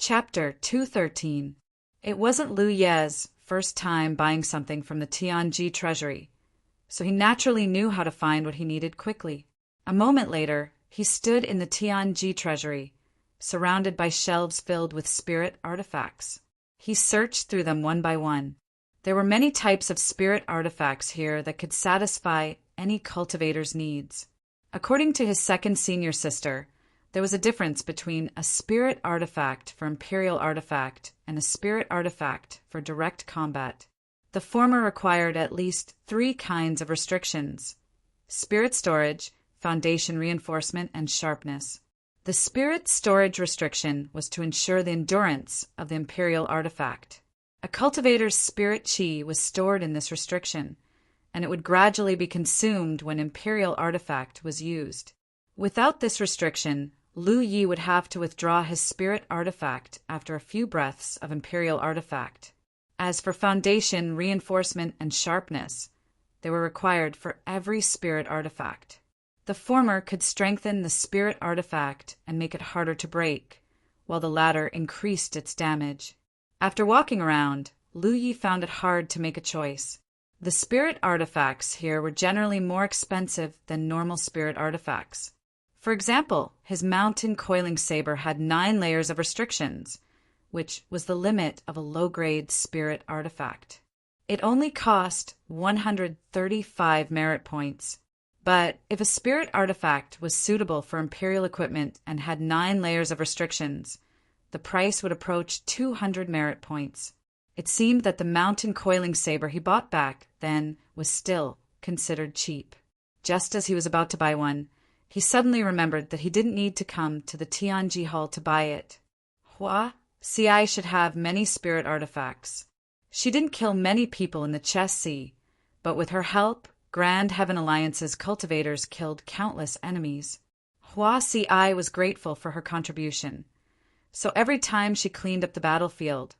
Chapter 213. It wasn't Lu Ye's first time buying something from the Tianji treasury, so he naturally knew how to find what he needed quickly. A moment later, he stood in the Tianji treasury, surrounded by shelves filled with spirit artifacts. He searched through them one by one. There were many types of spirit artifacts here that could satisfy any cultivator's needs. According to his second senior sister, there was a difference between a spirit artifact for imperial artifact and a spirit artifact for direct combat. The former required at least 3 kinds of restrictions: spirit storage, foundation reinforcement, and sharpness. The spirit storage restriction was to ensure the endurance of the imperial artifact. A cultivator's spirit chi was stored in this restriction, and it would gradually be consumed when imperial artifact was used. Without this restriction, Lu Yi would have to withdraw his spirit artifact after a few breaths of imperial artifact. As for foundation, reinforcement, and sharpness, they were required for every spirit artifact. The former could strengthen the spirit artifact and make it harder to break, while the latter increased its damage. After walking around, Lu Yi found it hard to make a choice. The spirit artifacts here were generally more expensive than normal spirit artifacts. For example, his mountain coiling saber had 9 layers of restrictions, which was the limit of a low-grade spirit artifact. It only cost 135 merit points. But if a spirit artifact was suitable for imperial equipment and had 9 layers of restrictions, the price would approach 200 merit points. It seemed that the mountain coiling saber he bought back then was still considered cheap. Just as he was about to buy one, he suddenly remembered that he didn't need to come to the Tianji Hall to buy it. Hua Xiai should have many spirit artifacts. She didn't kill many people in the Chess Sea, but with her help, Grand Heaven Alliance's cultivators killed countless enemies. Hua Xiai was grateful for her contribution, so every time she cleaned up the battlefield,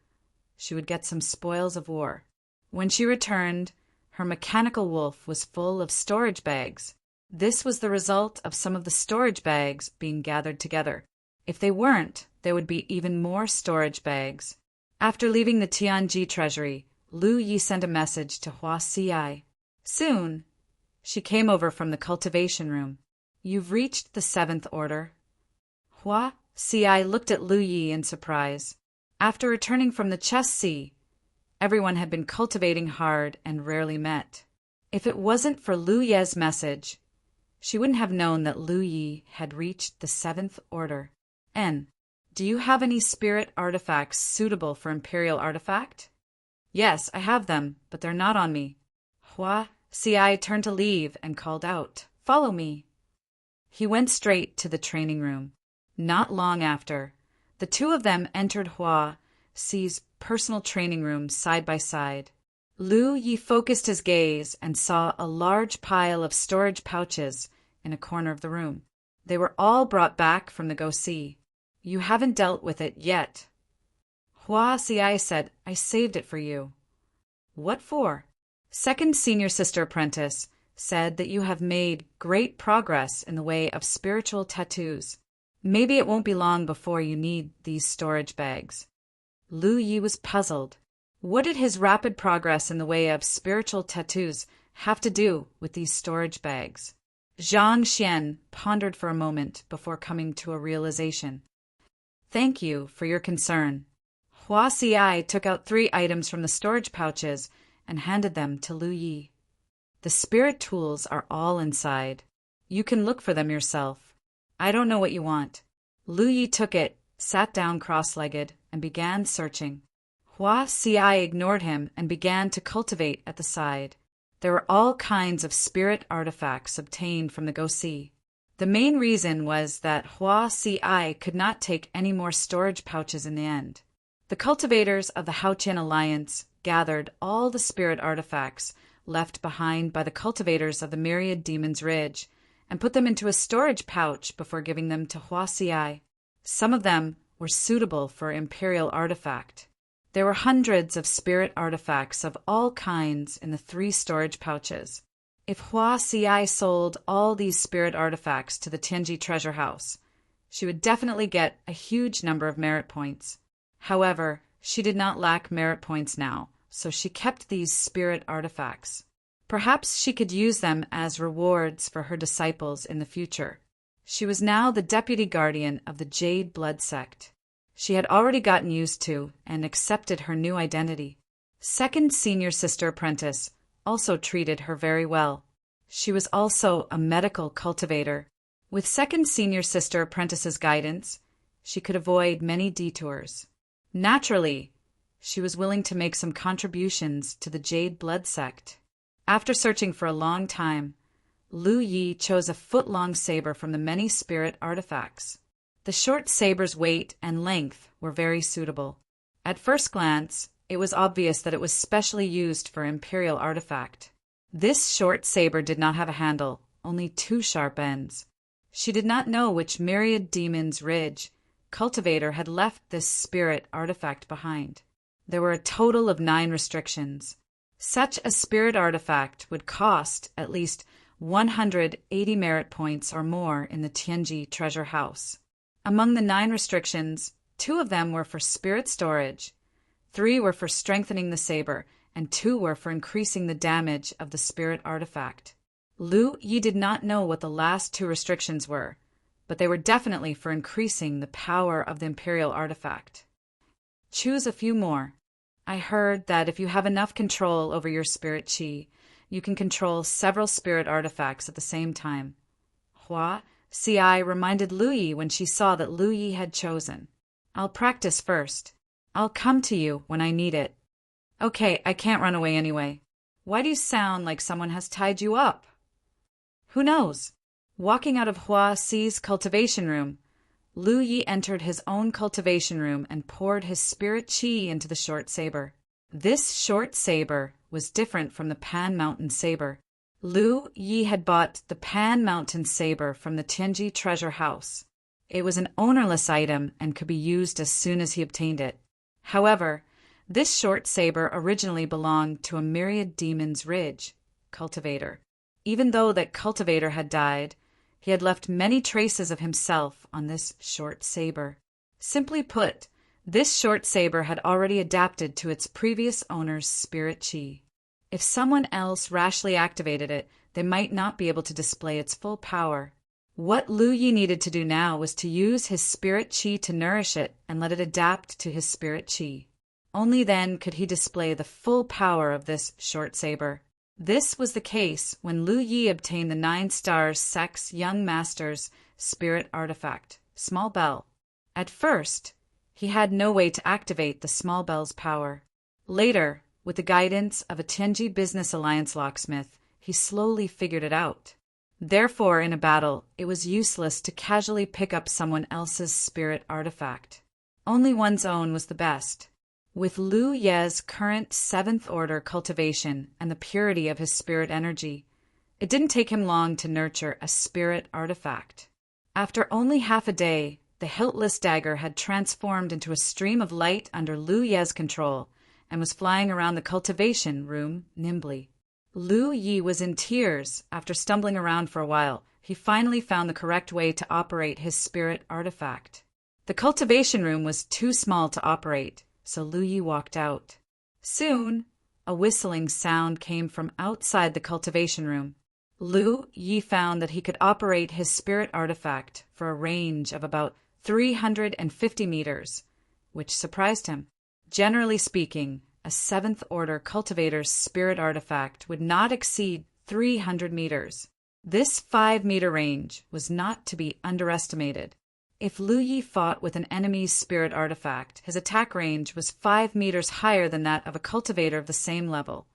she would get some spoils of war. When she returned, her mechanical wolf was full of storage bags. This was the result of some of the storage bags being gathered together. If they weren't, there would be even more storage bags. After leaving the Tianji treasury, Lu Yi sent a message to Hua Xiai. Soon, she came over from the cultivation room. You've reached the 7th order. Hua Xiai looked at Lu Yi in surprise. After returning from the Chess Sea, everyone had been cultivating hard and rarely met. If it wasn't for Lu Ye's message, she wouldn't have known that Lu Yi had reached the 7th order. N. Do you have any spirit artifacts suitable for imperial artifact? Yes, I have them, but they're not on me. Hua Xiai turned to leave and called out, Follow me. He went straight to the training room. Not long after, the two of them entered Hua Xi's personal training room side by side. Lu Yi focused his gaze and saw a large pile of storage pouches in a corner of the room. They were all brought back from the Gosi. You haven't dealt with it yet. Hua Xiai said, I saved it for you. What for? Second senior sister apprentice said that you have made great progress in the way of spiritual tattoos. Maybe it won't be long before you need these storage bags. Lu Yi was puzzled. What did his rapid progress in the way of spiritual tattoos have to do with these storage bags? Zhang Xian pondered for a moment before coming to a realization. Thank you for your concern. Hua Xiai took out 3 items from the storage pouches and handed them to Lu Yi. The spirit tools are all inside. You can look for them yourself. I don't know what you want. Lu Yi took it, sat down cross-legged, and began searching. Hua Xiai ignored him and began to cultivate at the side. There were all kinds of spirit artifacts obtained from the Gosi. The main reason was that Hua Xiai could not take any more storage pouches in the end. The cultivators of the Haoqian Alliance gathered all the spirit artifacts left behind by the cultivators of the Myriad Demon's Ridge and put them into a storage pouch before giving them to Hua Xiai. Some of them were suitable for imperial artifact. There were hundreds of spirit artifacts of all kinds in the 3 storage pouches. If Hua Xiai sold all these spirit artifacts to the Tianji treasure house, she would definitely get a huge number of merit points. However, she did not lack merit points now, so she kept these spirit artifacts. Perhaps she could use them as rewards for her disciples in the future. She was now the deputy guardian of the Jade Blood Sect. She had already gotten used to and accepted her new identity. Second senior sister apprentice also treated her very well. She was also a medical cultivator. With second senior sister apprentice's guidance, she could avoid many detours. Naturally, she was willing to make some contributions to the Jade Blood Sect. After searching for a long time, Lu Yi chose a foot-long saber from the many spirit artifacts. The short saber's weight and length were very suitable. At first glance, it was obvious that it was specially used for imperial artifact. This short saber did not have a handle, only 2 sharp ends. She did not know which myriad demon's ridge cultivator had left this spirit artifact behind. There were a total of 9 restrictions. Such a spirit artifact would cost at least 180 merit points or more in the Tianji treasure house. Among the 9 restrictions, 2 of them were for spirit storage, 3 were for strengthening the saber, and 2 were for increasing the damage of the spirit artifact. Lu Yi did not know what the last 2 restrictions were, but they were definitely for increasing the power of the imperial artifact. Choose a few more. I heard that if you have enough control over your spirit qi, you can control several spirit artifacts at the same time. Hua Ci reminded Lu Yi when she saw that Lu Yi had chosen. I'll practice first. I'll come to you when I need it. Okay, I can't run away anyway. Why do you sound like someone has tied you up? Who knows? Walking out of Hua Ci's cultivation room, Lu Yi entered his own cultivation room and poured his spirit qi into the short saber. This short saber was different from the Pan Mountain saber. Lu Yi had bought the Pan Mountain saber from the Tianji treasure house. It was an ownerless item and could be used as soon as he obtained it. However, this short saber originally belonged to a myriad demon's ridge cultivator. Even though that cultivator had died, he had left many traces of himself on this short saber. Simply put, this short saber had already adapted to its previous owner's spirit qi. If someone else rashly activated it, they might not be able to display its full power. What Lu Yi needed to do now was to use his spirit qi to nourish it and let it adapt to his spirit qi. Only then could he display the full power of this short saber. This was the case when Lu Yi obtained the 9 Stars Sex Young Master's spirit artifact, Small Bell. At first, he had no way to activate the Small Bell's power. Later, with the guidance of a Tianji Business Alliance locksmith, he slowly figured it out. Therefore, in a battle, it was useless to casually pick up someone else's spirit artifact. Only one's own was the best. With Lu Ye's current 7th order cultivation and the purity of his spirit energy, it didn't take him long to nurture a spirit artifact. After only half a day, the hiltless dagger had transformed into a stream of light under Lu Ye's control and was flying around the cultivation room nimbly. Lu Yi was in tears after stumbling around for a while. He finally found the correct way to operate his spirit artifact. The cultivation room was too small to operate, so Lu Yi walked out. Soon, a whistling sound came from outside the cultivation room. Lu Yi found that he could operate his spirit artifact for a range of about 350 meters, which surprised him. Generally speaking, a 7th order cultivator's spirit artifact would not exceed 300 meters. This 5-meter range was not to be underestimated. If Lu Yi fought with an enemy's spirit artifact, his attack range was 5 meters higher than that of a cultivator of the same level,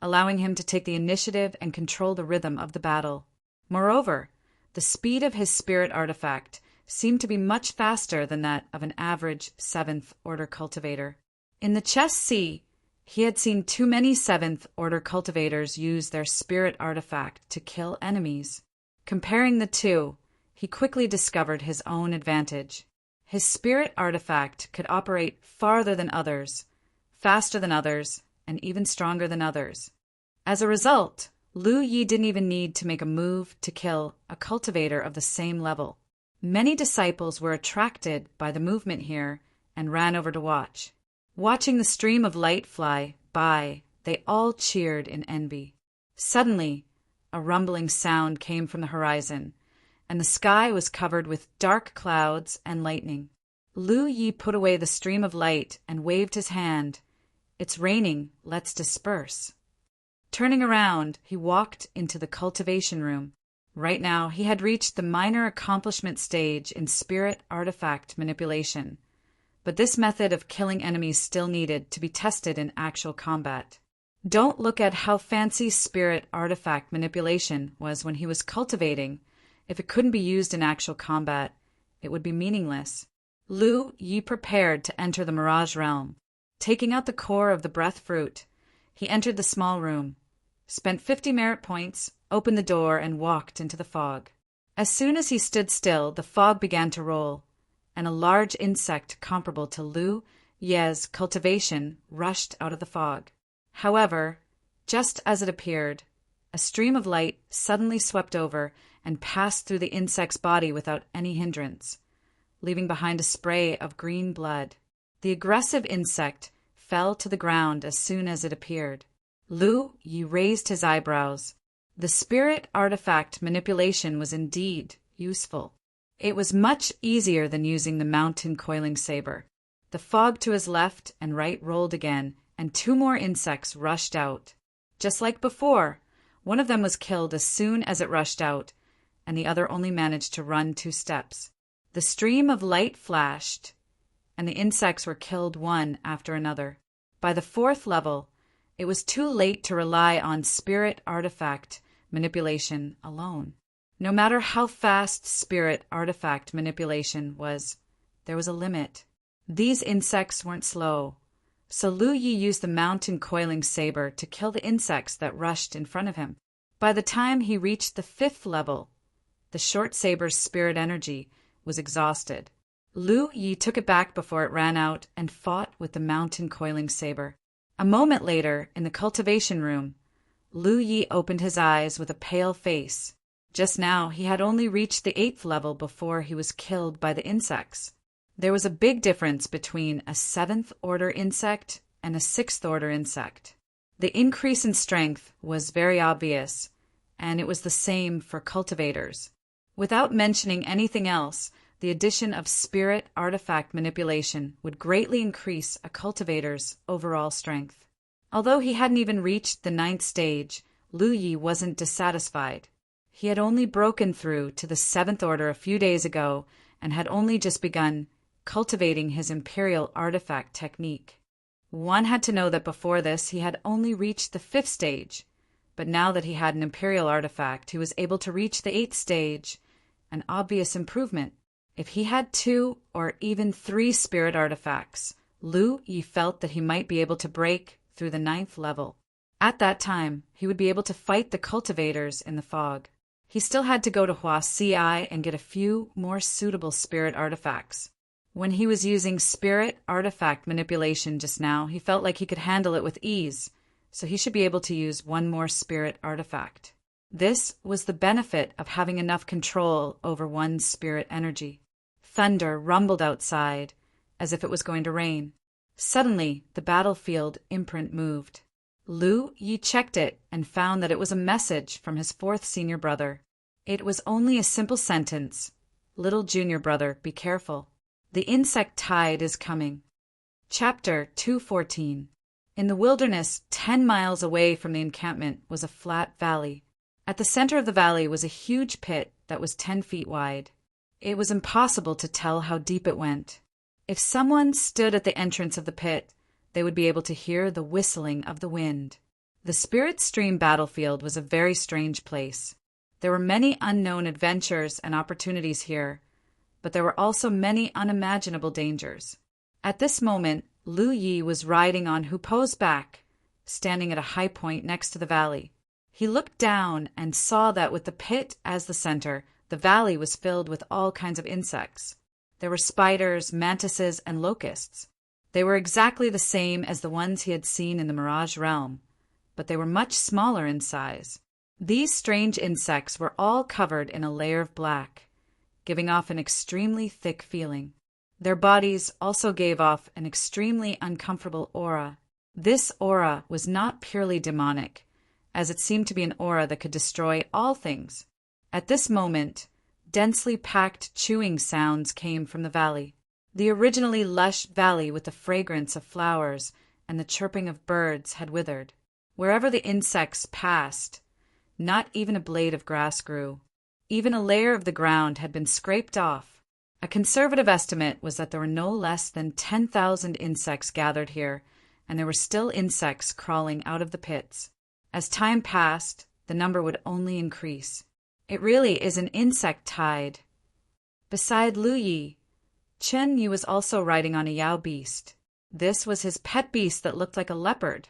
allowing him to take the initiative and control the rhythm of the battle. Moreover, the speed of his spirit artifact seemed to be much faster than that of an average 7th order cultivator. In the chess sea, he had seen too many 7th order cultivators use their spirit artifact to kill enemies. Comparing the two, he quickly discovered his own advantage. His spirit artifact could operate farther than others, faster than others, and even stronger than others. As a result, Lu Yi didn't even need to make a move to kill a cultivator of the same level. Many disciples were attracted by the movement here and ran over to watch. Watching the stream of light fly by, they all cheered in envy. Suddenly, a rumbling sound came from the horizon, and the sky was covered with dark clouds and lightning. Lu Yi put away the stream of light and waved his hand. "It's raining, let's disperse." Turning around, he walked into the cultivation room. Right now, he had reached the minor accomplishment stage in spirit artifact manipulation, but this method of killing enemies still needed to be tested in actual combat. Don't look at how fancy spirit artifact manipulation was when he was cultivating. If it couldn't be used in actual combat, it would be meaningless. Lu Yi prepared to enter the Mirage Realm. Taking out the core of the breath fruit, he entered the small room, spent 50 merit points, opened the door, and walked into the fog. As soon as he stood still, the fog began to roll, and a large insect comparable to Lu Ye's cultivation rushed out of the fog. However, just as it appeared, a stream of light suddenly swept over and passed through the insect's body without any hindrance, leaving behind a spray of green blood. The aggressive insect fell to the ground as soon as it appeared. Lu Yi raised his eyebrows. The spirit artifact manipulation was indeed useful. It was much easier than using the mountain coiling saber. The fog to his left and right rolled again, and 2 more insects rushed out. Just like before, one of them was killed as soon as it rushed out, and the other only managed to run 2 steps. The stream of light flashed, and the insects were killed one after another. By the 4th level, it was too late to rely on spirit artifact manipulation alone. No matter how fast spirit artifact manipulation was, there was a limit. These insects weren't slow, so Lu Yi used the mountain coiling saber to kill the insects that rushed in front of him. By the time he reached the 5th level, the short saber's spirit energy was exhausted. Lu Yi took it back before it ran out and fought with the mountain coiling saber. A moment later, in the cultivation room, Lu Yi opened his eyes with a pale face. Just now, he had only reached the 8th level before he was killed by the insects. There was a big difference between a 7th-order insect and a 6th-order insect. The increase in strength was very obvious, and it was the same for cultivators. Without mentioning anything else, the addition of spirit artifact manipulation would greatly increase a cultivator's overall strength. Although he hadn't even reached the 9th stage, Lu Yi wasn't dissatisfied. He had only broken through to the 7th order a few days ago and had only just begun cultivating his imperial artifact technique. One had to know that before this he had only reached the 5th stage, but now that he had an imperial artifact, he was able to reach the 8th stage, an obvious improvement. If he had 2 or even 3 spirit artifacts, Lu Yi felt that he might be able to break through the 9th level. At that time, he would be able to fight the cultivators in the fog. He still had to go to Hua Ci and get a few more suitable spirit artifacts. When he was using spirit artifact manipulation just now, he felt like he could handle it with ease, so he should be able to use 1 more spirit artifact. This was the benefit of having enough control over one's spirit energy. Thunder rumbled outside, as if it was going to rain. Suddenly, the battlefield imprint moved. Lu Yi checked it and found that it was a message from his 4th senior brother. It was only a simple sentence. "Little junior brother, be careful. The insect tide is coming." Chapter 214. In the wilderness, 10 miles away from the encampment, was a flat valley. At the center of the valley was a huge pit that was 10 feet wide. It was impossible to tell how deep it went. If someone stood at the entrance of the pit, they would be able to hear the whistling of the wind. The Spirit Stream battlefield was a very strange place. There were many unknown adventures and opportunities here, but there were also many unimaginable dangers. At this moment, Lu Yi was riding on Hupo's back, standing at a high point next to the valley. He looked down and saw that with the pit as the center, the valley was filled with all kinds of insects. There were spiders, mantises, and locusts. They were exactly the same as the ones he had seen in the Mirage Realm, but they were much smaller in size. These strange insects were all covered in a layer of black, giving off an extremely thick feeling. Their bodies also gave off an extremely uncomfortable aura. This aura was not purely demonic, as it seemed to be an aura that could destroy all things. At this moment, densely packed chewing sounds came from the valley. The originally lush valley with the fragrance of flowers and the chirping of birds had withered. Wherever the insects passed, not even a blade of grass grew. Even a layer of the ground had been scraped off. A conservative estimate was that there were no less than 10,000 insects gathered here, and there were still insects crawling out of the pits. As time passed, the number would only increase. It really is an insect tide. Beside Lu Yi, Chen Yu was also riding on a Yao beast. This was his pet beast that looked like a leopard.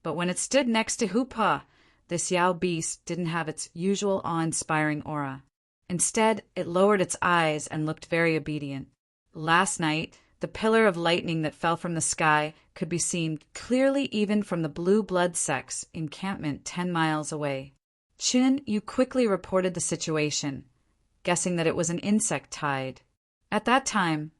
But when it stood next to Hupa, this Yao beast didn't have its usual awe-inspiring aura. Instead, it lowered its eyes and looked very obedient. Last night, the pillar of lightning that fell from the sky could be seen clearly even from the Blue Blood Sect's encampment 10 miles away. Chen Yu quickly reported the situation, guessing that it was an insect tide. At that time,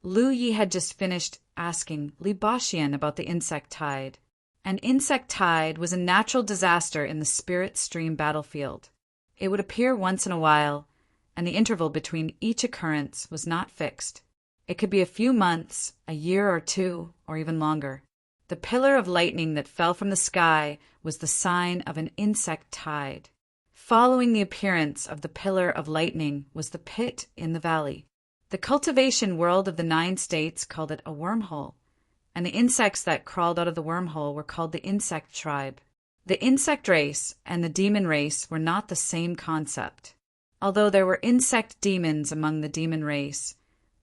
Lu Yi had just finished asking Li Baxian about the insect tide. An insect tide was a natural disaster in the spirit stream battlefield. It would appear once in a while, and the interval between each occurrence was not fixed. It could be a few months, a year or two, or even longer. The pillar of lightning that fell from the sky was the sign of an insect tide. Following the appearance of the pillar of lightning was the pit in the valley. The cultivation world of the 9 states called it a wormhole, and the insects that crawled out of the wormhole were called the insect tribe. The insect race and the demon race were not the same concept. Although there were insect demons among the demon race,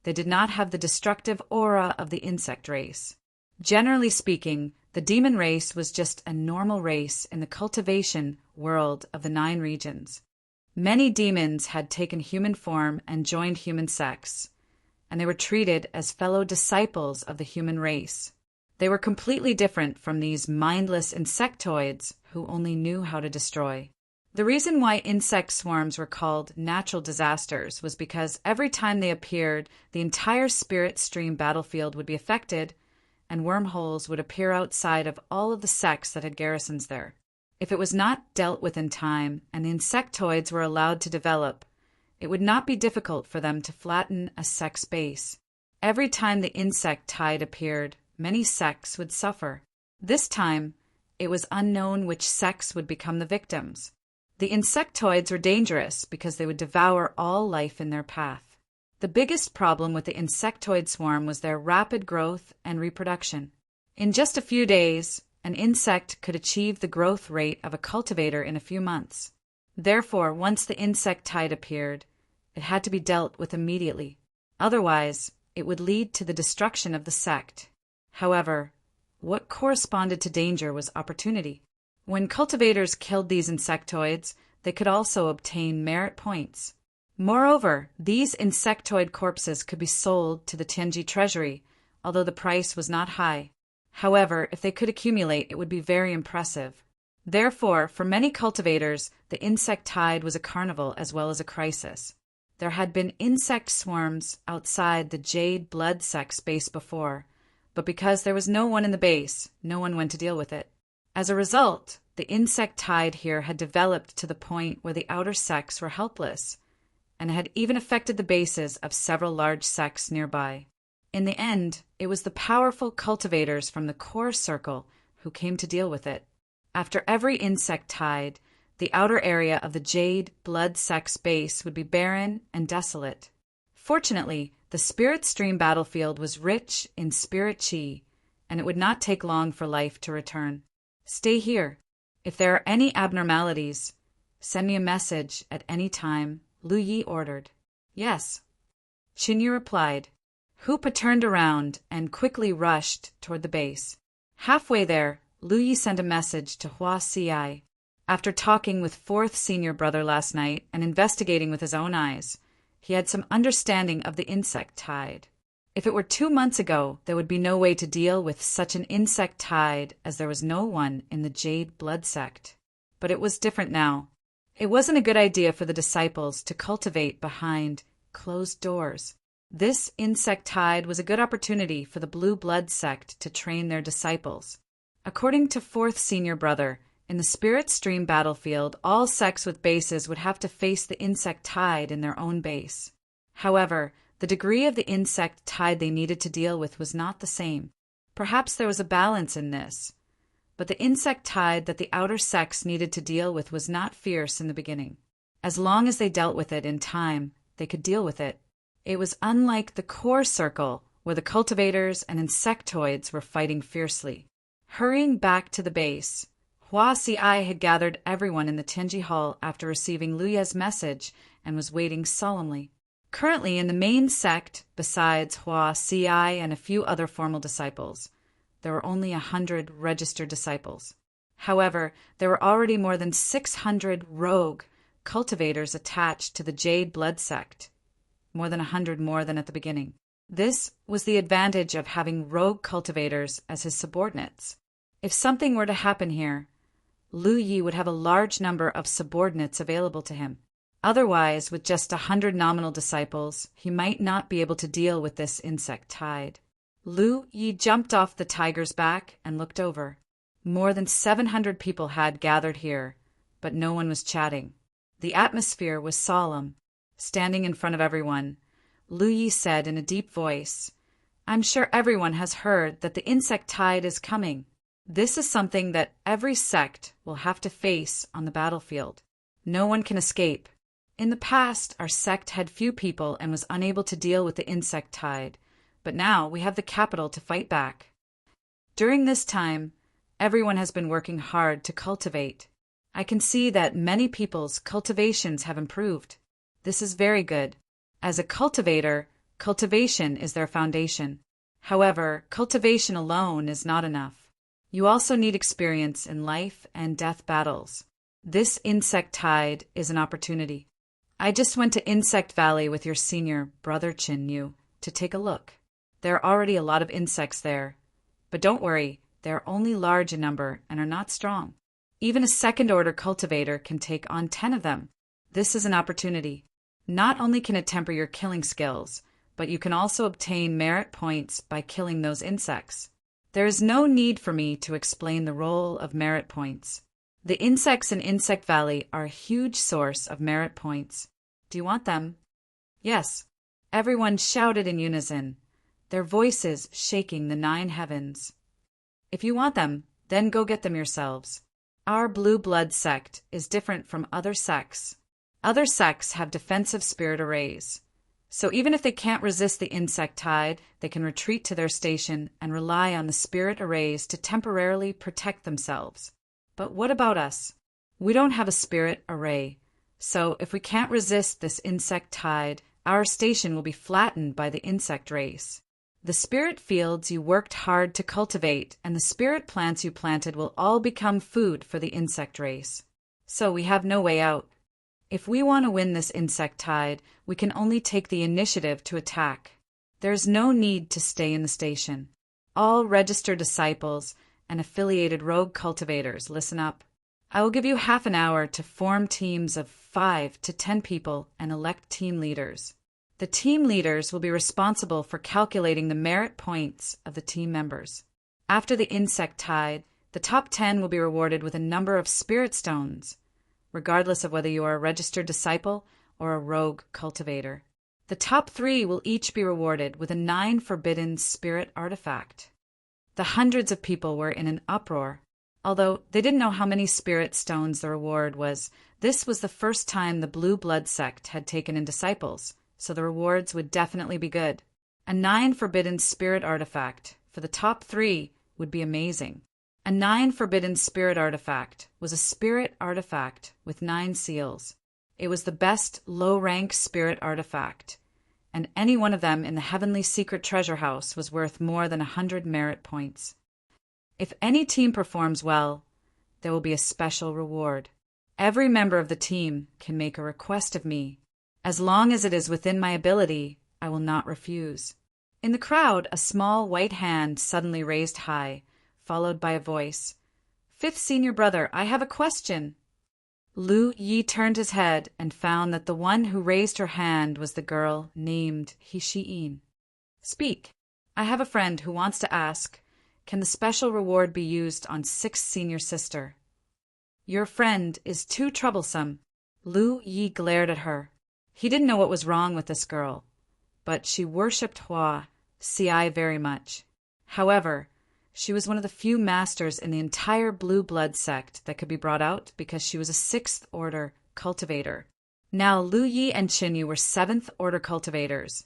they did not have the destructive aura of the insect race. Generally speaking, the demon race was just a normal race in the cultivation world of the 9 regions. Many demons had taken human form and joined human sects, and they were treated as fellow disciples of the human race. They were completely different from these mindless insectoids who only knew how to destroy. The reason why insect swarms were called natural disasters was because every time they appeared, the entire spirit stream battlefield would be affected, and wormholes would appear outside of all of the sects that had garrisons there. If it was not dealt with in time, and the insectoids were allowed to develop, it would not be difficult for them to flatten a sect's base. Every time the insect tide appeared, many sects would suffer. This time, it was unknown which sects would become the victims. The insectoids were dangerous because they would devour all life in their path. The biggest problem with the insectoid swarm was their rapid growth and reproduction. In just a few days, an insect could achieve the growth rate of a cultivator in a few months. Therefore, once the insect tide appeared, it had to be dealt with immediately. Otherwise, it would lead to the destruction of the sect. However, what corresponded to danger was opportunity. When cultivators killed these insectoids, they could also obtain merit points. Moreover, these insectoid corpses could be sold to the Tianji treasury, although the price was not high. However, if they could accumulate, it would be very impressive. Therefore, for many cultivators, the insect tide was a carnival as well as a crisis. There had been insect swarms outside the Jade Blood Sect's base before, but because there was no one in the base, no one went to deal with it. As a result, the insect tide here had developed to the point where the outer sects were helpless, and had even affected the bases of several large sects nearby. In the end, it was the powerful cultivators from the core circle who came to deal with it. After every insect tide, the outer area of the Jade Blood Sect's base would be barren and desolate. Fortunately, the spirit stream battlefield was rich in spirit chi, and it would not take long for life to return. Stay here. If there are any abnormalities, send me a message at any time, Lu Yi ordered. Yes. Qinyu replied. Hupa turned around and quickly rushed toward the base. Halfway there, Lu Yi sent a message to Hua Xiai. After talking with 4th senior brother last night and investigating with his own eyes, he had some understanding of the insect tide. If it were 2 months ago, there would be no way to deal with such an insect tide as there was no one in the Jade Blood Sect. But it was different now. It wasn't a good idea for the disciples to cultivate behind closed doors. This insect tide was a good opportunity for the Blue Blood sect to train their disciples. According to fourth senior brother, in the Spirit Stream battlefield, all sects with bases would have to face the insect tide in their own base. However, the degree of the insect tide they needed to deal with was not the same. Perhaps there was a balance in this, but the insect tide that the outer sects needed to deal with was not fierce in the beginning. As long as they dealt with it in time, they could deal with it. It was unlike the core circle, where the cultivators and insectoids were fighting fiercely. Hurrying back to the base, Hua Si had gathered everyone in the Tianji Hall after receiving Lu Ye's message and was waiting solemnly. Currently, in the main sect, besides Hua Si and a few other formal disciples, there were only 100 registered disciples. However, there were already more than 600 rogue cultivators attached to the Jade Blood sect, more than 100 more than at the beginning. This was the advantage of having rogue cultivators as his subordinates. If something were to happen here, Lu Yi would have a large number of subordinates available to him. Otherwise, with just 100 nominal disciples, he might not be able to deal with this insect tide. Lu Yi jumped off the tiger's back and looked over. More than 700 people had gathered here, but no one was chatting. The atmosphere was solemn. Standing in front of everyone, Lu Yi said in a deep voice, "I'm sure everyone has heard that the insect tide is coming. This is something that every sect will have to face on the battlefield. No one can escape. In the past, our sect had few people and was unable to deal with the insect tide, but now we have the capital to fight back. During this time, everyone has been working hard to cultivate. I can see that many people's cultivations have improved. This is very good. As a cultivator, cultivation is their foundation. However, cultivation alone is not enough. You also need experience in life and death battles. This insect tide is an opportunity. I just went to Insect Valley with your senior, Brother Chin Yu, to take a look. There are already a lot of insects there. But don't worry, they are only large in number and are not strong. Even a second-order cultivator can take on 10 of them. This is an opportunity. Not only can it temper your killing skills, but you can also obtain merit points by killing those insects. There is no need for me to explain the role of merit points. The insects in Insect Valley are a huge source of merit points. Do you want them?" "Yes." Everyone shouted in unison, their voices shaking the 9 heavens. "If you want them, then go get them yourselves. Our Blue Blood sect is different from other sects. Other sects have defensive spirit arrays. So even if they can't resist the insect tide, they can retreat to their station and rely on the spirit arrays to temporarily protect themselves. But what about us? We don't have a spirit array. So if we can't resist this insect tide, our station will be flattened by the insect race. The spirit fields you worked hard to cultivate and the spirit plants you planted will all become food for the insect race. So we have no way out. If we want to win this insect tide, we can only take the initiative to attack. There's no need to stay in the station. All registered disciples and affiliated rogue cultivators, listen up. I will give you half an hour to form teams of 5 to 10 people and elect team leaders. The team leaders will be responsible for calculating the merit points of the team members. After the insect tide, the top 10 will be rewarded with a number of spirit stones, regardless of whether you are a registered disciple or a rogue cultivator. The top 3 will each be rewarded with a 9 forbidden spirit artifact. The hundreds of people were in an uproar. Although they didn't know how many spirit stones the reward was, this was the first time the Blue Blood sect had taken in disciples, so the rewards would definitely be good. A 9 forbidden spirit artifact for the top 3 would be amazing. A 9 forbidden spirit artifact was a spirit artifact with 9 seals. It was the best low-rank spirit artifact, and any one of them in the Heavenly Secret Treasure House was worth more than 100 merit points. If any team performs well, there will be a special reward. Every member of the team can make a request of me. As long as it is within my ability, I will not refuse. In the crowd, a small white hand suddenly raised high, followed by a voice. "Fifth senior brother, I have a question." Lu Yi turned his head and found that the one who raised her hand was the girl named Hishiin. Speak. I have a friend who wants to ask, can the special reward be used on 6th senior sister? Your friend is too troublesome. Lu Yi glared at her. He didn't know what was wrong with this girl, but she worshipped Hua Ci very much. However, she was one of the few masters in the entire blue blood sect that could be brought out because she was a 6th order cultivator. Now Lu Yi and Qinyu were 7th order cultivators,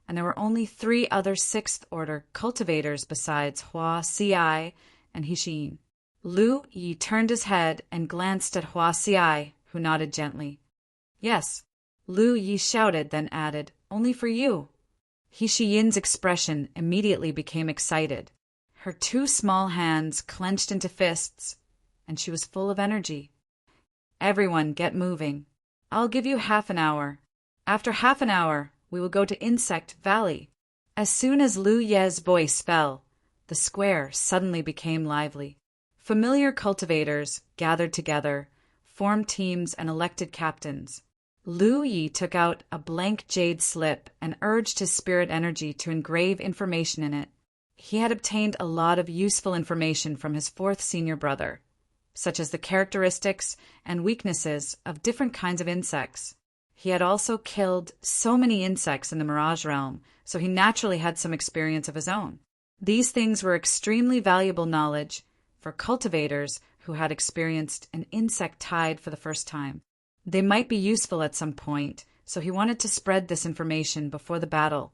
and there were only 3 other 6th order cultivators besides Hua Ci and Hishin. Lu Yi turned his head and glanced at Hua Ci, who nodded gently. Yes, Lu Yi shouted, then added, only for you. Hishiyin's expression immediately became excited. Her 2 small hands clenched into fists, and she was full of energy. Everyone get moving. I'll give you half an hour. After half an hour, we will go to Insect Valley. As soon as Lu Ye's voice fell, the square suddenly became lively. Familiar cultivators gathered together, formed teams, and elected captains. Lu Yi took out a blank jade slip and urged his spirit energy to engrave information in it. He had obtained a lot of useful information from his 4th senior brother, such as the characteristics and weaknesses of different kinds of insects. He had also killed so many insects in the Mirage Realm, so he naturally had some experience of his own. These things were extremely valuable knowledge for cultivators who had experienced an insect tide for the first time. They might be useful at some point, so he wanted to spread this information before the battle.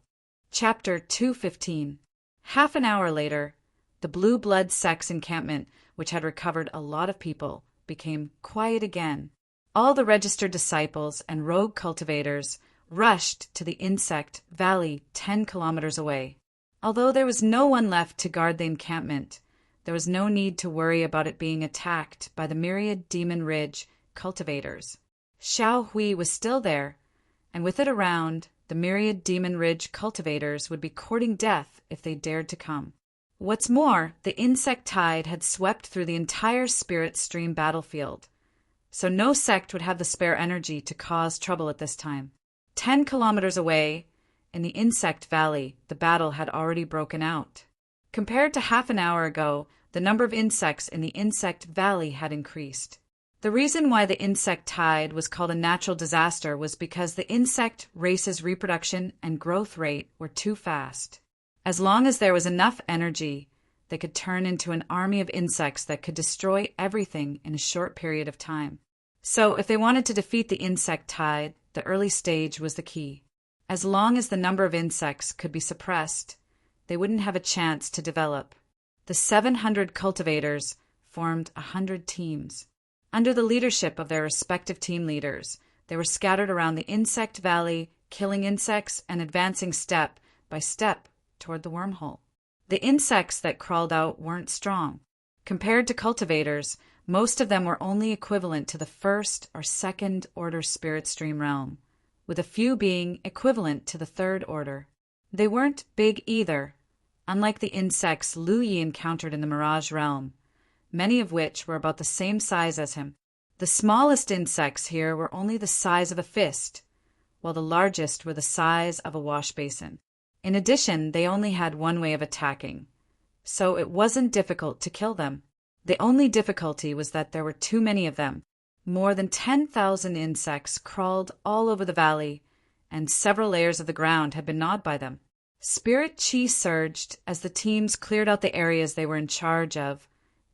Chapter 215. Half an hour later, the Blue Blood Sect's encampment, which had recovered a lot of people, became quiet again. All the registered disciples and rogue cultivators rushed to the Insect Valley 10 kilometers away. Although there was no one left to guard the encampment, there was no need to worry about it being attacked by the myriad Demon Ridge cultivators. Xiao Hui was still there, and with it around, the myriad Demon Ridge cultivators would be courting death if they dared to come. What's more, the insect tide had swept through the entire Spirit Stream battlefield, so no sect would have the spare energy to cause trouble at this time. 10 kilometers away, in the Insect Valley, the battle had already broken out. Compared to half an hour ago, the number of insects in the Insect Valley had increased. The reason why the insect tide was called a natural disaster was because the insect race's reproduction and growth rate were too fast. As long as there was enough energy, they could turn into an army of insects that could destroy everything in a short period of time. So if they wanted to defeat the insect tide, the early stage was the key. As long as the number of insects could be suppressed, they wouldn't have a chance to develop. The 700 cultivators formed 100 teams. Under the leadership of their respective team leaders, they were scattered around the Insect Valley, killing insects and advancing step by step toward the wormhole. The insects that crawled out weren't strong. Compared to cultivators, most of them were only equivalent to the 1st or 2nd order Spirit Stream realm, with a few being equivalent to the 3rd order. They weren't big either, unlike the insects Lu Yi encountered in the Mirage realm, many of which were about the same size as him. The smallest insects here were only the size of a fist, while the largest were the size of a wash basin. In addition, they only had one way of attacking, so it wasn't difficult to kill them. The only difficulty was that there were too many of them. More than 10,000 insects crawled all over the valley, and several layers of the ground had been gnawed by them. Spirit chi surged as the teams cleared out the areas they were in charge of,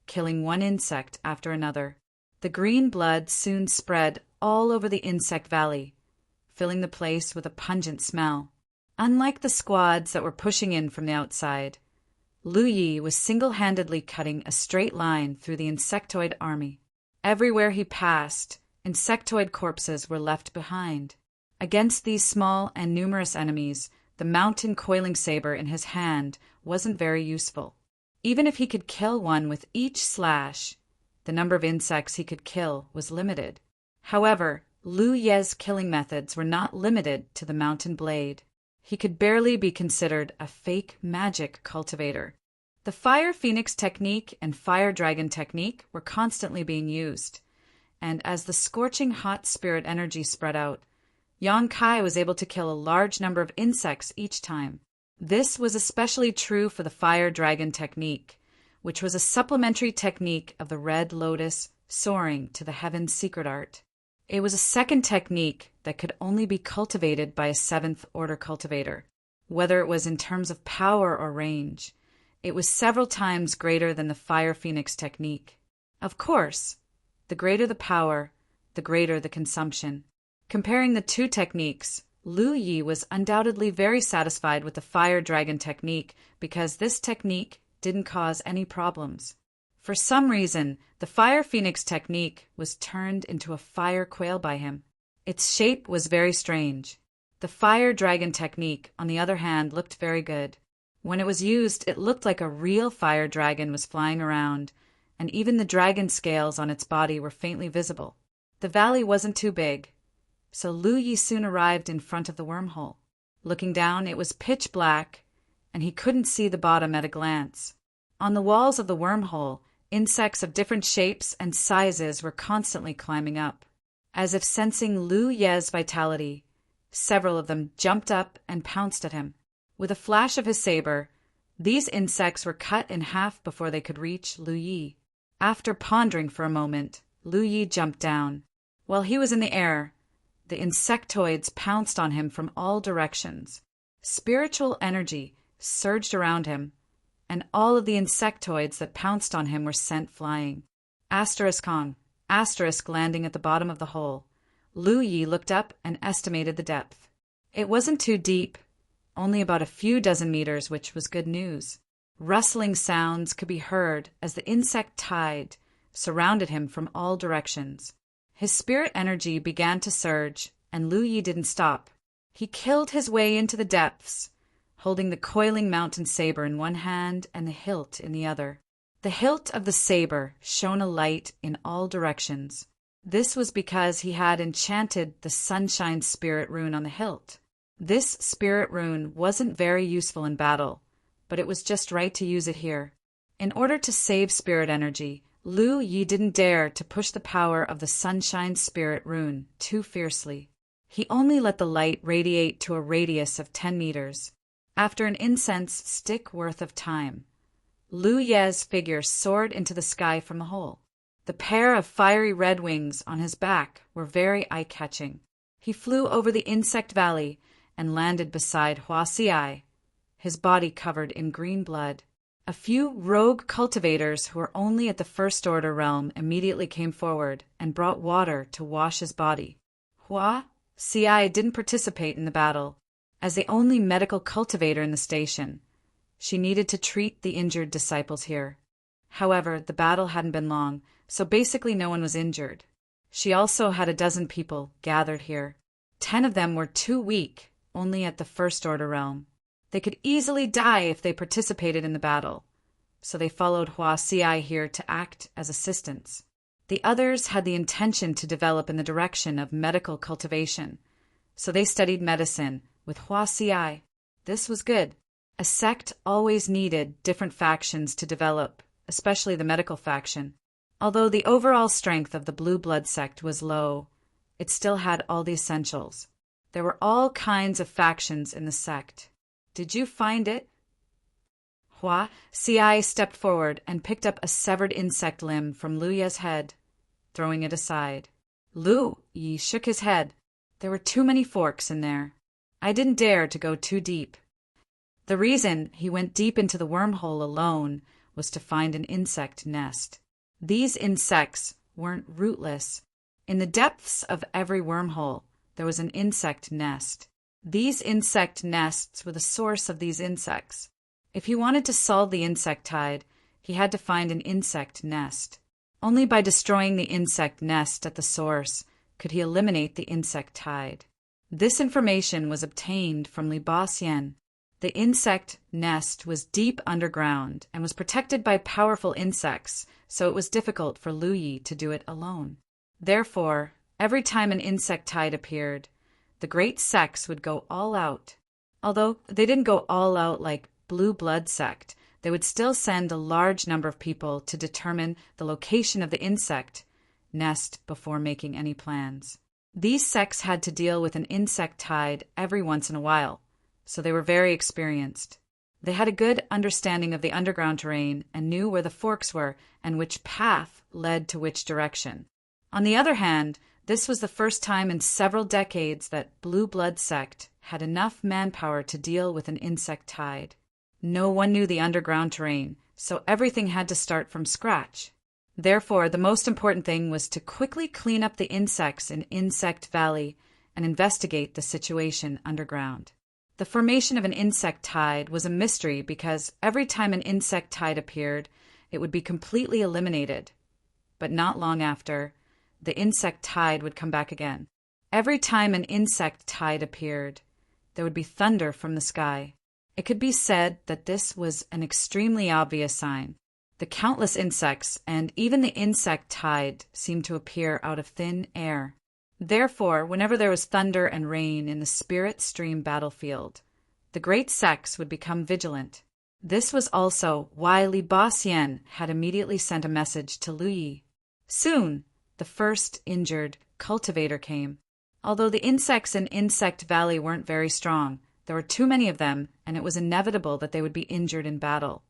killing one insect after another. The green blood soon spread all over the Insect Valley, filling the place with a pungent smell. Unlike the squads that were pushing in from the outside, Lu Yi was single-handedly cutting a straight line through the insectoid army. Everywhere he passed, insectoid corpses were left behind. Against these small and numerous enemies, the mountain coiling saber in his hand wasn't very useful. Even if he could kill one with each slash, the number of insects he could kill was limited. However, Lu Ye's killing methods were not limited to the mountain blade. He could barely be considered a fake magic cultivator. The Fire Phoenix technique and Fire Dragon technique were constantly being used, and as the scorching hot spirit energy spread out, Yang Kai was able to kill a large number of insects each time. This was especially true for the fire dragon technique, which was a supplementary technique of the red lotus soaring to the heavens secret art. It was a second technique that could only be cultivated by a seventh-order cultivator. Whether it was in terms of power or range, it was several times greater than the fire phoenix technique. Of course, the greater the power, the greater the consumption. Comparing the two techniques, Lu Yi was undoubtedly very satisfied with the fire dragon technique because this technique didn't cause any problems. For some reason, the fire phoenix technique was turned into a fire quail by him. Its shape was very strange. The fire dragon technique, on the other hand, looked very good. When it was used, it looked like a real fire dragon was flying around, and even the dragon scales on its body were faintly visible. The valley wasn't too big, so Lu Yi soon arrived in front of the wormhole. Looking down, it was pitch black, and he couldn't see the bottom at a glance. On the walls of the wormhole, insects of different shapes and sizes were constantly climbing up. As if sensing Lu Ye's vitality, several of them jumped up and pounced at him. With a flash of his saber, these insects were cut in half before they could reach Lu Yi. After pondering for a moment, Lu Yi jumped down. While he was in the air, the insectoids pounced on him from all directions. Spiritual energy surged around him, and all of the insectoids that pounced on him were sent flying. Asterisk landing at the bottom of the hole. Lu Yi looked up and estimated the depth. It wasn't too deep, only about a few dozen meters, which was good news. Rustling sounds could be heard as the insect tide surrounded him from all directions. His spirit energy began to surge, and Lu Yi didn't stop. He killed his way into the depths, holding the coiling mountain saber in one hand and the hilt in the other. The hilt of the saber shone a light in all directions. This was because he had enchanted the Sunshine Spirit rune on the hilt. This spirit rune wasn't very useful in battle, but it was just right to use it here. In order to save spirit energy, Lu Yi didn't dare to push the power of the Sunshine Spirit rune too fiercely. He only let the light radiate to a radius of 10 meters. After an incense stick worth of time, Lu Ye's figure soared into the sky from the hole. The pair of fiery red wings on his back were very eye-catching. He flew over the insect valley and landed beside Hua Xiai, his body covered in green blood. A few rogue cultivators who were only at the first-order realm immediately came forward and brought water to wash his body. Hua Xiai didn't participate in the battle. As the only medical cultivator in the station, she needed to treat the injured disciples here. However, the battle hadn't been long, so basically no one was injured. She also had a dozen people gathered here. 10 of them were too weak, only at the first-order realm. They could easily die if they participated in the battle, so they followed Hua Xiai here to act as assistants. The others had the intention to develop in the direction of medical cultivation, so they studied medicine with Hua Xiai. This was good. A sect always needed different factions to develop, especially the medical faction. Although the overall strength of the Blue Blood sect was low, it still had all the essentials. There were all kinds of factions in the sect. Did you find it? Hua Xiai stepped forward and picked up a severed insect limb from Lu Ye's head, throwing it aside. Lu Yi shook his head. There were too many forks in there. I didn't dare to go too deep. The reason he went deep into the wormhole alone was to find an insect nest. These insects weren't rootless. In the depths of every wormhole, there was an insect nest. These insect nests were the source of these insects. If he wanted to solve the insect tide, he had to find an insect nest. Only by destroying the insect nest at the source could he eliminate the insect tide. This information was obtained from Li Baxian. The insect nest was deep underground and was protected by powerful insects, so it was difficult for Lu Yi to do it alone. Therefore, every time an insect tide appeared, the great sects would go all out. Although they didn't go all out like Blue Blood sect, they would still send a large number of people to determine the location of the insect nest before making any plans. These sects had to deal with an insect tide every once in a while, so they were very experienced. They had a good understanding of the underground terrain and knew where the forks were and which path led to which direction. On the other hand, this was the first time in several decades that Blue Blood sect had enough manpower to deal with an insect tide. No one knew the underground terrain, so everything had to start from scratch. Therefore, the most important thing was to quickly clean up the insects in Insect Valley and investigate the situation underground. The formation of an insect tide was a mystery because every time an insect tide appeared, it would be completely eliminated. But not long after, the insect tide would come back again. Every time an insect tide appeared, there would be thunder from the sky. It could be said that this was an extremely obvious sign. The countless insects and even the insect tide seemed to appear out of thin air. Therefore, whenever there was thunder and rain in the Spirit Stream battlefield, the great sects would become vigilant. This was also why Li Ba-Xian had immediately sent a message to Lu Yi. Soon, the first injured cultivator came. Although the insects in Insect Valley weren't very strong, there were too many of them, and it was inevitable that they would be injured in battle.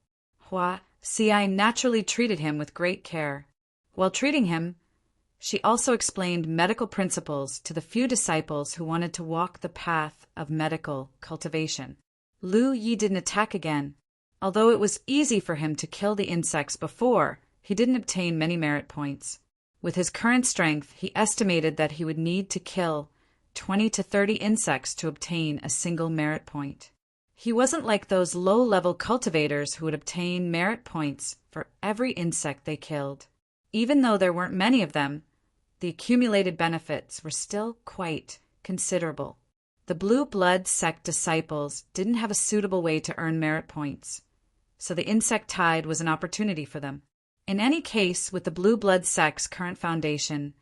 Hua Xiai naturally treated him with great care. While treating him, she also explained medical principles to the few disciples who wanted to walk the path of medical cultivation. Lu Yi didn't attack again. Although it was easy for him to kill the insects before, he didn't obtain many merit points. With his current strength, he estimated that he would need to kill 20 to 30 insects to obtain a single merit point. He wasn't like those low-level cultivators who would obtain merit points for every insect they killed. Even though there weren't many of them, the accumulated benefits were still quite considerable. The Blue Blood sect disciples didn't have a suitable way to earn merit points, so the insect tide was an opportunity for them. In any case, with the Blue Blood sect's current foundation,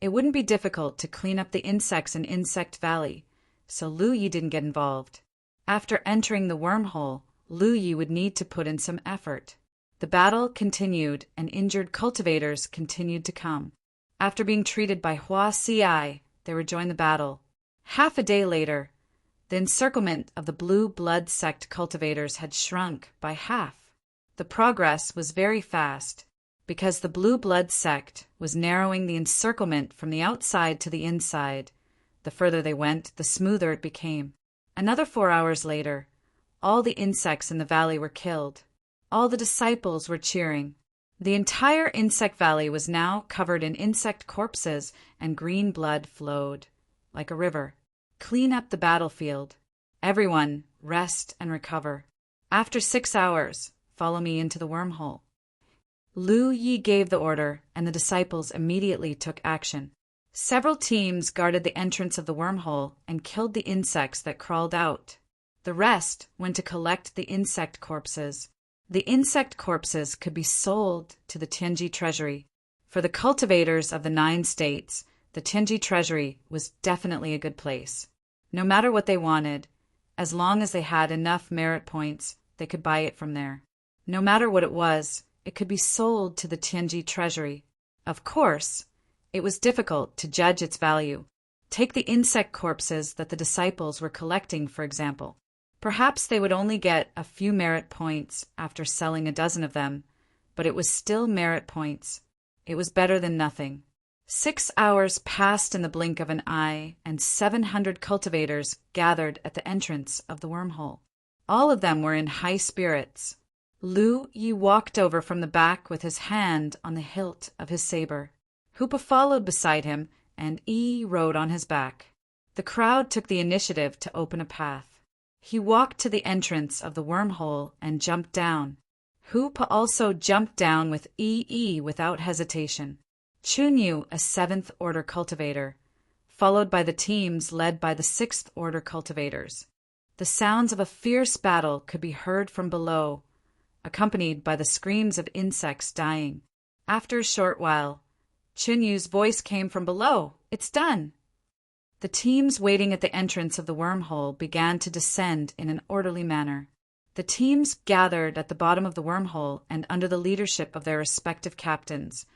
it wouldn't be difficult to clean up the insects in Insect Valley, so Lu Yi didn't get involved. After entering the wormhole, Lu Yi would need to put in some effort. The battle continued, and injured cultivators continued to come. After being treated by Hua Xiai, they rejoined the battle. Half a day later, the encirclement of the Blue Blood sect cultivators had shrunk by half. The progress was very fast, because the Blue Blood sect was narrowing the encirclement from the outside to the inside. The further they went, the smoother it became. Another 4 hours later, all the insects in the valley were killed. All the disciples were cheering. The entire Insect Valley was now covered in insect corpses, and green blood flowed like a river. Clean up the battlefield. Everyone, rest and recover. After 6 hours, follow me into the wormhole. Lu Yi gave the order, and the disciples immediately took action. Several teams guarded the entrance of the wormhole and killed the insects that crawled out. The rest went to collect the insect corpses. The insect corpses could be sold to the Tianji treasury. For the cultivators of the 9 states, the Tianji treasury was definitely a good place. No matter what they wanted, as long as they had enough merit points, they could buy it from there. No matter what it was, it could be sold to the Tianji treasury. Of course, it was difficult to judge its value. Take the insect corpses that the disciples were collecting, for example. Perhaps they would only get a few merit points after selling a dozen of them, but it was still merit points. It was better than nothing. 6 hours passed in the blink of an eye, and 700 cultivators gathered at the entrance of the wormhole. All of them were in high spirits. Lu Yi walked over from the back with his hand on the hilt of his saber. Hoopa followed beside him, and Yi rode on his back. The crowd took the initiative to open a path. He walked to the entrance of the wormhole and jumped down. Hoopa also jumped down with Yi without hesitation. Chunyu, a 7th Order cultivator, followed by the teams led by the 6th Order cultivators. The sounds of a fierce battle could be heard from below, accompanied by the screams of insects dying. After a short while, Chunyu's voice came from below. "It's done!" The teams waiting at the entrance of the wormhole began to descend in an orderly manner. The teams gathered at the bottom of the wormhole and under the leadership of their respective captains,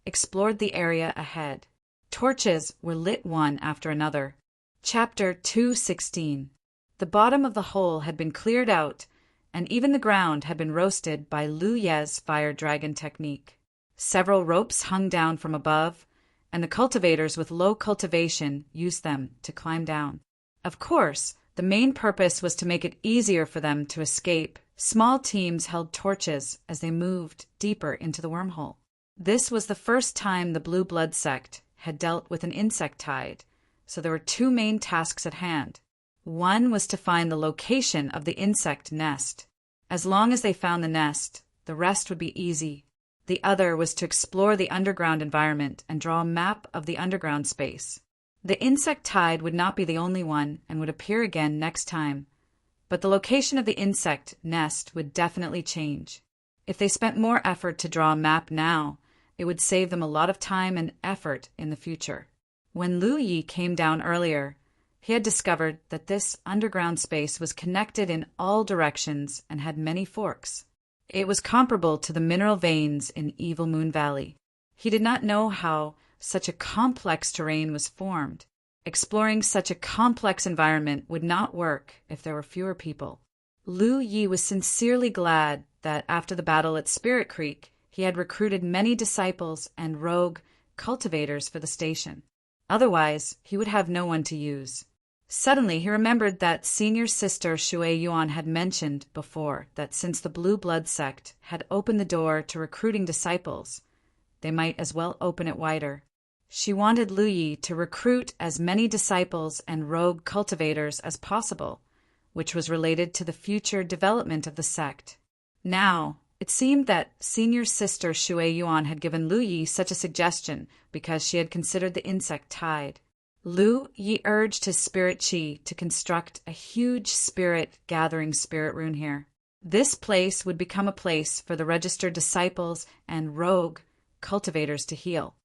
explored the area ahead. Torches were lit one after another. Chapter 216. The bottom of the hole had been cleared out, and even the ground had been roasted by Lu Ye's fire dragon technique. Several ropes hung down from above, and the cultivators with low cultivation used them to climb down. Of course, the main purpose was to make it easier for them to escape. Small teams held torches as they moved deeper into the wormhole. This was the first time the Blue Blood sect had dealt with an insect tide, so there were two main tasks at hand. One was to find the location of the insect nest. As long as they found the nest, the rest would be easy. The other was to explore the underground environment and draw a map of the underground space. The insect tide would not be the only one and would appear again next time, but the location of the insect nest would definitely change. If they spent more effort to draw a map now, it would save them a lot of time and effort in the future. When Lu Yi came down earlier, he had discovered that this underground space was connected in all directions and had many forks. It was comparable to the mineral veins in Evil Moon Valley. He did not know how such a complex terrain was formed. Exploring such a complex environment would not work if there were fewer people. Lu Yi was sincerely glad that after the battle at Spirit Creek, he had recruited many disciples and rogue cultivators for the station. Otherwise, he would have no one to use. Suddenly, he remembered that Senior Sister Shui Yuan had mentioned before that since the Blue Blood sect had opened the door to recruiting disciples, they might as well open it wider. She wanted Lu Yi to recruit as many disciples and rogue cultivators as possible, which was related to the future development of the sect. Now, it seemed that Senior Sister Shui Yuan had given Lu Yi such a suggestion because she had considered the insect tide. Lu Yi urged his spirit chi to construct a huge gathering spirit rune here. This place would become a place for the registered disciples and rogue cultivators to heal.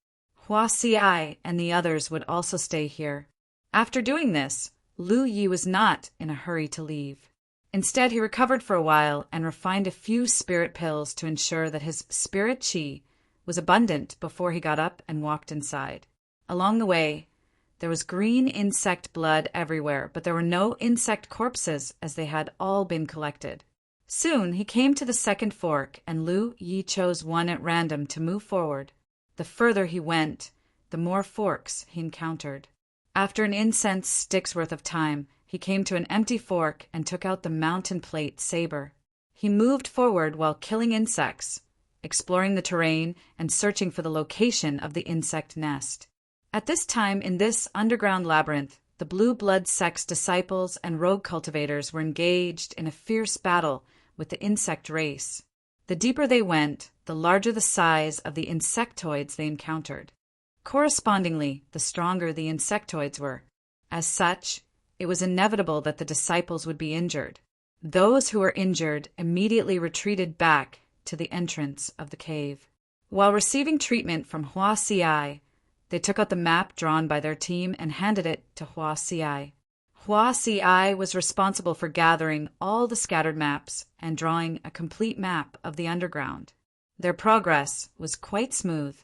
Hua Xiai and the others would also stay here. After doing this, Lu Yi was not in a hurry to leave. Instead, he recovered for a while and refined a few spirit pills to ensure that his spirit chi was abundant before he got up and walked inside. Along the way, there was green insect blood everywhere, but there were no insect corpses as they had all been collected. Soon he came to the second fork, and Lu Yi chose one at random to move forward. The further he went, the more forks he encountered. After an incense stick's worth of time, he came to an empty fork and took out the mountain plate saber. He moved forward while killing insects, exploring the terrain and searching for the location of the insect nest. At this time in this underground labyrinth, the Blue Blood sect's disciples and rogue cultivators were engaged in a fierce battle with the insect race. The deeper they went, the larger the size of the insectoids they encountered. Correspondingly, the stronger the insectoids were. As such, it was inevitable that the disciples would be injured. Those who were injured immediately retreated back to the entrance of the cave. While receiving treatment from Hua Xiai, they took out the map drawn by their team and handed it to Hua Xiai. Hua Xiai was responsible for gathering all the scattered maps and drawing a complete map of the underground. Their progress was quite smooth,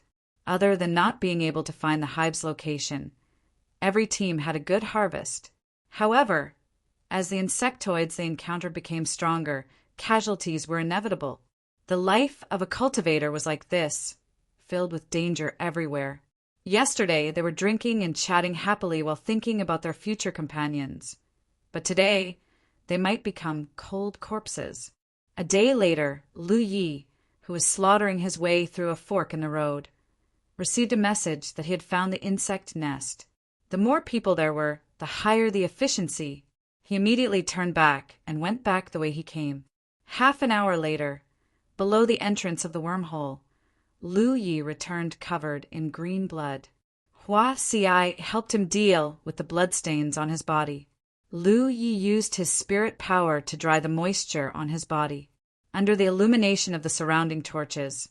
other than not being able to find the hive's location. Every team had a good harvest. However, as the insectoids they encountered became stronger, casualties were inevitable. The life of a cultivator was like this, filled with danger everywhere. Yesterday, they were drinking and chatting happily while thinking about their future companions. But today, they might become cold corpses. A day later, Lu Yi, who was slaughtering his way through a fork in the road, received a message that he had found the insect nest. The more people there were, the higher the efficiency. He immediately turned back and went back the way he came. Half an hour later, below the entrance of the wormhole, Lu Yi returned covered in green blood. Hua Xiai helped him deal with the bloodstains on his body. Lu Yi used his spirit power to dry the moisture on his body. Under the illumination of the surrounding torches,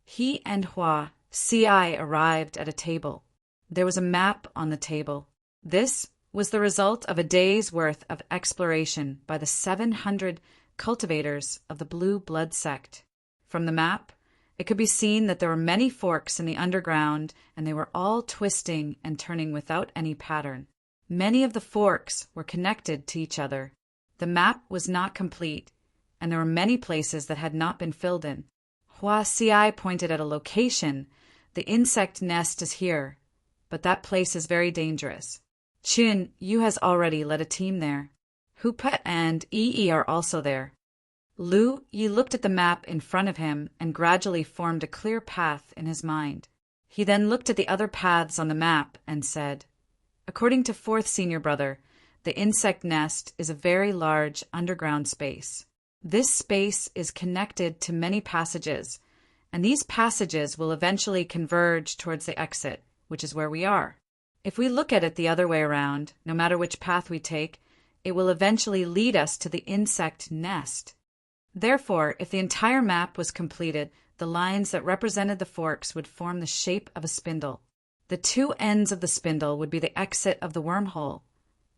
he and Hua Xiai arrived at a table. There was a map on the table. This was the result of a day's worth of exploration by the 700 cultivators of the Blue Blood sect. From the map, It could be seen that there were many forks in the underground, and they were all twisting and turning without any pattern. Many of the forks were connected to each other. The map was not complete, and there were many places that had not been filled in. Hua Xiai pointed at a location. The insect nest is here, but that place is very dangerous. Chun Yu has already led a team there. Hupa and Yi are also there. Lu Yi looked at the map in front of him and gradually formed a clear path in his mind. He then looked at the other paths on the map and said, "According to fourth senior brother, the insect nest is a very large underground space. This space is connected to many passages, and these passages will eventually converge towards the exit, which is where we are. If we look at it the other way around, no matter which path we take, it will eventually lead us to the insect nest. Therefore, if the entire map was completed, the lines that represented the forks would form the shape of a spindle. The two ends of the spindle would be the exit of the wormhole,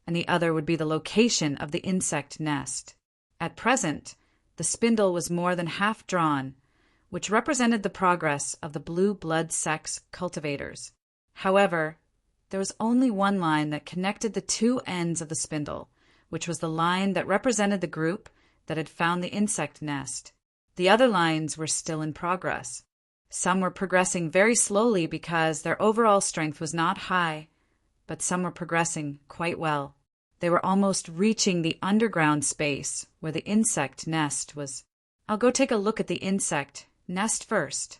and the other would be the location of the insect nest. At present, the spindle was more than half drawn, which represented the progress of the blue blood sex cultivators. However, there was only one line that connected the two ends of the spindle, which was the line that represented the group that had found the insect nest. The other lines were still in progress. Some were progressing very slowly because their overall strength was not high, but some were progressing quite well. They were almost reaching the underground space where the insect nest was. I'll go take a look at the insect nest first.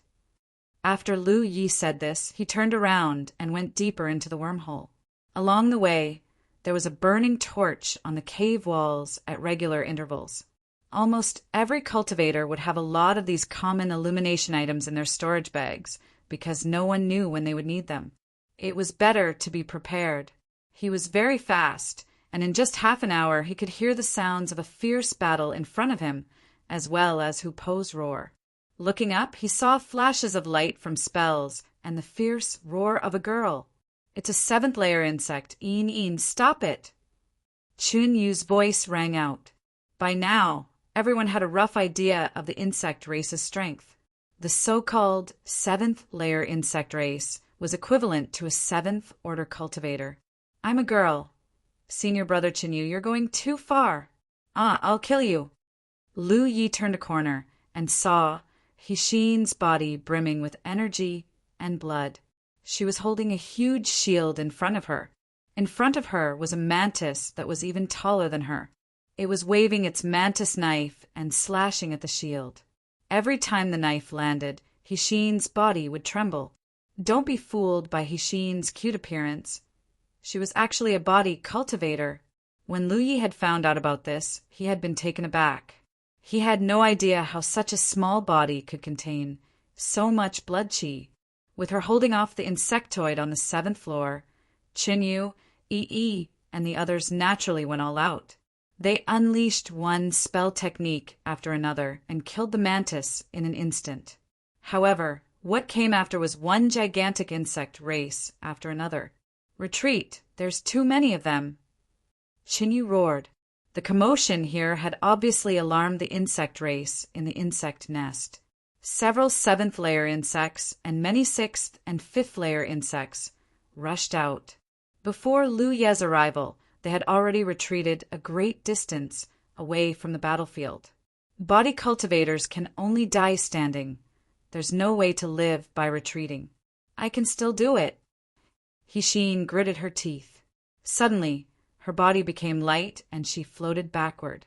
After Lu Yi said this, he turned around and went deeper into the wormhole. Along the way, there was a burning torch on the cave walls at regular intervals. Almost every cultivator would have a lot of these common illumination items in their storage bags because no one knew when they would need them. It was better to be prepared. He was very fast, and in just half an hour he could hear the sounds of a fierce battle in front of him, as well as Hupo's roar. Looking up, he saw flashes of light from spells and the fierce roar of a girl. "It's a seventh-layer insect. Een, stop it!" Chun Yu's voice rang out. By now, everyone had a rough idea of the insect race's strength. The so-called seventh-layer insect race was equivalent to a seventh-order cultivator. "I'm a girl. Senior brother Chun Yu, you're going too far. I'll kill you." Lu Yi turned a corner and saw Hixin's body brimming with energy and blood. She was holding a huge shield in front of her. In front of her was a mantis that was even taller than her. It was waving its mantis knife and slashing at the shield. Every time the knife landed, Hixin's body would tremble. Don't be fooled by Hixin's cute appearance. She was actually a body cultivator. When Lu Yi had found out about this, he had been taken aback. He had no idea how such a small body could contain so much blood chi. With her holding off the insectoid on the 7th floor, Chun Yu, Yi, and the others naturally went all out. They unleashed one spell technique after another and killed the mantis in an instant. However, what came after was one gigantic insect race after another. "Retreat! There's too many of them!" Chun Yu roared. The commotion here had obviously alarmed the insect race in the insect nest. Several 7th-layer insects and many 6th and 5th-layer insects rushed out. Before Lu Ye's arrival, they had already retreated a great distance away from the battlefield. Body cultivators can only die standing. There's no way to live by retreating. "I can still do it." Hixin gritted her teeth. Suddenly, her body became light and she floated backward.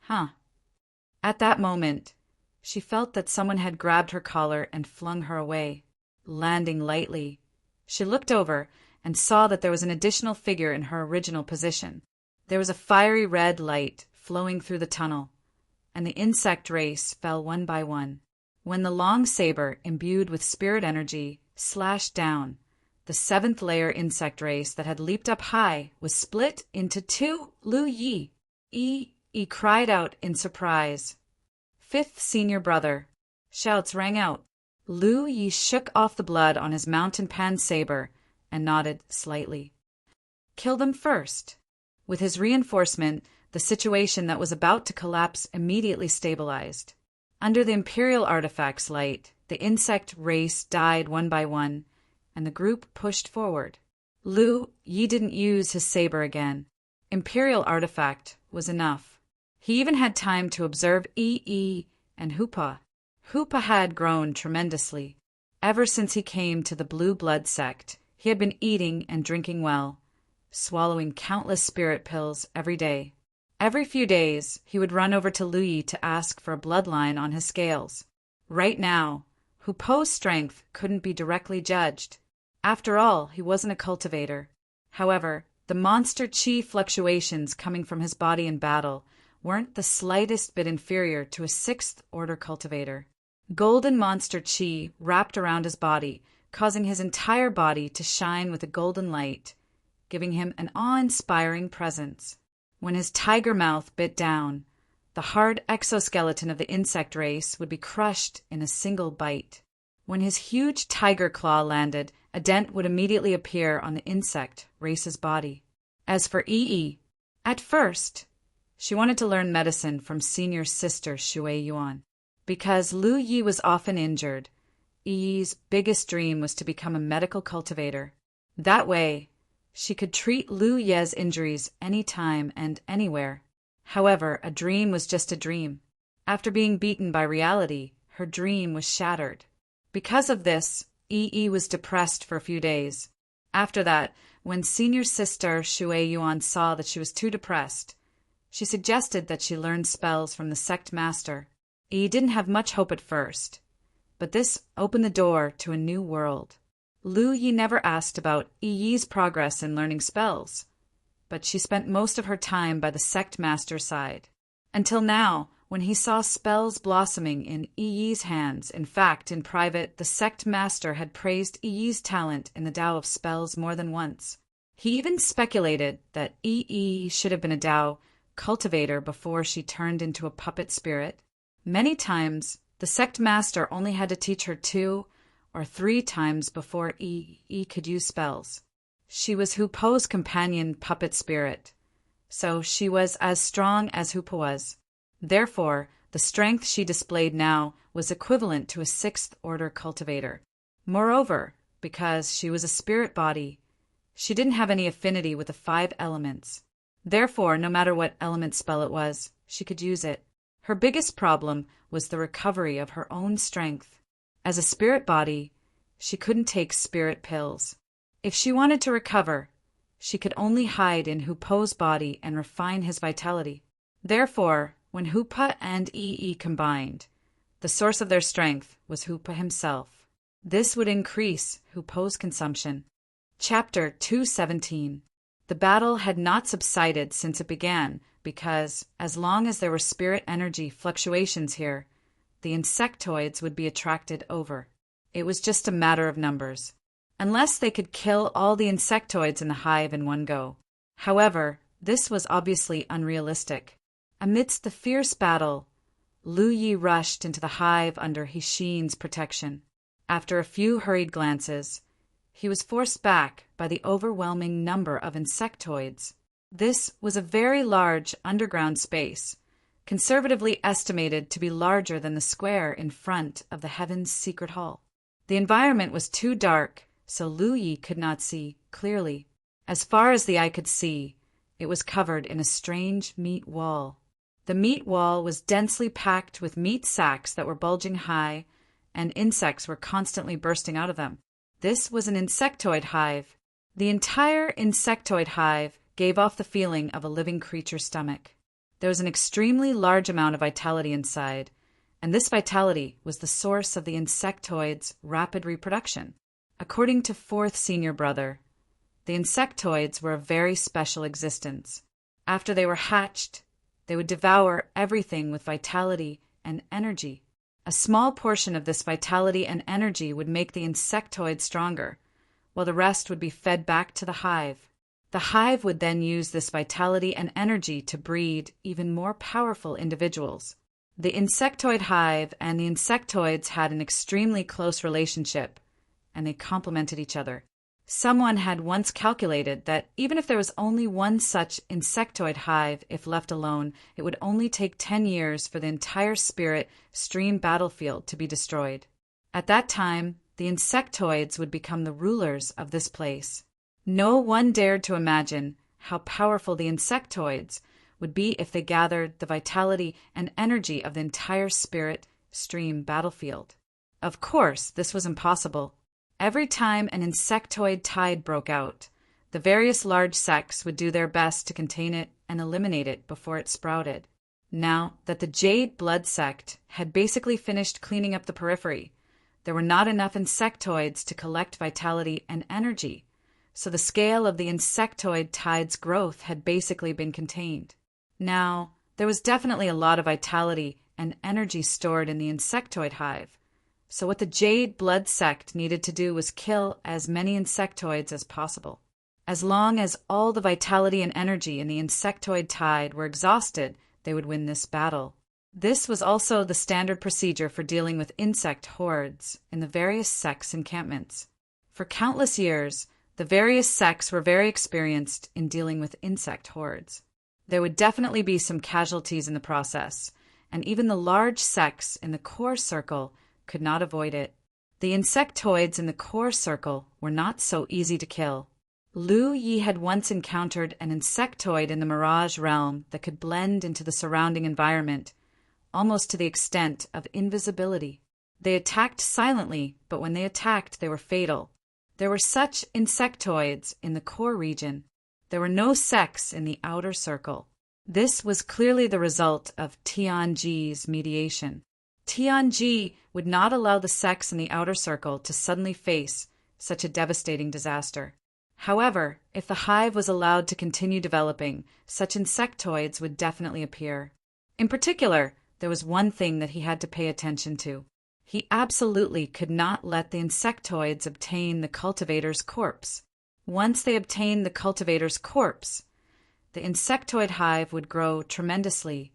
At that moment, she felt that someone had grabbed her collar and flung her away. Landing lightly, she looked over and saw that there was an additional figure in her original position. There was a fiery red light flowing through the tunnel, and the insect race fell one by one. When the long saber, imbued with spirit energy, slashed down, the 7th-layer insect race that had leaped up high was split into two. Lu Yi cried out in surprise. "Fifth senior brother!" Shouts rang out. Lu Yi shook off the blood on his mountain pan saber and nodded slightly. "Kill them first." With his reinforcement, the situation that was about to collapse immediately stabilized. Under the Imperial Artifact's light, The insect race died one by one, and the group pushed forward. Lu Yi didn't use his saber again. Imperial artifact was enough. He even had time to observe Yi and Hoopa. Hoopa had grown tremendously. Ever since he came to the Blue Blood sect, he had been eating and drinking well, swallowing countless spirit pills every day. Every few days, he would run over to Lu Yi to ask for a bloodline on his scales. Right now, Hoopa's strength couldn't be directly judged. After all, he wasn't a cultivator. However, the monster chi fluctuations coming from his body in battle weren't the slightest bit inferior to a sixth-order cultivator. Golden monster chi wrapped around his body, causing his entire body to shine with a golden light, giving him an awe-inspiring presence. When his tiger mouth bit down, the hard exoskeleton of the insect race would be crushed in a single bite. When his huge tiger claw landed, a dent would immediately appear on the insect race's body. As for Yi, at first, she wanted to learn medicine from senior sister Shui Yuan. Because Lu Yi was often injured, Yi's biggest dream was to become a medical cultivator. That way, she could treat Lu Ye's injuries anytime and anywhere. However, a dream was just a dream. After being beaten by reality, her dream was shattered. Because of this, Yi was depressed for a few days. After that, when senior sister Shui Yuan saw that she was too depressed, she suggested that she learn spells from the sect master. Yi didn't have much hope at first, but this opened the door to a new world. Lu Yi never asked about Yi's progress in learning spells, but she spent most of her time by the sect master's side. Until now, when he saw spells blossoming in Yi's hands. In fact, in private, the sect master had praised Yi's talent in the Tao of spells more than once. He even speculated that Yi should have been a Tao cultivator before she turned into a puppet spirit. Many times, the sect master only had to teach her 2 or 3 times before Yi could use spells. She was Hoopa's companion puppet spirit, so she was as strong as Hoopa was. Therefore, the strength she displayed now was equivalent to a 6th-order cultivator. Moreover, because she was a spirit body, she didn't have any affinity with the 5 elements. Therefore, no matter what element spell it was, she could use it. Her biggest problem was the recovery of her own strength. As a spirit body, she couldn't take spirit pills. If she wanted to recover, she could only hide in Hoopa's body and refine his vitality. Therefore, when Hoopa and Yi combined, the source of their strength was Hoopa himself. This would increase Hoopa's consumption. Chapter 217. The battle had not subsided since it began because, as long as there were spirit energy fluctuations here, the insectoids would be attracted over. It was just a matter of numbers. Unless they could kill all the insectoids in the hive in one go. However, this was obviously unrealistic. Amidst the fierce battle, Lu Yi rushed into the hive under Hixin's protection. After a few hurried glances, he was forced back by the overwhelming number of insectoids. This was a very large underground space, conservatively estimated to be larger than the square in front of the Heaven's Secret Hall. The environment was too dark, so Lu Yi could not see clearly. As far as the eye could see, it was covered in a strange meat wall. The meat wall was densely packed with meat sacks that were bulging high, and insects were constantly bursting out of them. This was an insectoid hive. The entire insectoid hive gave off the feeling of a living creature's stomach. There was an extremely large amount of vitality inside, and this vitality was the source of the insectoid's rapid reproduction. According to 4th Senior Brother, the insectoids were a very special existence. After they were hatched, they would devour everything with vitality and energy. A small portion of this vitality and energy would make the insectoid stronger, while the rest would be fed back to the hive. The hive would then use this vitality and energy to breed even more powerful individuals. The insectoid hive and the insectoids had an extremely close relationship, and they complemented each other. Someone had once calculated that even if there was only one such insectoid hive, if left alone, it would only take 10 years for the entire spirit stream battlefield to be destroyed. At that time, the insectoids would become the rulers of this place. No one dared to imagine how powerful the insectoids would be if they gathered the vitality and energy of the entire spirit stream battlefield. Of course, this was impossible. Every time an insectoid tide broke out, the various large sects would do their best to contain it and eliminate it before it sprouted. Now that the Jade Blood sect had basically finished cleaning up the periphery, there were not enough insectoids to collect vitality and energy, so the scale of the insectoid tide's growth had basically been contained. Now, there was definitely a lot of vitality and energy stored in the insectoid hive, so what the Jade Blood sect needed to do was kill as many insectoids as possible. As long as all the vitality and energy in the insectoid tide were exhausted, they would win this battle. This was also the standard procedure for dealing with insect hordes in the various sects' encampments. For countless years, the various sects were very experienced in dealing with insect hordes. There would definitely be some casualties in the process, and even the large sects in the core circle could not avoid it. The insectoids in the core circle were not so easy to kill. Lu Yi had once encountered an insectoid in the Mirage realm that could blend into the surrounding environment, almost to the extent of invisibility. They attacked silently, but when they attacked, they were fatal. There were such insectoids in the core region. There were no sects in the outer circle. This was clearly the result of Tianji's mediation. Tianji would not allow the sects in the outer circle to suddenly face such a devastating disaster. However, if the hive was allowed to continue developing, such insectoids would definitely appear. In particular, there was one thing that he had to pay attention to. He absolutely could not let the insectoids obtain the cultivator's corpse. Once they obtained the cultivator's corpse, the insectoid hive would grow tremendously,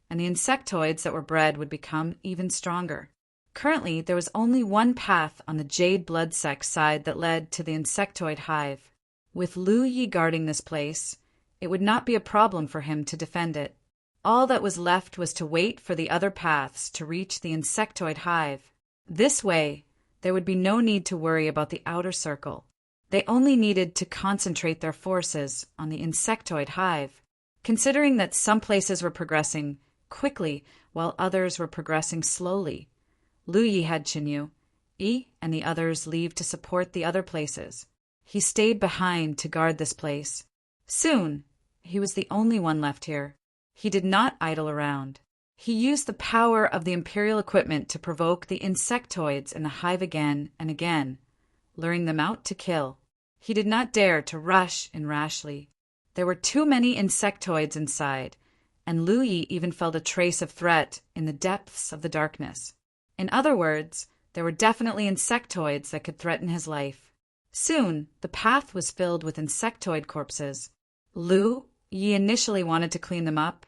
and the insectoids that were bred would become even stronger. Currently, there was only one path on the Jade Blood sect side that led to the insectoid hive. With Lu Yi guarding this place, it would not be a problem for him to defend it. All that was left was to wait for the other paths to reach the insectoid hive. This way, there would be no need to worry about the outer circle. They only needed to concentrate their forces on the insectoid hive. Considering that some places were progressing quickly while others were progressing slowly, Lu Yi had Qinyu, Yi, and the others leave to support the other places. He stayed behind to guard this place. Soon, he was the only one left here. He did not idle around. He used the power of the Imperial equipment to provoke the insectoids in the hive again and again, luring them out to kill. He did not dare to rush in rashly. There were too many insectoids inside, and Lu Yi even felt a trace of threat in the depths of the darkness. In other words, there were definitely insectoids that could threaten his life. Soon, the path was filled with insectoid corpses. Lu Yi initially wanted to clean them up,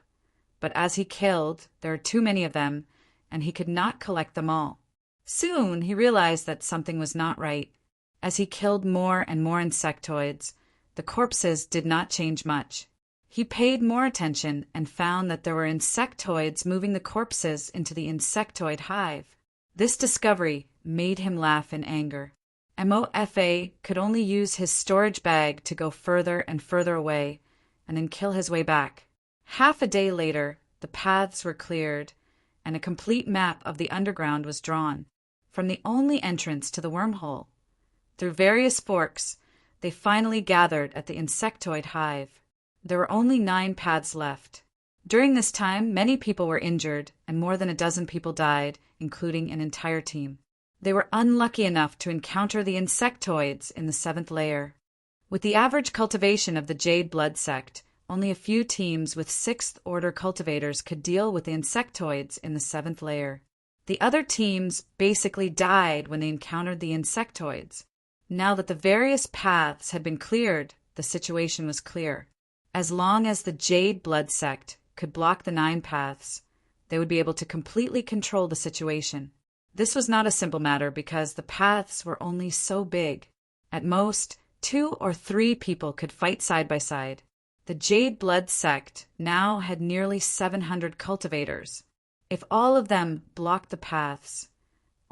but as he killed, there are too many of them, and he could not collect them all. Soon, he realized that something was not right. As he killed more and more insectoids, the corpses did not change much. He paid more attention and found that there were insectoids moving the corpses into the insectoid hive. This discovery made him laugh in anger. Mofa could only use his storage bag to go further and further away, and then kill his way back. Half a day later, the paths were cleared, and a complete map of the underground was drawn, from the only entrance to the wormhole. Through various forks, they finally gathered at the insectoid hive. There were only 9 paths left. During this time, many people were injured, and more than a dozen people died, including an entire team. They were unlucky enough to encounter the insectoids in the 7th layer. With the average cultivation of the Jade Blood sect, only a few teams with 6th order cultivators could deal with the insectoids in the 7th layer. The other teams basically died when they encountered the insectoids. Now that the various paths had been cleared, the situation was clear. As long as the Jade Blood sect could block the 9 paths, they would be able to completely control the situation. This was not a simple matter because the paths were only so big. At most, 2 or 3 people could fight side by side. The Jade Blood sect now had nearly 700 cultivators. If all of them blocked the paths,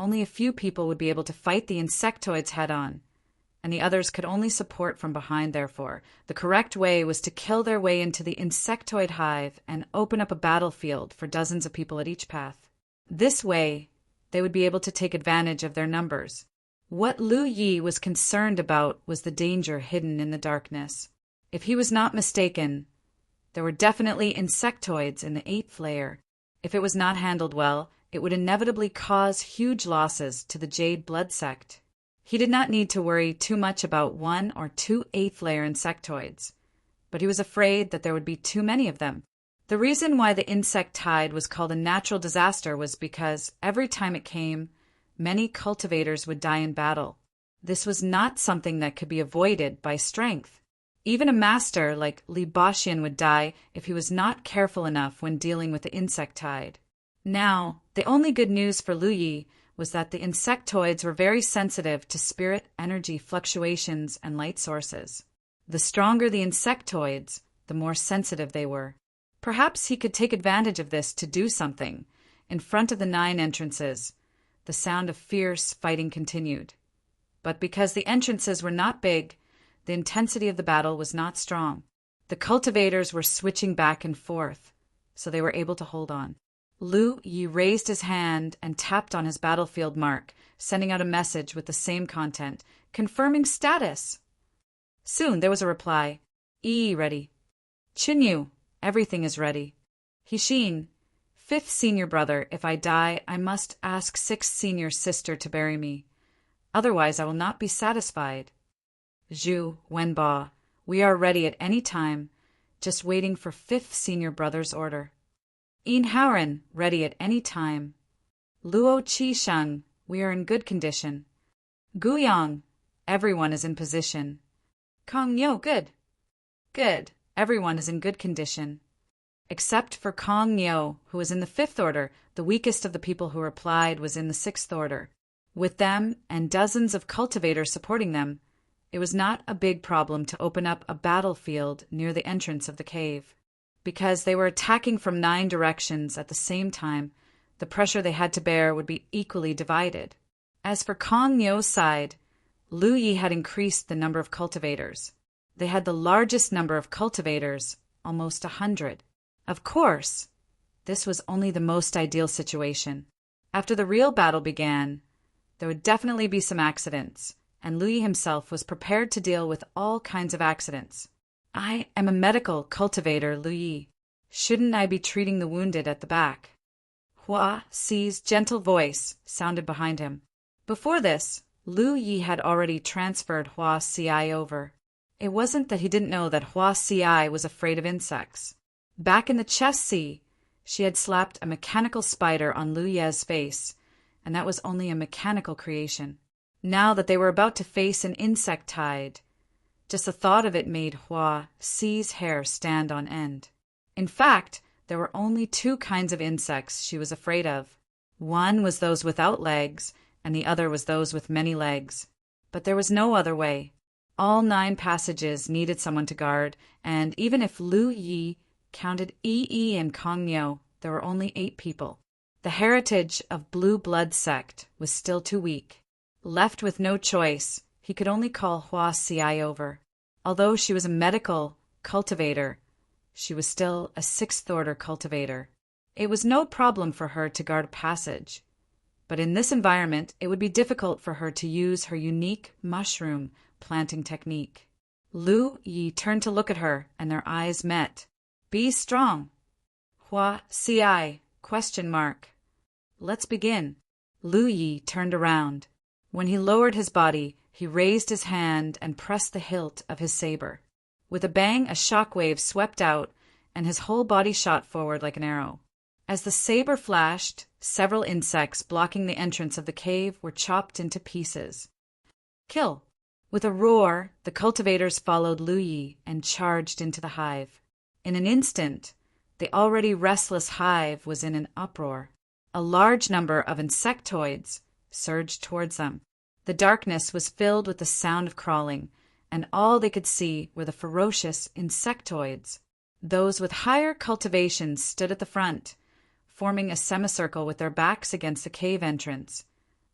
only a few people would be able to fight the insectoids head-on, and the others could only support from behind. Therefore, the correct way was to kill their way into the insectoid hive and open up a battlefield for dozens of people at each path. This way, they would be able to take advantage of their numbers. What Lu Yi was concerned about was the danger hidden in the darkness. If he was not mistaken, there were definitely insectoids in the 8th layer. If it was not handled well, it would inevitably cause huge losses to the Jade Blood Sect. He did not need to worry too much about 1 or 2 8th-layer insectoids, but he was afraid that there would be too many of them. The reason why the insect tide was called a natural disaster was because every time it came, many cultivators would die in battle. This was not something that could be avoided by strength. Even a master like Li Baxian would die if he was not careful enough when dealing with the insect tide. Now, the only good news for Lu Yi was that the insectoids were very sensitive to spirit energy fluctuations and light sources. The stronger the insectoids, the more sensitive they were. Perhaps he could take advantage of this to do something. In front of the 9 entrances, the sound of fierce fighting continued. But because the entrances were not big, the intensity of the battle was not strong. The cultivators were switching back and forth, so they were able to hold on. Lu Yi raised his hand and tapped on his battlefield mark, sending out a message with the same content, confirming status. Soon there was a reply. Yi ready. Chinyu, everything is ready. Hixin, 5th senior brother, if I die, I must ask 6th senior sister to bury me. Otherwise I will not be satisfied. Zhu, Wenba, we are ready at any time, just waiting for 5th senior brother's order. Yin Haoren, ready at any time. Luo Qisheng, we are in good condition. Guyang, everyone is in position. Kong Yo, good. Good, everyone is in good condition. Except for Kong Yo, who was in the 5th order, the weakest of the people who replied was in the 6th order. With them and dozens of cultivators supporting them, it was not a big problem to open up a battlefield near the entrance of the cave. Because they were attacking from 9 directions at the same time, the pressure they had to bear would be equally divided. As for Kong Yo's side, Lu Yi had increased the number of cultivators. They had the largest number of cultivators, almost 100. Of course, this was only the most ideal situation. After the real battle began, there would definitely be some accidents, and Lu Yi himself was prepared to deal with all kinds of accidents. I am a medical cultivator, Lu Yi. Shouldn't I be treating the wounded at the back? Hua Xi's gentle voice sounded behind him. Before this, Lu Yi had already transferred Hua Xi over. It wasn't that he didn't know that Hua Xi was afraid of insects. Back in the chest sea, she had slapped a mechanical spider on Lu Ye's face, and that was only a mechanical creation. Now that they were about to face an insect tide, just the thought of it made Hua Xi's hair stand on end. In fact, there were only 2 kinds of insects she was afraid of. One was those without legs, and the other was those with many legs. But there was no other way. All 9 passages needed someone to guard, and even if Lu Yi counted Yi and Kong Yo, there were only 8 people. The heritage of Blue Blood Sect was still too weak. Left with no choice, he could only call Hua Xi over. Although she was a medical cultivator, she was still a 6th-order cultivator. It was no problem for her to guard a passage. But in this environment, it would be difficult for her to use her unique mushroom planting technique. Lu Yi turned to look at her, and their eyes met. Be strong. Hua Xi, ? Let's begin. Lu Yi turned around. When he lowered his body, he raised his hand and pressed the hilt of his saber. With a bang, a shockwave swept out, and his whole body shot forward like an arrow. As the saber flashed, several insects blocking the entrance of the cave were chopped into pieces. Kill! With a roar, the cultivators followed Lu Yi and charged into the hive. In an instant, the already restless hive was in an uproar. A large number of insectoids surged towards them. The darkness was filled with the sound of crawling, and all they could see were the ferocious insectoids. Those with higher cultivations stood at the front, forming a semicircle with their backs against the cave entrance.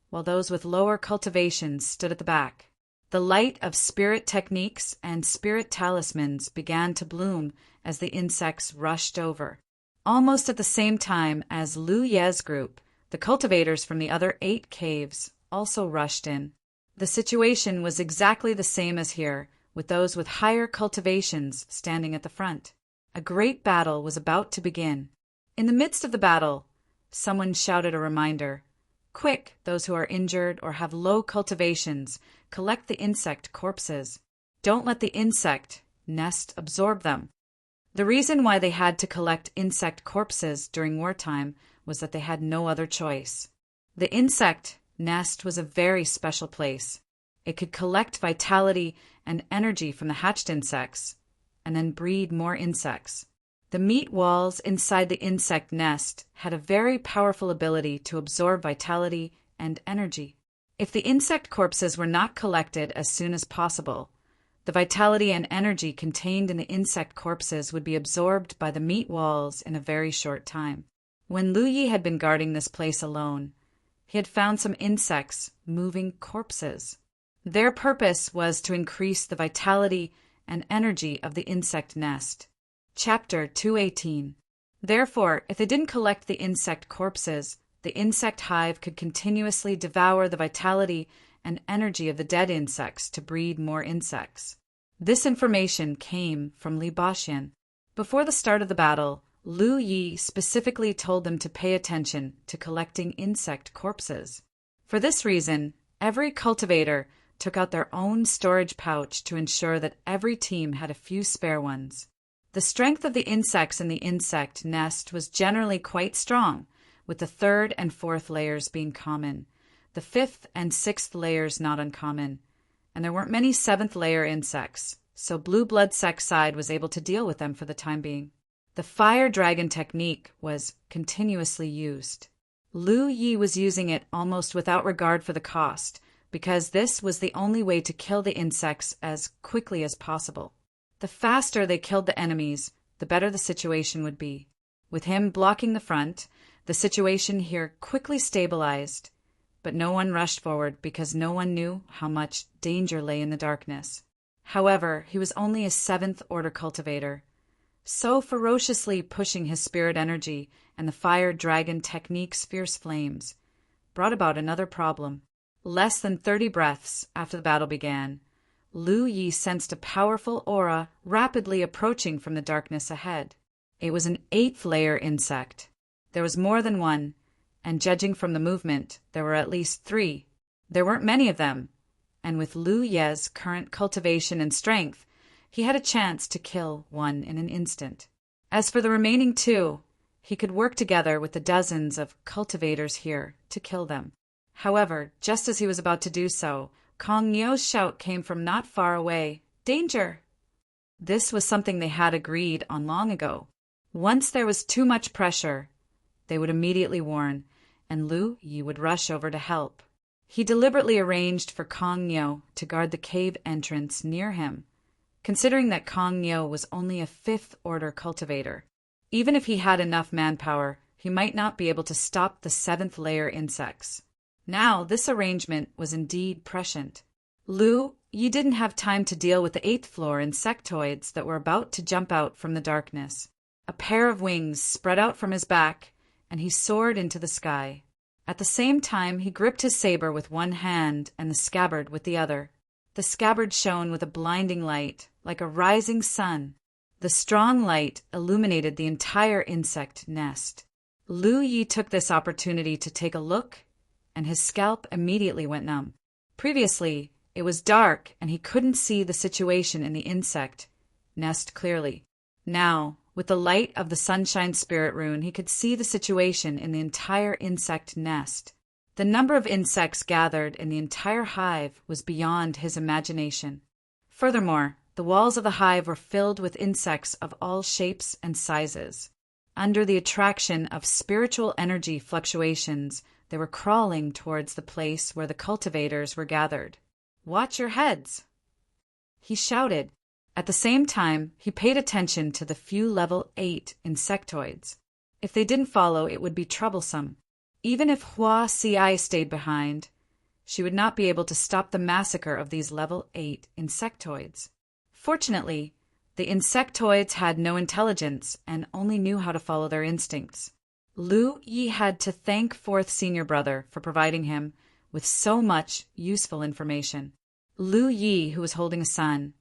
while those with lower cultivations stood at the back. The light of spirit techniques and spirit talismans began to bloom as the insects rushed over. Almost at the same time as Lu Ye's group, the cultivators from the other 8 caves also rushed in. The situation was exactly the same as here, with those with higher cultivations standing at the front. A great battle was about to begin. In the midst of the battle, someone shouted a reminder. Quick, those who are injured or have low cultivations, collect the insect corpses. Don't let the insect nest absorb them. The reason why they had to collect insect corpses during wartime was that they had no other choice. The insect nest was a very special place. It could collect vitality and energy from the hatched insects, and then breed more insects. The meat walls inside the insect nest had a very powerful ability to absorb vitality and energy. If the insect corpses were not collected as soon as possible, the vitality and energy contained in the insect corpses would be absorbed by the meat walls in a very short time. When Lu Yi had been guarding this place alone, he had found some insects moving corpses. Their purpose was to increase the vitality and energy of the insect nest. Chapter 218. Therefore, if they didn't collect the insect corpses, the insect hive could continuously devour the vitality and energy of the dead insects to breed more insects. This information came from Li Baxian. Before the start of the battle, Lu Yi specifically told them to pay attention to collecting insect corpses. For this reason, every cultivator took out their own storage pouch to ensure that every team had a few spare ones. The strength of the insects in the insect nest was generally quite strong, with the 3rd and 4th layers being common, the 5th and 6th layers not uncommon, and there weren't many 7th layer insects, so Blue Blood Sect side was able to deal with them for the time being. The fire dragon technique was continuously used. Lu Yi was using it almost without regard for the cost, because this was the only way to kill the insects as quickly as possible. The faster they killed the enemies, the better the situation would be. With him blocking the front, the situation here quickly stabilized, but no one rushed forward because no one knew how much danger lay in the darkness. However, he was only a 7th order cultivator, so ferociously pushing his spirit energy and the fire dragon technique's fierce flames brought about another problem. Less than 30 breaths after the battle began, Lu Yi sensed a powerful aura rapidly approaching from the darkness ahead. It was an 8th layer insect. There was more than one, and judging from the movement, there were at least 3. There weren't many of them, and with Lu Ye's current cultivation and strength, he had a chance to kill one in an instant. As for the remaining 2, he could work together with the dozens of cultivators here to kill them. However, just as he was about to do so, Kong Nio's shout came from not far away. Danger! This was something they had agreed on long ago. Once there was too much pressure, they would immediately warn, and Lu Yi would rush over to help. He deliberately arranged for Kong Nio to guard the cave entrance near him, considering that Kong Nio was only a 5th order cultivator. Even if he had enough manpower, he might not be able to stop the 7th layer insects. Now, this arrangement was indeed prescient. Lu Yi didn't have time to deal with the 8th floor insectoids that were about to jump out from the darkness. A pair of wings spread out from his back, and he soared into the sky. At the same time, he gripped his saber with one hand and the scabbard with the other. The scabbard shone with a blinding light, like a rising sun. The strong light illuminated the entire insect nest. Lu Yi took this opportunity to take a look, and his scalp immediately went numb. Previously, it was dark and he couldn't see the situation in the insect nest clearly. Now, with the light of the Sunshine Spirit Rune, he could see the situation in the entire insect nest. The number of insects gathered in the entire hive was beyond his imagination. Furthermore, the walls of the hive were filled with insects of all shapes and sizes. Under the attraction of spiritual energy fluctuations, they were crawling towards the place where the cultivators were gathered. "Watch your heads!" he shouted. At the same time, he paid attention to the few level 8 insectoids. If they didn't follow, it would be troublesome. Even if Hua Ci stayed behind, she would not be able to stop the massacre of these level 8 insectoids. Fortunately, the insectoids had no intelligence and only knew how to follow their instincts. Lu Yi had to thank fourth senior brother for providing him with so much useful information. Lu Yi, who was holding a son,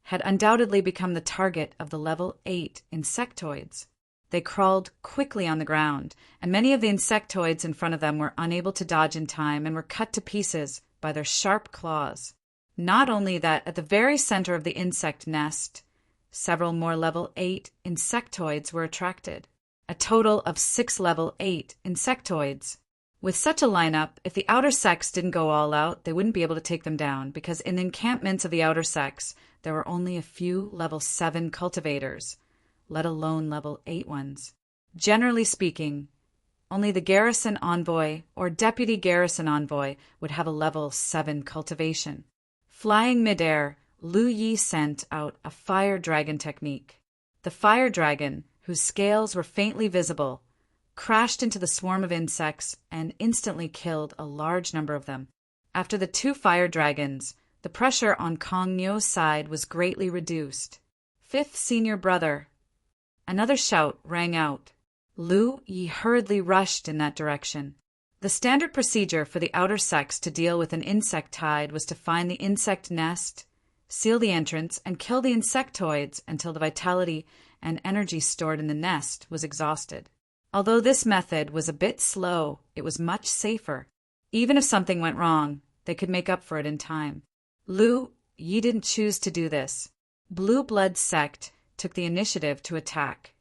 had undoubtedly become the target of the level 8 insectoids. They crawled quickly on the ground, and many of the insectoids in front of them were unable to dodge in time and were cut to pieces by their sharp claws. Not only that, at the very center of the insect nest, several more level 8 insectoids were attracted. A total of 6 level 8 insectoids. With such a lineup, if the outer sex didn't go all out, they wouldn't be able to take them down, because in the encampments of the outer sex, there were only a few level 7 cultivators, let alone level 8 ones. Generally speaking, only the garrison envoy or deputy garrison envoy would have a level 7 cultivation. Flying midair, Lu Yi sent out a fire dragon technique. The fire dragon, whose scales were faintly visible, crashed into the swarm of insects and instantly killed a large number of them. After the 2 fire dragons, the pressure on Kong Nyo's side was greatly reduced. Fifth senior brother. Another shout rang out. Lu Yi hurriedly rushed in that direction. The standard procedure for the outer sex to deal with an insect tide was to find the insect nest, seal the entrance, and kill the insectoids until the vitality and energy stored in the nest was exhausted. Although this method was a bit slow, it was much safer. Even if something went wrong, they could make up for it in time. Lu Yi didn't choose to do this. Blue Blood Sect took the initiative to attack,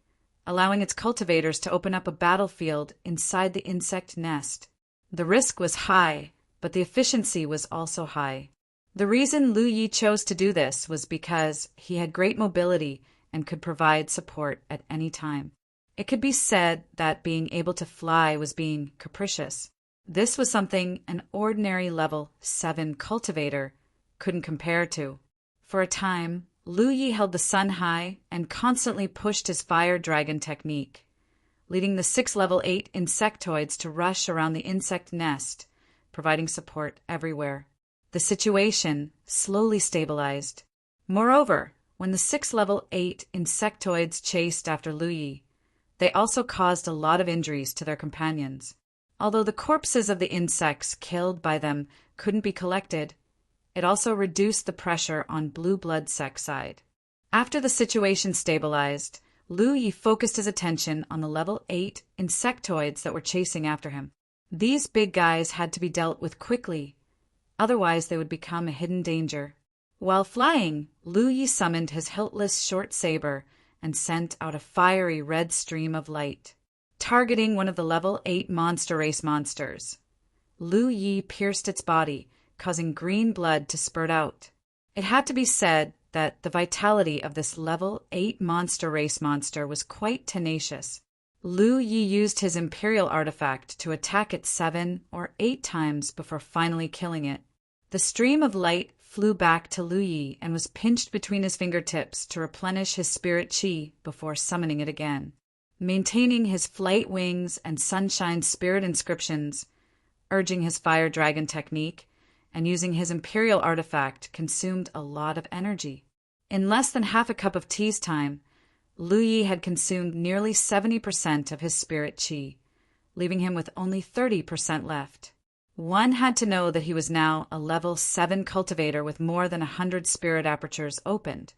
allowing its cultivators to open up a battlefield inside the insect nest. The risk was high, but the efficiency was also high. The reason Lu Yi chose to do this was because he had great mobility and could provide support at any time. It could be said that being able to fly was being capricious. This was something an ordinary level 7 cultivator couldn't compare to. For a time, Lu Yi held the sun high and constantly pushed his fire dragon technique, leading the 6 level 8 insectoids to rush around the insect nest, providing support everywhere. The situation slowly stabilized. Moreover, when the 6 level 8 insectoids chased after Lu Yi, they also caused a lot of injuries to their companions. Although the corpses of the insects killed by them couldn't be collected, it also reduced the pressure on Blue Blood Sect side. After the situation stabilized, Lu Yi focused his attention on the level 8 insectoids that were chasing after him. These big guys had to be dealt with quickly, otherwise they would become a hidden danger. While flying, Lu Yi summoned his hiltless short saber and sent out a fiery red stream of light, targeting one of the level 8 monster race monsters. Lu Yi pierced its body, causing green blood to spurt out. It had to be said that the vitality of this level 8 monster race monster was quite tenacious. Lu Yi used his imperial artifact to attack it 7 or 8 times before finally killing it. The stream of light flew back to Lu Yi and was pinched between his fingertips to replenish his spirit chi before summoning it again. Maintaining his flight wings and sunshine spirit inscriptions, urging his fire dragon technique, and using his imperial artifact consumed a lot of energy. In less than half a cup of tea's time, Lu Yi had consumed nearly 70% of his spirit chi, leaving him with only 30% left. One had to know that he was now a level 7 cultivator with more than 100 spirit apertures opened,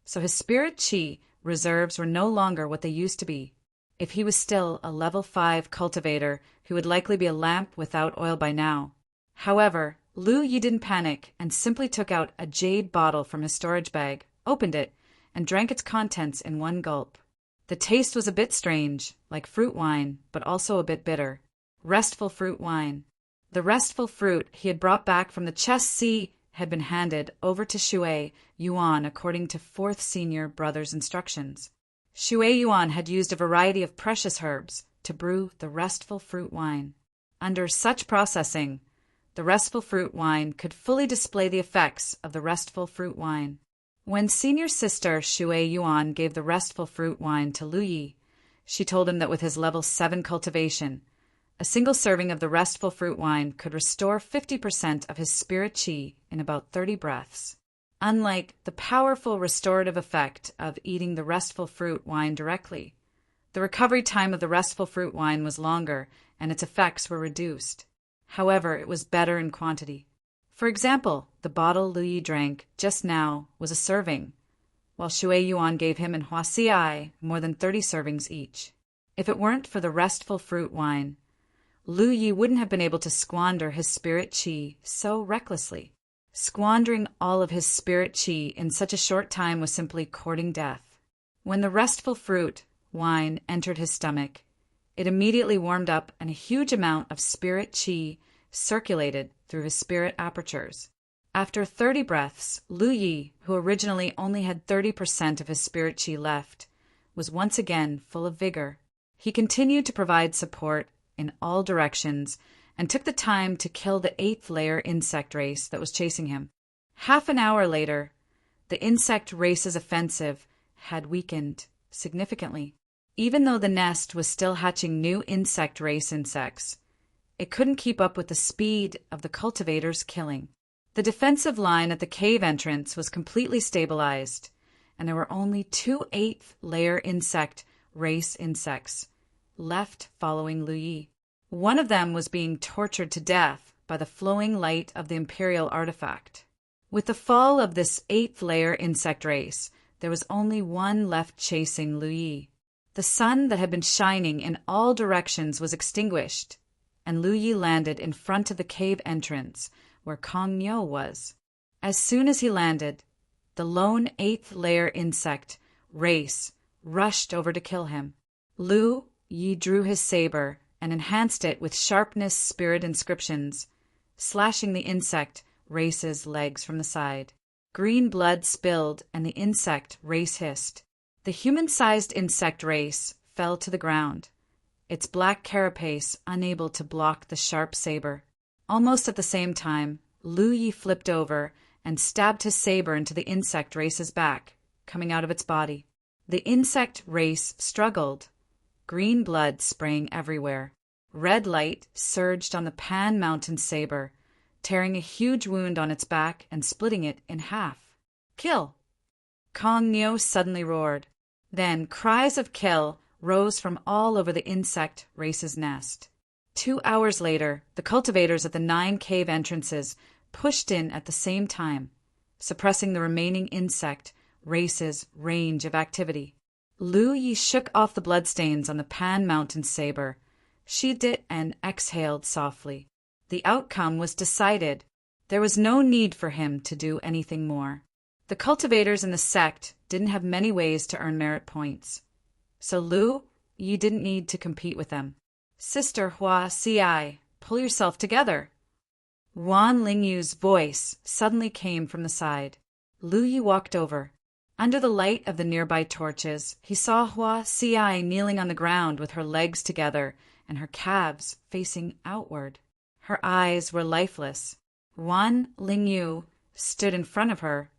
so his spirit chi reserves were no longer what they used to be. If he was still a level 5 cultivator, he would likely be a lamp without oil by now. However, Lu Yi didn't panic and simply took out a jade bottle from his storage bag, opened it, and drank its contents in one gulp. The taste was a bit strange, like fruit wine, but also a bit bitter. Restful fruit wine. The restful fruit he had brought back from the chest sea had been handed over to Shui Yuan according to 4th senior brother's instructions. Shui Yuan had used a variety of precious herbs to brew the restful fruit wine. Under such processing, the restful fruit wine could fully display the effects of the restful fruit wine. When senior sister Shui Yuan gave the restful fruit wine to Lu Yi, she told him that with his level 7 cultivation, A single serving of the restful fruit wine could restore 50% of his spirit chi in about 30 breaths. Unlike the powerful restorative effect of eating the restful fruit wine directly, the recovery time of the restful fruit wine was longer and its effects were reduced. However, it was better in quantity. For example, the bottle Lu Yi drank just now was a serving, while Shui Yuan gave him and Hua Xiai more than 30 servings each. If it weren't for the restful fruit wine, Lu Yi wouldn't have been able to squander his spirit qi so recklessly. Squandering all of his spirit qi in such a short time was simply courting death. When the restful fruit wine entered his stomach, it immediately warmed up and a huge amount of spirit qi circulated through his spirit apertures. After 30 breaths, Lu Yi, who originally only had 30% of his spirit qi left, was once again full of vigor. He continued to provide support in all directions and took the time to kill the 8th layer insect race that was chasing him. Half an hour later, the insect race's offensive had weakened significantly. Even though the nest was still hatching new insect race insects, it couldn't keep up with the speed of the cultivators' killing. The defensive line at the cave entrance was completely stabilized, and there were only 2 8th layer insect race insects left following Lu Yi. One of them was being tortured to death by the flowing light of the Imperial artifact. With the fall of this 8th layer insect race, there was only one left chasing Lu Yi. The sun that had been shining in all directions was extinguished, and Lu Yi landed in front of the cave entrance where Kong Niu was. As soon as he landed, the lone 8th layer insect race rushed over to kill him. Lu Yi drew his saber and enhanced it with sharpness spirit inscriptions, slashing the insect race's legs from the side. Green blood spilled and the insect race hissed. The human-sized insect race fell to the ground, its black carapace unable to block the sharp saber. Almost at the same time, Lu Yi flipped over and stabbed his saber into the insect race's back, coming out of its body. The insect race struggled, green blood spraying everywhere. Red light surged on the Pan Mountain saber, tearing a huge wound on its back and splitting it in half. "Kill!" Kong Niu suddenly roared. Then cries of kill rose from all over the insect race's nest. 2 hours later, the cultivators at the 9 cave entrances pushed in at the same time, suppressing the remaining insect race's range of activity. Lu Yi shook off the bloodstains on the Pan Mountain saber, sheathed it, and exhaled softly. The outcome was decided. There was no need for him to do anything more. The cultivators in the sect didn't have many ways to earn merit points, so Lu Yi didn't need to compete with them. "Sister Hua Xiai, pull yourself together." Wan Lingyu's voice suddenly came from the side. Lu Yi walked over. Under the light of the nearby torches, he saw Hua Xiai kneeling on the ground with her legs together and her calves facing outward. Her eyes were lifeless. Wan Lingyu stood in front of her,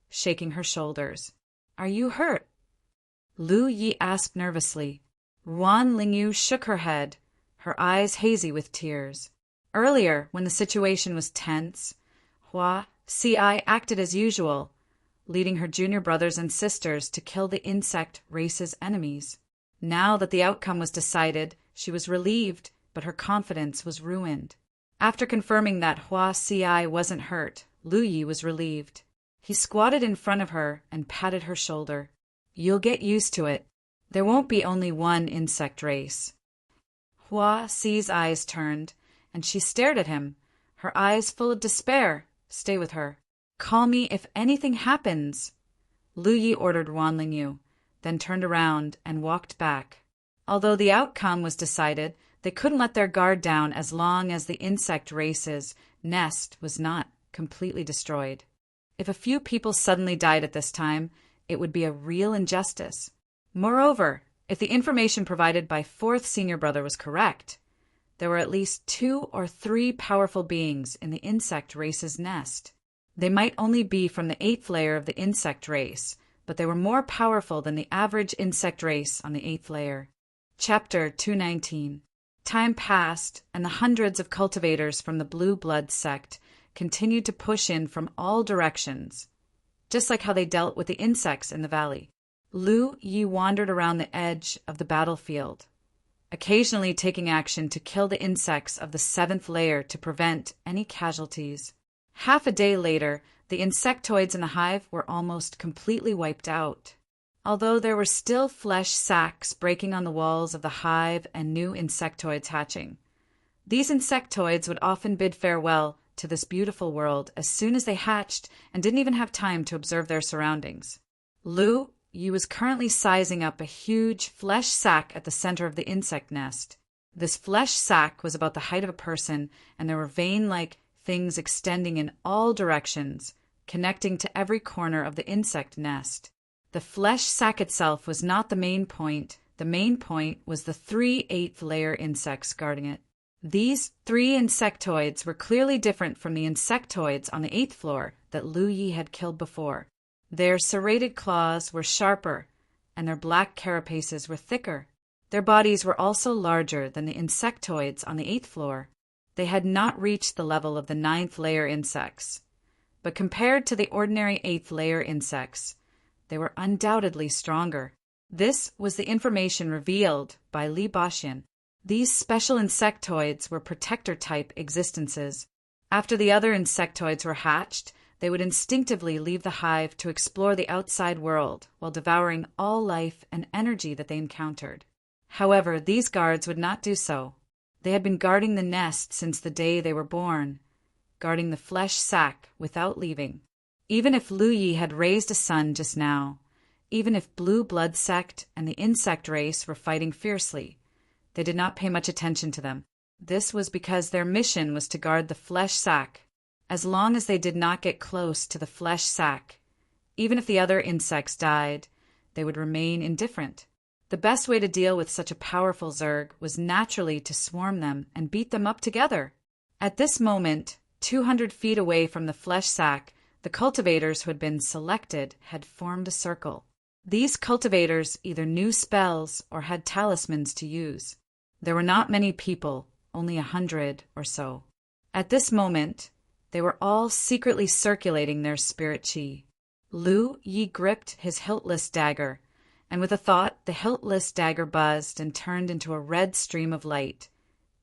shaking her shoulders. "Are you hurt?" Lu Yi asked nervously. Wan Lingyu shook her head, her eyes hazy with tears. Earlier, when the situation was tense, Hua Xiai acted as usual, leading her junior brothers and sisters to kill the insect race's enemies. Now that the outcome was decided, she was relieved, but her confidence was ruined. After confirming that Hua Xiai wasn't hurt, Lu Yi was relieved. He squatted in front of her and patted her shoulder. "You'll get used to it. There won't be only one insect race." Hua Xi's eyes turned, and she stared at him, her eyes full of despair. "Stay with her. Call me if anything happens," Lu Yi ordered Wan Lingyu, then turned around and walked back. Although the outcome was decided, they couldn't let their guard down as long as the insect race's nest was not completely destroyed. If a few people suddenly died at this time, it would be a real injustice. Moreover, if the information provided by 4th senior brother was correct, there were at least 2 or 3 powerful beings in the insect race's nest. They might only be from the 8th layer of the insect race, but they were more powerful than the average insect race on the 8th layer. Chapter 219. Time passed, and the hundreds of cultivators from the Blue Blood sect continued to push in from all directions, just like how they dealt with the insects in the valley. Lu Yi wandered around the edge of the battlefield, occasionally taking action to kill the insects of the 7th layer to prevent any casualties. Half a day later, the insectoids in the hive were almost completely wiped out. Although there were still flesh sacs breaking on the walls of the hive and new insectoids hatching. These insectoids would often bid farewell to this beautiful world as soon as they hatched and didn't even have time to observe their surroundings. Lu Yi was currently sizing up a huge flesh sac at the center of the insect nest. This flesh sac was about the height of a person, and there were vein-like things extending in all directions, connecting to every corner of the insect nest. The flesh sac itself was not the main point. The main point was the 3 8th layer insects guarding it. These 3 insectoids were clearly different from the insectoids on the 8th floor that Lu Yi had killed before. Their serrated claws were sharper, and their black carapaces were thicker. Their bodies were also larger than the insectoids on the 8th floor. They had not reached the level of the 9th layer insects, but compared to the ordinary 8th layer insects, they were undoubtedly stronger. This was the information revealed by Li Baxian. These special insectoids were protector-type existences. After the other insectoids were hatched, they would instinctively leave the hive to explore the outside world while devouring all life and energy that they encountered. However, these guards would not do so. They had been guarding the nest since the day they were born, guarding the flesh sac without leaving. Even if Lu Yi had raised a son just now, even if Blue Blood sect and the insect race were fighting fiercely, they did not pay much attention to them. This was because their mission was to guard the flesh sac. As long as they did not get close to the flesh sac, even if the other insects died, they would remain indifferent. The best way to deal with such a powerful Zerg was naturally to swarm them and beat them up together. At this moment, 200 feet away from the flesh sac, the cultivators who had been selected had formed a circle. These cultivators either knew spells or had talismans to use. There were not many people, only 100 or so. At this moment, they were all secretly circulating their spirit chi. Lu Yi gripped his hiltless dagger, and with a thought, the hiltless dagger buzzed and turned into a red stream of light,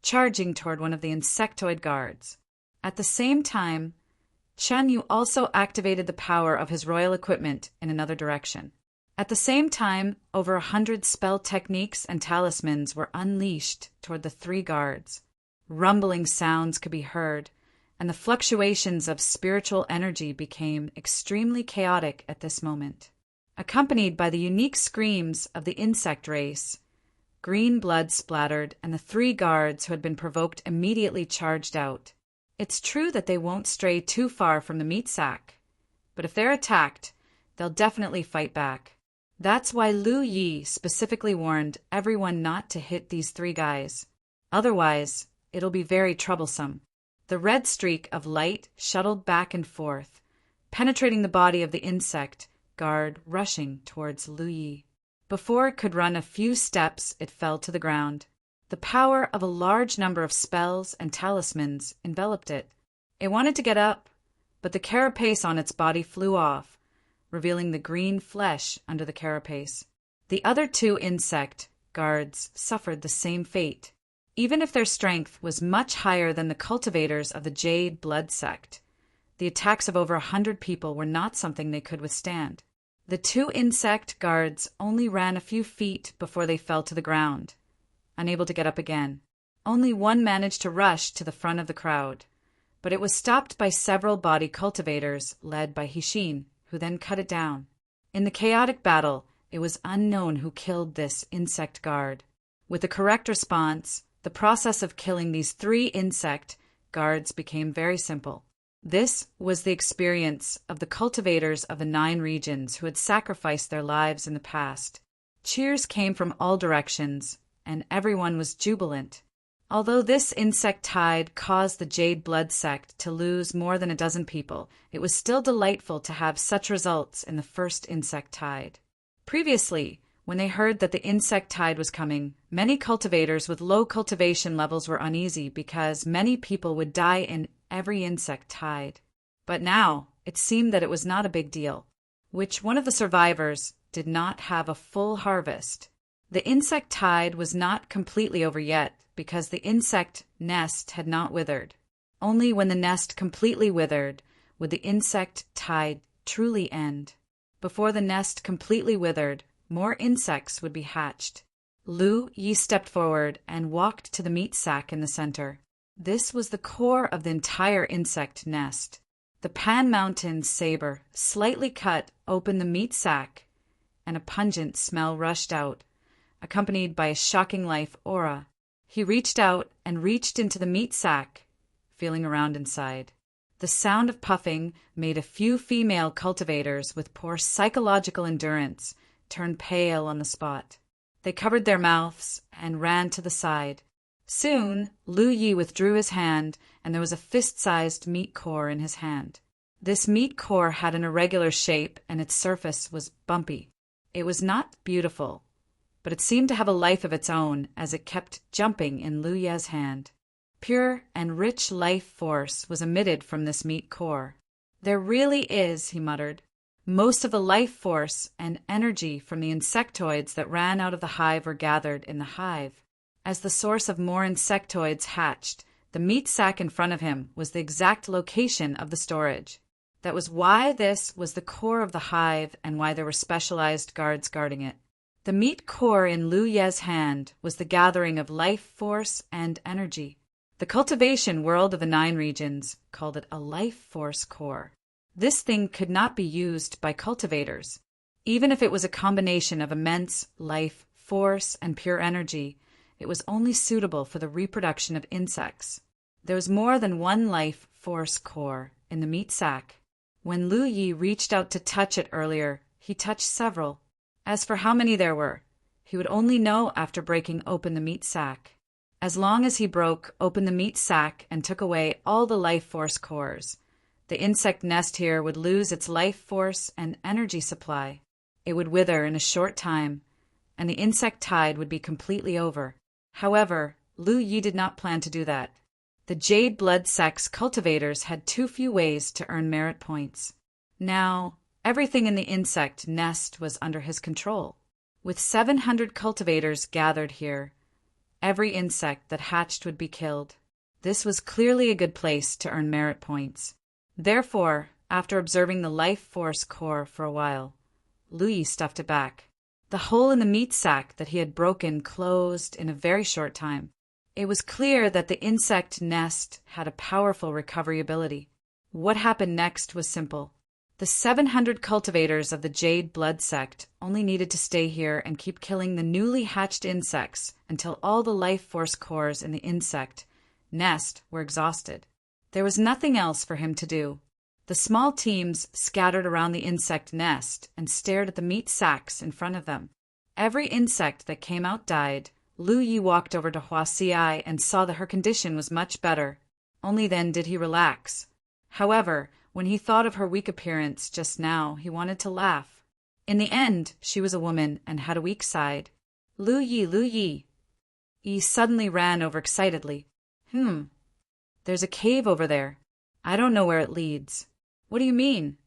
charging toward one of the insectoid guards. At the same time, Chen Yu also activated the power of his royal equipment in another direction. At the same time, over 100 spell techniques and talismans were unleashed toward the 3 guards. Rumbling sounds could be heard, and the fluctuations of spiritual energy became extremely chaotic at this moment. Accompanied by the unique screams of the insect race, green blood splattered, and the 3 guards who had been provoked immediately charged out. It's true that they won't stray too far from the meat sack, but if they're attacked, they'll definitely fight back. That's why Lu Yi specifically warned everyone not to hit these 3 guys. Otherwise, it'll be very troublesome. The red streak of light shuttled back and forth, penetrating the body of the insect guard rushing towards Lu Yi. Before it could run a few steps, it fell to the ground. The power of a large number of spells and talismans enveloped it. It wanted to get up, but the carapace on its body flew off, revealing the green flesh under the carapace. The other 2 insect guards suffered the same fate. Even if their strength was much higher than the cultivators of the Jade Blood sect, the attacks of over 100 people were not something they could withstand. The 2 insect guards only ran a few feet before they fell to the ground, unable to get up again. Only one managed to rush to the front of the crowd, but it was stopped by several body cultivators led by Hishin, who then cut it down. In the chaotic battle, it was unknown who killed this insect guard. With the correct response, the process of killing these 3 insect guards became very simple. This was the experience of the cultivators of the 9 regions who had sacrificed their lives in the past. Cheers came from all directions, and everyone was jubilant. Although this insect tide caused the Jade Blood sect to lose more than a dozen people, it was still delightful to have such results in the first insect tide. Previously, When they heard that the insect tide was coming, many cultivators with low cultivation levels were uneasy because many people would die in every insect tide. But now, it seemed that it was not a big deal. Which one of the survivors did not have a full harvest? The insect tide was not completely over yet because the insect nest had not withered. Only when the nest completely withered would the insect tide truly end. Before the nest completely withered, more insects would be hatched. Lu Yi stepped forward and walked to the meat sack in the center. This was the core of the entire insect nest. The Pan Mountain saber slightly cut open the meat sack, and a pungent smell rushed out, accompanied by a shocking life aura. He reached out and reached into the meat sack, feeling around inside. The sound of puffing made a few female cultivators with poor psychological endurance turn pale on the spot. They covered their mouths and ran to the side. Soon, Lu Yi withdrew his hand, and there was a fist-sized meat core in his hand. This meat core had an irregular shape, and its surface was bumpy. It was not beautiful, but it seemed to have a life of its own as it kept jumping in Lu Ye's hand. Pure and rich life force was emitted from this meat core. "There really is," he muttered. Most of the life force and energy from the insectoids that ran out of the hive were gathered in the hive. As the source of more insectoids hatched, the meat sack in front of him was the exact location of the storage. That was why this was the core of the hive and why there were specialized guards guarding it. The meat core in Lu Ye's hand was the gathering of life force and energy. The cultivation world of the 9 regions called it a life force core. This thing could not be used by cultivators. Even if it was a combination of immense life force and pure energy, it was only suitable for the reproduction of insects. There was more than one life force core in the meat sack. When Lu Yi reached out to touch it earlier, he touched several. As for how many there were, he would only know after breaking open the meat sack. As long as he broke open the meat sack and took away all the life force cores, the insect nest here would lose its life force and energy supply. It would wither in a short time, and the insect tide would be completely over. However, Lu Yi did not plan to do that. The Jade Blood Sect's cultivators had too few ways to earn merit points. Now, everything in the insect nest was under his control. With 700 cultivators gathered here, every insect that hatched would be killed. This was clearly a good place to earn merit points. Therefore, after observing the life force core for a while, Lu Yi stuffed it back. The hole in the meat sack that he had broken closed in a very short time. It was clear that the insect nest had a powerful recovery ability. What happened next was simple. The 700 cultivators of the Jade Blood Sect only needed to stay here and keep killing the newly hatched insects until all the life force cores in the insect nest were exhausted. There was nothing else for him to do. The small teams scattered around the insect nest and stared at the meat sacks in front of them. Every insect that came out died. Lu Yi walked over to Hua Xiai and saw that her condition was much better. Only then did he relax. However, when he thought of her weak appearance just now, he wanted to laugh. In the end, she was a woman and had a weak side. Lu Yi, Lu Yi. Yi suddenly ran over excitedly. There's a cave over there. I don't know where it leads. What do you mean?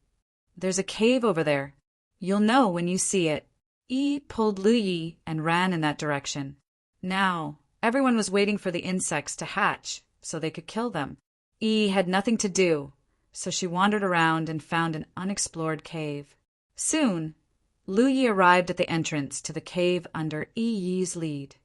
There's a cave over there. You'll know when you see it. Yi pulled Lu Yi and ran in that direction. Now, everyone was waiting for the insects to hatch so they could kill them. Yi had nothing to do, so she wandered around and found an unexplored cave. Soon, Lu Yi arrived at the entrance to the cave under Yi's lead.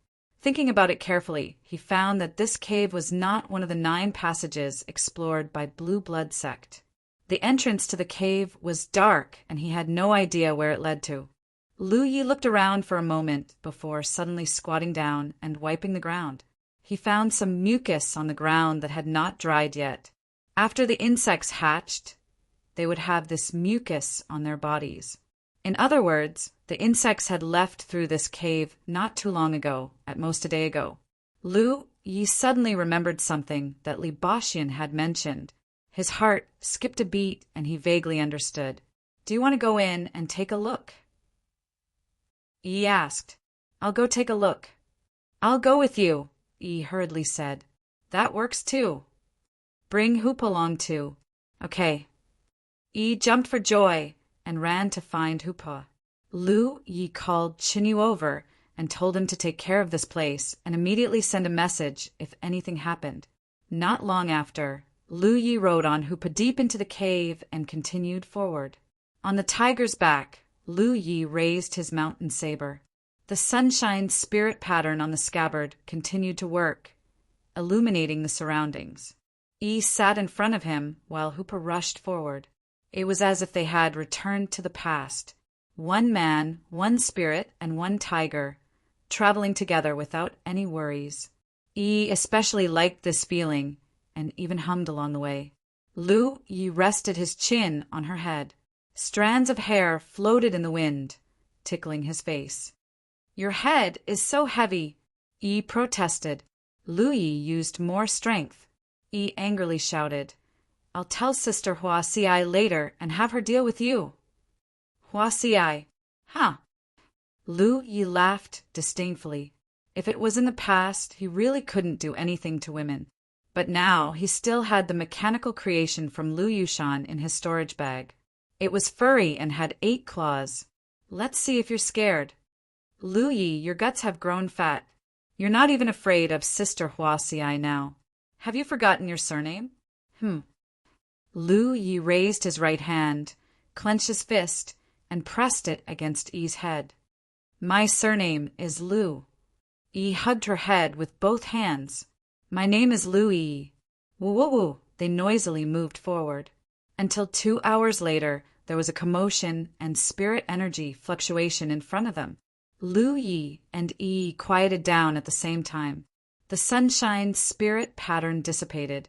Thinking about it carefully, he found that this cave was not one of the 9 passages explored by Blue Blood Sect. The entrance to the cave was dark, and he had no idea where it led to. Lu Yi looked around for a moment before suddenly squatting down and wiping the ground. He found some mucus on the ground that had not dried yet. After the insects hatched, they would have this mucus on their bodies. In other words, the insects had left through this cave not too long ago, at most a day ago. Lu Yi suddenly remembered something that Li Bashian had mentioned. His heart skipped a beat and he vaguely understood. Do you want to go in and take a look? Yi asked. I'll go take a look. I'll go with you, Yi hurriedly said. That works too. Bring Hoop along too. Okay. Yi jumped for joy and ran to find Hoopa. Lu Yi called Chinyu over and told him to take care of this place and immediately send a message if anything happened. Not long after, Lu Yi rode on Hoopa deep into the cave and continued forward. On the tiger's back, Lu Yi raised his mountain saber. The sunshine spirit pattern on the scabbard continued to work, illuminating the surroundings. Yi sat in front of him while Hoopa rushed forward. It was as if they had returned to the past. One man, one spirit, and one tiger, traveling together without any worries. Yi especially liked this feeling and even hummed along the way. Lu Yi rested his chin on her head. Strands of hair floated in the wind, tickling his face. Your head is so heavy, Yi protested. Lu Yi used more strength. Yi angrily shouted, I'll tell Sister Hua Xiai later and have her deal with you. Hua Xiai. Huh. Lu Yi laughed disdainfully. If it was in the past, he really couldn't do anything to women. But now he still had the mechanical creation from Lu Yushan in his storage bag. It was furry and had 8 claws. Let's see if you're scared. Lu Yi, your guts have grown fat. You're not even afraid of Sister Hua Xiai now. Have you forgotten your surname? Lu Yi raised his right hand, clenched his fist, and pressed it against Yi's head. My surname is Lu. Yi hugged her head with both hands. My name is Lu Yi. Woo-woo-woo, they noisily moved forward. Until 2 hours later, there was a commotion and spirit energy fluctuation in front of them. Lu Yi and Yi quieted down at the same time. The sunshine spirit pattern dissipated,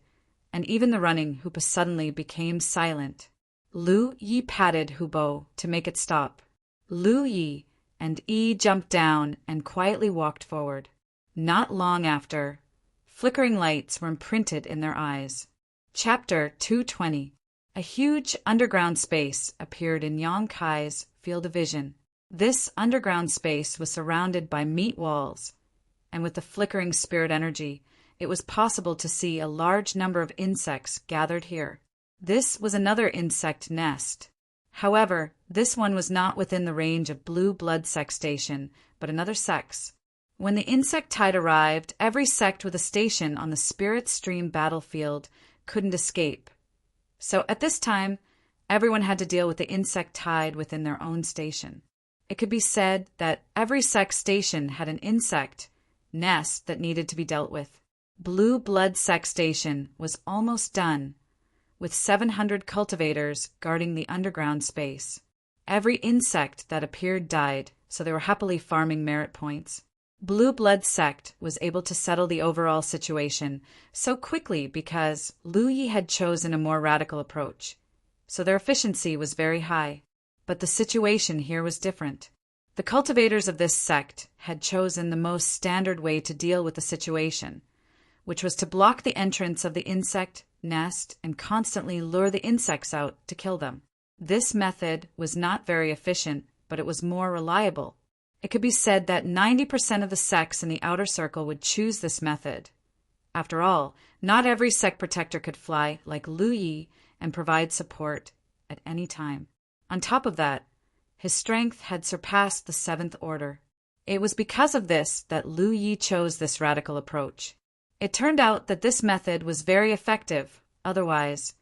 and even the running Hoopa suddenly became silent. Lu Yi patted Hubo to make it stop. Lu Yi and Yi jumped down and quietly walked forward. Not long after, flickering lights were imprinted in their eyes. Chapter 220. A huge underground space appeared in Yang Kai's field of vision. This underground space was surrounded by meat walls, and with the flickering spirit energy, it was possible to see a large number of insects gathered here. This was another insect nest. However, this one was not within the range of blue blood sex station, but another sex. When the insect tide arrived, every sect with a station on the spirit stream battlefield couldn't escape. So at this time, everyone had to deal with the insect tide within their own station. It could be said that every sect station had an insect nest that needed to be dealt with. Blue blood sect station was almost done, with 700 cultivators guarding the underground space. Every insect that appeared died, so they were happily farming merit points. Blue blood sect was able to settle the overall situation so quickly because Lu Yi had chosen a more radical approach, so their efficiency was very high. But the situation here was different. The cultivators of this sect had chosen the most standard way to deal with the situation, which was to block the entrance of the insect nest and constantly lure the insects out to kill them. This method was not very efficient, but it was more reliable. It could be said that 90% of the sects in the outer circle would choose this method. After all, not every sect protector could fly like Lu Yi and provide support at any time. On top of that, his strength had surpassed the 7th order. It was because of this that Lu Yi chose this radical approach. It turned out that this method was very effective. Otherwise,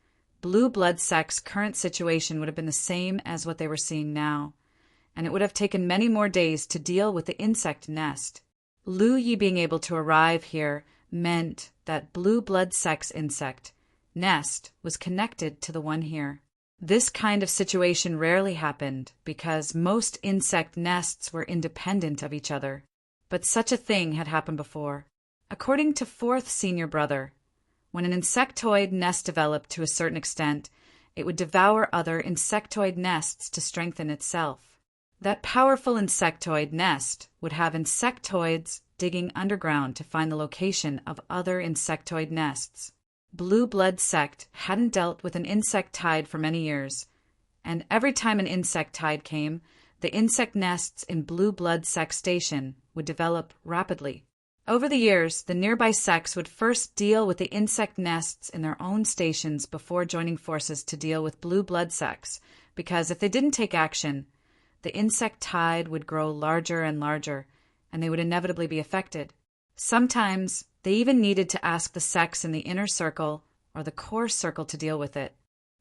blue blood sect's current situation would have been the same as what they were seeing now, and it would have taken many more days to deal with the insect nest. Lu Yi being able to arrive here meant that blue blood sect's insect nest was connected to the one here. This kind of situation rarely happened because most insect nests were independent of each other, but such a thing had happened before. According to 4th senior brother, when an insectoid nest developed to a certain extent, it would devour other insectoid nests to strengthen itself. That powerful insectoid nest would have insectoids digging underground to find the location of other insectoid nests. Blue blood sect hadn't dealt with an insect tide for many years, and every time an insect tide came, the insect nests in blue blood sect station would develop rapidly. Over the years, the nearby sects would first deal with the insect nests in their own stations before joining forces to deal with blue blood sects, because if they didn't take action, the insect tide would grow larger and larger, and they would inevitably be affected. Sometimes, they even needed to ask the sects in the inner circle or the core circle to deal with it.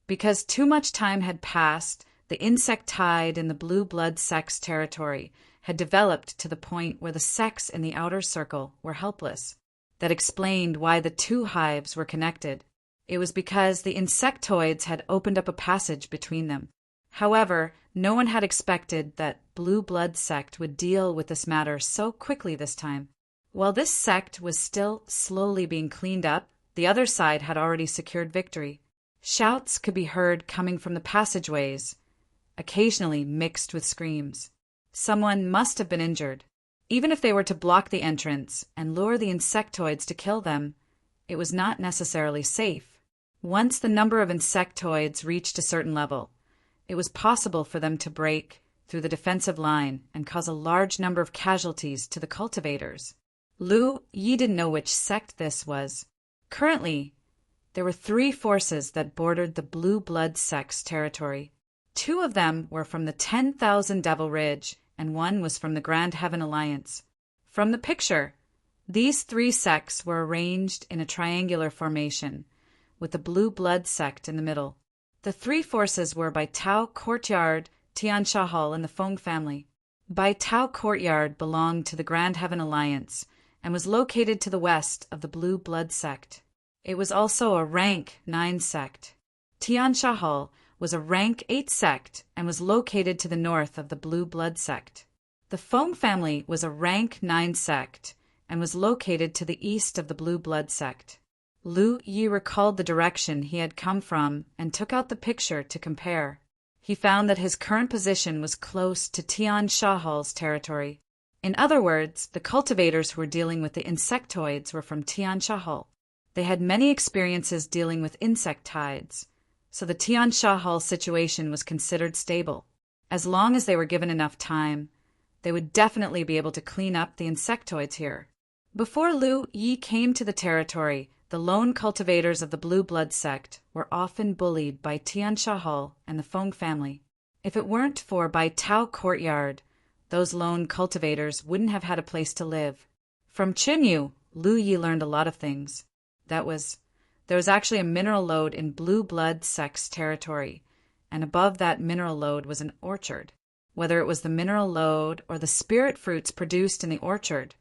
Because too much time had passed, the insect tide in the blue blood sects territory had developed to the point where the sects in the outer circle were helpless. That explained why the two hives were connected. It was because the insectoids had opened up a passage between them. However, no one had expected that blue blood sect would deal with this matter so quickly this time. While this sect was still slowly being cleaned up, the other side had already secured victory. Shouts could be heard coming from the passageways, occasionally mixed with screams. Someone must have been injured. Even if they were to block the entrance and lure the insectoids to kill them, it was not necessarily safe. Once the number of insectoids reached a certain level, it was possible for them to break through the defensive line and cause a large number of casualties to the cultivators. Lu Yi didn't know which sect this was. Currently, there were 3 forces that bordered the blue blood sect's territory. 2 of them were from the 10,000 Devil Ridge, and 1 was from the Grand Heaven Alliance. From the picture, these 3 sects were arranged in a triangular formation, with the blue blood sect in the middle. The 3 forces were Bai Tao Courtyard, Tian Sha Hall, and the Feng family. Bai Tao Courtyard belonged to the Grand Heaven Alliance and was located to the west of the blue blood sect. It was also a rank 9 sect. Tian Sha Hall was a rank 8 sect and was located to the north of the blue blood sect. The Feng family was a rank 9 sect and was located to the east of the blue blood sect. Lu Yi recalled the direction he had come from and took out the picture to compare. He found that his current position was close to Tian Sha Hall's territory. In other words, the cultivators who were dealing with the insectoids were from Tian Sha Hall. They had many experiences dealing with insect tides, so the Tian Sha Hall situation was considered stable. As long as they were given enough time, they would definitely be able to clean up the insectoids here. Before Lu Yi came to the territory, the lone cultivators of the blue blood sect were often bullied by Tian Sha Hall and the Feng family. If it weren't for Bai Tao Courtyard, those lone cultivators wouldn't have had a place to live. From Chinyu, Lu Yi learned a lot of things. There was actually a mineral lode in blue blood sect's territory, and above that mineral lode was an orchard. Whether it was the mineral lode or the spirit fruits produced in the orchard,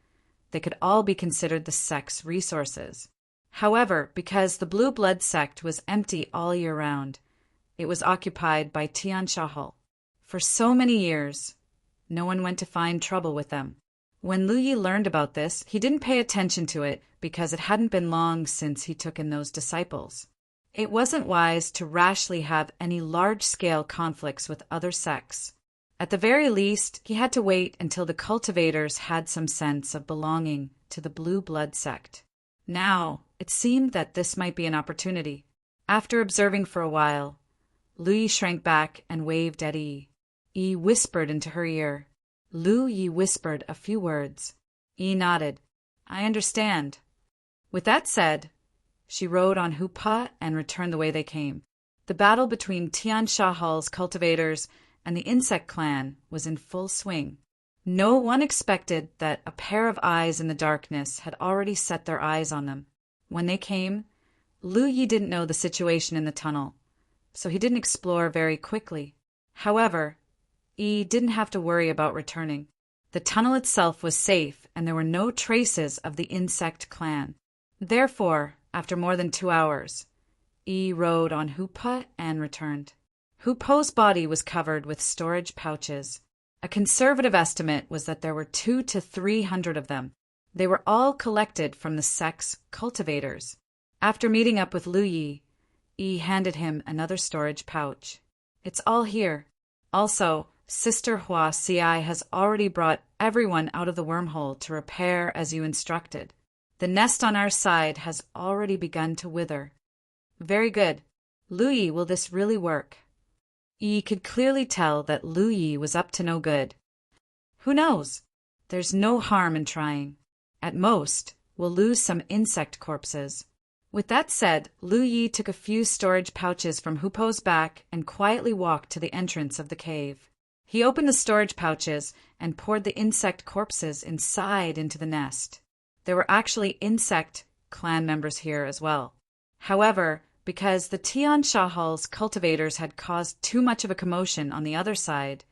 they could all be considered the sect's resources. However, because the blue blood sect was empty all year round, it was occupied by Tian Sha Hall. For so many years, no one went to find trouble with them. When Lu Yi learned about this, he didn't pay attention to it because it hadn't been long since he took in those disciples. It wasn't wise to rashly have any large-scale conflicts with other sects. At the very least, he had to wait until the cultivators had some sense of belonging to the blue blood sect. Now, it seemed that this might be an opportunity. After observing for a while, Lu Yi shrank back and waved at Yi. Yi whispered into her ear. Lu Yi whispered a few words. Yi nodded. I understand. With that said, she rode on Hupa and returned the way they came. The battle between Tian Sha Hall's cultivators and the insect clan was in full swing. No one expected that a pair of eyes in the darkness had already set their eyes on them. When they came, Lu Yi didn't know the situation in the tunnel, so he didn't explore very quickly. However, Yi didn't have to worry about returning. The tunnel itself was safe, and there were no traces of the insect clan. Therefore, after more than 2 hours, Yi rode on Hupa and returned. Hupo's body was covered with storage pouches. A conservative estimate was that there were 200 to 300 of them. They were all collected from the sect's cultivators. After meeting up with Lu Yi, Yi handed him another storage pouch. It's all here. Also, Sister Hua Ci has already brought everyone out of the wormhole to repair as you instructed. The nest on our side has already begun to wither. Very good. Lu Yi, will this really work? Yi could clearly tell that Lu Yi was up to no good. Who knows? There's no harm in trying. At most, we'll lose some insect corpses. With that said, Lu Yi took a few storage pouches from Hupo's back and quietly walked to the entrance of the cave. He opened the storage pouches and poured the insect corpses inside into the nest. There were actually insect clan members here as well. However, because the Tian Shahal's cultivators had caused too much of a commotion on the other side,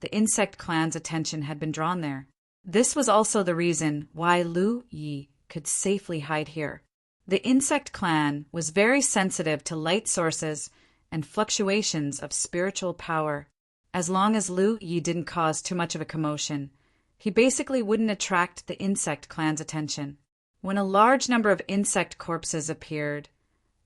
the insect clan's attention had been drawn there. This was also the reason why Lu Yi could safely hide here. The insect clan was very sensitive to light sources and fluctuations of spiritual power. As long as Lu Yi didn't cause too much of a commotion, he basically wouldn't attract the insect clan's attention. When a large number of insect corpses appeared,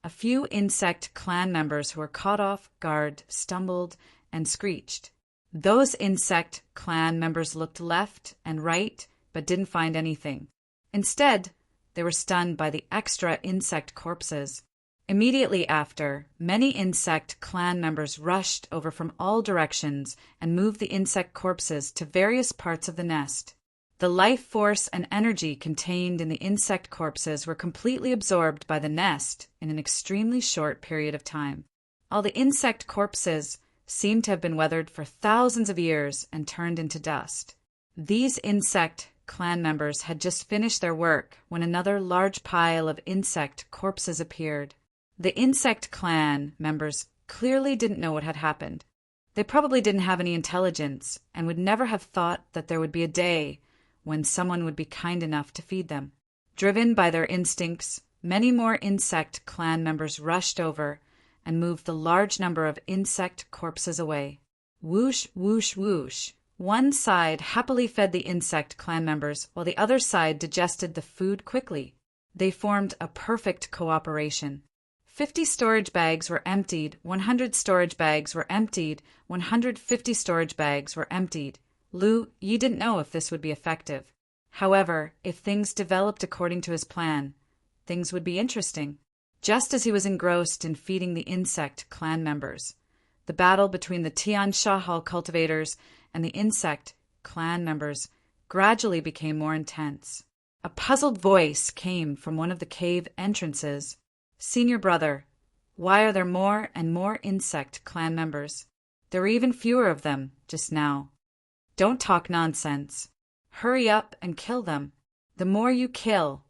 a few insect clan members who were caught off guard stumbled and screeched. Those insect clan members looked left and right but didn't find anything. Instead, they were stunned by the extra insect corpses. Immediately after, many insect clan members rushed over from all directions and moved the insect corpses to various parts of the nest. The life force and energy contained in the insect corpses were completely absorbed by the nest in an extremely short period of time. All the insect corpses seemed to have been weathered for thousands of years and turned into dust. These insect clan members had just finished their work when another large pile of insect corpses appeared. The insect clan members clearly didn't know what had happened. They probably didn't have any intelligence and would never have thought that there would be a day when someone would be kind enough to feed them. Driven by their instincts, many more insect clan members rushed over and moved the large number of insect corpses away. Whoosh, whoosh, whoosh. One side happily fed the insect clan members while the other side digested the food quickly. They formed a perfect cooperation. 50 storage bags were emptied, 100 storage bags were emptied, 150 storage bags were emptied. Lu Yi didn't know if this would be effective. However, if things developed according to his plan, things would be interesting. Just as he was engrossed in feeding the insect clan members, the battle between the Tian Shahal cultivators and the insect clan members gradually became more intense. A puzzled voice came from one of the cave entrances. "Senior brother, why are there more and more insect clan members? There were even fewer of them just now. Don't talk nonsense. Hurry up and kill them. The more you kill,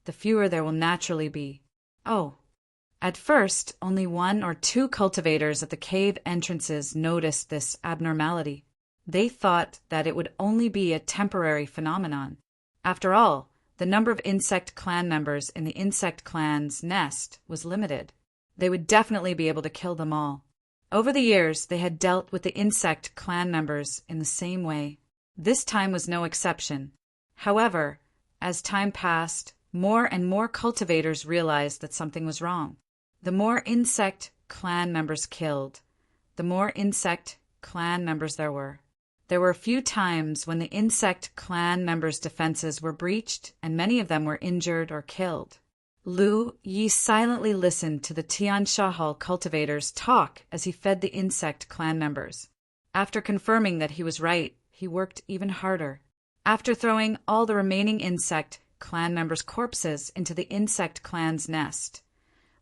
the fewer there will naturally be." Oh. At first, only 1 or 2 cultivators at the cave entrances noticed this abnormality. They thought that it would only be a temporary phenomenon. After all, the number of insect clan members in the insect clan's nest was limited. They would definitely be able to kill them all. Over the years, they had dealt with the insect clan members in the same way. This time was no exception. However, as time passed, more and more cultivators realized that something was wrong. The more insect clan members killed, the more insect clan members there were. There were a few times when the insect clan members' defenses were breached and many of them were injured or killed. Lu Yi silently listened to the Tian Shahal cultivators talk as he fed the insect clan members. After confirming that he was right, he worked even harder. After throwing all the remaining insect clan members' corpses into the insect clan's nest,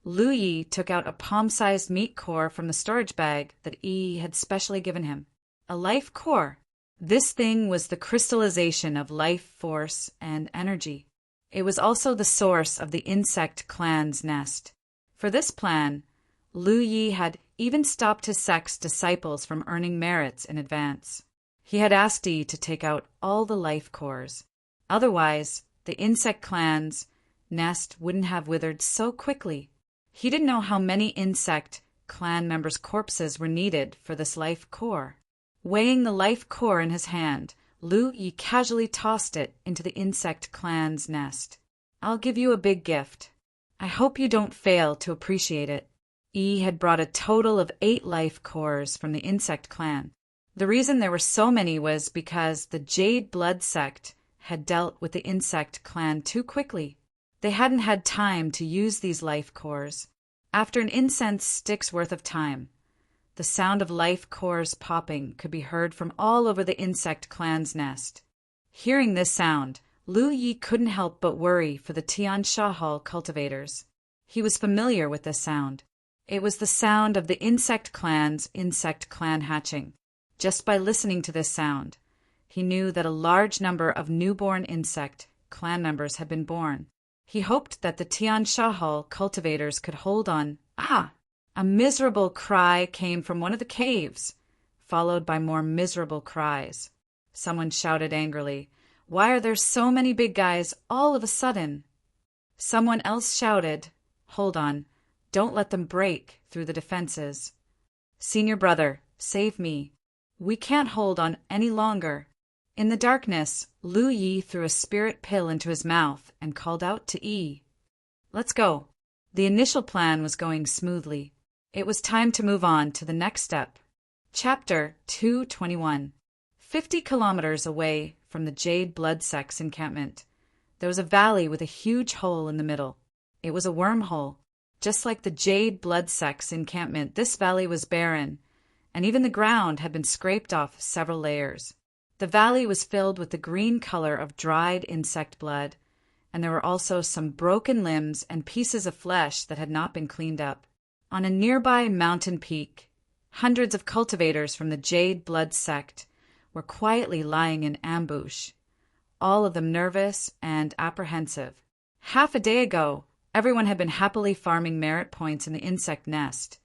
Lu Yi took out a palm-sized meat core from the storage bag that Yi had specially given him. A life core. This thing was the crystallization of life force and energy. It was also the source of the insect clan's nest. For this plan, Lu Yi had even stopped his sect's disciples from earning merits in advance. He had asked Yi to take out all the life cores. Otherwise, the insect clan's nest wouldn't have withered so quickly. He didn't know how many insect clan members' corpses were needed for this life core. Weighing the life core in his hand, Lu Yi casually tossed it into the insect clan's nest. "I'll give you a big gift. I hope you don't fail to appreciate it." Yi had brought a total of 8 life cores from the insect clan. The reason there were so many was because the Jade Blood sect had dealt with the insect clan too quickly. They hadn't had time to use these life cores. After an incense stick's worth of time, The sound of life cores popping could be heard from all over the insect clan's nest. Hearing this sound, Lu Yi couldn't help but worry for the Tian Sha Hall cultivators. He was familiar with this sound. It was the sound of the insect clan hatching. Just by listening to this sound, he knew that a large number of newborn insect clan members had been born. He hoped that the Tian Sha Hall cultivators could hold on. A miserable cry came from one of the caves, followed by more miserable cries. Someone shouted angrily, "Why are there so many big guys all of a sudden?" Someone else shouted, "Hold on, don't let them break through the defenses. Senior brother, save me. We can't hold on any longer." In the darkness, Lu Yi threw a spirit pill into his mouth and called out to Yi. "Let's go." The initial plan was going smoothly. It was time to move on to the next step. Chapter 221. 50 kilometers away from the Jade Blood Sect's encampment, there was a valley with a huge hole in the middle. It was a wormhole. Just like the Jade Blood Sect's encampment, this valley was barren, and even the ground had been scraped off several layers. The valley was filled with the green color of dried insect blood, and there were also some broken limbs and pieces of flesh that had not been cleaned up. On a nearby mountain peak, hundreds of cultivators from the Jade Blood Sect were quietly lying in ambush, all of them nervous and apprehensive. Half a day ago, everyone had been happily farming merit points in the insect nest,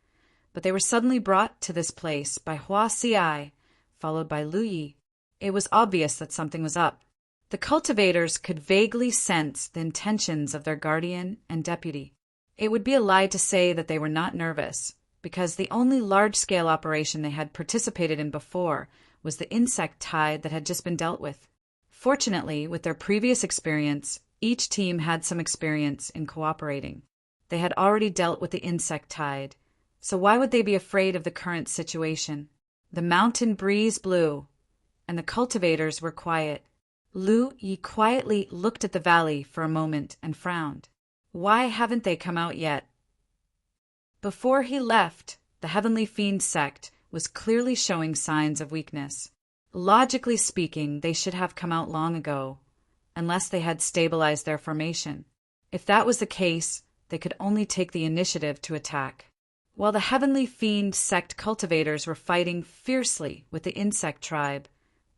but they were suddenly brought to this place by Hua Xiai, followed by Lu Yi. It was obvious that something was up. The cultivators could vaguely sense the intentions of their guardian and deputy. It would be a lie to say that they were not nervous, because the only large-scale operation they had participated in before was the insect tide that had just been dealt with. Fortunately, with their previous experience, each team had some experience in cooperating. They had already dealt with the insect tide, so why would they be afraid of the current situation? The mountain breeze blew, and the cultivators were quiet. Lu Yi quietly looked at the valley for a moment and frowned. Why haven't they come out yet? Before he left, the Heavenly Fiend sect was clearly showing signs of weakness. Logically speaking, they should have come out long ago, unless they had stabilized their formation. If that was the case, they could only take the initiative to attack. While the Heavenly Fiend sect cultivators were fighting fiercely with the insect tribe,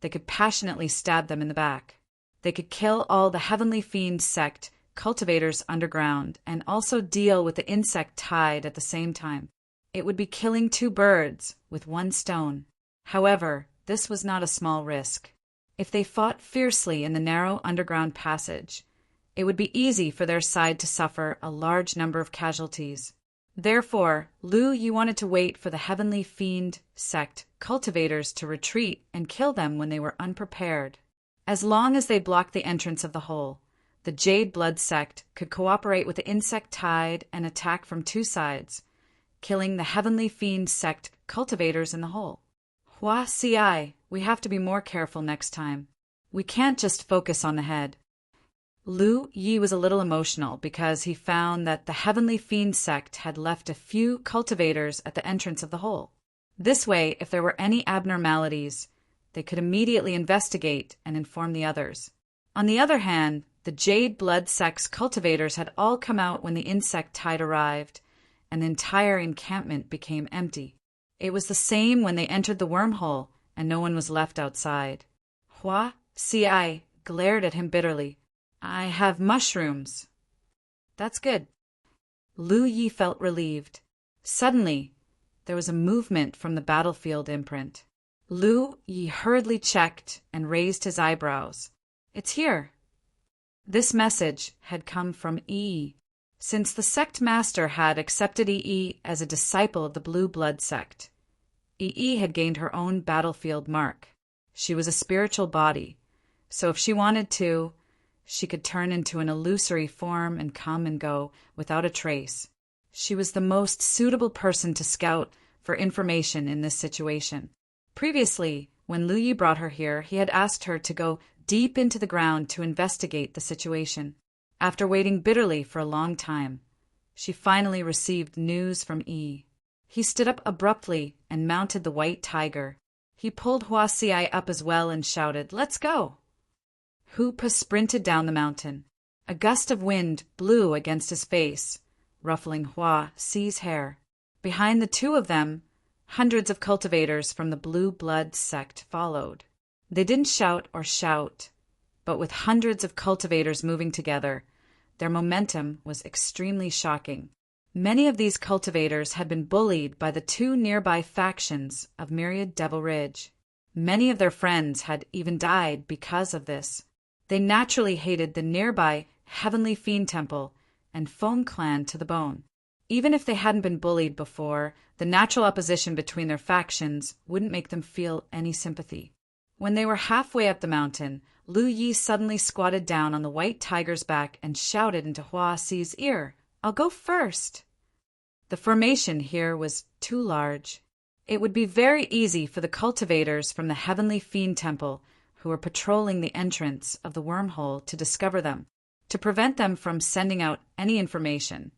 they could passionately stab them in the back. They could kill all the Heavenly Fiend sect cultivators underground and also deal with the insect tide at the same time. It would be killing two birds with one stone. However, this was not a small risk. If they fought fiercely in the narrow underground passage, it would be easy for their side to suffer a large number of casualties. Therefore, Lu Yi wanted to wait for the Heavenly Fiend sect cultivators to retreat and kill them when they were unprepared. As long as they blocked the entrance of the hole, the Jade Blood Sect could cooperate with the insect tide and attack from two sides, killing the Heavenly Fiend sect cultivators in the hole. Hua Xiai, we have to be more careful next time. We can't just focus on the head. Lu Yi was a little emotional because he found that the Heavenly Fiend sect had left a few cultivators at the entrance of the hole. This way, if there were any abnormalities, they could immediately investigate and inform the others. On the other hand, the Jade Blood Sect's cultivators had all come out when the insect tide arrived, and the entire encampment became empty. It was the same when they entered the wormhole, and no one was left outside. Hua Xiai glared at him bitterly. "I have mushrooms." "That's good." Lu Yi felt relieved. Suddenly, there was a movement from the battlefield imprint. Lu Yi hurriedly checked and raised his eyebrows. "It's here." This message had come from Yi. Since the sect master had accepted Yi as a disciple of the Blue Blood sect, Yi had gained her own battlefield mark. She was a spiritual body, so if she wanted to, she could turn into an illusory form and come and go without a trace. She was the most suitable person to scout for information in this situation. Previously, when Lu Yi brought her here, he had asked her to go deep into the ground to investigate the situation. After waiting bitterly for a long time, she finally received news from Yi. He stood up abruptly and mounted the white tiger. He pulled Hua Xiai up as well and shouted, "Let's go!" Hoopa sprinted down the mountain. A gust of wind blew against his face, ruffling Hua Xi's hair. Behind the two of them, hundreds of cultivators from the Blue Blood sect followed. They didn't shout or shout, but with hundreds of cultivators moving together, their momentum was extremely shocking. Many of these cultivators had been bullied by the two nearby factions of Myriad Devil Ridge. Many of their friends had even died because of this. They naturally hated the nearby Heavenly Fiend Temple and Foam Clan to the bone. Even if they hadn't been bullied before, the natural opposition between their factions wouldn't make them feel any sympathy. When they were halfway up the mountain, Lu Yi suddenly squatted down on the white tiger's back and shouted into Hua Xi's ear, "I'll go first." The formation here was too large. It would be very easy for the cultivators from the Heavenly Fiend Temple who were patrolling the entrance of the wormhole to discover them. To prevent them from sending out any information,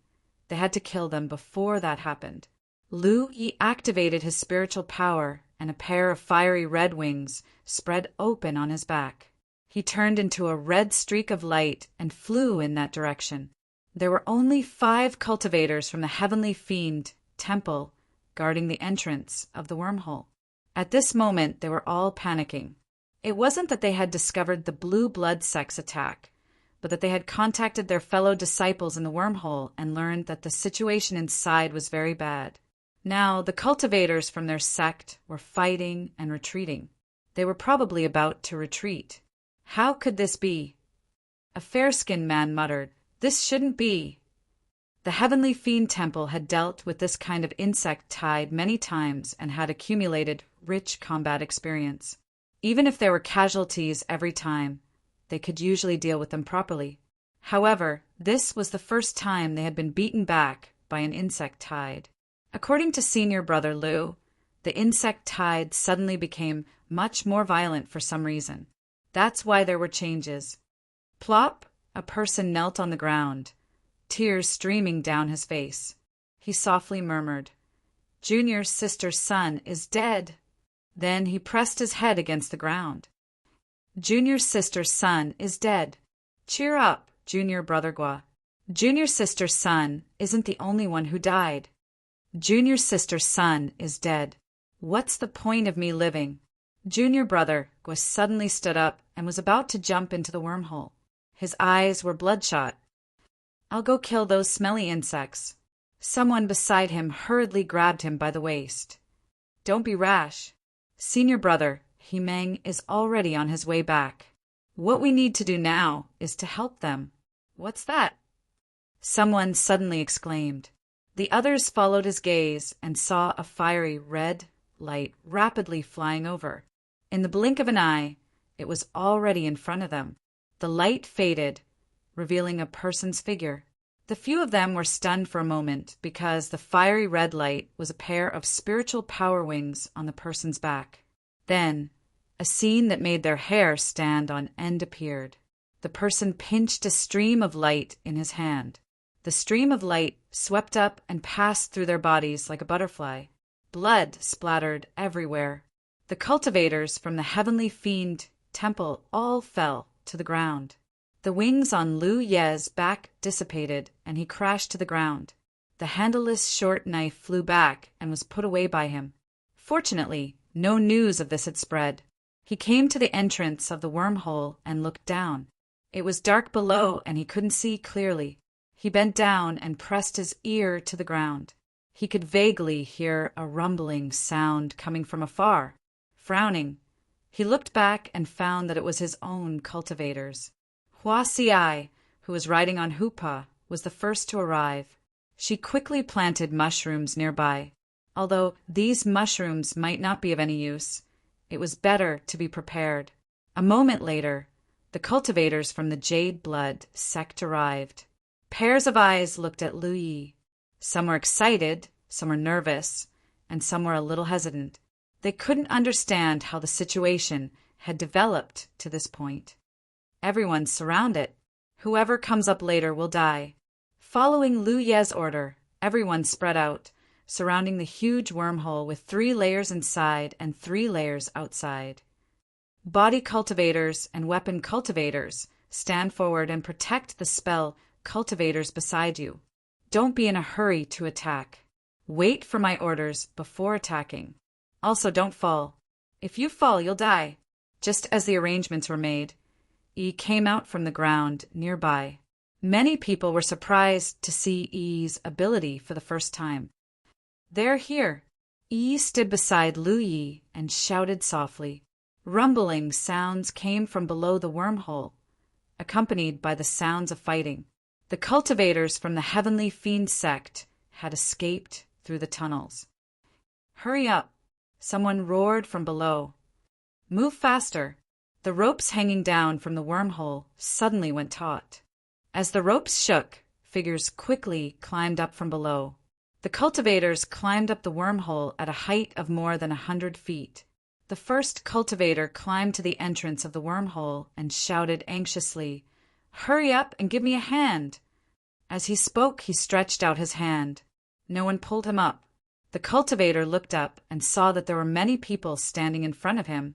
they had to kill them before that happened. Lu Yi activated his spiritual power, and a pair of fiery red wings spread open on his back. He turned into a red streak of light and flew in that direction. There were only 5 cultivators from the Heavenly Fiend Temple guarding the entrance of the wormhole. At this moment, they were all panicking. It wasn't that they had discovered the Blue Blood sect's attack, but that they had contacted their fellow disciples in the wormhole and learned that the situation inside was very bad. Now, the cultivators from their sect were fighting and retreating. They were probably about to retreat. How could this be? A fair-skinned man muttered, "This shouldn't be." The Heavenly Fiend Temple had dealt with this kind of insect tide many times and had accumulated rich combat experience. Even if there were casualties every time, they could usually deal with them properly. However, this was the first time they had been beaten back by an insect tide. According to senior brother Lu, the insect tide suddenly became much more violent for some reason. That's why there were changes. Plop, a person knelt on the ground, tears streaming down his face. He softly murmured, "Junior's sister's son is dead." Then he pressed his head against the ground. "Junior's sister's son is dead. Cheer up, Junior Brother Gua. Junior's sister's son isn't the only one who died. Junior's sister's son is dead. What's the point of me living?" Junior Brother Gua suddenly stood up and was about to jump into the wormhole. His eyes were bloodshot. "I'll go kill those smelly insects." Someone beside him hurriedly grabbed him by the waist. "Don't be rash. Senior brother, Himeng, is already on his way back. What we need to do now is to help them." "What's that?" someone suddenly exclaimed. The others followed his gaze and saw a fiery red light rapidly flying over. In the blink of an eye, it was already in front of them. The light faded, revealing a person's figure. The few of them were stunned for a moment because the fiery red light was a pair of spiritual power wings on the person's back. Then, a scene that made their hair stand on end appeared. The person pinched a stream of light in his hand. The stream of light swept up and passed through their bodies like a butterfly. Blood splattered everywhere. The cultivators from the Heavenly Fiend Temple all fell to the ground. The wings on Lu Ye's back dissipated, and he crashed to the ground. The handleless short knife flew back and was put away by him. Fortunately, no news of this had spread. He came to the entrance of the wormhole and looked down. It was dark below, and he couldn't see clearly. He bent down and pressed his ear to the ground. He could vaguely hear a rumbling sound coming from afar. Frowning, he looked back and found that it was his own cultivators. Hua Xiai, who was riding on Hoopa, was the first to arrive. She quickly planted mushrooms nearby. Although these mushrooms might not be of any use, it was better to be prepared. A moment later, the cultivators from the Jade Blood sect arrived. Pairs of eyes looked at Lu Yi. Some were excited, some were nervous, and some were a little hesitant. They couldn't understand how the situation had developed to this point. "Everyone surround it. Whoever comes up later will die." Following Lu Ye's order, everyone spread out, surrounding the huge wormhole with 3 layers inside and 3 layers outside. Body cultivators and weapon cultivators stand forward and protect the spell cultivators beside you. Don't be in a hurry to attack. Wait for my orders before attacking. Also, don't fall. If you fall, you'll die. Just as the arrangements were made, Yi came out from the ground nearby. Many people were surprised to see Yi's ability for the first time. They're here. Yi stood beside Lu Yi and shouted softly. Rumbling sounds came from below the wormhole, accompanied by the sounds of fighting. The cultivators from the Heavenly Fiend sect had escaped through the tunnels. Hurry up! Someone roared from below. Move faster! The ropes hanging down from the wormhole suddenly went taut. As the ropes shook, figures quickly climbed up from below. The cultivators climbed up the wormhole at a height of more than 100 feet. The first cultivator climbed to the entrance of the wormhole and shouted anxiously, Hurry up and give me a hand! As he spoke, he stretched out his hand. No one pulled him up. The cultivator looked up and saw that there were many people standing in front of him,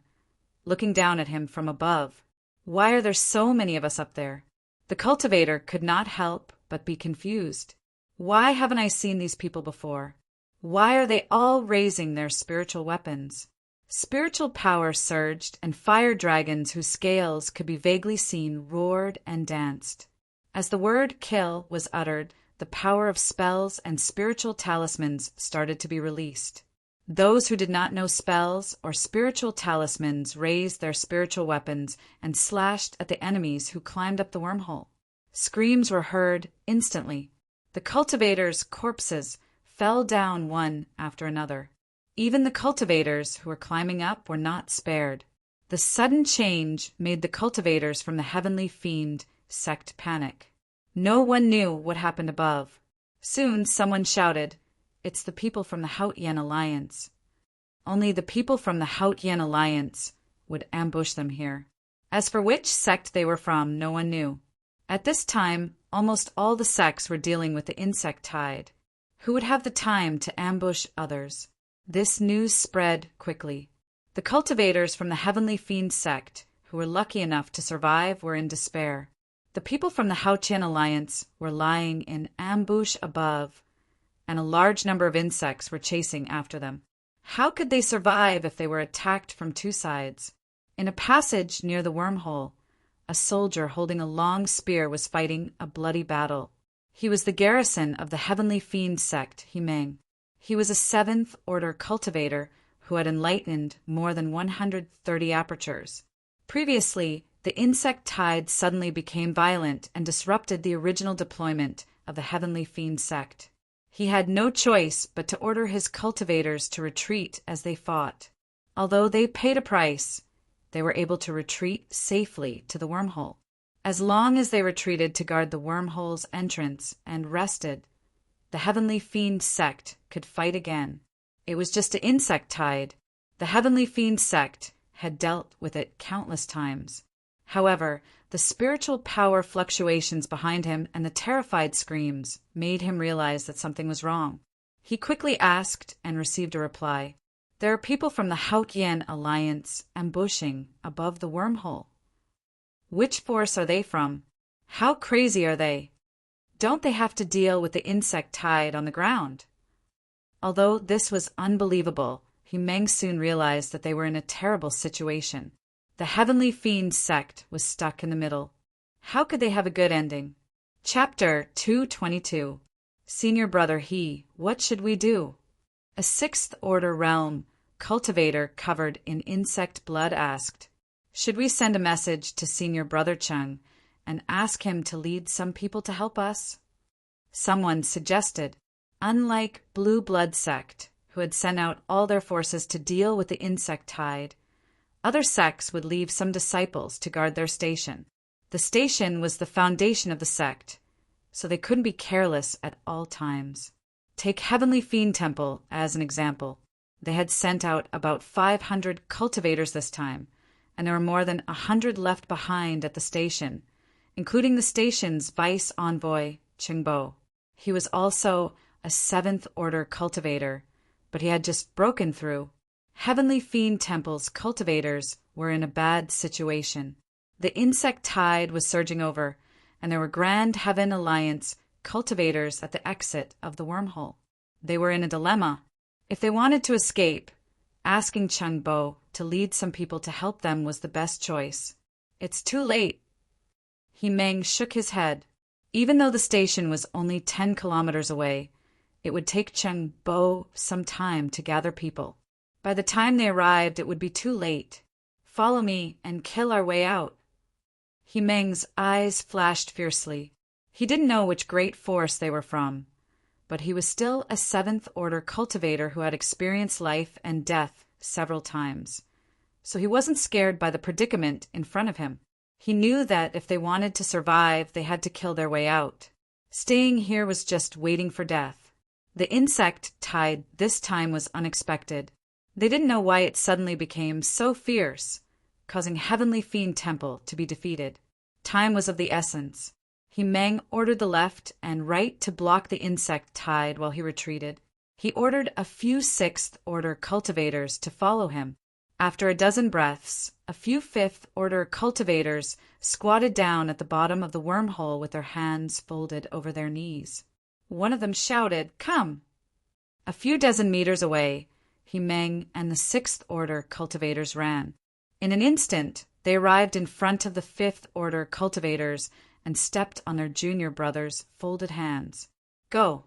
looking down at him from above. Why are there so many of us up there? The cultivator could not help but be confused. Why haven't I seen these people before? Why are they all raising their spiritual weapons? Spiritual power surged, and fire dragons whose scales could be vaguely seen roared and danced. As the word kill was uttered, the power of spells and spiritual talismans started to be released. Those who did not know spells or spiritual talismans raised their spiritual weapons and slashed at the enemies who climbed up the wormhole. Screams were heard instantly. The cultivators' corpses fell down one after another. Even the cultivators who were climbing up were not spared. The sudden change made the cultivators from the Heavenly Fiend sect panic. No one knew what happened above. Soon someone shouted, It's the people from the Hautian Alliance. Only the people from the Hautian Alliance would ambush them here. As for which sect they were from, no one knew. At this time, almost all the sects were dealing with the insect tide. Who would have the time to ambush others? This news spread quickly. The cultivators from the Heavenly Fiend sect, who were lucky enough to survive, were in despair. The people from the Hautian Alliance were lying in ambush above, and a large number of insects were chasing after them. How could they survive if they were attacked from 2 sides? In a passage near the wormhole, a soldier holding a long spear was fighting a bloody battle. He was the garrison of the Heavenly Fiend sect, Himeng. He was a 7th Order cultivator who had enlightened more than 130 apertures. Previously, the insect tide suddenly became violent and disrupted the original deployment of the Heavenly Fiend sect. He had no choice but to order his cultivators to retreat as they fought. Although they paid a price, they were able to retreat safely to the wormhole. As long as they retreated to guard the wormhole's entrance and rested, the Heavenly Fiend sect could fight again. It was just an insect tide. The Heavenly Fiend sect had dealt with it countless times. However, the spiritual power fluctuations behind him and the terrified screams made him realize that something was wrong. He quickly asked and received a reply. There are people from the Hautian Alliance ambushing above the wormhole. Which force are they from? How crazy are they? Don't they have to deal with the insect tide on the ground? Although this was unbelievable, Himeng soon realized that they were in a terrible situation. The Heavenly Fiend sect was stuck in the middle. How could they have a good ending? Chapter 222. Senior Brother He, what should we do? A 6th Order realm cultivator covered in insect blood asked, Should we send a message to Senior Brother Chung and ask him to lead some people to help us? Someone suggested, unlike Blue Blood sect, who had sent out all their forces to deal with the insect tide, other sects would leave some disciples to guard their station. The station was the foundation of the sect, so they couldn't be careless at all times. Take Heavenly Fiend Temple as an example. They had sent out about 500 cultivators this time, and there were more than 100 left behind at the station, including the station's vice envoy, Chingbo. He was also a seventh order cultivator, but he had just broken through. Heavenly Fiend Temple's cultivators were in a bad situation. The insect tide was surging over, and there were Grand Heaven Alliance cultivators at the exit of the wormhole. They were in a dilemma. If they wanted to escape, asking Cheng Bo to lead some people to help them was the best choice. It's too late. He Meng shook his head. Even though the station was only 10 kilometers away, it would take Cheng Bo some time to gather people. By the time they arrived, it would be too late. Follow me and kill our way out. He Meng's eyes flashed fiercely. He didn't know which great force they were from, but he was still a seventh-order cultivator who had experienced life and death several times. So he wasn't scared by the predicament in front of him. He knew that if they wanted to survive, they had to kill their way out. Staying here was just waiting for death. The insect tide this time was unexpected. They didn't know why it suddenly became so fierce, causing Heavenly Fiend Temple to be defeated. Time was of the essence. He Meng ordered the left and right to block the insect tide while he retreated. He ordered a few sixth-order cultivators to follow him. After a dozen breaths, a few fifth-order cultivators squatted down at the bottom of the wormhole with their hands folded over their knees. One of them shouted, "Come!" A few dozen meters away, He Meng and the sixth-order cultivators ran. In an instant, they arrived in front of the fifth-order cultivators and stepped on their junior brother's folded hands. "Go!"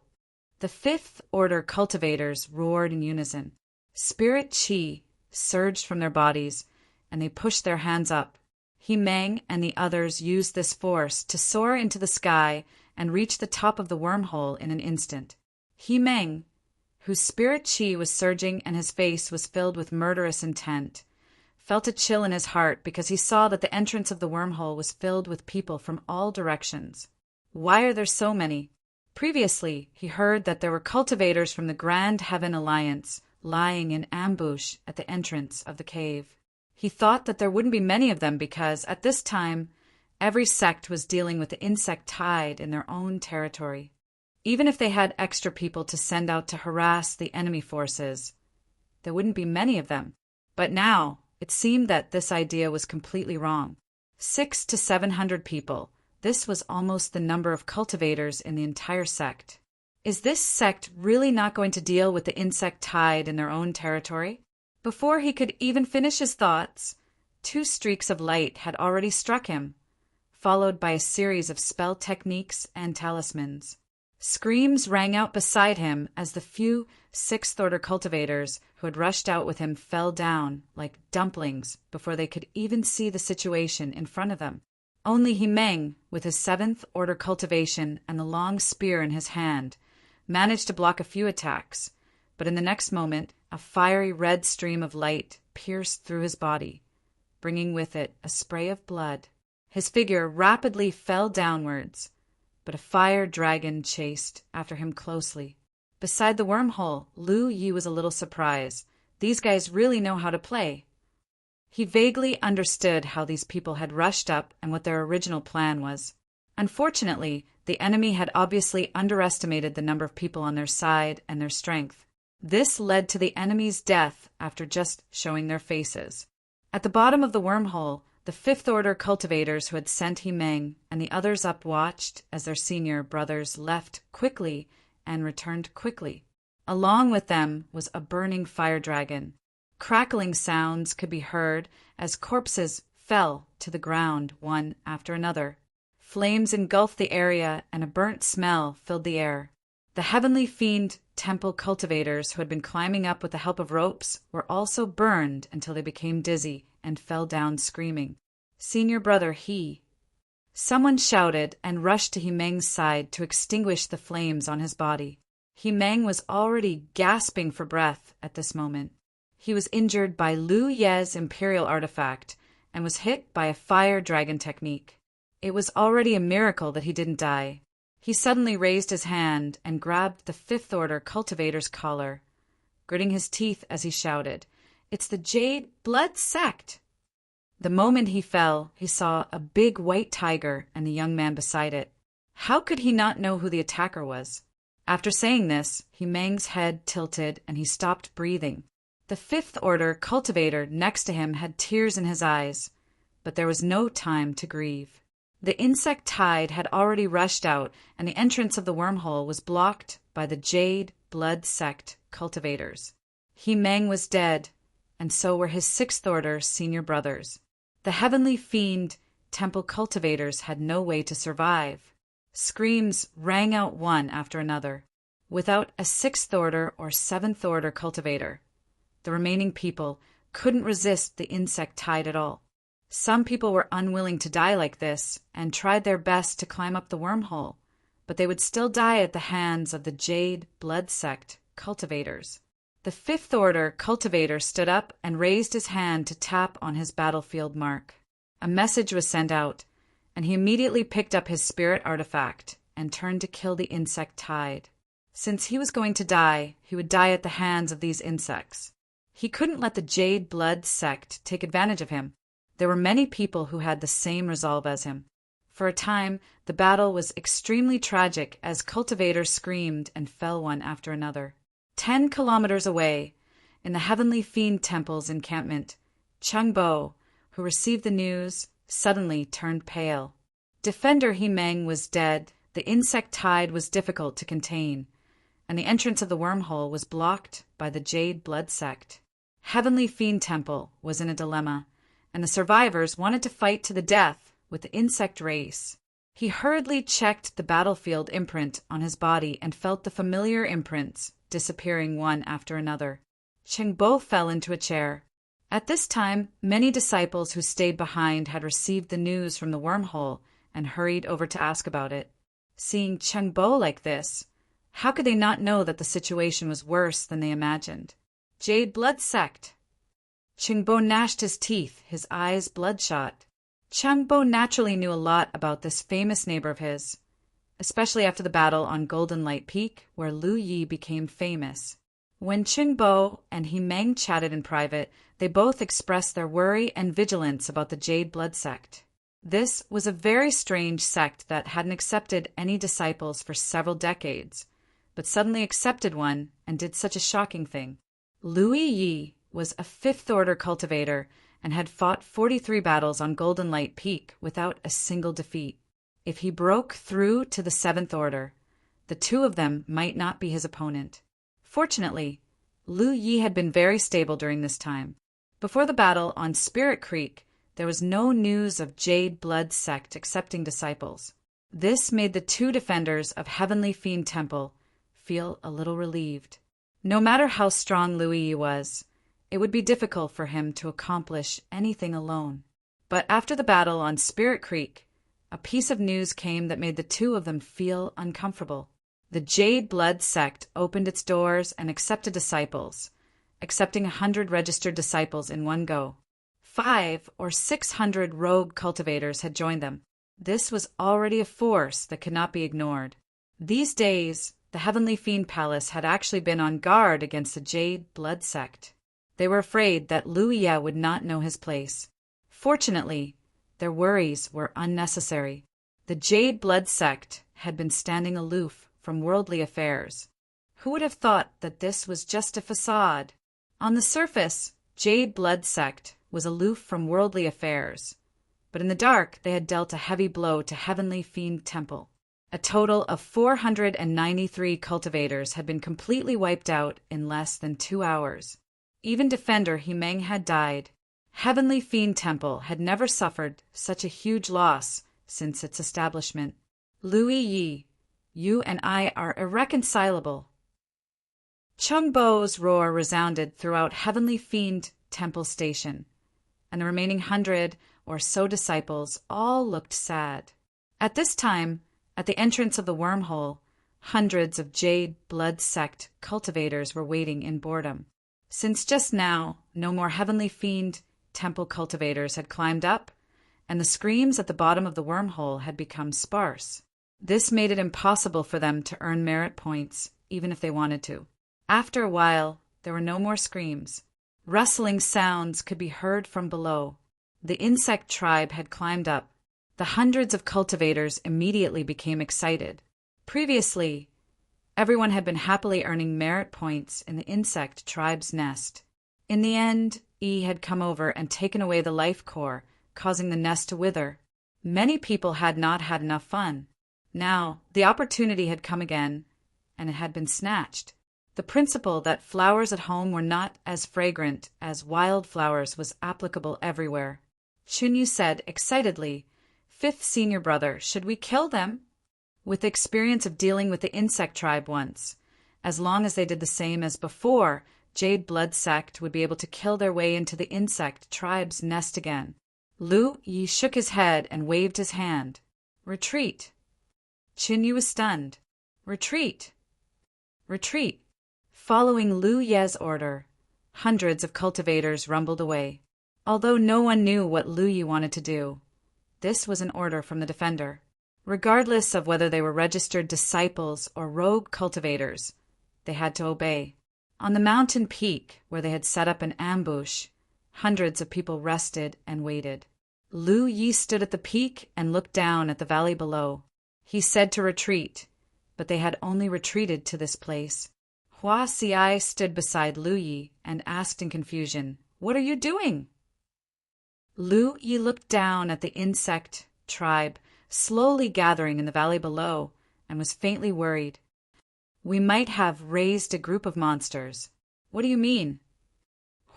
The fifth-order cultivators roared in unison. Spirit chi surged from their bodies, and they pushed their hands up. He Meng and the others used this force to soar into the sky and reach the top of the wormhole in an instant. He Meng, whose spirit chi was surging and his face was filled with murderous intent, felt a chill in his heart because he saw that the entrance of the wormhole was filled with people from all directions. Why are there so many? Previously, he heard that there were cultivators from the Grand Heaven Alliance lying in ambush at the entrance of the cave. He thought that there wouldn't be many of them because, at this time, every sect was dealing with the insect tide in their own territory. Even if they had extra people to send out to harass the enemy forces, there wouldn't be many of them. But now, it seemed that this idea was completely wrong. 600 to 700 people. This was almost the number of cultivators in the entire sect. Is this sect really not going to deal with the insect tide in their own territory? Before he could even finish his thoughts, 2 streaks of light had already struck him, followed by a series of spell techniques and talismans. Screams rang out beside him as the few sixth-order cultivators who had rushed out with him fell down like dumplings before they could even see the situation in front of them. Only He Meng, with his seventh-order cultivation and the long spear in his hand, managed to block a few attacks, but in the next moment, a fiery red stream of light pierced through his body, bringing with it a spray of blood. His figure rapidly fell downwards, but a fire dragon chased after him closely. Beside the wormhole, Lu Yi was a little surprised. These guys really know how to play. He vaguely understood how these people had rushed up and what their original plan was. Unfortunately, the enemy had obviously underestimated the number of people on their side and their strength. This led to the enemy's death after just showing their faces. At the bottom of the wormhole, the fifth-order cultivators who had sent He Meng and the others up watched as their senior brothers left quickly and returned quickly. Along with them was a burning fire dragon. Crackling sounds could be heard as corpses fell to the ground one after another. Flames engulfed the area and a burnt smell filled the air. The Heavenly Fiend Temple cultivators who had been climbing up with the help of ropes were also burned until they became dizzy and fell down screaming. "Senior brother, he!" Someone shouted and rushed to He Meng's side to extinguish the flames on his body. He Meng was already gasping for breath at this moment. He was injured by Lu Ye's imperial artifact and was hit by a fire dragon technique. It was already a miracle that he didn't die. He suddenly raised his hand and grabbed the fifth-order cultivator's collar, gritting his teeth as he shouted, "It's the Jade Blood Sect!" The moment he fell, he saw a big white tiger and the young man beside it. How could he not know who the attacker was? After saying this, Meng's head tilted and he stopped breathing. The Fifth Order cultivator next to him had tears in his eyes, but there was no time to grieve. The insect tide had already rushed out, and the entrance of the wormhole was blocked by the Jade Blood Sect cultivators. Meng was dead, and so were his Sixth Order senior brothers. The Heavenly Fiend temple cultivators had no way to survive. Screams rang out one after another. Without a Sixth Order or Seventh Order cultivator, the remaining people couldn't resist the insect tide at all. Some people were unwilling to die like this and tried their best to climb up the wormhole, but they would still die at the hands of the Jade Blood Sect cultivators. The Fifth Order cultivator stood up and raised his hand to tap on his battlefield mark. A message was sent out, and he immediately picked up his spirit artifact and turned to kill the insect tide. Since he was going to die, he would die at the hands of these insects. He couldn't let the Jade Blood Sect take advantage of him. There were many people who had the same resolve as him. For a time, the battle was extremely tragic as cultivators screamed and fell one after another. 10 kilometers away, in the Heavenly Fiend Temple's encampment, Chengbo, who received the news, suddenly turned pale. Defender Meng was dead, the insect tide was difficult to contain, and the entrance of the wormhole was blocked by the Jade Blood Sect. Heavenly Fiend Temple was in a dilemma, and the survivors wanted to fight to the death with the insect race. He hurriedly checked the battlefield imprint on his body and felt the familiar imprints disappearing one after another. Chengbo fell into a chair. At this time, many disciples who stayed behind had received the news from the wormhole and hurried over to ask about it. Seeing Chengbo like this, how could they not know that the situation was worse than they imagined? Jade Blood Sect. Chengbo gnashed his teeth, his eyes bloodshot. Chengbo naturally knew a lot about this famous neighbor of his, especially after the battle on Golden Light Peak, where Lu Yi became famous. When Chengbo and Meng chatted in private, they both expressed their worry and vigilance about the Jade Blood Sect. This was a very strange sect that hadn't accepted any disciples for several decades, but suddenly accepted one and did such a shocking thing. Lu Yi was a Fifth Order cultivator and had fought 43 battles on Golden Light Peak without a single defeat. If he broke through to the Seventh Order, the two of them might not be his opponent. Fortunately, Lu Yi had been very stable during this time. Before the battle on Spirit Creek, there was no news of Jade Blood Sect accepting disciples. This made the two defenders of Heavenly Fiend Temple feel a little relieved. No matter how strong Lu Yi was, it would be difficult for him to accomplish anything alone. But after the battle on Spirit Creek, a piece of news came that made the two of them feel uncomfortable. The Jade Blood Sect opened its doors and accepted disciples, accepting 100 registered disciples in one go. 500 or 600 rogue cultivators had joined them. This was already a force that could not be ignored. These days, the Heavenly Fiend Palace had actually been on guard against the Jade Blood Sect. They were afraid that Lu Ye would not know his place. Fortunately, their worries were unnecessary. The Jade Blood Sect had been standing aloof from worldly affairs. Who would have thought that this was just a facade? On the surface, Jade Blood Sect was aloof from worldly affairs, but in the dark they had dealt a heavy blow to Heavenly Fiend Temple. A total of 493 cultivators had been completely wiped out in less than 2 hours. Even Defender Meng had died. Heavenly Fiend Temple had never suffered such a huge loss since its establishment. Lu Yi, you and I are irreconcilable. Chengbo's roar resounded throughout Heavenly Fiend Temple Station, and the remaining 100 or so disciples all looked sad. At this time, at the entrance of the wormhole, hundreds of Jade Blood Sect cultivators were waiting in boredom. Since just now, no more Heavenly Fiend Temple cultivators had climbed up, and the screams at the bottom of the wormhole had become sparse. This made it impossible for them to earn merit points, even if they wanted to. After a while, there were no more screams. Rustling sounds could be heard from below. The insect tribe had climbed up. The hundreds of cultivators immediately became excited. Previously, Everyone had been happily earning merit points in the insect tribe's nest. In the end, E had come over and taken away the life core, causing the nest to wither. Many people had not had enough fun. Now, the opportunity had come again, and it had been snatched. The principle that flowers at home were not as fragrant as wild flowers was applicable everywhere. Chunyu said excitedly, "Fifth senior brother, should we kill them?" With experience of dealing with the insect tribe once, as long as they did the same as before, Jade Blood Sect would be able to kill their way into the insect tribe's nest again. Lu Yi shook his head and waved his hand. "Retreat." Chunyu was stunned. "Retreat. Retreat." Following Lu Ye's order, hundreds of cultivators rumbled away. Although no one knew what Lu Yi wanted to do, this was an order from the defender. Regardless of whether they were registered disciples or rogue cultivators, they had to obey. On the mountain peak, where they had set up an ambush, hundreds of people rested and waited. Lu Yi stood at the peak and looked down at the valley below. He said to retreat, but they had only retreated to this place. Hua Xiai stood beside Lu Yi and asked in confusion, "What are you doing?" Lu Yi looked down at the insect tribe, slowly gathering in the valley below, and was faintly worried. "We might have raised a group of monsters." "What do you mean?"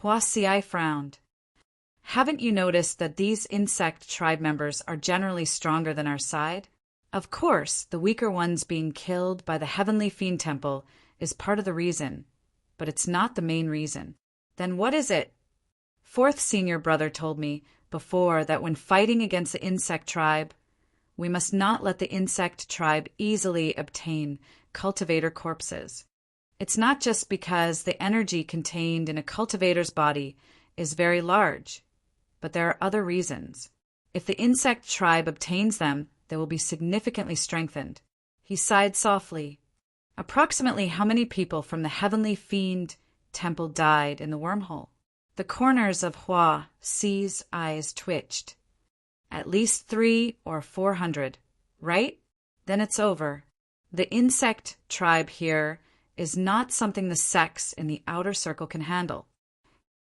Hua Xiai frowned. "Haven't you noticed that these insect tribe members are generally stronger than our side? Of course, the weaker ones being killed by the Heavenly Fiend Temple is part of the reason, but it's not the main reason." "Then what is it?" "Fourth senior brother told me before that when fighting against the insect tribe, we must not let the insect tribe easily obtain cultivator corpses. It's not just because the energy contained in a cultivator's body is very large, but there are other reasons. If the insect tribe obtains them, they will be significantly strengthened." He sighed softly. "Approximately how many people from the Heavenly Fiend Temple died in the wormhole?" The corners of Hua Xi's eyes twitched. "At least 300 or 400, right? Then it's over. The insect tribe here is not something the sects in the outer circle can handle."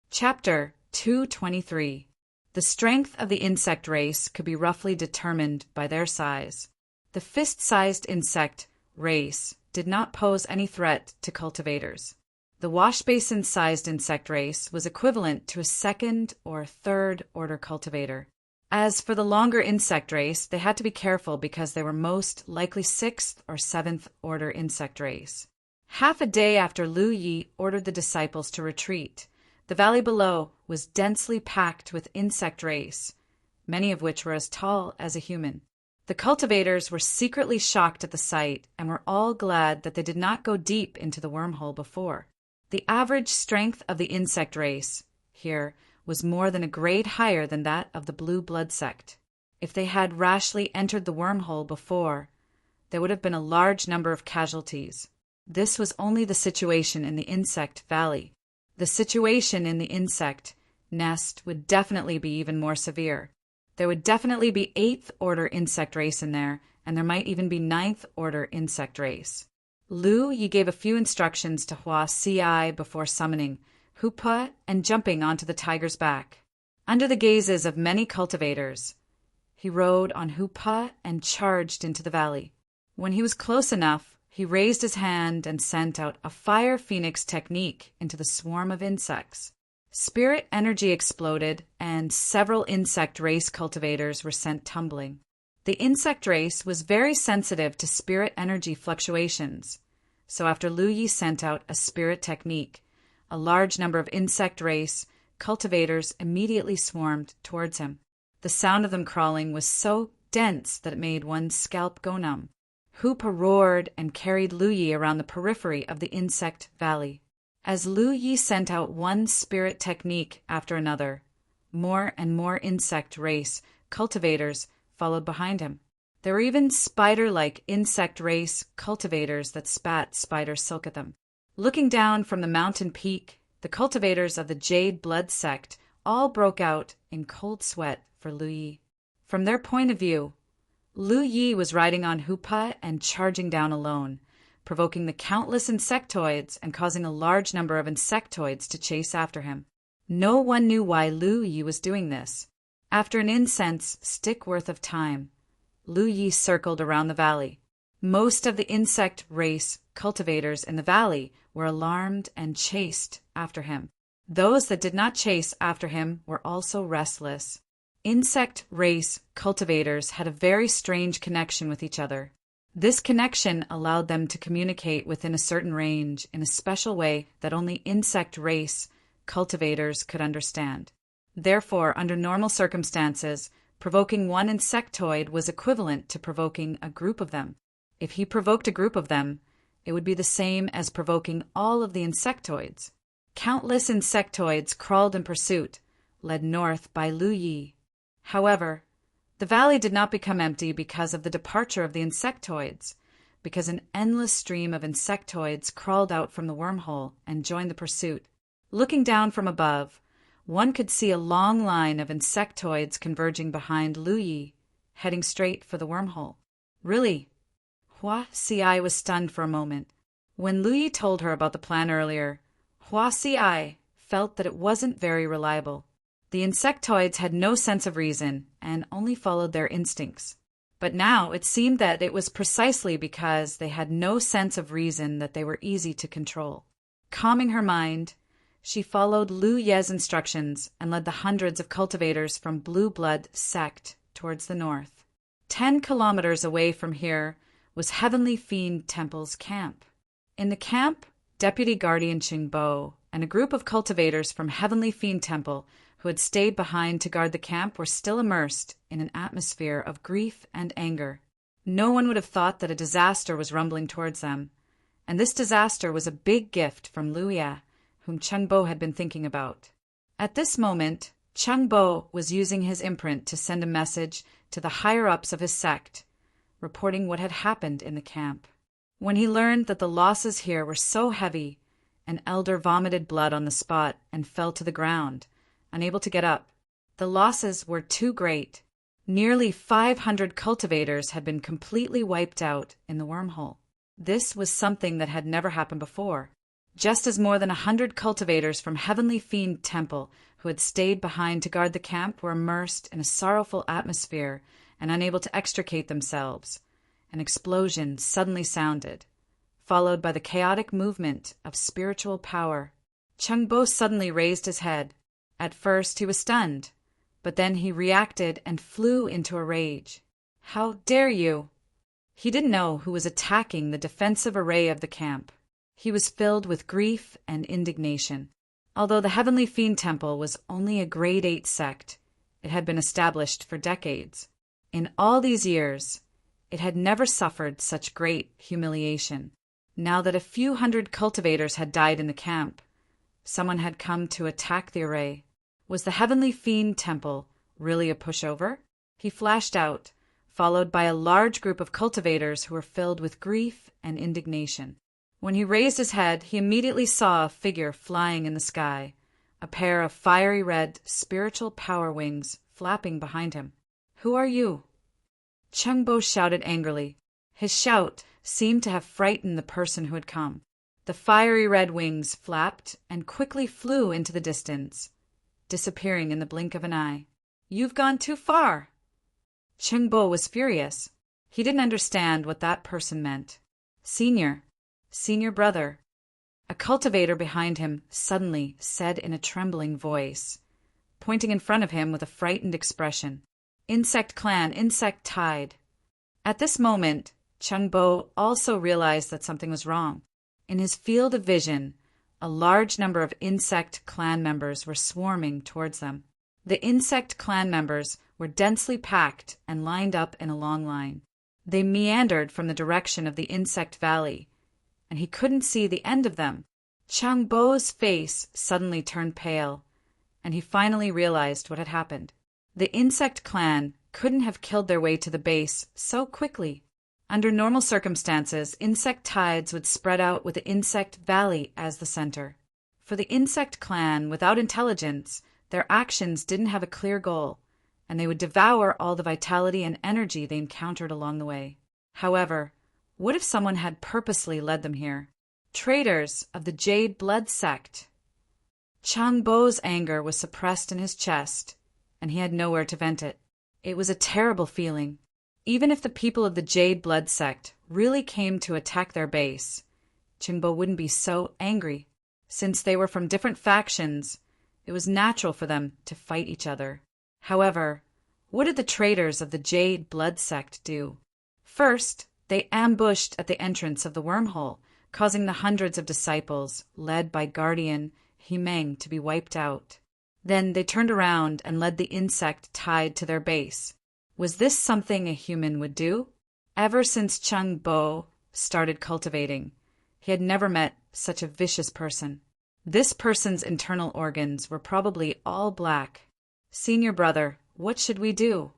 Chapter 223. The strength of the insect race could be roughly determined by their size. The fist-sized insect race did not pose any threat to cultivators. The wash-basin-sized insect race was equivalent to a second or third order cultivator. As for the longer insect race, they had to be careful because they were most likely 6th or 7th order insect race. Half a day after Lu Yi ordered the disciples to retreat, the valley below was densely packed with insect race, many of which were as tall as a human. The cultivators were secretly shocked at the sight and were all glad that they did not go deep into the wormhole before. The average strength of the insect race here was more than a grade higher than that of the Blue Blood Sect. If they had rashly entered the wormhole before, there would have been a large number of casualties. This was only the situation in the insect valley. The situation in the insect nest would definitely be even more severe. There would definitely be 8th order insect race in there, and there might even be 9th order insect race. Lu Yi gave a few instructions to Hua Xiai before summoning Hupa and jumping onto the tiger's back. Under the gazes of many cultivators, he rode on Hupa and charged into the valley. When he was close enough, he raised his hand and sent out a fire phoenix technique into the swarm of insects. Spirit energy exploded, and several insect race cultivators were sent tumbling. The insect race was very sensitive to spirit energy fluctuations, so after Lu Yi sent out a spirit technique, a large number of insect race cultivators immediately swarmed towards him. The sound of them crawling was so dense that it made one's scalp go numb. Hoopa roared and carried Lu Yi around the periphery of the insect valley. As Lu Yi sent out one spirit technique after another, more and more insect race cultivators followed behind him. There were even spider-like insect race cultivators that spat spider silk at them. Looking down from the mountain peak, the cultivators of the Jade Blood Sect all broke out in cold sweat for Lu Yi. From their point of view, Lu Yi was riding on Hupa and charging down alone, provoking the countless insectoids and causing a large number of insectoids to chase after him. No one knew why Lu Yi was doing this. After an incense stick worth of time, Lu Yi circled around the valley. Most of the insect race cultivators in the valley were alarmed and chased after him. Those that did not chase after him were also restless. Insect race cultivators had a very strange connection with each other. This connection allowed them to communicate within a certain range in a special way that only insect race cultivators could understand. Therefore, under normal circumstances, provoking one insectoid was equivalent to provoking a group of them. If he provoked a group of them, it would be the same as provoking all of the insectoids. Countless insectoids crawled in pursuit, led north by Lu Yi. However, the valley did not become empty because of the departure of the insectoids, because an endless stream of insectoids crawled out from the wormhole and joined the pursuit. Looking down from above, one could see a long line of insectoids converging behind Lu Yi, heading straight for the wormhole. Really? Hua Xiai was stunned for a moment. When Lu Yi told her about the plan earlier, Hua Xiai felt that it wasn't very reliable. The insectoids had no sense of reason and only followed their instincts. But now it seemed that it was precisely because they had no sense of reason that they were easy to control. Calming her mind, she followed Lu Ye's instructions and led the hundreds of cultivators from Blue Blood sect towards the north. 10 kilometers away from here was Heavenly Fiend Temple's camp. In the camp, Deputy Guardian Qingbo and a group of cultivators from Heavenly Fiend Temple who had stayed behind to guard the camp were still immersed in an atmosphere of grief and anger. No one would have thought that a disaster was rumbling towards them, and this disaster was a big gift from Lu Ye, whom Qingbo had been thinking about. At this moment, Qingbo was using his imprint to send a message to the higher-ups of his sect, reporting what had happened in the camp. When he learned that the losses here were so heavy, an elder vomited blood on the spot and fell to the ground, unable to get up. The losses were too great. Nearly 500 cultivators had been completely wiped out in the wormhole. This was something that had never happened before. Just as more than 100 cultivators from Heavenly Fiend Temple who had stayed behind to guard the camp were immersed in a sorrowful atmosphere and unable to extricate themselves, an explosion suddenly sounded, followed by the chaotic movement of spiritual power. Qingbo suddenly raised his head. At first he was stunned, but then he reacted and flew into a rage. How dare you! He didn't know who was attacking the defensive array of the camp. He was filled with grief and indignation. Although the Heavenly Fiend Temple was only a grade 8 sect, it had been established for decades. In all these years, it had never suffered such great humiliation. Now that a few hundred cultivators had died in the camp, someone had come to attack the array. Was the Heavenly Fiend Temple really a pushover? He flashed out, followed by a large group of cultivators who were filled with grief and indignation. When he raised his head, he immediately saw a figure flying in the sky, a pair of fiery red spiritual power wings flapping behind him. Who are you? Qingbo shouted angrily. His shout seemed to have frightened the person who had come. The fiery red wings flapped and quickly flew into the distance, disappearing in the blink of an eye. You've gone too far. Qingbo was furious. He didn't understand what that person meant. Senior brother. A cultivator behind him suddenly said in a trembling voice, pointing in front of him with a frightened expression, Insect clan, insect tide. At this moment, Qingbo also realized that something was wrong. In his field of vision, a large number of insect clan members were swarming towards them. The insect clan members were densely packed and lined up in a long line. They meandered from the direction of the insect valley, and he couldn't see the end of them. Qingbo's face suddenly turned pale, and he finally realized what had happened. The insect clan couldn't have killed their way to the base so quickly. Under normal circumstances, insect tides would spread out with the insect valley as the center. For the insect clan, without intelligence, their actions didn't have a clear goal, and they would devour all the vitality and energy they encountered along the way. However, What if someone had purposely led them here? Traitors of the Jade Blood Sect. Chang Bo's anger was suppressed in his chest, and he had nowhere to vent it. It was a terrible feeling. Even if the people of the Jade Blood Sect really came to attack their base, Changbo wouldn't be so angry. Since they were from different factions, it was natural for them to fight each other. However, what did the traitors of the Jade Blood Sect do? First, they ambushed at the entrance of the wormhole, causing the hundreds of disciples, led by Guardian Himeng, to be wiped out. Then they turned around and led the insect tied to their base. Was this something a human would do? Ever since Chang Bo started cultivating, he had never met such a vicious person. This person's internal organs were probably all black. Senior brother, what should we do?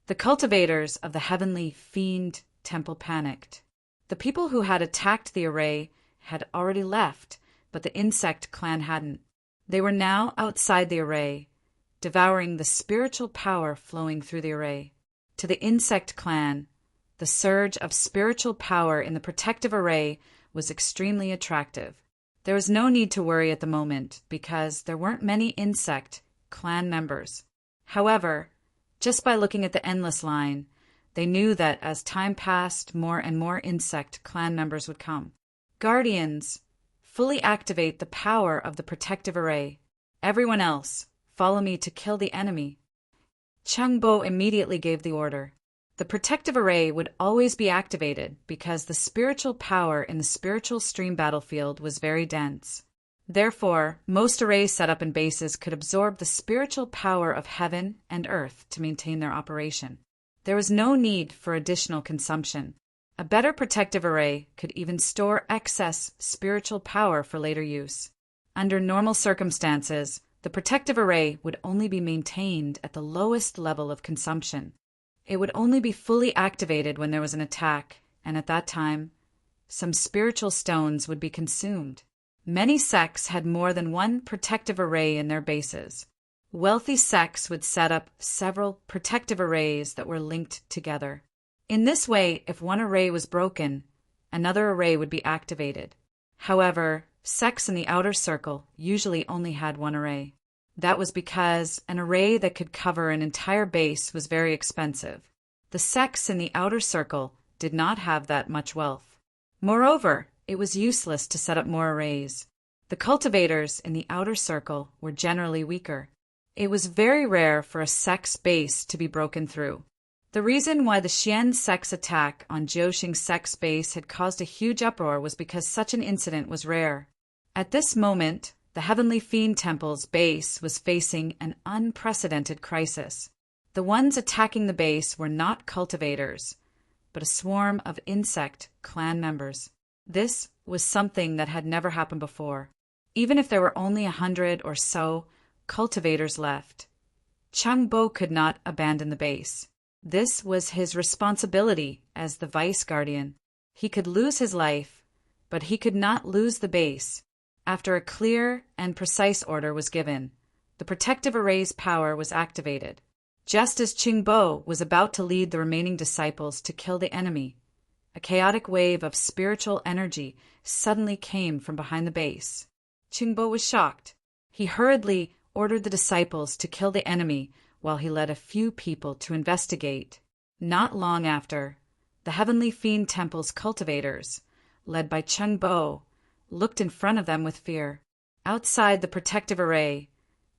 The cultivators of the Heavenly Fiend Temple panicked. The people who had attacked the array had already left, but the insect clan hadn't. They were now outside the array, devouring the spiritual power flowing through the array. To the insect clan, the surge of spiritual power in the protective array was extremely attractive. There was no need to worry at the moment because there weren't many insect clan members. However, just by looking at the endless line, they knew that as time passed, more and more insect clan members would come. Guardians, fully activate the power of the protective array. Everyone else, follow me to kill the enemy. Chang Bo immediately gave the order. The protective array would always be activated because the spiritual power in the spiritual stream battlefield was very dense. Therefore, most arrays set up in bases could absorb the spiritual power of heaven and earth to maintain their operation. There was no need for additional consumption. A better protective array could even store excess spiritual power for later use. Under normal circumstances, the protective array would only be maintained at the lowest level of consumption. It would only be fully activated when there was an attack, and at that time, some spiritual stones would be consumed. Many sects had more than one protective array in their bases. Wealthy sects would set up several protective arrays that were linked together. In this way, if one array was broken, another array would be activated. However, sects in the outer circle usually only had one array. That was because an array that could cover an entire base was very expensive. The sects in the outer circle did not have that much wealth. Moreover, it was useless to set up more arrays. The cultivators in the outer circle were generally weaker. It was very rare for a sect's base to be broken through. The reason why the Xian sect's attack on Jiuxing sect's base had caused a huge uproar was because such an incident was rare. At this moment, the Heavenly Fiend Temple's base was facing an unprecedented crisis. The ones attacking the base were not cultivators, but a swarm of insect clan members. This was something that had never happened before. Even if there were only 100 or so cultivators left, Chang Bo could not abandon the base. This was his responsibility as the vice guardian. He could lose his life, but he could not lose the base. After a clear and precise order was given, the protective array's power was activated. Just as Chang Bo was about to lead the remaining disciples to kill the enemy, a chaotic wave of spiritual energy suddenly came from behind the base. Chang Bo was shocked. He hurriedly ordered the disciples to kill the enemy while he led a few people to investigate. Not long after, the Heavenly Fiend Temple's cultivators, led by Chang Bo, looked in front of them with fear. Outside the protective array,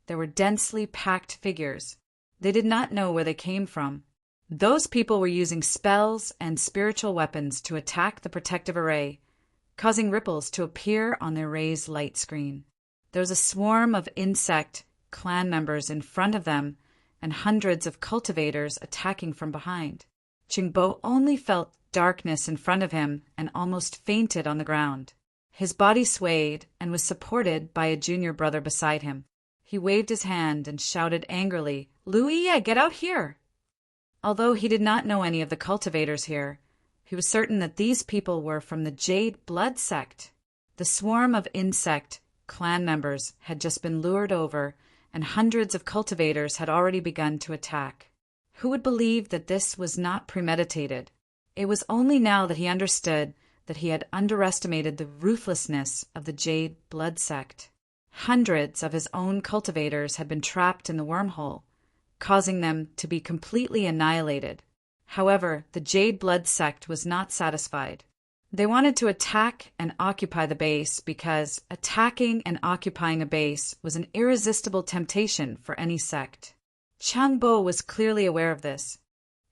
there were densely packed figures. They did not know where they came from. Those people were using spells and spiritual weapons to attack the protective array, causing ripples to appear on the array's light screen. There was a swarm of insect clan members in front of them and hundreds of cultivators attacking from behind. Chang Bo only felt darkness in front of him and almost fainted on the ground. His body swayed and was supported by a junior brother beside him. He waved his hand and shouted angrily, "Louis, get out here!" Although he did not know any of the cultivators here, he was certain that these people were from the Jade Blood Sect. The swarm of insect clan members had just been lured over, and hundreds of cultivators had already begun to attack. Who would believe that this was not premeditated? It was only now that he understood that he had underestimated the ruthlessness of the Jade Blood Sect. Hundreds of his own cultivators had been trapped in the wormhole, causing them to be completely annihilated. However, the Jade Blood Sect was not satisfied. They wanted to attack and occupy the base because attacking and occupying a base was an irresistible temptation for any sect. Changbo was clearly aware of this.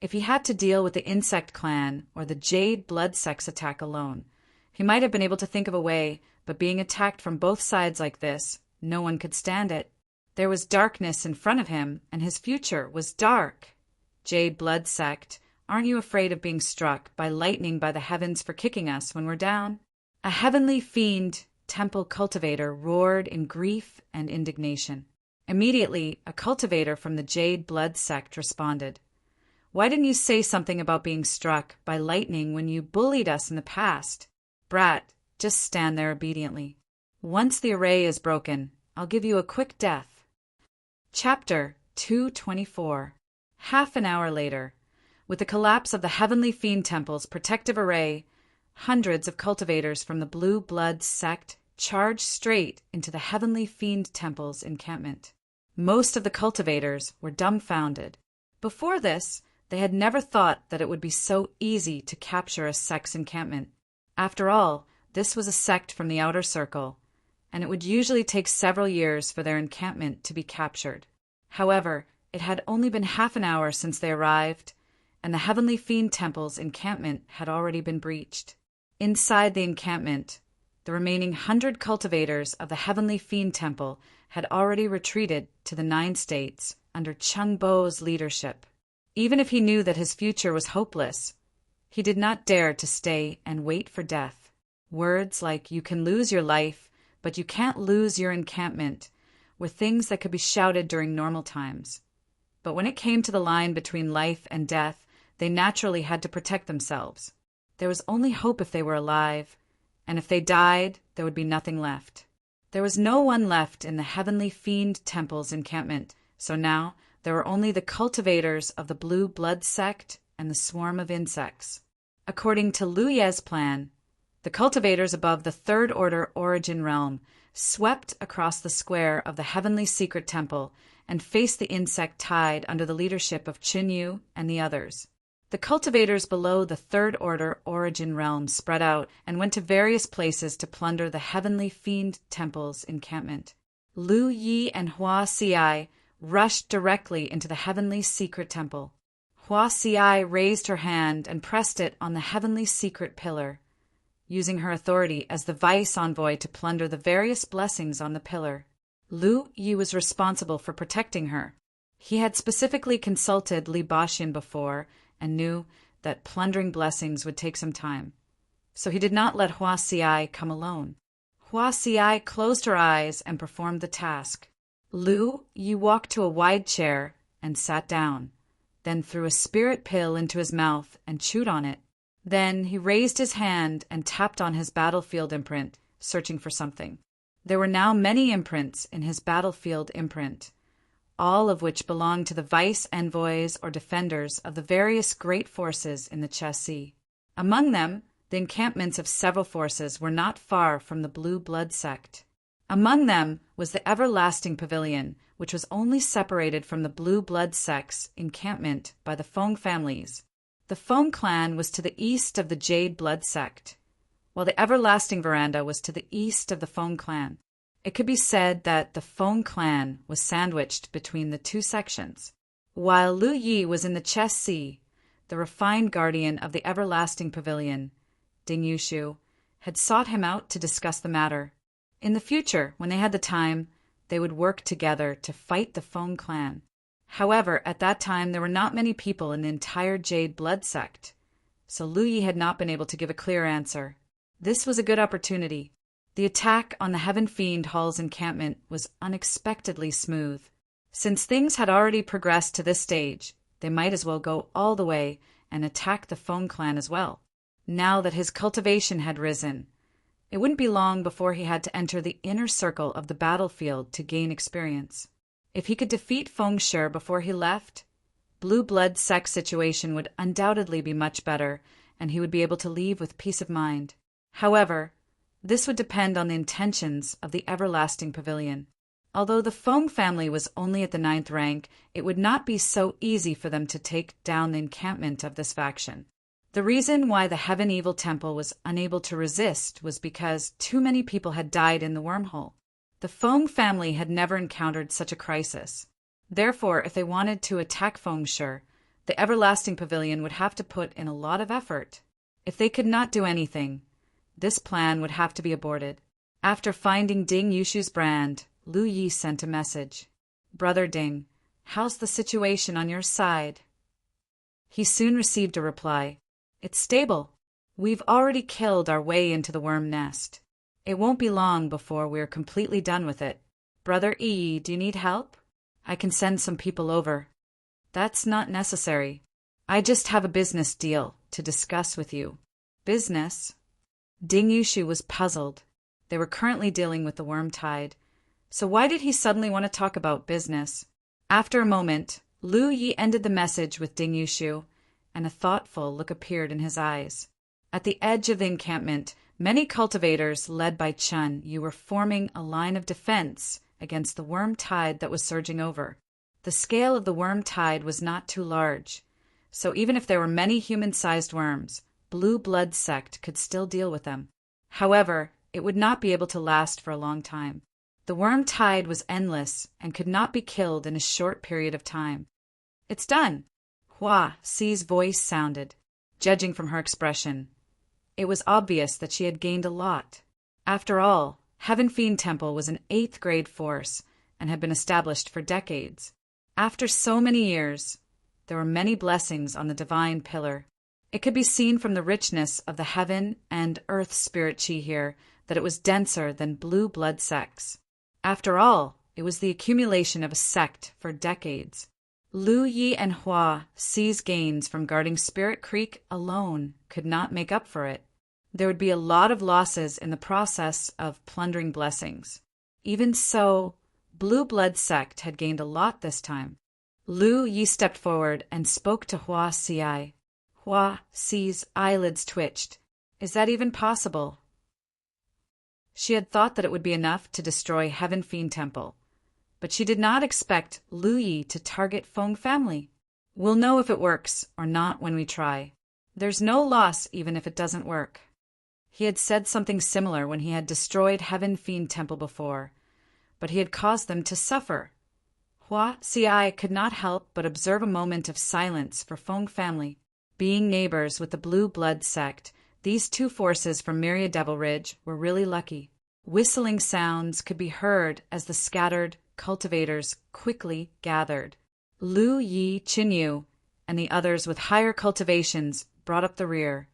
If he had to deal with the Insect Clan or the Jade Blood Sect's attack alone, he might have been able to think of a way, but being attacked from both sides like this, no one could stand it. There was darkness in front of him, and his future was dark. Jade Blood Sect, aren't you afraid of being struck by lightning by the heavens for kicking us when we're down? A heavenly fiend temple cultivator roared in grief and indignation. Immediately, a cultivator from the Jade Blood Sect responded. Why didn't you say something about being struck by lightning when you bullied us in the past? Brat, just stand there obediently. Once the array is broken, I'll give you a quick death. Chapter 224. Half an hour later, with the collapse of the Heavenly Fiend Temple's protective array, hundreds of cultivators from the Blue Blood Sect charged straight into the Heavenly Fiend Temple's encampment. Most of the cultivators were dumbfounded. Before this, they had never thought that it would be so easy to capture a sect's encampment. After all, this was a sect from the outer circle, and it would usually take several years for their encampment to be captured. However, it had only been half an hour since they arrived, and the Heavenly Fiend Temple's encampment had already been breached. Inside the encampment, the remaining 100 cultivators of the Heavenly Fiend Temple had already retreated to the 9 states under Changbo's leadership. Even if he knew that his future was hopeless, he did not dare to stay and wait for death. Words like, "You can lose your life, but you can't lose your encampment," were things that could be shouted during normal times. But when it came to the line between life and death, they naturally had to protect themselves. There was only hope if they were alive, and if they died, there would be nothing left. There was no one left in the Heavenly Fiend Temple's encampment, so now there were only the cultivators of the Blue Blood Sect and the swarm of insects. According to Lu Ye's plan, the cultivators above the Third Order Origin Realm swept across the square of the Heavenly Secret Temple and faced the insect tide under the leadership of Qinyu and the others. The cultivators below the Third Order Origin Realm spread out and went to various places to plunder the Heavenly Fiend Temple's encampment. Lu Yi and Hua Xiai rushed directly into the Heavenly Secret Temple. Hua Xiai raised her hand and pressed it on the Heavenly Secret Pillar, using her authority as the vice envoy to plunder the various blessings on the pillar. Lu Yi was responsible for protecting her. He had specifically consulted Li Baxian before and knew that plundering blessings would take some time, so he did not let Hua Xiai come alone. Hua Xiai closed her eyes and performed the task. Lu Yi walked to a wide chair and sat down, then threw a spirit pill into his mouth and chewed on it. Then he raised his hand and tapped on his battlefield imprint, searching for something. There were now many imprints in his battlefield imprint, all of which belonged to the vice envoys or defenders of the various great forces in the Chessie. Among them, the encampments of several forces were not far from the Blue Blood Sect. Among them was the Everlasting Pavilion, which was only separated from the Blue Blood Sect's encampment by the Feng families. The Feng clan was to the east of the Jade Blood Sect, while the Everlasting Veranda was to the east of the Feng clan. It could be said that the Feng clan was sandwiched between the two sections. While Lu Yi was in the Chessie, the refined guardian of the Everlasting Pavilion, Ding Yushu, had sought him out to discuss the matter. In the future, when they had the time, they would work together to fight the Feng clan. However, at that time there were not many people in the entire Jade Blood Sect, so Lu Yi had not been able to give a clear answer. This was a good opportunity. The attack on the Heaven Fiend Hall's encampment was unexpectedly smooth. Since things had already progressed to this stage, they might as well go all the way and attack the Feng clan as well. Now that his cultivation had risen, it wouldn't be long before he had to enter the inner circle of the battlefield to gain experience. If he could defeat Feng Shi before he left, Blue Blood Sect's situation would undoubtedly be much better, and he would be able to leave with peace of mind. However, this would depend on the intentions of the everlasting pavilion. Although the Feng family was only at the 9th rank, it would not be so easy for them to take down the encampment of this faction. The reason why the Heaven Evil Temple was unable to resist was because too many people had died in the wormhole. The Feng family had never encountered such a crisis. Therefore, if they wanted to attack Fengshe, the Everlasting Pavilion would have to put in a lot of effort. If they could not do anything, this plan would have to be aborted. After finding Ding Yushu's brand, Lu Yi sent a message. "Brother Ding, how's the situation on your side?" He soon received a reply. "It's stable. We've already killed our way into the worm nest. It won't be long before we're completely done with it. Brother Yi, do you need help? I can send some people over." "That's not necessary. I just have a business deal to discuss with you." "Business?" Ding Yushu was puzzled. They were currently dealing with the worm tide. So why did he suddenly want to talk about business? After a moment, Lu Yi ended the message with Ding Yushu, and a thoughtful look appeared in his eyes. At the edge of the encampment, many cultivators, led by Chun Yu, were forming a line of defense against the worm tide that was surging over. The scale of the worm tide was not too large, so even if there were many human-sized worms, Blue Blood Sect could still deal with them. However, it would not be able to last for a long time. The worm tide was endless and could not be killed in a short period of time. "It's done," Hua Si's voice sounded. Judging from her expression, it was obvious that she had gained a lot. After all, Heaven Fiend Temple was an 8th grade force and had been established for decades. After so many years, there were many blessings on the divine pillar. It could be seen from the richness of the heaven and earth spirit chi here that it was denser than blue blood sects. After all, it was the accumulation of a sect for decades. Lu Yi and Hua Si's gains from guarding Spirit Creek alone could not make up for it. There would be a lot of losses in the process of plundering blessings. Even so, Blue Blood Sect had gained a lot this time. Lu Yi stepped forward and spoke to Hua Si. Hua Si's eyelids twitched. "Is that even possible?" She had thought that it would be enough to destroy Heaven Fiend Temple, but she did not expect Lu Yi to target Feng family. "We'll know if it works or not when we try. There's no loss even if it doesn't work." He had said something similar when he had destroyed Heaven Fiend Temple before, but he had caused them to suffer. Hua Si could not help but observe a moment of silence for Feng family. Being neighbors with the Blue Blood Sect, these two forces from Myria Devil Ridge were really lucky. Whistling sounds could be heard as the scattered cultivators quickly gathered. Lu Yi, Qinyu, and the others with higher cultivations brought up the rear,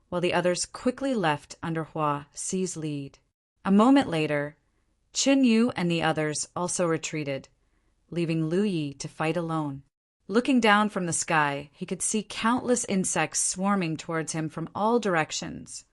while the others quickly left under Hua Si's lead. A moment later, Qinyu and the others also retreated, leaving Lu Yi to fight alone. Looking down from the sky, he could see countless insects swarming towards him from all directions,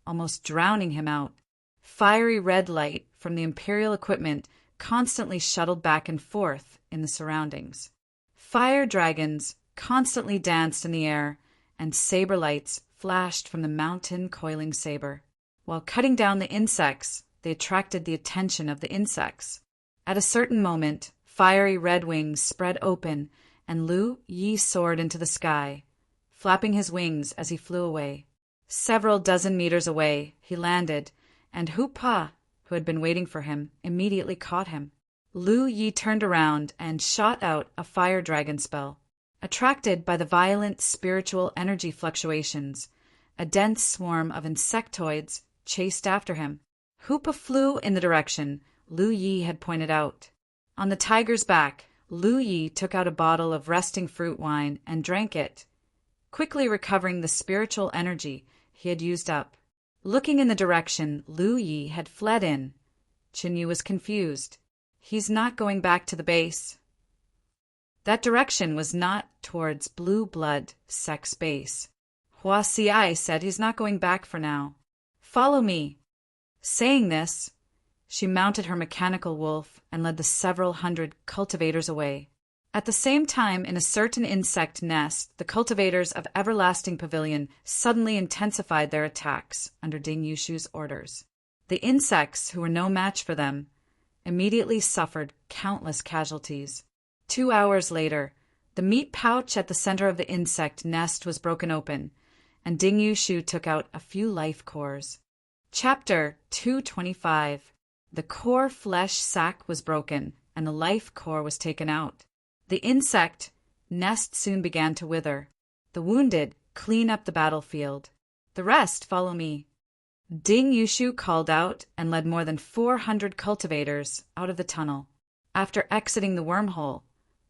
almost drowning him out. Fiery red light from the Imperial equipment constantly shuttled back and forth in the surroundings. Fire dragons constantly danced in the air, and saber lights flashed from the mountain coiling saber. While cutting down the insects, they attracted the attention of the insects. At a certain moment, fiery red wings spread open, and Lu Yi soared into the sky, flapping his wings as he flew away. Several dozen meters away, he landed, and Hu Pa, who had been waiting for him, immediately caught him. Lu Yi turned around and shot out a fire dragon spell. Attracted by the violent spiritual energy fluctuations, a dense swarm of insectoids chased after him. Hu Pa flew in the direction Lu Yi had pointed out. On the tiger's back, Lu Yi took out a bottle of resting fruit wine and drank it, quickly recovering the spiritual energy he had used up. Looking in the direction Lu Yi had fled in, Qinyu was confused. "He's not going back to the base." That direction was not towards Blue Blood Sect's base. Hua Si said, "He's not going back for now. Follow me." Saying this, she mounted her mechanical wolf and led the several hundred cultivators away. At the same time, in a certain insect nest, the cultivators of Everlasting Pavilion suddenly intensified their attacks under Ding Yushu's orders. The insects, who were no match for them, immediately suffered countless casualties. 2 hours later, the meat pouch at the center of the insect nest was broken open, and Ding Yushu took out a few life cores. Chapter 225. The core flesh sac was broken, and the life core was taken out. The insect nest soon began to wither. The wounded clean up the battlefield. The rest follow me. Ding Yushu called out and led more than 400 cultivators out of the tunnel. After exiting the wormhole,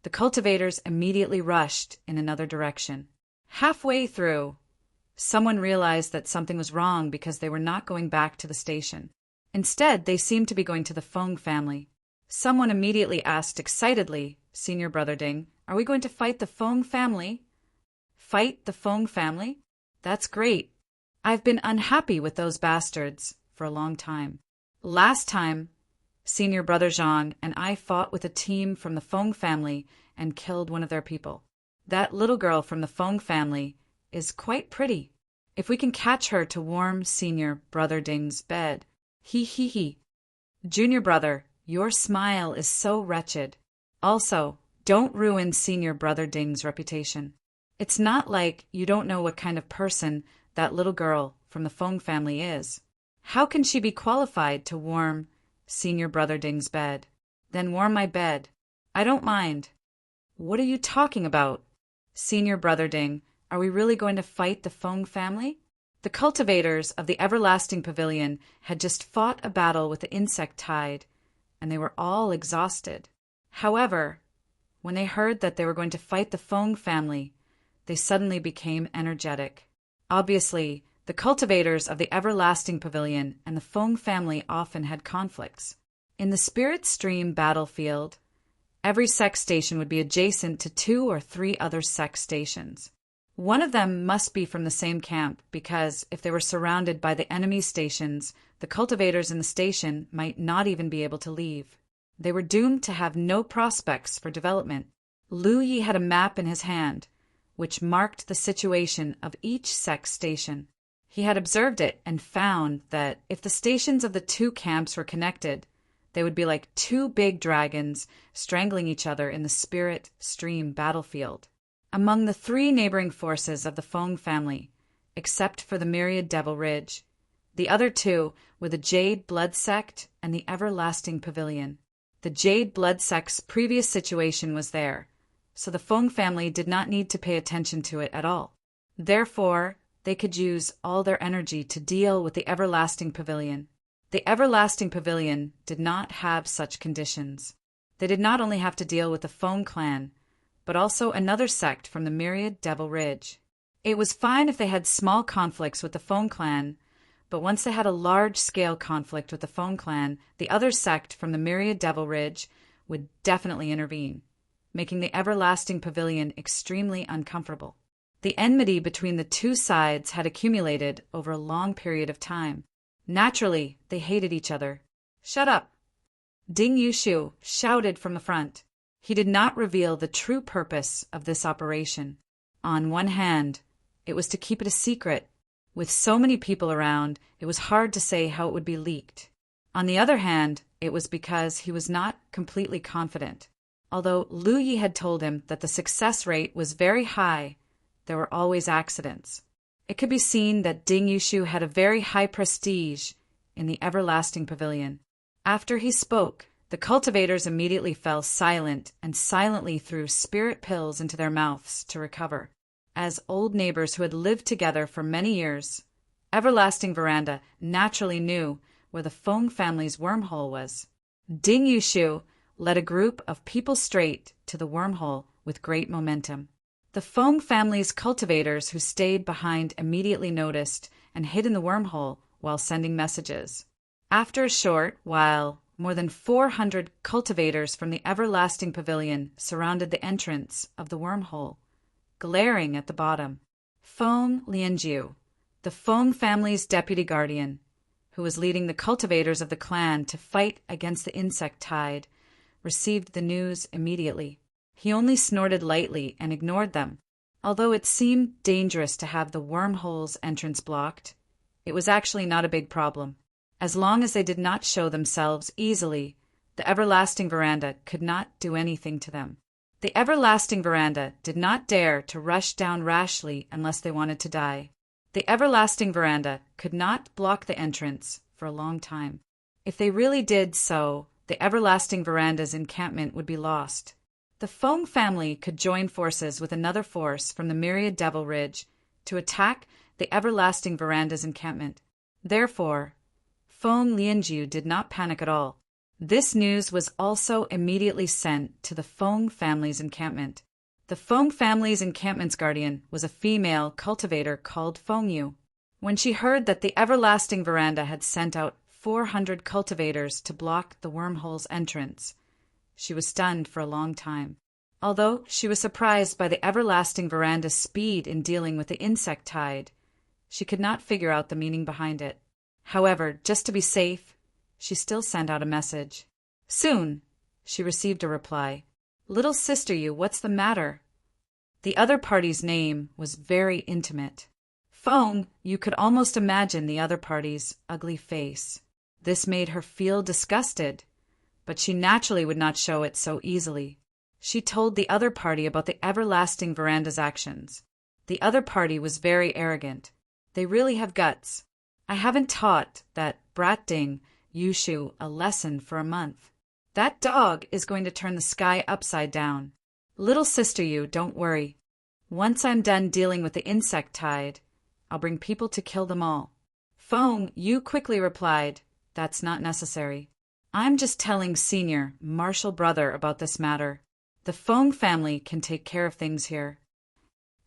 the cultivators immediately rushed in another direction. Halfway through, someone realized that something was wrong because they were not going back to the station. Instead, they seemed to be going to the Feng family. Someone immediately asked excitedly, "Senior Brother Ding, are we going to fight the Feng family?" "Fight the Feng family? That's great. I've been unhappy with those bastards for a long time. Last time, Senior Brother Zhang and I fought with a team from the Feng family and killed one of their people. That little girl from the Feng family is quite pretty. If we can catch her to warm Senior Brother Ding's bed. He. Junior Brother, your smile is so wretched. Also, don't ruin Senior Brother Ding's reputation. It's not like you don't know what kind of person that little girl from the Feng family is. How can she be qualified to warm Senior Brother Ding's bed? Then warm my bed. I don't mind." "What are you talking about? Senior Brother Ding, are we really going to fight the Feng family?" The cultivators of the Everlasting Pavilion had just fought a battle with the insect tide, and they were all exhausted. However, when they heard that they were going to fight the Feng family, they suddenly became energetic. Obviously, the cultivators of the Everlasting Pavilion and the Feng family often had conflicts. In the Spirit Stream battlefield, every sex station would be adjacent to 2 or 3 other sex stations. One of them must be from the same camp because if they were surrounded by the enemy stations, the cultivators in the station might not even be able to leave. They were doomed to have no prospects for development. Lu Yi had a map in his hand, which marked the situation of each sex station. He had observed it and found that if the stations of the 2 camps were connected, they would be like 2 big dragons strangling each other in the Spirit Stream battlefield. Among the 3 neighboring forces of the Feng family, except for the Myriad Devil Ridge, the other 2 were the Jade Blood Sect and the Everlasting Pavilion. The Jade Blood Sect's previous situation was there, so the Feng family did not need to pay attention to it at all. Therefore, they could use all their energy to deal with the Everlasting Pavilion. The Everlasting Pavilion did not have such conditions. They did not only have to deal with the Feng clan, but also another sect from the Myriad Devil Ridge. It was fine if they had small conflicts with the Feng clan, but once they had a large-scale conflict with the Feng clan, the other sect from the Myriad Devil Ridge would definitely intervene, making the Everlasting Pavilion extremely uncomfortable. The enmity between the 2 sides had accumulated over a long period of time. Naturally, they hated each other. "Shut up!" Ding Yushu shouted from the front. He did not reveal the true purpose of this operation. On one hand, it was to keep it a secret. With so many people around, it was hard to say how it would be leaked. On the other hand, it was because he was not completely confident. Although Lu Yi had told him that the success rate was very high, there were always accidents. It could be seen that Ding Yushu had a very high prestige in the Everlasting Pavilion. After he spoke, the cultivators immediately fell silent and silently threw spirit pills into their mouths to recover. As old neighbors who had lived together for many years, Everlasting Veranda naturally knew where the Feng family's wormhole was. Ding Yushu led a group of people straight to the wormhole with great momentum. The Feng family's cultivators who stayed behind immediately noticed and hid in the wormhole while sending messages. After a short while, more than 400 cultivators from the Everlasting Pavilion surrounded the entrance of the wormhole, glaring at the bottom. Feng Lianjiu, the Feng family's deputy guardian, who was leading the cultivators of the clan to fight against the insect tide, received the news immediately. He only snorted lightly and ignored them. Although it seemed dangerous to have the wormhole's entrance blocked, it was actually not a big problem. As long as they did not show themselves easily, the everlasting veranda could not do anything to them. The everlasting veranda did not dare to rush down rashly unless they wanted to die. The everlasting veranda could not block the entrance for a long time. If they really did so, the everlasting veranda's encampment would be lost. The Fong family could join forces with another force from the Myriad Devil Ridge to attack the everlasting veranda's encampment. Therefore, Fong Lianju did not panic at all. This news was also immediately sent to the Fong family's encampment. The Fong family's encampment's guardian was a female cultivator called Fong Yu. When she heard that the everlasting veranda had sent out 400 cultivators to block the wormhole's entrance, she was stunned for a long time. Although she was surprised by the everlasting veranda's speed in dealing with the insect tide, she could not figure out the meaning behind it. However, just to be safe, she still sent out a message. Soon, she received a reply. "Little sister Yu, what's the matter?" The other party's name was very intimate. Fong, you could almost imagine the other party's ugly face. This made her feel disgusted, but she naturally would not show it so easily. She told the other party about the everlasting veranda's actions. The other party was very arrogant. They really have guts. I haven't taught that brat ding Yushu a lesson for a month. That dog is going to turn the sky upside down. Little sister Yu, don't worry. Once I'm done dealing with the insect tide, I'll bring people to kill them all. Fong Yu quickly replied, "That's not necessary. I'm just telling Senior, Marshall Brother, about this matter. The Fong family can take care of things here."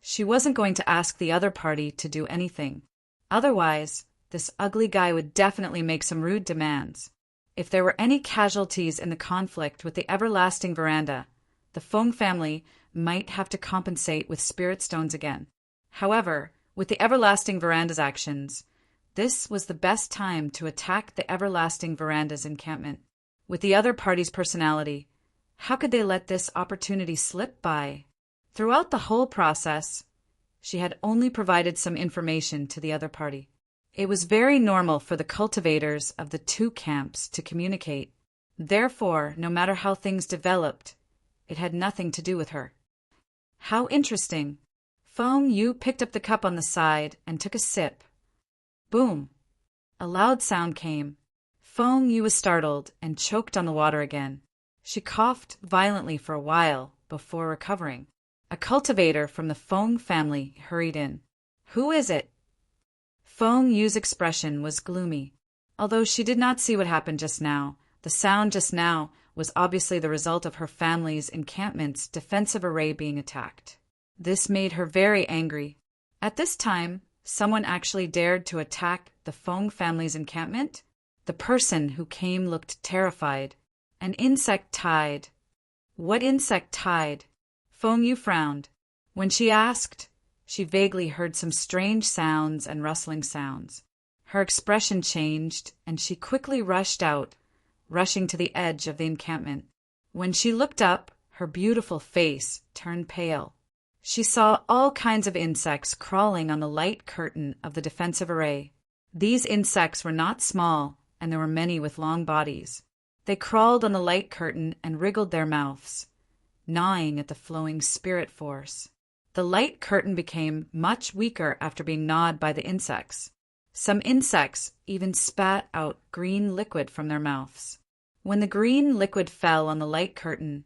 She wasn't going to ask the other party to do anything. Otherwise, this ugly guy would definitely make some rude demands. If there were any casualties in the conflict with the everlasting veranda, the Fong family might have to compensate with spirit stones again. However, with the everlasting veranda's actions, this was the best time to attack the everlasting veranda's encampment. With the other party's personality, how could they let this opportunity slip by? Throughout the whole process, she had only provided some information to the other party. It was very normal for the cultivators of the two camps to communicate. Therefore, no matter how things developed, it had nothing to do with her. How interesting. Fong Yu picked up the cup on the side and took a sip. Boom! A loud sound came. Fong Yu was startled and choked on the water again. She coughed violently for a while before recovering. A cultivator from the Fong family hurried in. "Who is it?" Fong Yu's expression was gloomy. Although she did not see what happened just now, the sound just now was obviously the result of her family's encampment's defensive array being attacked. This made her very angry. At this time, someone actually dared to attack the Fong family's encampment? The person who came looked terrified. An insect tide. What insect tide? Fong Yu frowned. When she asked, she vaguely heard some strange sounds and rustling sounds. Her expression changed, and she quickly rushed out, rushing to the edge of the encampment. When she looked up, her beautiful face turned pale. She saw all kinds of insects crawling on the light curtain of the defensive array. These insects were not small, and there were many with long bodies. They crawled on the light curtain and wriggled their mouths, gnawing at the flowing spirit force. The light curtain became much weaker after being gnawed by the insects. Some insects even spat out green liquid from their mouths. When the green liquid fell on the light curtain,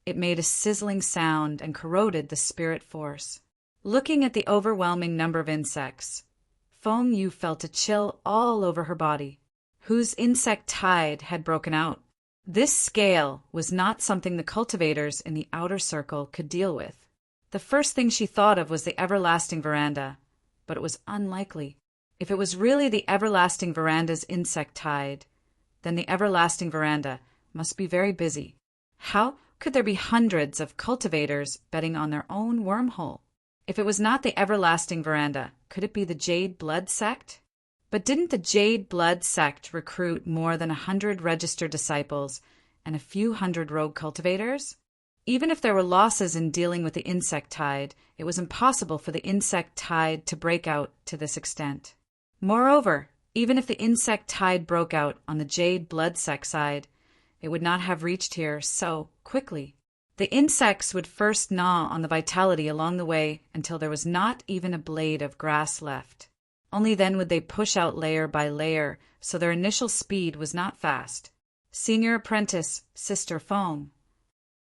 it made a sizzling sound and corroded the spirit force. Looking at the overwhelming number of insects, Fong Yu felt a chill all over her body. Whose insect tide had broken out? This scale was not something the cultivators in the outer circle could deal with. The first thing she thought of was the everlasting veranda, but it was unlikely. If it was really the everlasting veranda's insect tide, then the everlasting veranda must be very busy. How could there be hundreds of cultivators betting on their own wormhole? If it was not the everlasting veranda, could it be the Jade Blood sect? But didn't the Jade Blood sect recruit more than 100 registered disciples and a few hundred rogue cultivators? Even if there were losses in dealing with the insect tide, it was impossible for the insect tide to break out to this extent. Moreover, even if the insect tide broke out on the jade blood-sect side, it would not have reached here so quickly. The insects would first gnaw on the vitality along the way until there was not even a blade of grass left. Only then would they push out layer by layer, so their initial speed was not fast. Senior apprentice, Sister Foam.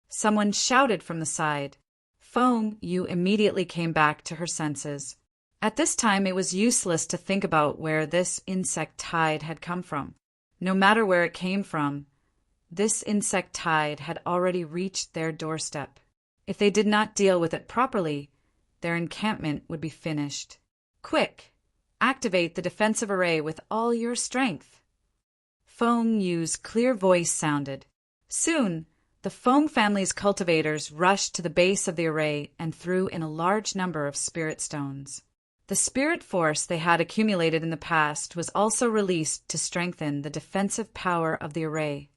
Someone shouted from the side. Foam Yu immediately came back to her senses. At this time it was useless to think about where this insect tide had come from. No matter where it came from, this insect tide had already reached their doorstep. If they did not deal with it properly, their encampment would be finished. Quick! Activate the defensive array with all your strength. Foam Yu's clear voice sounded. Soon, the Foam family's cultivators rushed to the base of the array and threw in a large number of spirit stones. The spirit force they had accumulated in the past was also released to strengthen the defensive power of the array.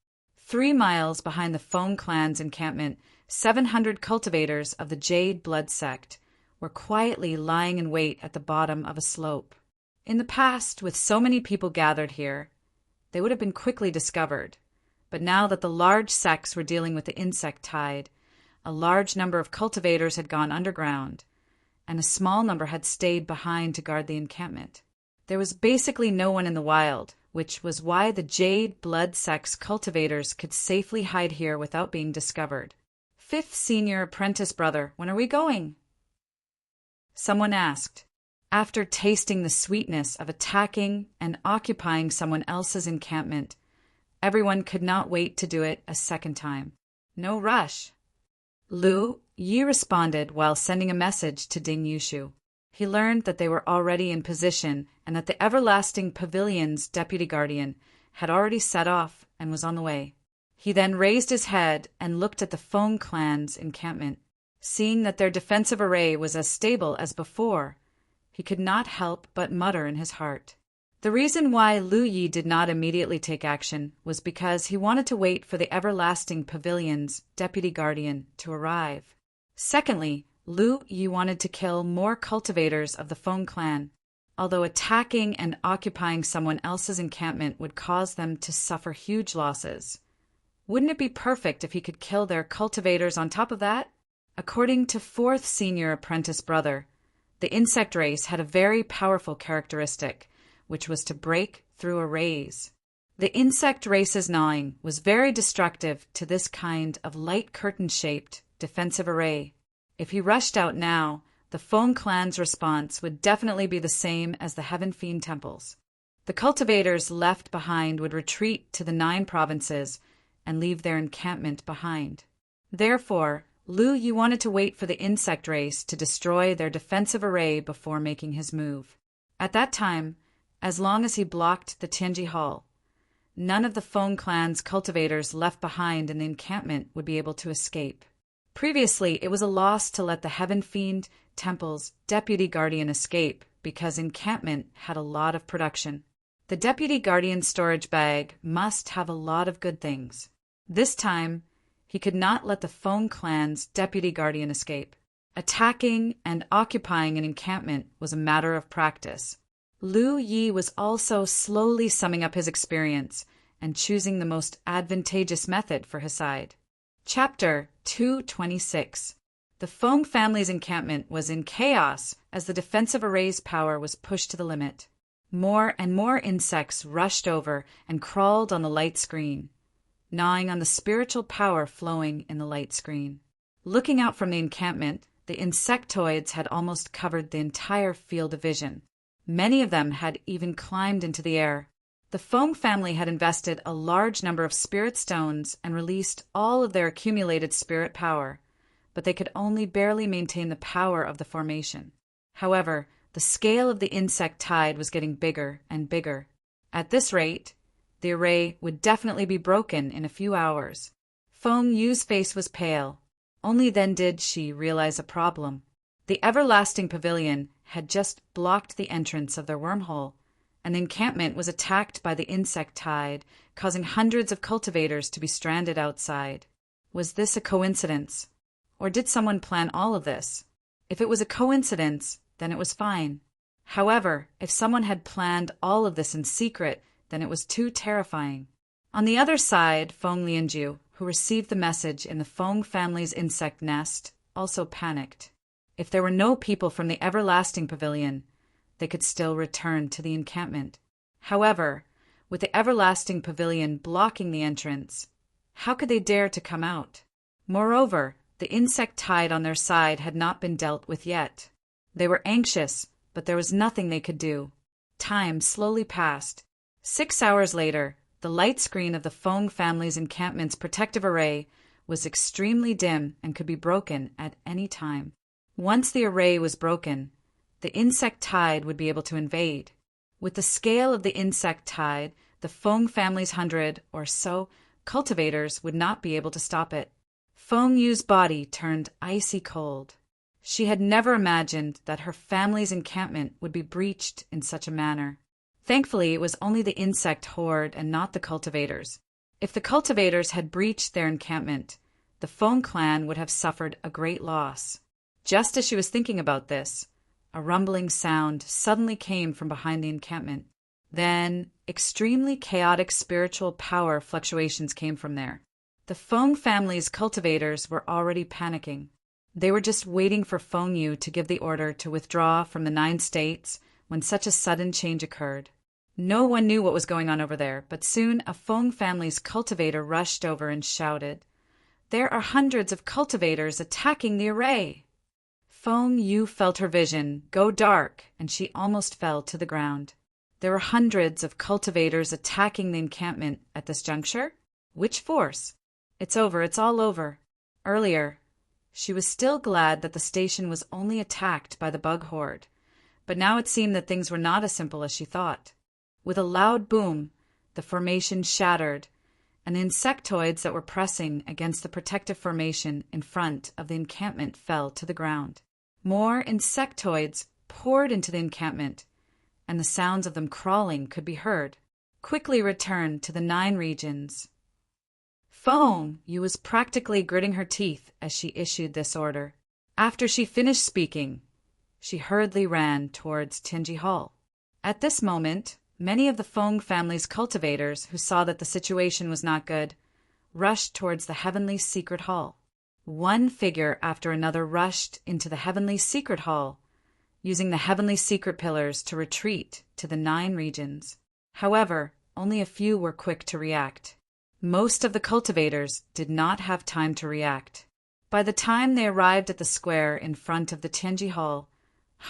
3 miles behind the Foam clan's encampment, 700 cultivators of the Jade blood sect were quietly lying in wait at the bottom of a slope. In the past, with so many people gathered here, they would have been quickly discovered. But now that the large sects were dealing with the insect tide, a large number of cultivators had gone underground, and a small number had stayed behind to guard the encampment. There was basically no one in the wild, which was why the Jade blood sect's cultivators could safely hide here without being discovered. 5th senior apprentice brother, when are we going? Someone asked. After tasting the sweetness of attacking and occupying someone else's encampment, everyone could not wait to do it a second time. No rush. Lu Yi responded while sending a message to Ding Yushu. He learned that they were already in position and that the Everlasting Pavilion's deputy guardian had already set off and was on the way. He then raised his head and looked at the Foam clan's encampment. Seeing that their defensive array was as stable as before, he could not help but mutter in his heart. The reason why Lu Yi did not immediately take action was because he wanted to wait for the Everlasting Pavilion's deputy guardian to arrive. Secondly, Lu Yi wanted to kill more cultivators of the Foam clan, although attacking and occupying someone else's encampment would cause them to suffer huge losses. Wouldn't it be perfect if he could kill their cultivators on top of that? According to 4th senior apprentice brother, the insect race had a very powerful characteristic, which was to break through arrays. The insect race's gnawing was very destructive to this kind of light curtain-shaped defensive array. If he rushed out now, the Foam clan's response would definitely be the same as the Heaven Fiend temples. The cultivators left behind would retreat to the 9 provinces and leave their encampment behind. Therefore, Lu Yi wanted to wait for the insect race to destroy their defensive array before making his move. At that time, as long as he blocked the Tianji Hall, none of the Foam clan's cultivators left behind in the encampment would be able to escape. Previously, it was a loss to let the Heaven Fiend Temple's deputy guardian escape because encampment had a lot of production. The deputy guardian's storage bag must have a lot of good things. This time, he could not let the Foam clan's deputy guardian escape. Attacking and occupying an encampment was a matter of practice. Lu Yi was also slowly summing up his experience and choosing the most advantageous method for his side. Chapter 226. The Foam family's encampment was in chaos as the defensive array's power was pushed to the limit. More and more insects rushed over and crawled on the light screen, gnawing on the spiritual power flowing in the light screen. Looking out from the encampment, the insectoids had almost covered the entire field of vision. Many of them had even climbed into the air. The Foam family had invested a large number of spirit stones and released all of their accumulated spirit power, but they could only barely maintain the power of the formation. However, the scale of the insect tide was getting bigger and bigger. At this rate, the array would definitely be broken in a few hours. Foam Yu's face was pale. Only then did she realize a problem. The Everlasting Pavilion had just blocked the entrance of their wormhole, and the encampment was attacked by the insect tide, causing hundreds of cultivators to be stranded outside. Was this a coincidence, Or did someone plan all of this? If it was a coincidence, then it was fine. However, if someone had planned all of this in secret, then it was too terrifying. On the other side, Feng Lianju, who received the message in the Feng family's insect nest, also panicked. If there were no people from the everlasting pavilion, they could still return to the encampment. However, with the everlasting pavilion blocking the entrance, how could they dare to come out? Moreover, the insect tide on their side had not been dealt with yet. They were anxious, but there was nothing they could do. Time slowly passed. 6 hours later, the light screen of the Feng family's encampment's protective array was extremely dim and could be broken at any time. Once the array was broken, the insect tide would be able to invade. With the scale of the insect tide, the Feng family's 100 or so cultivators would not be able to stop it. Feng Yu's body turned icy cold. She had never imagined that her family's encampment would be breached in such a manner. Thankfully, it was only the insect horde and not the cultivators. If the cultivators had breached their encampment, the Feng clan would have suffered a great loss. Just as she was thinking about this, a rumbling sound suddenly came from behind the encampment. Then, extremely chaotic spiritual power fluctuations came from there. The Feng family's cultivators were already panicking. They were just waiting for Feng Yu to give the order to withdraw from the 9 states when such a sudden change occurred. No one knew what was going on over there, but soon a Feng family's cultivator rushed over and shouted, "There are hundreds of cultivators attacking the array!" Feng Yu felt her vision go dark, and she almost fell to the ground. There were hundreds of cultivators attacking the encampment at this juncture? Which force? It's over, it's all over. Earlier, she was still glad that the station was only attacked by the bug horde, but now it seemed that things were not as simple as she thought. With a loud boom, the formation shattered, and the insectoids that were pressing against the protective formation in front of the encampment fell to the ground. More insectoids poured into the encampment, and the sounds of them crawling could be heard. Quickly returned to the 9 regions. Feng Yu was practically gritting her teeth as she issued this order. After she finished speaking, she hurriedly ran towards Tianji Hall. At this moment, many of the Feng family's cultivators, who saw that the situation was not good, rushed towards the heavenly secret hall. One figure after another rushed into the heavenly secret hall, using the heavenly secret pillars to retreat to the 9 regions. However, only a few were quick to react. Most of the cultivators did not have time to react. By the time they arrived at the square in front of the Tianji Hall,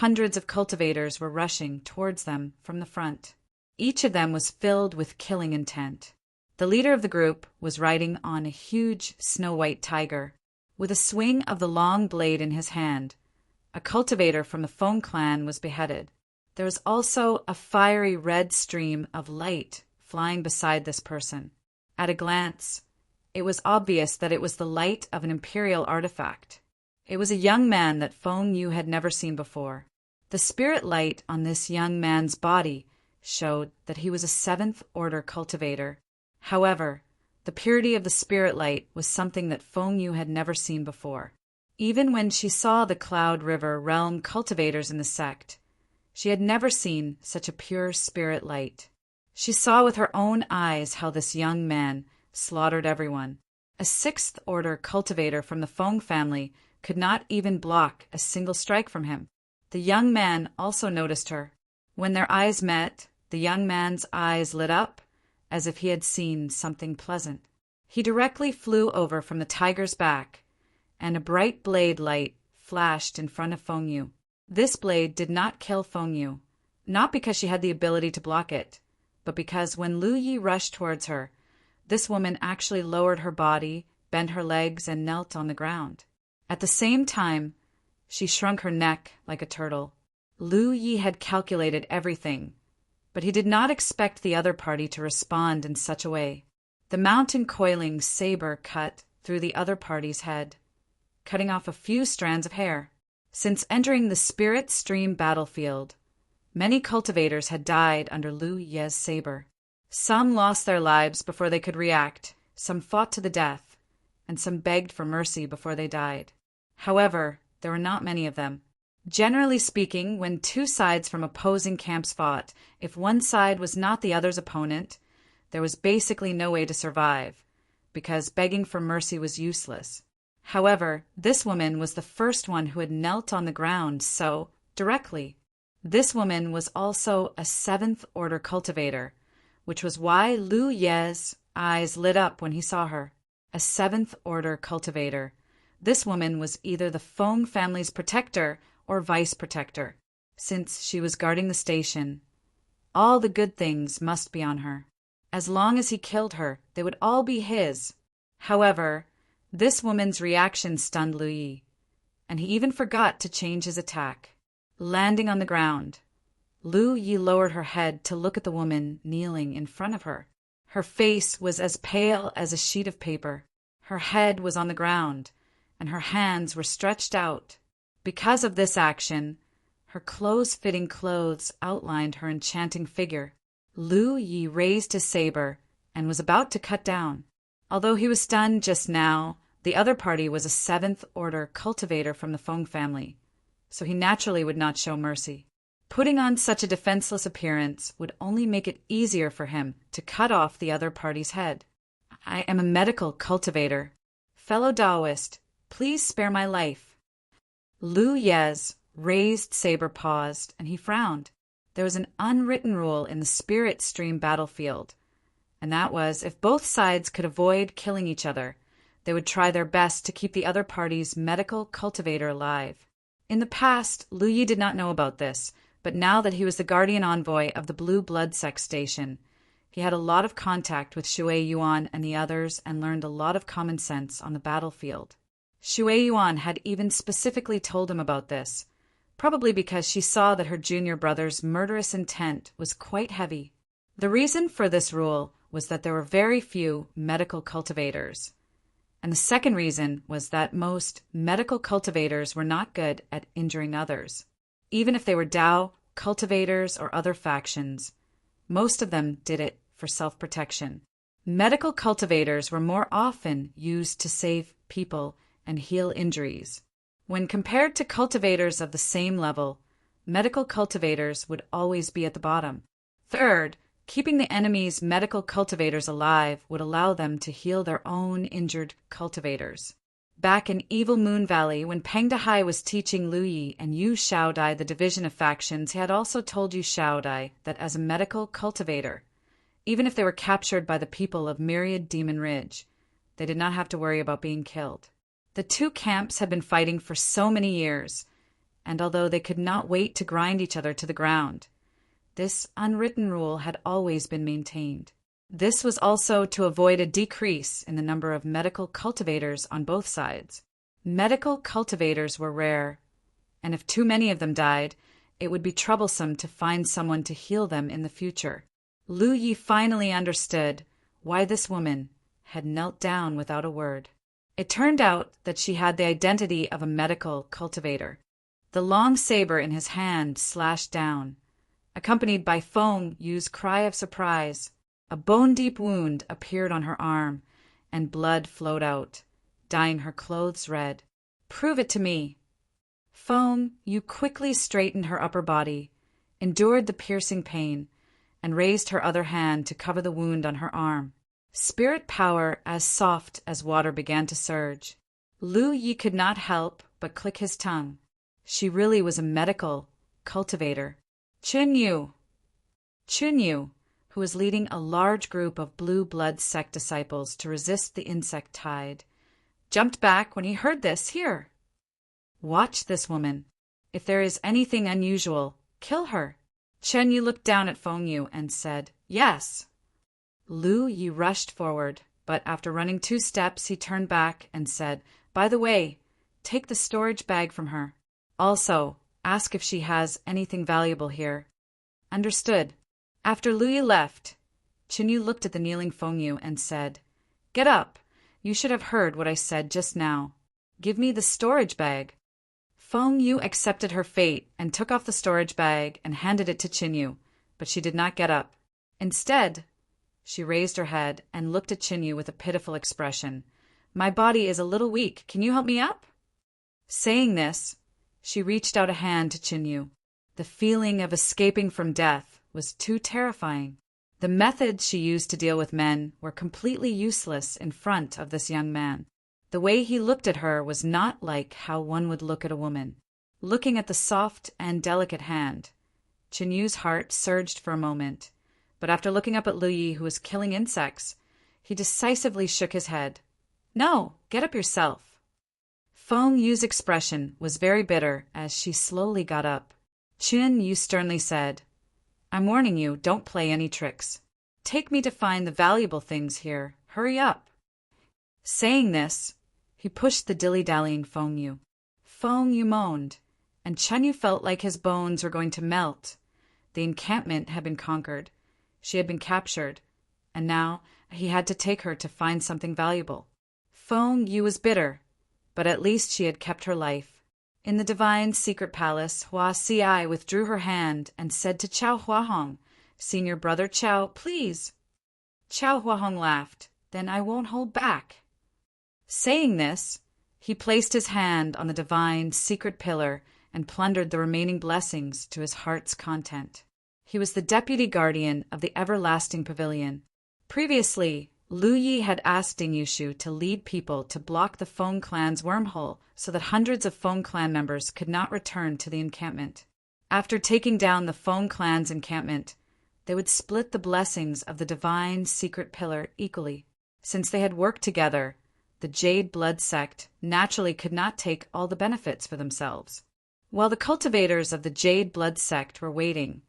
hundreds of cultivators were rushing towards them from the front. Each of them was filled with killing intent. The leader of the group was riding on a huge snow-white tiger. With a swing of the long blade in his hand, a cultivator from the Feng clan was beheaded. There was also a fiery red stream of light flying beside this person. At a glance, it was obvious that it was the light of an imperial artifact. It was a young man that Feng Yu had never seen before. The spirit light on this young man's body showed that he was a 7th-order cultivator. However, the purity of the spirit light was something that Feng Yu had never seen before. Even when she saw the Cloud River realm cultivators in the sect, she had never seen such a pure spirit light. She saw with her own eyes how this young man slaughtered everyone. A 6th-order cultivator from the Feng family could not even block a single strike from him. The young man also noticed her. When their eyes met, the young man's eyes lit up as if he had seen something pleasant. He directly flew over from the tiger's back, and a bright blade light flashed in front of Feng Yu. This blade did not kill Feng Yu, not because she had the ability to block it, but because when Lu Yi rushed towards her, this woman actually lowered her body, bent her legs, and knelt on the ground. At the same time, she shrunk her neck like a turtle. Lu Yi had calculated everything, but he did not expect the other party to respond in such a way. The mountain-coiling saber cut through the other party's head, cutting off a few strands of hair. Since entering the Spirit Stream battlefield, many cultivators had died under Lu Ye's saber. Some lost their lives before they could react, some fought to the death, and some begged for mercy before they died. However, there were not many of them. Generally speaking, when two sides from opposing camps fought, if one side was not the other's opponent, there was basically no way to survive, because begging for mercy was useless. However, this woman was the first one who had knelt on the ground so directly. This woman was also a seventh-order cultivator, which was why Lu Ye's eyes lit up when he saw her. A seventh-order cultivator. This woman was either the Feng family's protector or vice protector. Since she was guarding the station, all the good things must be on her. As long as he killed her, they would all be his. However, this woman's reaction stunned Lu Yi, and he even forgot to change his attack. Landing on the ground, Lu Yi lowered her head to look at the woman kneeling in front of her. Her face was as pale as a sheet of paper. Her head was on the ground, and her hands were stretched out. Because of this action, her close-fitting clothes outlined her enchanting figure. Lu Yi raised his saber and was about to cut down. Although he was stunned just now, the other party was a seventh-order cultivator from the Feng family, so he naturally would not show mercy. Putting on such a defenseless appearance would only make it easier for him to cut off the other party's head. I am a medical cultivator. Fellow Taoist, please spare my life. Lu Ye's raised saber paused, and he frowned. There was an unwritten rule in the spirit stream battlefield, and that was if both sides could avoid killing each other, they would try their best to keep the other party's medical cultivator alive. In the past, Lu Yi did not know about this, but now that he was the guardian envoy of the Blue Blood Sect Station, he had a lot of contact with Shui Yuan and the others and learned a lot of common sense on the battlefield. Shui Yuan had even specifically told him about this, probably because she saw that her junior brother's murderous intent was quite heavy. The reason for this rule was that there were very few medical cultivators, and the second reason was that most medical cultivators were not good at injuring others. Even if they were Dao, cultivators, or other factions, most of them did it for self-protection. Medical cultivators were more often used to save people and heal injuries. When compared to cultivators of the same level, medical cultivators would always be at the bottom. Third, keeping the enemy's medical cultivators alive would allow them to heal their own injured cultivators. Back in Evil Moon Valley, when Peng Dehai was teaching Lu Yi and Yu Shaodai the division of factions, he had also told Yu Shaodai that as a medical cultivator, even if they were captured by the people of Myriad Demon Ridge, they did not have to worry about being killed. The two camps had been fighting for so many years, and although they could not wait to grind each other to the ground, this unwritten rule had always been maintained. This was also to avoid a decrease in the number of medical cultivators on both sides. Medical cultivators were rare, and if too many of them died, it would be troublesome to find someone to heal them in the future. Lu Yi finally understood why this woman had knelt down without a word. It turned out that she had the identity of a medical cultivator. The long saber in his hand slashed down, accompanied by Feng Yu's cry of surprise. A bone-deep wound appeared on her arm, and blood flowed out, dyeing her clothes red. "Prove it to me." Feng Yu quickly straightened her upper body, endured the piercing pain, and raised her other hand to cover the wound on her arm. Spirit power as soft as water began to surge. Lu Yi could not help but click his tongue. She really was a medical cultivator. Chun Yu, who was leading a large group of Blue Blood Sect disciples to resist the insect tide, jumped back when he heard this. "Here, watch this woman. If there is anything unusual, kill her." Chen Yu looked down at Feng Yu and said, "Yes." Lu Yi rushed forward, but after running 2 steps, he turned back and said, "By the way, take the storage bag from her. Also, ask if she has anything valuable here." "Understood." After Lu Yi left, Chen Yu looked at the kneeling Feng Yu and said, "Get up. You should have heard what I said just now. Give me the storage bag." Feng Yu accepted her fate and took off the storage bag and handed it to Chen Yu, but she did not get up. Instead, she raised her head and looked at Chen Yu with a pitiful expression. "My body is a little weak. Can you help me up?" Saying this, she reached out a hand to Chinyu. The feeling of escaping from death was too terrifying. The methods she used to deal with men were completely useless in front of this young man. The way he looked at her was not like how one would look at a woman. Looking at the soft and delicate hand, Chinyu's heart surged for a moment, but after looking up at Lu Yi, who was killing insects, he decisively shook his head. "No, get up yourself." Feng Yu's expression was very bitter as she slowly got up. Chin Yu sternly said, "I'm warning you, don't play any tricks. Take me to find the valuable things here. Hurry up." Saying this, he pushed the dilly-dallying Feng Yu. Feng Yu moaned, and Chen Yu felt like his bones were going to melt. The encampment had been conquered. She had been captured, and now he had to take her to find something valuable. Feng Yu was bitter, but at least she had kept her life. In the divine secret palace, Hua Xiai withdrew her hand and said to Chao Huahong, "Senior brother Chao, please." Chao Huahong laughed. "Then I won't hold back." Saying this, he placed his hand on the divine secret pillar and plundered the remaining blessings to his heart's content. He was the deputy guardian of the everlasting pavilion. Previously, Lu Yi had asked Ding Yushu to lead people to block the Feng clan's wormhole so that hundreds of Feng clan members could not return to the encampment. After taking down the Feng clan's encampment, they would split the blessings of the divine secret pillar equally. Since they had worked together, the Jade Blood sect naturally could not take all the benefits for themselves. While the cultivators of the Jade Blood sect were waiting,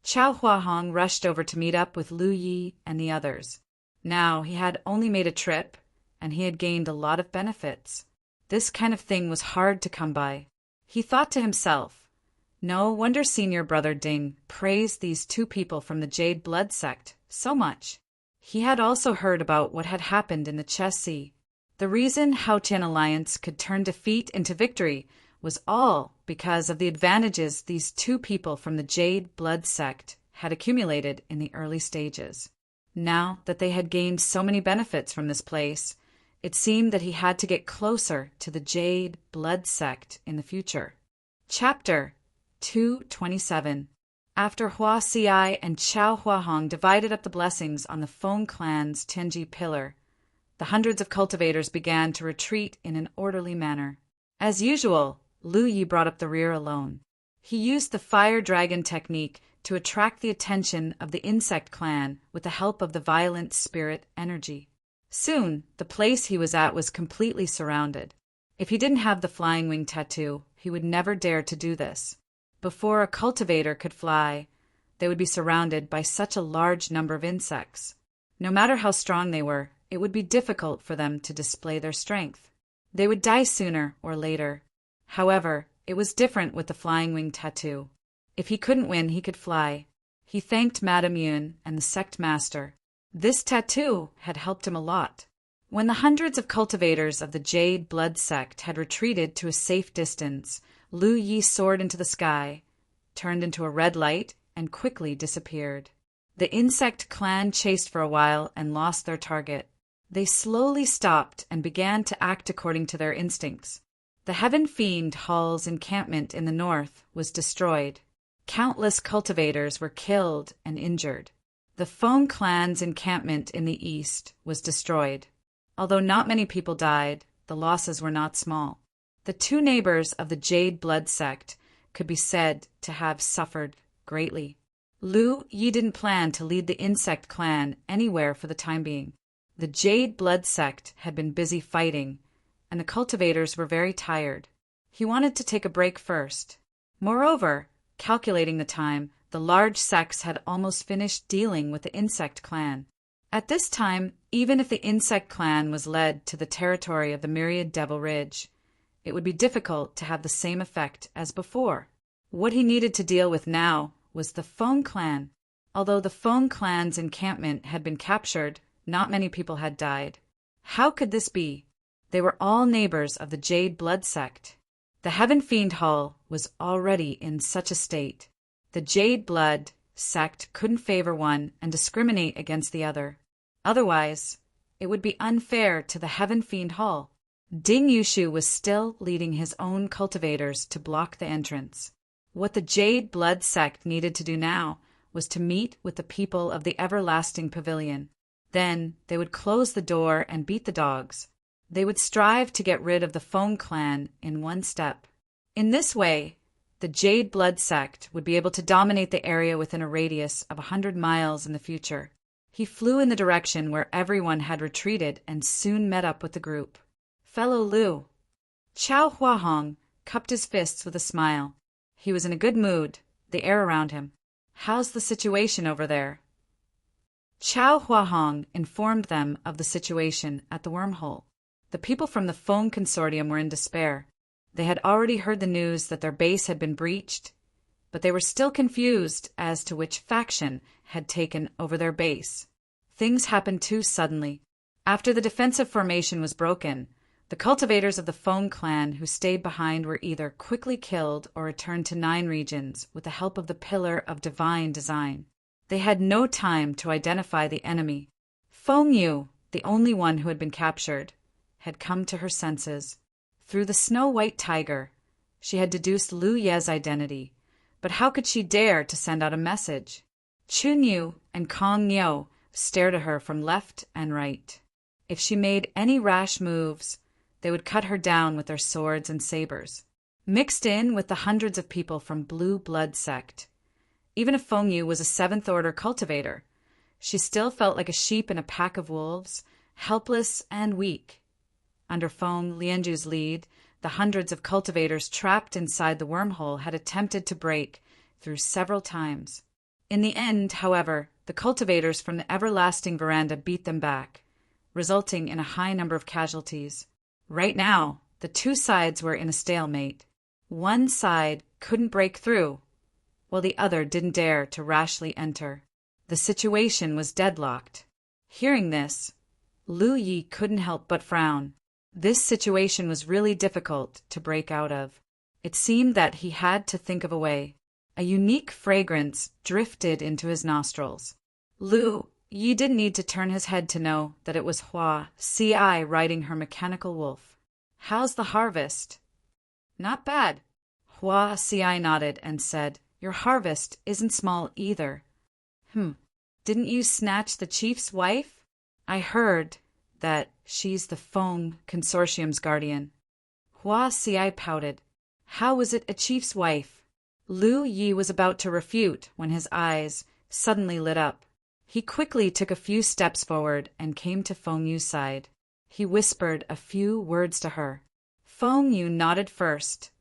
Chao Huahong rushed over to meet up with Lu Yi and the others. Now he had only made a trip, and he had gained a lot of benefits. This kind of thing was hard to come by. He thought to himself, no wonder senior brother Ding praised these two people from the Jade Blood sect so much. He had also heard about what had happened in the Chess Sea. The reason Haotian Alliance could turn defeat into victory was all because of the advantages these two people from the Jade Blood sect had accumulated in the early stages. Now that they had gained so many benefits from this place, it seemed that he had to get closer to the Jade Blood sect in the future. Chapter 227. After Hua Xiai and Chao Huahong divided up the blessings on the Feng clan's Tianji pillar, the hundreds of cultivators began to retreat in an orderly manner. As usual, Lu Yi brought up the rear alone. He used the fire dragon technique to attract the attention of the insect clan with the help of the violent spirit energy. Soon, the place he was at was completely surrounded. If he didn't have the flying wing tattoo, he would never dare to do this. Before a cultivator could fly, they would be surrounded by such a large number of insects. No matter how strong they were, it would be difficult for them to display their strength. They would die sooner or later. However, it was different with the flying wing tattoo. If he couldn't win, he could fly. He thanked Madame Yun and the sect master. This tattoo had helped him a lot. When the hundreds of cultivators of the Jade Blood sect had retreated to a safe distance, Lu Yi soared into the sky, turned into a red light, and quickly disappeared. The insect clan chased for a while and lost their target. They slowly stopped and began to act according to their instincts. The Heaven Fiend Hall's encampment in the north was destroyed. Countless cultivators were killed and injured. The Feng clan's encampment in the east was destroyed. Although not many people died, the losses were not small. The two neighbors of the Jade Blood sect could be said to have suffered greatly. Lu Yi didn't plan to lead the insect clan anywhere for the time being. The Jade Blood sect had been busy fighting, and the cultivators were very tired. He wanted to take a break first. Moreover, calculating the time, the large sects had almost finished dealing with the insect clan. At this time, even if the insect clan was led to the territory of the Myriad Devil Ridge, it would be difficult to have the same effect as before. What he needed to deal with now was the Feng clan. Although the Feng clan's encampment had been captured, not many people had died. How could this be? They were all neighbors of the Jade Blood sect. The Heaven Fiend Hall was already in such a state. The Jade Blood sect couldn't favor one and discriminate against the other. Otherwise, it would be unfair to the Heaven Fiend Hall. Ding Yushu was still leading his own cultivators to block the entrance. What the Jade Blood sect needed to do now was to meet with the people of the Everlasting Pavilion. Then they would close the door and beat the dogs. They would strive to get rid of the Feng clan in one step. In this way, the Jade Blood sect would be able to dominate the area within a radius of 100 miles in the future. He flew in the direction where everyone had retreated and soon met up with the group. "Fellow Lu." Chao Huahong cupped his fists with a smile. He was in a good mood, the air around him. "How's the situation over there?" Chao Huahong informed them of the situation at the wormhole. The people from the Feng Consortium were in despair. They had already heard the news that their base had been breached, but they were still confused as to which faction had taken over their base. Things happened too suddenly. After the defensive formation was broken, the cultivators of the Feng clan who stayed behind were either quickly killed or returned to 9 regions with the help of the Pillar of Divine Design. They had no time to identify the enemy. Feng Yu, the only one who had been captured, had come to her senses. Through the snow-white tiger, she had deduced Lu Ye's identity, but how could she dare to send out a message? Chun Yu and Kong Yo stared at her from left and right. If she made any rash moves, they would cut her down with their swords and sabers. Mixed in with the hundreds of people from Blue Blood sect, even if Feng Yu was a 7th order cultivator, she still felt like a sheep in a pack of wolves, helpless and weak. Under Feng Lianju's lead, the hundreds of cultivators trapped inside the wormhole had attempted to break through several times. In the end, however, the cultivators from the Everlasting Veranda beat them back, resulting in a high number of casualties. Right now, the two sides were in a stalemate. One side couldn't break through, while the other didn't dare to rashly enter. The situation was deadlocked. Hearing this, Lu Yi couldn't help but frown. This situation was really difficult to break out of. It seemed that he had to think of a way. A unique fragrance drifted into his nostrils. Lu Yi didn't need to turn his head to know that it was Hua Ci riding her mechanical wolf. "How's the harvest?" "Not bad." Hua Ci nodded and said, "Your harvest isn't small either." Didn't you snatch the chief's wife?" "I heard that she's the Feng Consortium's guardian." Hua Ci pouted. "How was it a chief's wife?" Lu Yi was about to refute when his eyes suddenly lit up. He quickly took a few steps forward and came to Feng Yu's side. He whispered a few words to her. Feng Yu nodded first,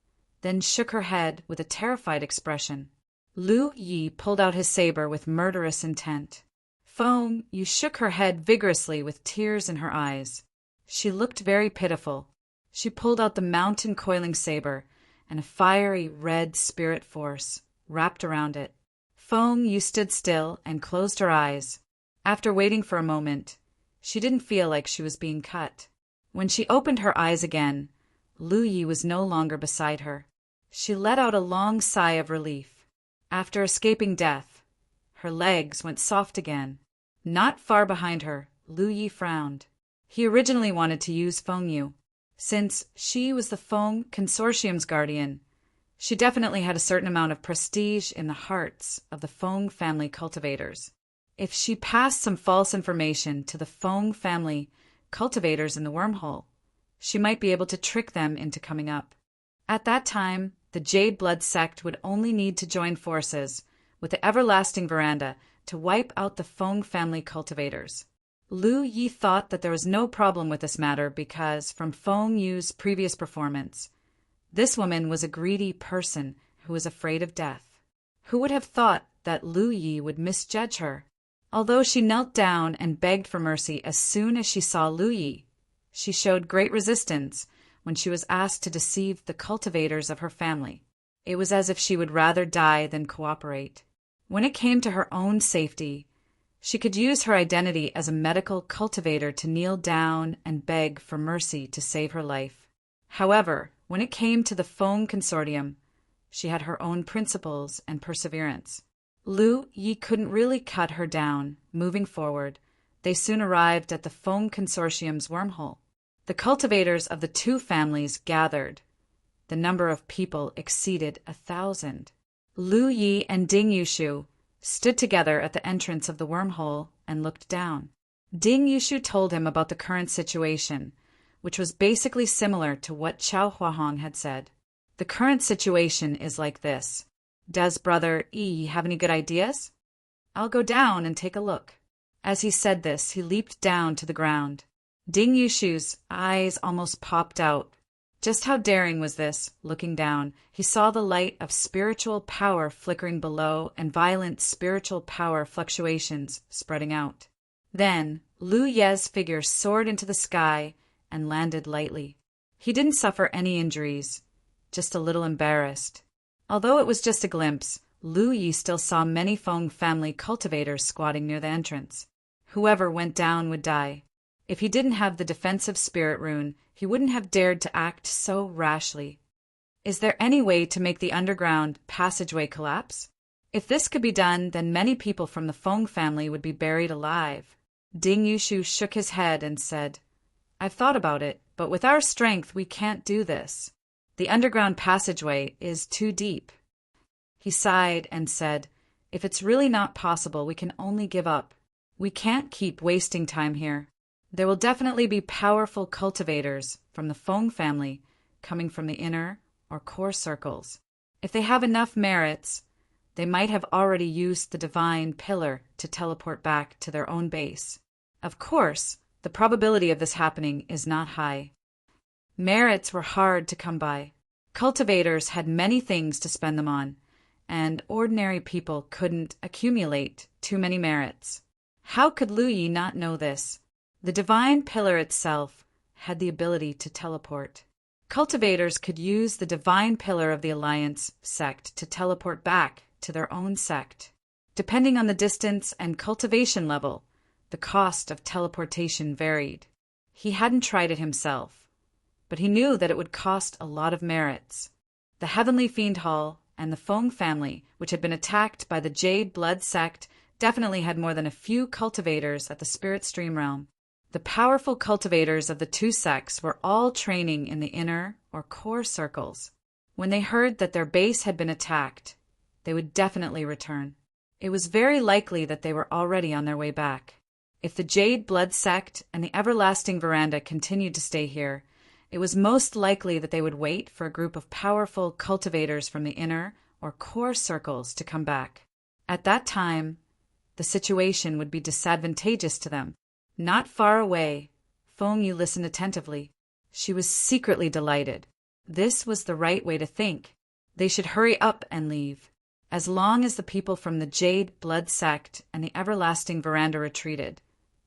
then shook her head with a terrified expression. Lu Yi pulled out his saber with murderous intent. Feng Yu shook her head vigorously with tears in her eyes. She looked very pitiful. She pulled out the mountain coiling saber, and a fiery red spirit force wrapped around it. Feng Yu stood still and closed her eyes. After waiting for a moment, she didn't feel like she was being cut. When she opened her eyes again, Lu Yi was no longer beside her. She let out a long sigh of relief. After escaping death, her legs went soft again. Not far behind her, Lu Yi frowned. He originally wanted to use Feng Yu. Since she was the Feng Consortium's guardian, she definitely had a certain amount of prestige in the hearts of the Feng family cultivators. If she passed some false information to the Feng family cultivators in the wormhole, she might be able to trick them into coming up. At that time, the Jade Blood sect would only need to join forces with the Everlasting Veranda to wipe out the Feng family cultivators. Lu Yi thought that there was no problem with this matter because, from Feng Yu's previous performance, this woman was a greedy person who was afraid of death. Who would have thought that Lu Yi would misjudge her? Although she knelt down and begged for mercy as soon as she saw Lu Yi, she showed great resistance when she was asked to deceive the cultivators of her family. It was as if she would rather die than cooperate. When it came to her own safety, she could use her identity as a medical cultivator to kneel down and beg for mercy to save her life. However, when it came to the Feng Consortium, she had her own principles and perseverance. Lu Yi couldn't really cut her down. Moving forward, they soon arrived at the Feng Consortium's wormhole. The cultivators of the two families gathered. The number of people exceeded 1,000. Lu Yi and Ding Yushu stood together at the entrance of the wormhole and looked down. Ding Yushu told him about the current situation, which was basically similar to what Qiao Huahong had said. The current situation is like this. Does Brother Yi have any good ideas? I'll go down and take a look. As he said this, he leaped down to the ground. Ding Yushu's eyes almost popped out. Just how daring was this? Looking down, he saw the light of spiritual power flickering below and violent spiritual power fluctuations spreading out. Then, Lu Ye's figure soared into the sky and landed lightly. He didn't suffer any injuries, just a little embarrassed. Although it was just a glimpse, Lu Yi still saw many Feng family cultivators squatting near the entrance. Whoever went down would die. If he didn't have the defensive spirit rune, he wouldn't have dared to act so rashly. Is there any way to make the underground passageway collapse? If this could be done, then many people from the Feng family would be buried alive. Ding Yushu shook his head and said, I've thought about it, but with our strength we can't do this. The underground passageway is too deep. He sighed and said, If it's really not possible, we can only give up. We can't keep wasting time here. There will definitely be powerful cultivators from the Feng family coming from the inner or core circles. If they have enough merits, they might have already used the divine pillar to teleport back to their own base. Of course, the probability of this happening is not high. Merits were hard to come by. Cultivators had many things to spend them on, and ordinary people couldn't accumulate too many merits. How could Lu Yi not know this? The divine pillar itself had the ability to teleport. Cultivators could use the divine pillar of the Alliance sect to teleport back to their own sect. Depending on the distance and cultivation level, the cost of teleportation varied. He hadn't tried it himself, but he knew that it would cost a lot of merits. The Heavenly Fiend Hall and the Feng family, which had been attacked by the Jade Blood sect, definitely had more than a few cultivators at the Spirit Stream realm. The powerful cultivators of the two sects were all training in the inner or core circles. When they heard that their base had been attacked, they would definitely return. It was very likely that they were already on their way back. If the Jade Blood sect and the Everlasting Veranda continued to stay here, it was most likely that they would wait for a group of powerful cultivators from the inner or core circles to come back. At that time, the situation would be disadvantageous to them. Not far away, Feng Yu listened attentively. She was secretly delighted. This was the right way to think. They should hurry up and leave. As long as the people from the Jade Blood sect and the Everlasting Veranda retreated,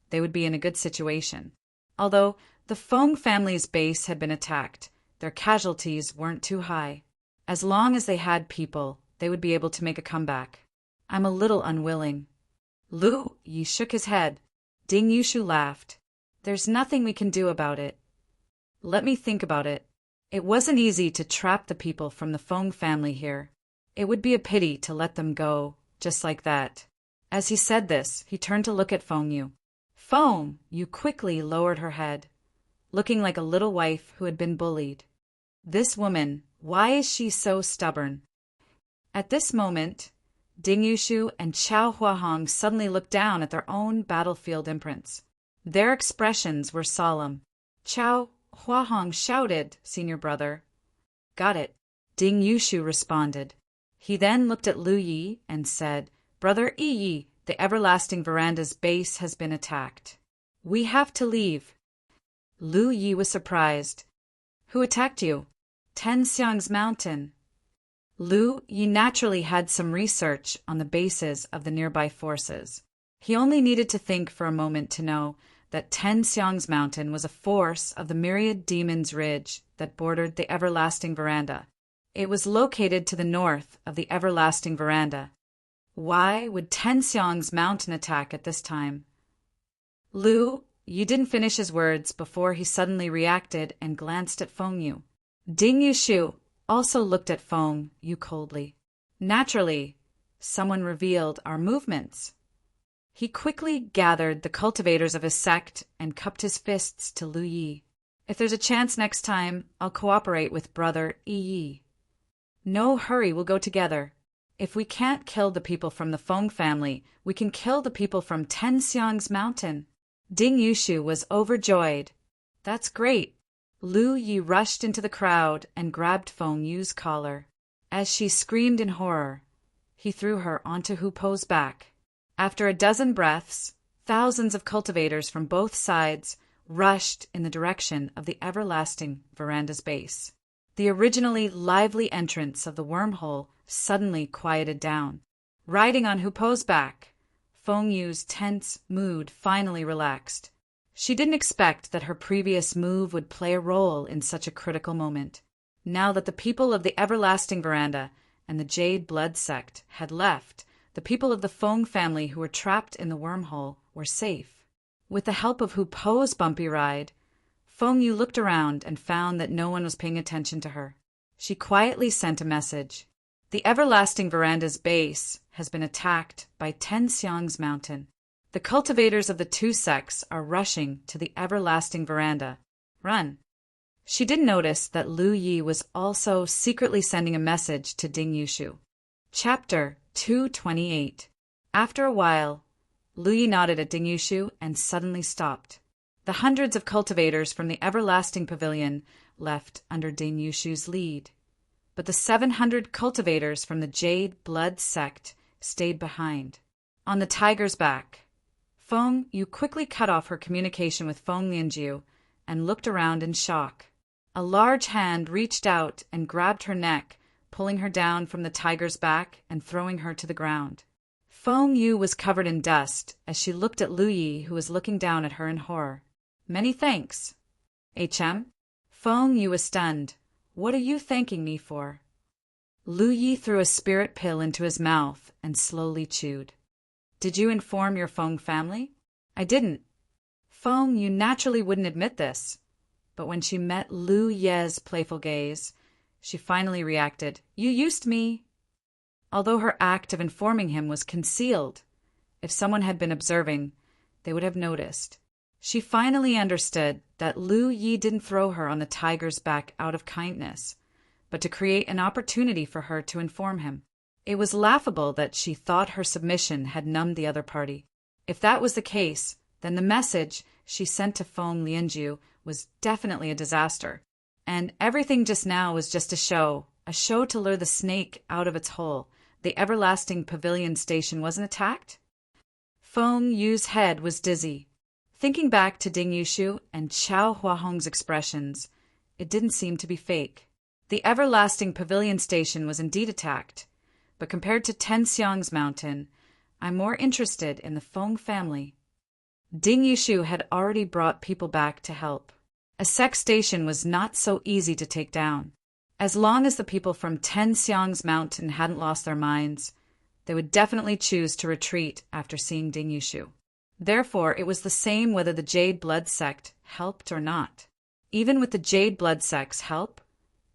they would be in a good situation. Although the Feng family's base had been attacked, their casualties weren't too high. As long as they had people, they would be able to make a comeback. I'm a little unwilling. Lu Yi shook his head. Ding Yushu laughed. There's nothing we can do about it. Let me think about it. It wasn't easy to trap the people from the Feng family here. It would be a pity to let them go, just like that. As he said this, he turned to look at Feng Yu. Feng Yu quickly lowered her head, looking like a little wife who had been bullied. This woman, why is she so stubborn? At this moment, Ding Yushu and Qiao Huahong suddenly looked down at their own battlefield imprints. Their expressions were solemn. Qiao Huahong shouted, Senior brother. Got it, Ding Yushu responded. He then looked at Lu Yi and said, Brother Yi, the Everlasting Veranda's base has been attacked. We have to leave. Lu Yi was surprised. Who attacked you? Tenxiang's mountain. Lu Yi naturally had some research on the bases of the nearby forces. He only needed to think for a moment to know that Tenxiang's mountain was a force of the myriad demons ridge that bordered the Everlasting Veranda. It was located to the north of the Everlasting Veranda. Why would Tenxiang's mountain attack at this time? Lu Yi didn't finish his words before he suddenly reacted and glanced at Feng Yu. Ding Yushu also looked at Feng Yu coldly. Naturally, someone revealed our movements. He quickly gathered the cultivators of his sect and cupped his fists to Lu Yi. If there's a chance next time, I'll cooperate with Brother Yi. No hurry, we'll go together. If we can't kill the people from the Feng family, we can kill the people from Tenxiang's mountain. Ding Yushu was overjoyed. That's great. Lu Yi rushed into the crowd and grabbed Feng Yu's collar. As she screamed in horror, he threw her onto Hu Po's back. After a dozen breaths, thousands of cultivators from both sides rushed in the direction of the everlasting veranda's base. The originally lively entrance of the wormhole suddenly quieted down. Riding on Hu Po's back, Feng Yu's tense mood finally relaxed. She didn't expect that her previous move would play a role in such a critical moment. Now that the people of the everlasting veranda and the Jade Blood sect had left, the people of the Feng family who were trapped in the wormhole were safe. With the help of Hu Po's bumpy ride, Feng Yu looked around and found that no one was paying attention to her. She quietly sent a message. The everlasting veranda's base has been attacked by Tenxiang's mountain. The cultivators of the two sects are rushing to the everlasting veranda. Run. She didn't notice that Lu Yi was also secretly sending a message to Ding Yushu. Chapter 228. After a while, Lu Yi nodded at Ding Yushu and suddenly stopped. The hundreds of cultivators from the everlasting pavilion left under Ding Yushu's lead, but the 700 cultivators from the Jade Blood sect stayed behind. On the tiger's back, Feng Yu quickly cut off her communication with Feng Lianjiu and looked around in shock. A large hand reached out and grabbed her neck, pulling her down from the tiger's back and throwing her to the ground. Feng Yu was covered in dust as she looked at Lu Yi, who was looking down at her in horror. Many thanks. HM? Feng Yu was stunned. What are you thanking me for? Lu Yi threw a spirit pill into his mouth and slowly chewed. Did you inform your Feng family? I didn't. Feng Yu naturally wouldn't admit this, but when she met Lu Ye's playful gaze, she finally reacted. You used me. Although her act of informing him was concealed, if someone had been observing, they would have noticed. She finally understood that Lu Yi didn't throw her on the tiger's back out of kindness, but to create an opportunity for her to inform him. It was laughable that she thought her submission had numbed the other party. If that was the case, then the message she sent to Feng Lianjiu was definitely a disaster, and everything just now was just a show to lure the snake out of its hole. The everlasting pavilion station wasn't attacked? Feng Yu's head was dizzy. Thinking back to Ding Yushu and Qiao Huahong's expressions, it didn't seem to be fake. The everlasting pavilion station was indeed attacked, but compared to Tenxiang's mountain, I'm more interested in the Feng family. Ding Yushu had already brought people back to help. A sect station was not so easy to take down. As long as the people from Tenxiang's mountain hadn't lost their minds, they would definitely choose to retreat after seeing Ding Yushu. Therefore, it was the same whether the Jade Blood sect helped or not. Even with the Jade Blood sect's help,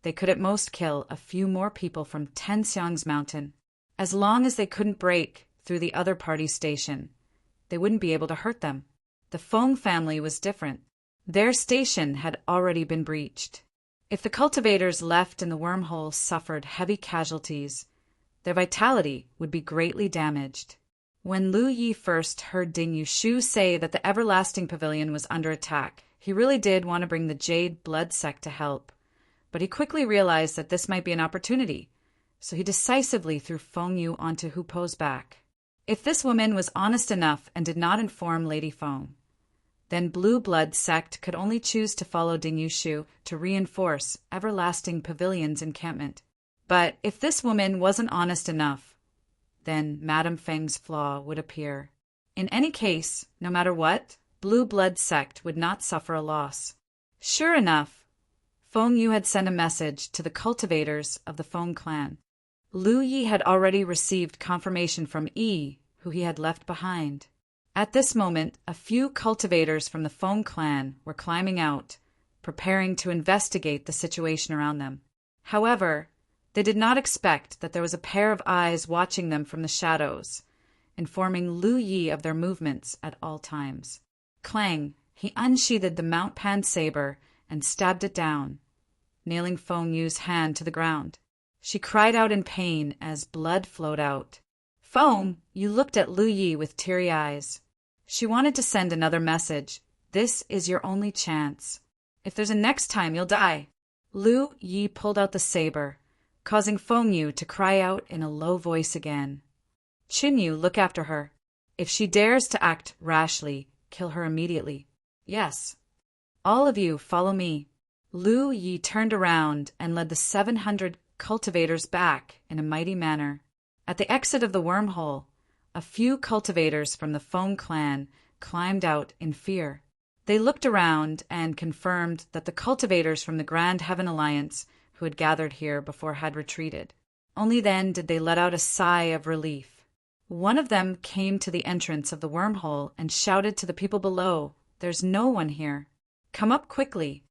they could at most kill a few more people from Tenxiang's mountain. As long as they couldn't break through the other party's station, they wouldn't be able to hurt them. The Feng family was different. Their station had already been breached. If the cultivators left in the wormhole suffered heavy casualties, their vitality would be greatly damaged. When Lu Yi first heard Ding Yushu say that the everlasting pavilion was under attack, he really did want to bring the Jade Blood sect to help. But he quickly realized that this might be an opportunity, so he decisively threw Feng Yu onto Hu Po's back. If this woman was honest enough and did not inform Lady Feng, then Blue Blood sect could only choose to follow Ding Yushu to reinforce Everlasting Pavilion's encampment. But if this woman wasn't honest enough, then Madame Feng's flaw would appear. In any case, no matter what, Blue Blood sect would not suffer a loss. Sure enough, Feng Yu had sent a message to the cultivators of the Feng clan. Lu Yi had already received confirmation from Yi, who he had left behind. At this moment, a few cultivators from the Feng clan were climbing out, preparing to investigate the situation around them. However, they did not expect that there was a pair of eyes watching them from the shadows, informing Lu Yi of their movements at all times. Clang! He unsheathed the Mount Pan saber and stabbed it down, nailing Feng Yu's hand to the ground. She cried out in pain as blood flowed out. Feng Yu looked at Lu Yi with teary eyes. She wanted to send another message. This is your only chance. If there's a next time, you'll die. Lu Yi pulled out the saber, causing Feng Yu to cry out in a low voice again. Qin Yu, look after her. If she dares to act rashly, kill her immediately. Yes. All of you, follow me. Lu Yi turned around and led the 700 cultivators back in a mighty manner. At the exit of the wormhole, a few cultivators from the Feng clan climbed out in fear. They looked around and confirmed that the cultivators from the Grand Heaven Alliance who had gathered here before had retreated. Only then did they let out a sigh of relief. One of them came to the entrance of the wormhole and shouted to the people below, "There's no one here. Come up quickly."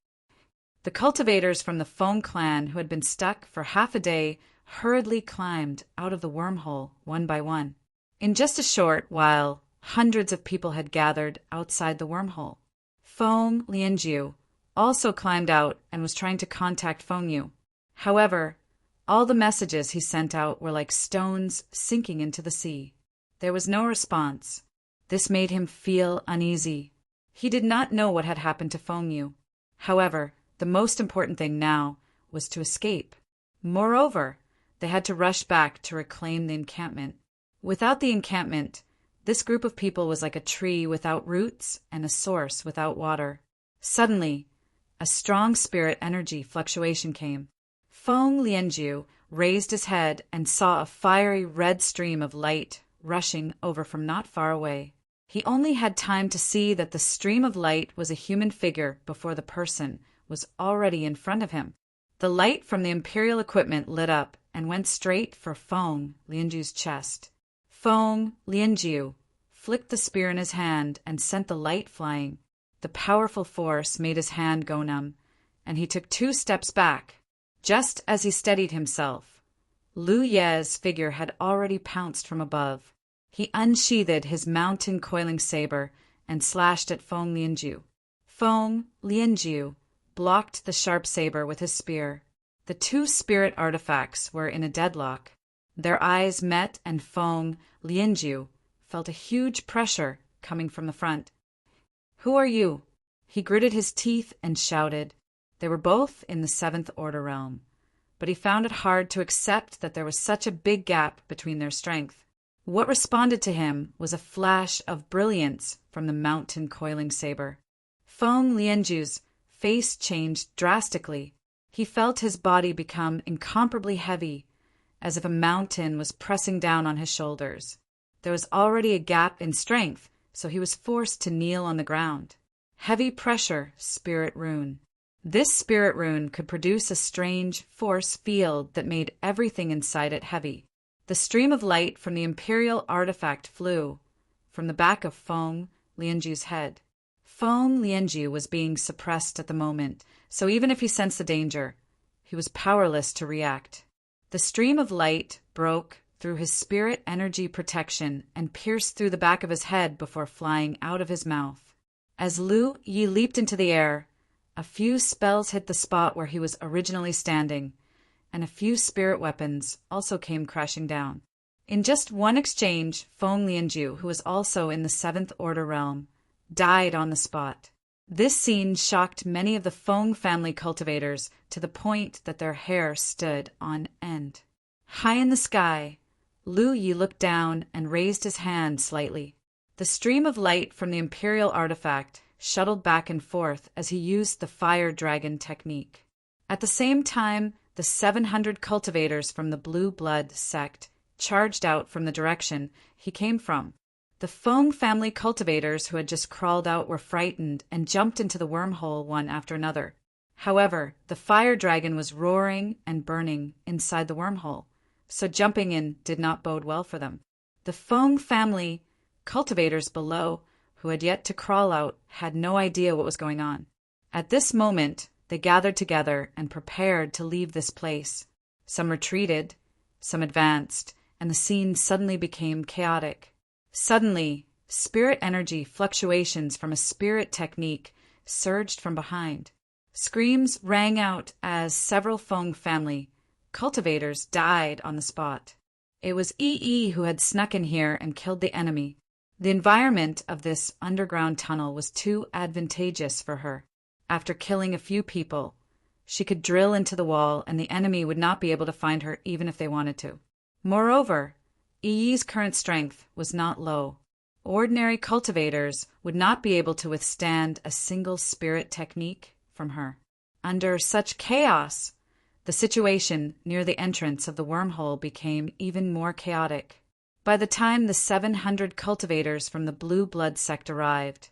The cultivators from the Feng clan who had been stuck for half a day hurriedly climbed out of the wormhole one by one. In just a short while, hundreds of people had gathered outside the wormhole. Feng Lianjiu also climbed out and was trying to contact Feng Yu. However, all the messages he sent out were like stones sinking into the sea. There was no response. This made him feel uneasy. He did not know what had happened to Feng Yu. However, the most important thing now was to escape. Moreover, they had to rush back to reclaim the encampment. Without the encampment, this group of people was like a tree without roots and a source without water. Suddenly, a strong spirit energy fluctuation came. Feng Lianjiu raised his head and saw a fiery red stream of light rushing over from not far away. He only had time to see that the stream of light was a human figure before the person was already in front of him. The light from the Imperial equipment lit up and went straight for Feng Lianjiu's chest. Feng Lianjiu flicked the spear in his hand and sent the light flying. The powerful force made his hand go numb, and he took 2 steps back. Just as he steadied himself, Lu Ye's figure had already pounced from above. He unsheathed his mountain coiling saber and slashed at Feng Lianjiu. Feng Lianjiu blocked the sharp saber with his spear. The 2 spirit artifacts were in a deadlock. Their eyes met, and Feng Lianjiu felt a huge pressure coming from the front. "Who are you?" He gritted his teeth and shouted. They were both in the 7th Order realm, but he found it hard to accept that there was such a big gap between their strength. What responded to him was a flash of brilliance from the mountain coiling saber. Feng Lianjiu's face changed drastically. He felt his body become incomparably heavy, as if a mountain was pressing down on his shoulders. There was already a gap in strength, so he was forced to kneel on the ground. Heavy pressure, spirit rune. This spirit rune could produce a strange force field that made everything inside it heavy. The stream of light from the Imperial artifact flew from the back of Feng Lianjiu's head. Feng Lianjiu was being suppressed at the moment, so even if he sensed the danger, he was powerless to react. The stream of light broke through his spirit energy protection and pierced through the back of his head before flying out of his mouth. As Lu Yi leaped into the air, a few spells hit the spot where he was originally standing, and a few spirit weapons also came crashing down. In just one exchange, Feng Lianjiu, who was also in the 7th Order realm, died on the spot. This scene shocked many of the Feng family cultivators to the point that their hair stood on end. High in the sky, Lu Yi looked down and raised his hand slightly. The stream of light from the Imperial artifact shuttled back and forth as he used the fire dragon technique. At the same time, the 700 cultivators from the Blue Blood sect charged out from the direction he came from. The Feng family cultivators who had just crawled out were frightened and jumped into the wormhole one after another. However, the fire dragon was roaring and burning inside the wormhole, so jumping in did not bode well for them. The Feng family cultivators below, who had yet to crawl out, had no idea what was going on. At this moment, they gathered together and prepared to leave this place. Some retreated, some advanced, and the scene suddenly became chaotic. Suddenly, spirit energy fluctuations from a spirit technique surged from behind. Screams rang out as several Feng family cultivators died on the spot. It was Yi who had snuck in here and killed the enemy. The environment of this underground tunnel was too advantageous for her. After killing a few people, she could drill into the wall and the enemy would not be able to find her even if they wanted to. Moreover, Yi's current strength was not low. Ordinary cultivators would not be able to withstand a single spirit technique from her. Under such chaos, the situation near the entrance of the wormhole became even more chaotic. By the time the 700 cultivators from the Blue Blood sect arrived,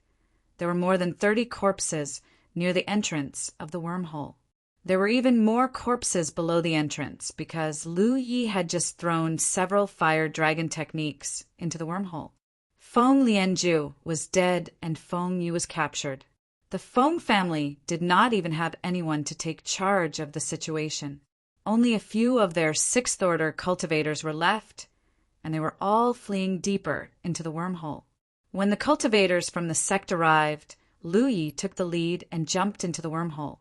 there were more than 30 corpses near the entrance of the wormhole. There were even more corpses below the entrance because Lu Yi had just thrown several fire dragon techniques into the wormhole. Feng Lianju was dead and Feng Yu was captured. The Feng family did not even have anyone to take charge of the situation. Only a few of their 6th order cultivators were left, and they were all fleeing deeper into the wormhole. When the cultivators from the sect arrived, Lu Yi took the lead and jumped into the wormhole.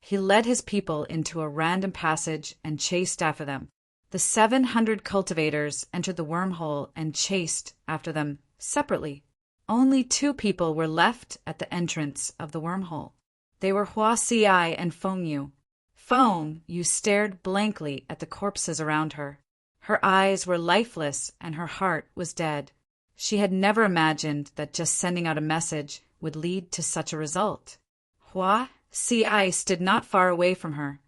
He led his people into a random passage and chased after them. The 700 cultivators entered the wormhole and chased after them separately. Only 2 people were left at the entrance of the wormhole. They were Hua Xi and Feng Yu. Feng Yu stared blankly at the corpses around her. Her eyes were lifeless and her heart was dead. She had never imagined that just sending out a message would lead to such a result. Hua Xi stood not far away from her,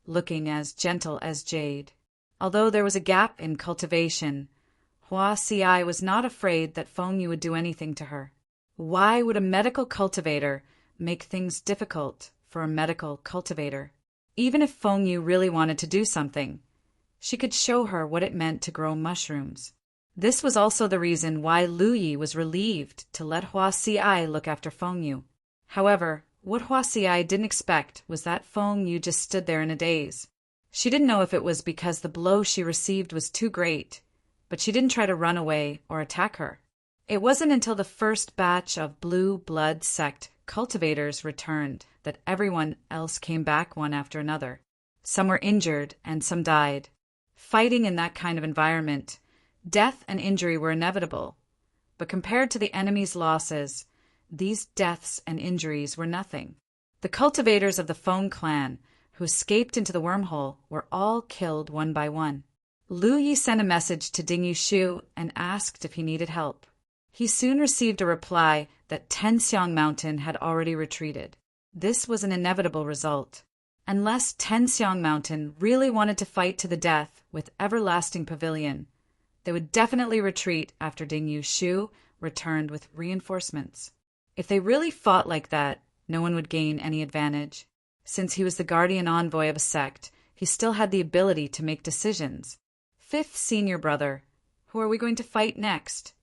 looking as gentle as jade. Although there was a gap in cultivation, Hua Xi was not afraid that Feng Yu would do anything to her. Why would a medical cultivator make things difficult for a medical cultivator? Even if Feng Yu really wanted to do something, she could show her what it meant to grow mushrooms. This was also the reason why Lu Yi was relieved to let Hua Xi look after Feng Yu. However, what Hua Xi didn't expect was that Feng Yu just stood there in a daze. She didn't know if it was because the blow she received was too great, but she didn't try to run away or attack her. It wasn't until the first batch of Blue Blood sect cultivators returned that everyone else came back one after another. Some were injured and some died. Fighting in that kind of environment, death and injury were inevitable, but compared to the enemy's losses, these deaths and injuries were nothing. The cultivators of the Feng clan who escaped into the wormhole were all killed one by one. Lu Yi sent a message to Ding Yushu and asked if he needed help. He soon received a reply that Tenxiang Mountain had already retreated. This was an inevitable result. Unless Tenxiang Mountain really wanted to fight to the death with Everlasting Pavilion, they would definitely retreat after Ding Yushu returned with reinforcements. If they really fought like that, no one would gain any advantage. Since he was the guardian envoy of a sect, he still had the ability to make decisions. 5th senior brother, who are we going to fight next?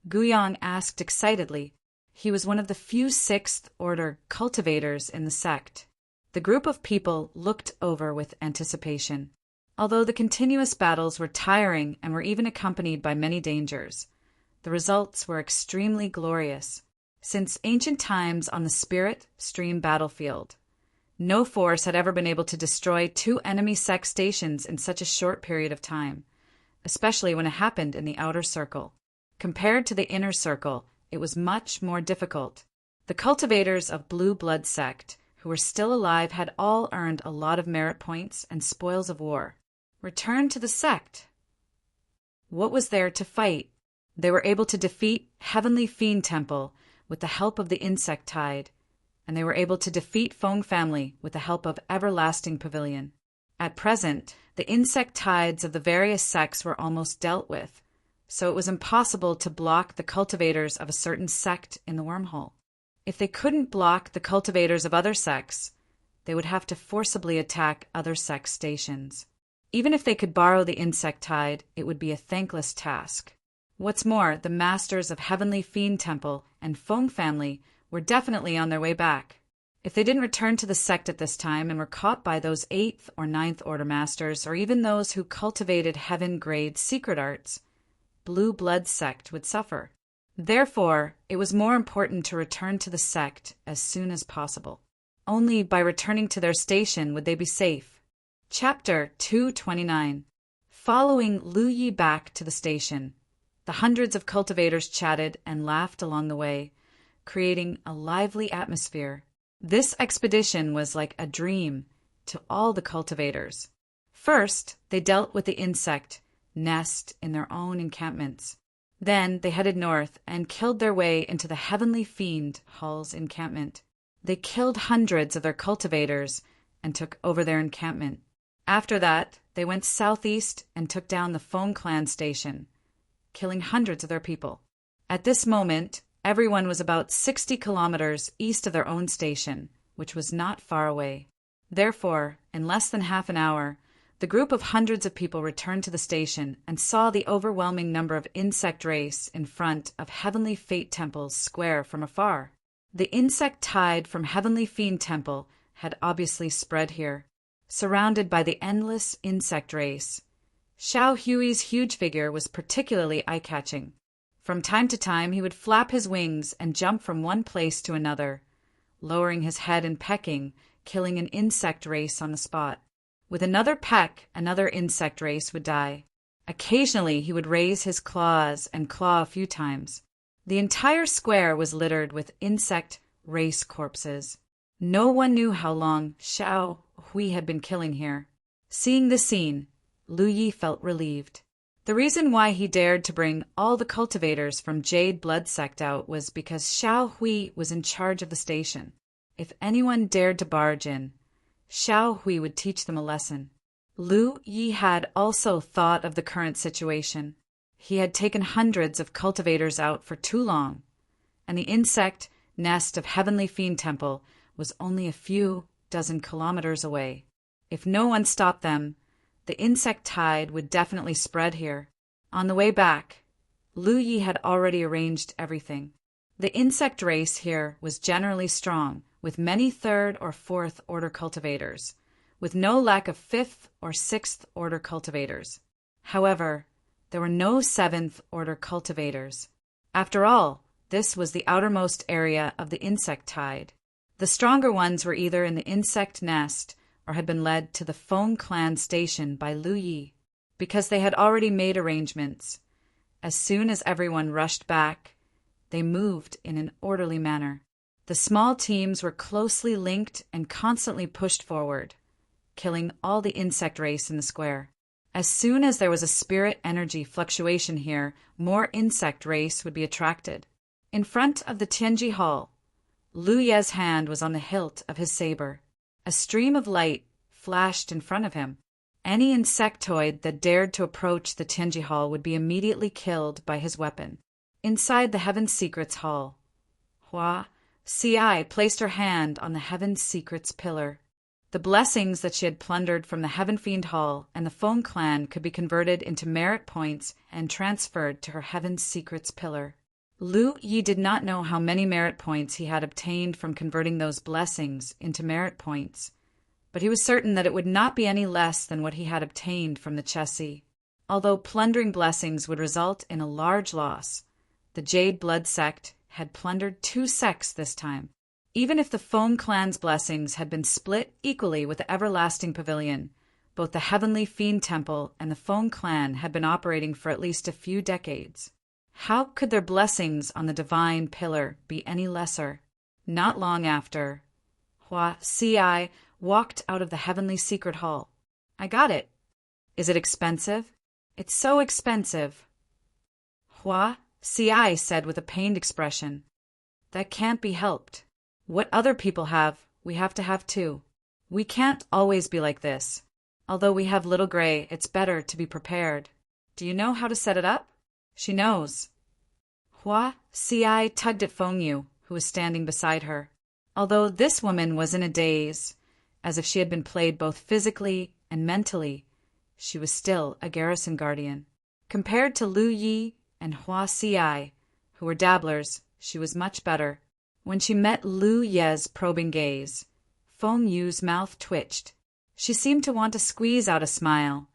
Guyang asked excitedly. He was one of the few 6th order cultivators in the sect. The group of people looked over with anticipation. Although the continuous battles were tiring and were even accompanied by many dangers, the results were extremely glorious. Since ancient times on the Spirit Stream battlefield, no force had ever been able to destroy 2 enemy sect stations in such a short period of time, especially when it happened in the outer circle. Compared to the inner circle, it was much more difficult. The cultivators of Blue Blood sect, who were still alive, had all earned a lot of merit points and spoils of war. Return to the sect. What was there to fight? They were able to defeat Heavenly Fiend Temple with the help of the Insect Tide, and they were able to defeat Feng family with the help of Everlasting Pavilion. At present, the insect tides of the various sects were almost dealt with, so it was impossible to block the cultivators of a certain sect in the wormhole. If they couldn't block the cultivators of other sects, they would have to forcibly attack other sect stations. Even if they could borrow the insect tide, it would be a thankless task. What's more, the masters of Heavenly Fiend Temple and Feng family were definitely on their way back. If they didn't return to the sect at this time and were caught by those 8th or 9th order masters, or even those who cultivated heaven-grade secret arts, Blue Blood sect would suffer. Therefore, it was more important to return to the sect as soon as possible. only by returning to their station would they be safe. Chapter 229. Following Lu Yi back to the station, the hundreds of cultivators chatted and laughed along the way, creating a lively atmosphere. This expedition was like a dream to all the cultivators. First, they dealt with the insect nest in their own encampments. Then they headed north and killed their way into the Heavenly Fiend Hall's encampment. They killed hundreds of their cultivators and took over their encampment. After that, they went southeast and took down the Feng Clan station, killing hundreds of their people. At this moment, everyone was about 60 kilometers east of their own station, which was not far away. Therefore, in less than half an hour, the group of hundreds of people returned to the station and saw the overwhelming number of insect race in front of Heavenly Fate Temple's square from afar. The insect tide from Heavenly Fiend Temple had obviously spread here, surrounded by the endless insect race. Xiao Hui's huge figure was particularly eye-catching. From time to time, he would flap his wings and jump from one place to another, lowering his head and pecking, killing an insect race on the spot. With another peck, another insect race would die. Occasionally, he would raise his claws and claw a few times. The entire square was littered with insect race corpses. No one knew how long Xiao Hui had been killing here. Seeing this scene, Lu Yi felt relieved. The reason why he dared to bring all the cultivators from Jade Blood Sect out was because Xiao Hui was in charge of the station. If anyone dared to barge in, Xiao Hui would teach them a lesson. Lu Yi had also thought of the current situation. He had taken hundreds of cultivators out for too long, and the insect nest of Heavenly Fiend Temple was only a few dozen kilometers away. If no one stopped them, the insect tide would definitely spread here. On the way back, Lu Yi had already arranged everything. The insect race here was generally strong, with many third or fourth order cultivators, with no lack of fifth or sixth order cultivators. However, there were no seventh order cultivators. After all, this was the outermost area of the insect tide. The stronger ones were either in the insect nest or had been led to the Feng Clan station by Lu Yi, because they had already made arrangements. As soon as everyone rushed back, they moved in an orderly manner. The small teams were closely linked and constantly pushed forward, killing all the insect race in the square. As soon as there was a spirit energy fluctuation here, more insect race would be attracted. In front of the Tianji Hall, Lu Ye's hand was on the hilt of his saber. A stream of light flashed in front of him. Any insectoid that dared to approach the Tianji Hall would be immediately killed by his weapon. Inside the Heaven Secrets Hall, Hua Ci placed her hand on the Heaven Secrets pillar. The blessings that she had plundered from the Heaven Fiend Hall and the Feng Clan could be converted into merit points and transferred to her Heaven Secrets pillar. Lu Yi did not know how many merit points he had obtained from converting those blessings into merit points, but he was certain that it would not be any less than what he had obtained from the Chessie. Although plundering blessings would result in a large loss, the Jade Blood Sect had plundered 2 sects this time. Even if the Feng Clan's blessings had been split equally with the Everlasting Pavilion, both the Heavenly Fiend Temple and the Feng Clan had been operating for at least a few decades. How could their blessings on the Divine Pillar be any lesser? Not long after, Hua Ci walked out of the Heavenly Secret Hall. I got it. Is it expensive? It's so expensive. Hua Ci said with a pained expression. That can't be helped. What other people have, we have to have too. We can't always be like this. Although we have Little Gray, it's better to be prepared. Do you know how to set it up? She knows. Hua Ci tugged at Feng Yu, who was standing beside her. Although this woman was in a daze, as if she had been played both physically and mentally, she was still a garrison guardian. Compared to Lu Yi and Hua Ci, who were dabblers, she was much better. When she met Lu Ye's probing gaze, Feng Yu's mouth twitched. She seemed to want to squeeze out a smile,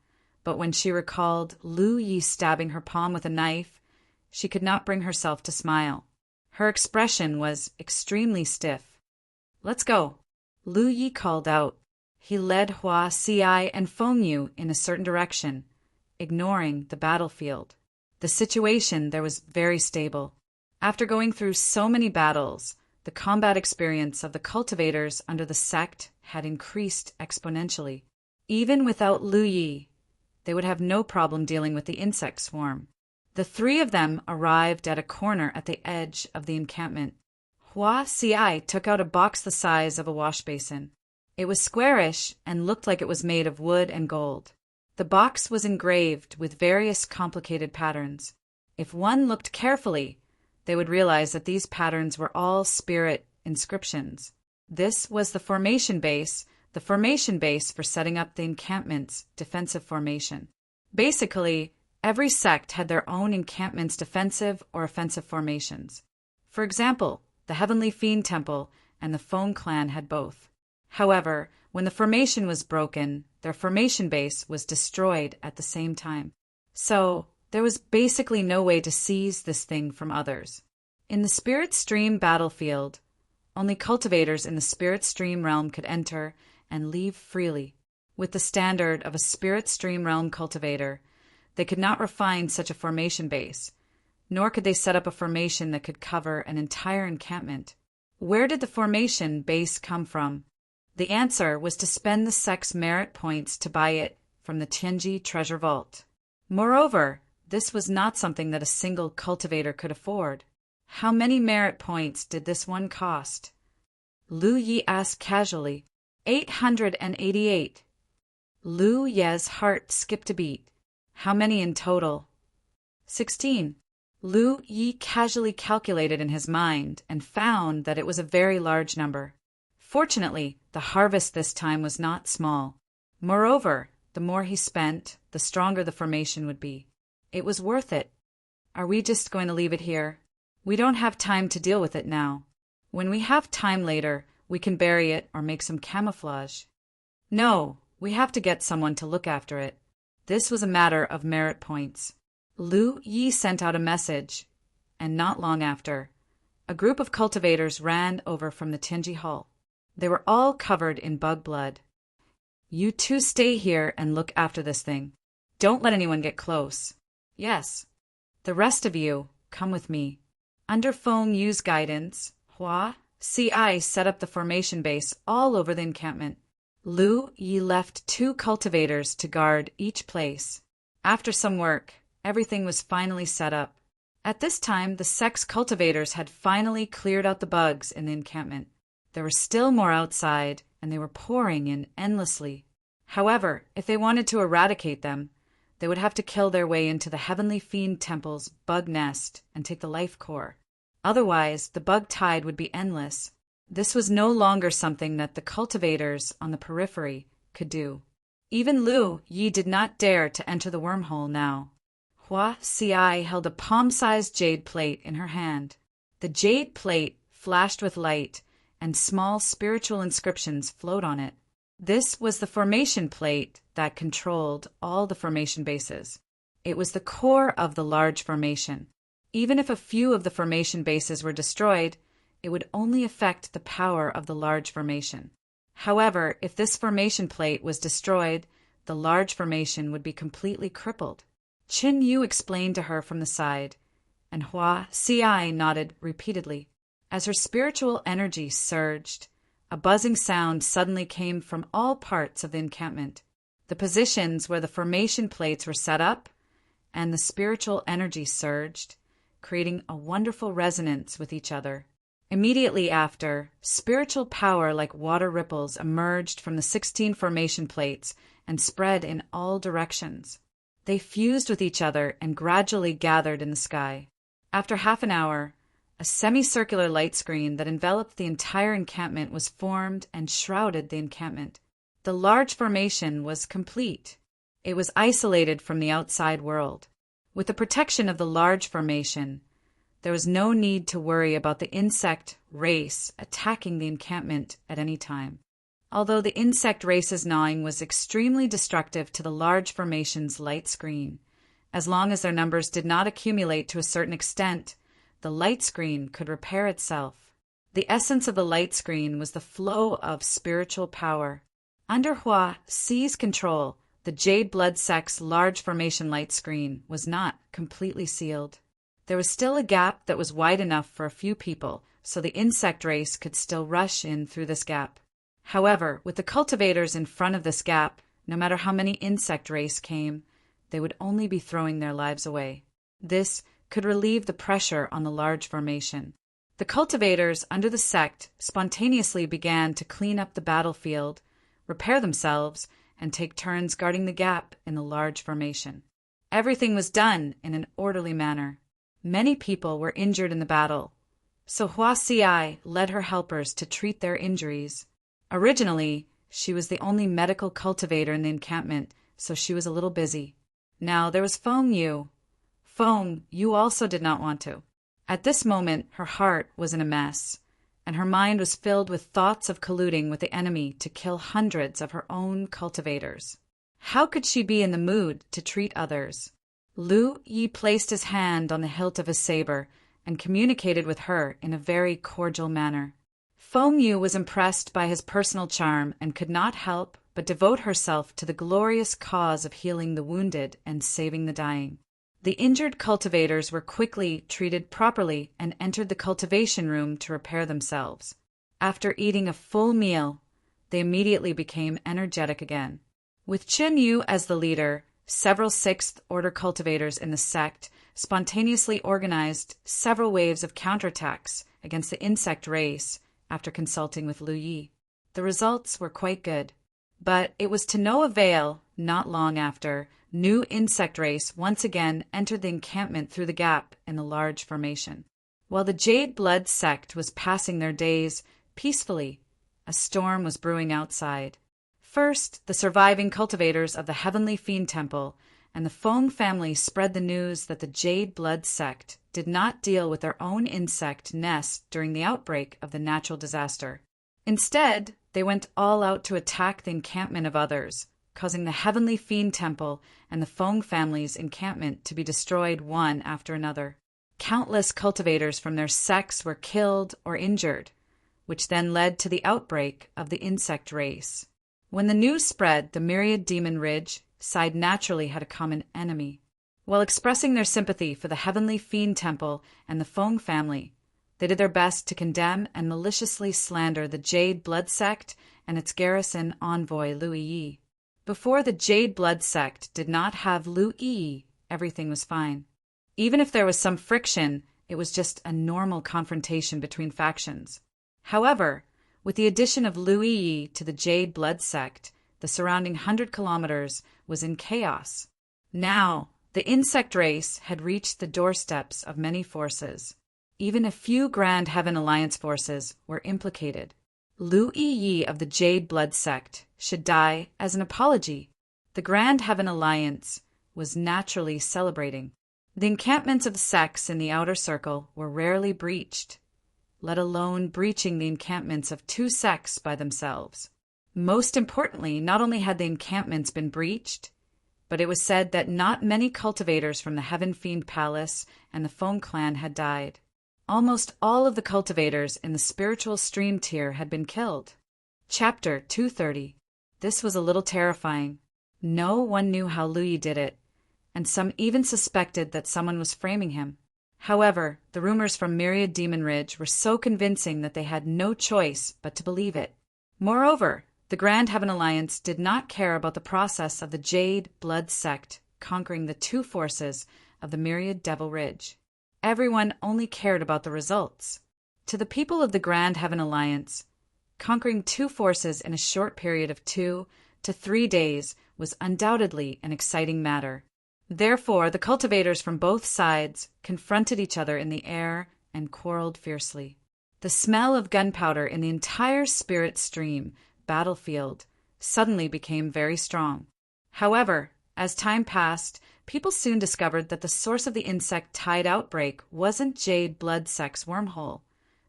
but when she recalled Lu Yi stabbing her palm with a knife, she could not bring herself to smile. Her expression was extremely stiff. Let's go. Lu Yi called out. He led Hua Si and Feng Yu in a certain direction, ignoring the battlefield. The situation there was very stable. After going through so many battles, the combat experience of the cultivators under the sect had increased exponentially. Even without Lu Yi, they would have no problem dealing with the insect swarm. The three of them arrived at a corner at the edge of the encampment. Hua Si took out a box the size of a wash basin. It was squarish and looked like it was made of wood and gold. The box was engraved with various complicated patterns. If one looked carefully, they would realize that these patterns were all spirit inscriptions. This was the formation base for setting up the encampment's defensive formation. Basically, every sect had their own encampment's defensive or offensive formations. For example, the Heavenly Fiend Temple and the Feng clan had both. However, when the formation was broken, their formation base was destroyed at the same time. So, there was basically no way to seize this thing from others. In the Spirit Stream battlefield, only cultivators in the Spirit Stream realm could enter and leave freely. With the standard of a Spirit Stream realm cultivator, they could not refine such a formation base, nor could they set up a formation that could cover an entire encampment. Where did the formation base come from? The answer was to spend the sect's merit points to buy it from the Tianji treasure vault. Moreover, this was not something that a single cultivator could afford. How many merit points did this one cost? Lu Yi asked casually. 888. Lu Ye's heart skipped a beat. How many in total? 16. Lu Yi casually calculated in his mind and found that it was a very large number. Fortunately, the harvest this time was not small. Moreover, the more he spent, the stronger the formation would be. It was worth it. Are we just going to leave it here? We don't have time to deal with it now. When we have time later, we can bury it or make some camouflage. No, we have to get someone to look after it. This was a matter of merit points. Lu Yi sent out a message, and not long after, a group of cultivators ran over from the Tianji Hall. They were all covered in bug blood. You two stay here and look after this thing. Don't let anyone get close. Yes. The rest of you, come with me. Under Feng Yu's guidance, Hua Si set up the formation base all over the encampment. Lu Yi left 2 cultivators to guard each place. After some work, everything was finally set up. At this time, the sect's cultivators had finally cleared out the bugs in the encampment. There were still more outside, and they were pouring in endlessly. However, if they wanted to eradicate them, they would have to kill their way into the Heavenly Fiend Temple's bug nest and take the life core. Otherwise, the bug tide would be endless. This was no longer something that the cultivators on the periphery could do. Even Lu Yi did not dare to enter the wormhole now. Hua Si held a palm-sized jade plate in her hand. The jade plate flashed with light, and small spiritual inscriptions flowed on it. This was the formation plate that controlled all the formation bases. It was the core of the large formation. Even if a few of the formation bases were destroyed, it would only affect the power of the large formation. However, if this formation plate was destroyed, the large formation would be completely crippled. Qin Yu explained to her from the side, and Hua Si nodded repeatedly. As her spiritual energy surged, a buzzing sound suddenly came from all parts of the encampment. The positions where the formation plates were set up, and the spiritual energy surged, creating a wonderful resonance with each other. Immediately after, spiritual power like water ripples emerged from the 16 formation plates and spread in all directions. They fused with each other and gradually gathered in the sky. After half an hour, a semicircular light screen that enveloped the entire encampment was formed and shrouded the encampment. The large formation was complete. It was isolated from the outside world. With the protection of the large formation, there was no need to worry about the insect race attacking the encampment at any time. Although the insect race's gnawing was extremely destructive to the large formation's light screen, as long as their numbers did not accumulate to a certain extent, the light screen could repair itself. The essence of the light screen was the flow of spiritual power. Under Hua Si's control, the Jade Blood Sect's large formation light screen was not completely sealed. There was still a gap that was wide enough for a few people, so the insect race could still rush in through this gap. However, with the cultivators in front of this gap, no matter how many insect race came, they would only be throwing their lives away. This could relieve the pressure on the large formation. The cultivators under the sect spontaneously began to clean up the battlefield, repair themselves, and take turns guarding the gap in the large formation. Everything was done in an orderly manner. Many people were injured in the battle, so Hua Si led her helpers to treat their injuries. Originally, she was the only medical cultivator in the encampment, so she was a little busy. Now there was Feng Yu. Feng Yu also did not want to. At this moment, her heart was in a mess, and her mind was filled with thoughts of colluding with the enemy to kill hundreds of her own cultivators. How could she be in the mood to treat others? Lu Yi placed his hand on the hilt of his saber and communicated with her in a very cordial manner. Feng Yu was impressed by his personal charm and could not help but devote herself to the glorious cause of healing the wounded and saving the dying. The injured cultivators were quickly treated properly and entered the cultivation room to repair themselves. After eating a full meal, they immediately became energetic again. With Chen Yu as the leader, several Sixth Order cultivators in the sect spontaneously organized several waves of counterattacks against the insect race after consulting with Lu Yi. The results were quite good. But it was to no avail. Not long after, new insect race once again entered the encampment through the gap in the large formation. While the Jade Blood sect was passing their days peacefully, a storm was brewing outside. First, the surviving cultivators of the Heavenly Fiend Temple and the Feng family spread the news that the Jade Blood sect did not deal with their own insect nest during the outbreak of the natural disaster. Instead, they went all out to attack the encampment of others, causing the Heavenly Fiend Temple and the Feng family's encampment to be destroyed one after another. Countless cultivators from their sects were killed or injured, which then led to the outbreak of the insect race. When the news spread, the myriad Demon Ridge side naturally had a common enemy. While expressing their sympathy for the Heavenly Fiend Temple and the Feng family, they did their best to condemn and maliciously slander the Jade Blood sect and its garrison envoy Lu Yi. Before the Jade Blood sect did not have Lu Yi, everything was fine. Even if there was some friction, it was just a normal confrontation between factions. However, with the addition of Lu Yi to the Jade Blood sect, the surrounding 100 kilometers was in chaos. Now, the insect race had reached the doorsteps of many forces. Even a few Grand Heaven Alliance forces were implicated. Lu Yi of the Jade Blood sect should die as an apology. The Grand Heaven Alliance was naturally celebrating. The encampments of the sects in the outer circle were rarely breached, let alone breaching the encampments of two sects by themselves. Most importantly, not only had the encampments been breached, but it was said that not many cultivators from the Heaven Fiend Palace and the Feng clan had died. Almost all of the cultivators in the spiritual stream tier had been killed. Chapter 230. This was a little terrifying. No one knew how Lu Yi did it, and some even suspected that someone was framing him. However, the rumors from Myriad Demon Ridge were so convincing that they had no choice but to believe it. Moreover, the Grand Heaven Alliance did not care about the process of the Jade Blood sect conquering the two forces of the Myriad Devil Ridge. Everyone only cared about the results. To the people of the Grand Heaven Alliance, conquering two forces in a short period of 2 to 3 days was undoubtedly an exciting matter. Therefore, the cultivators from both sides confronted each other in the air and quarreled fiercely. The smell of gunpowder in the entire spirit stream battlefield suddenly became very strong. However, as time passed, people soon discovered that the source of the insect tide outbreak wasn't Jade Blood sect's wormhole,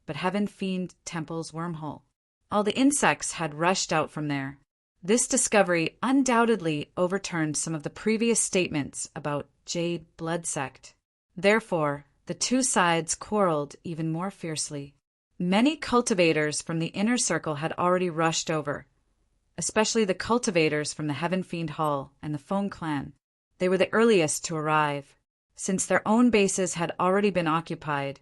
but Heaven Fiend Temple's wormhole. All the insects had rushed out from there. This discovery undoubtedly overturned some of the previous statements about Jade Blood sect. Therefore, the two sides quarreled even more fiercely. Many cultivators from the inner circle had already rushed over, especially the cultivators from the Heaven Fiend Hall and the Fong clan. They were the earliest to arrive. Since their own bases had already been occupied,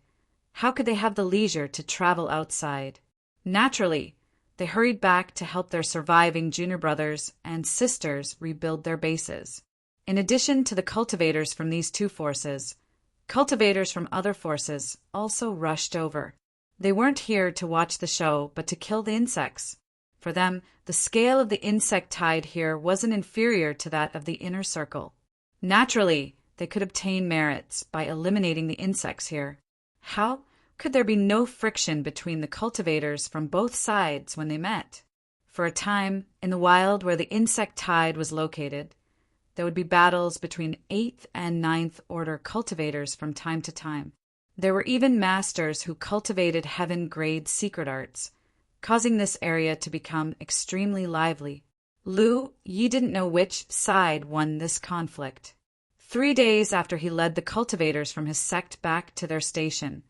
how could they have the leisure to travel outside? Naturally, they hurried back to help their surviving junior brothers and sisters rebuild their bases. In addition to the cultivators from these two forces, cultivators from other forces also rushed over. They weren't here to watch the show, but to kill the insects. For them, the scale of the insect tide here wasn't inferior to that of the inner circle. Naturally, they could obtain merits by eliminating the insects here. How could there be no friction between the cultivators from both sides when they met? For a time, in the wild where the insect tide was located, there would be battles between 8th and 9th order cultivators from time to time. There were even masters who cultivated heaven-grade secret arts, causing this area to become extremely lively. Lu Yi didn't know which side won this conflict. 3 days after he led the cultivators from his sect back to their station,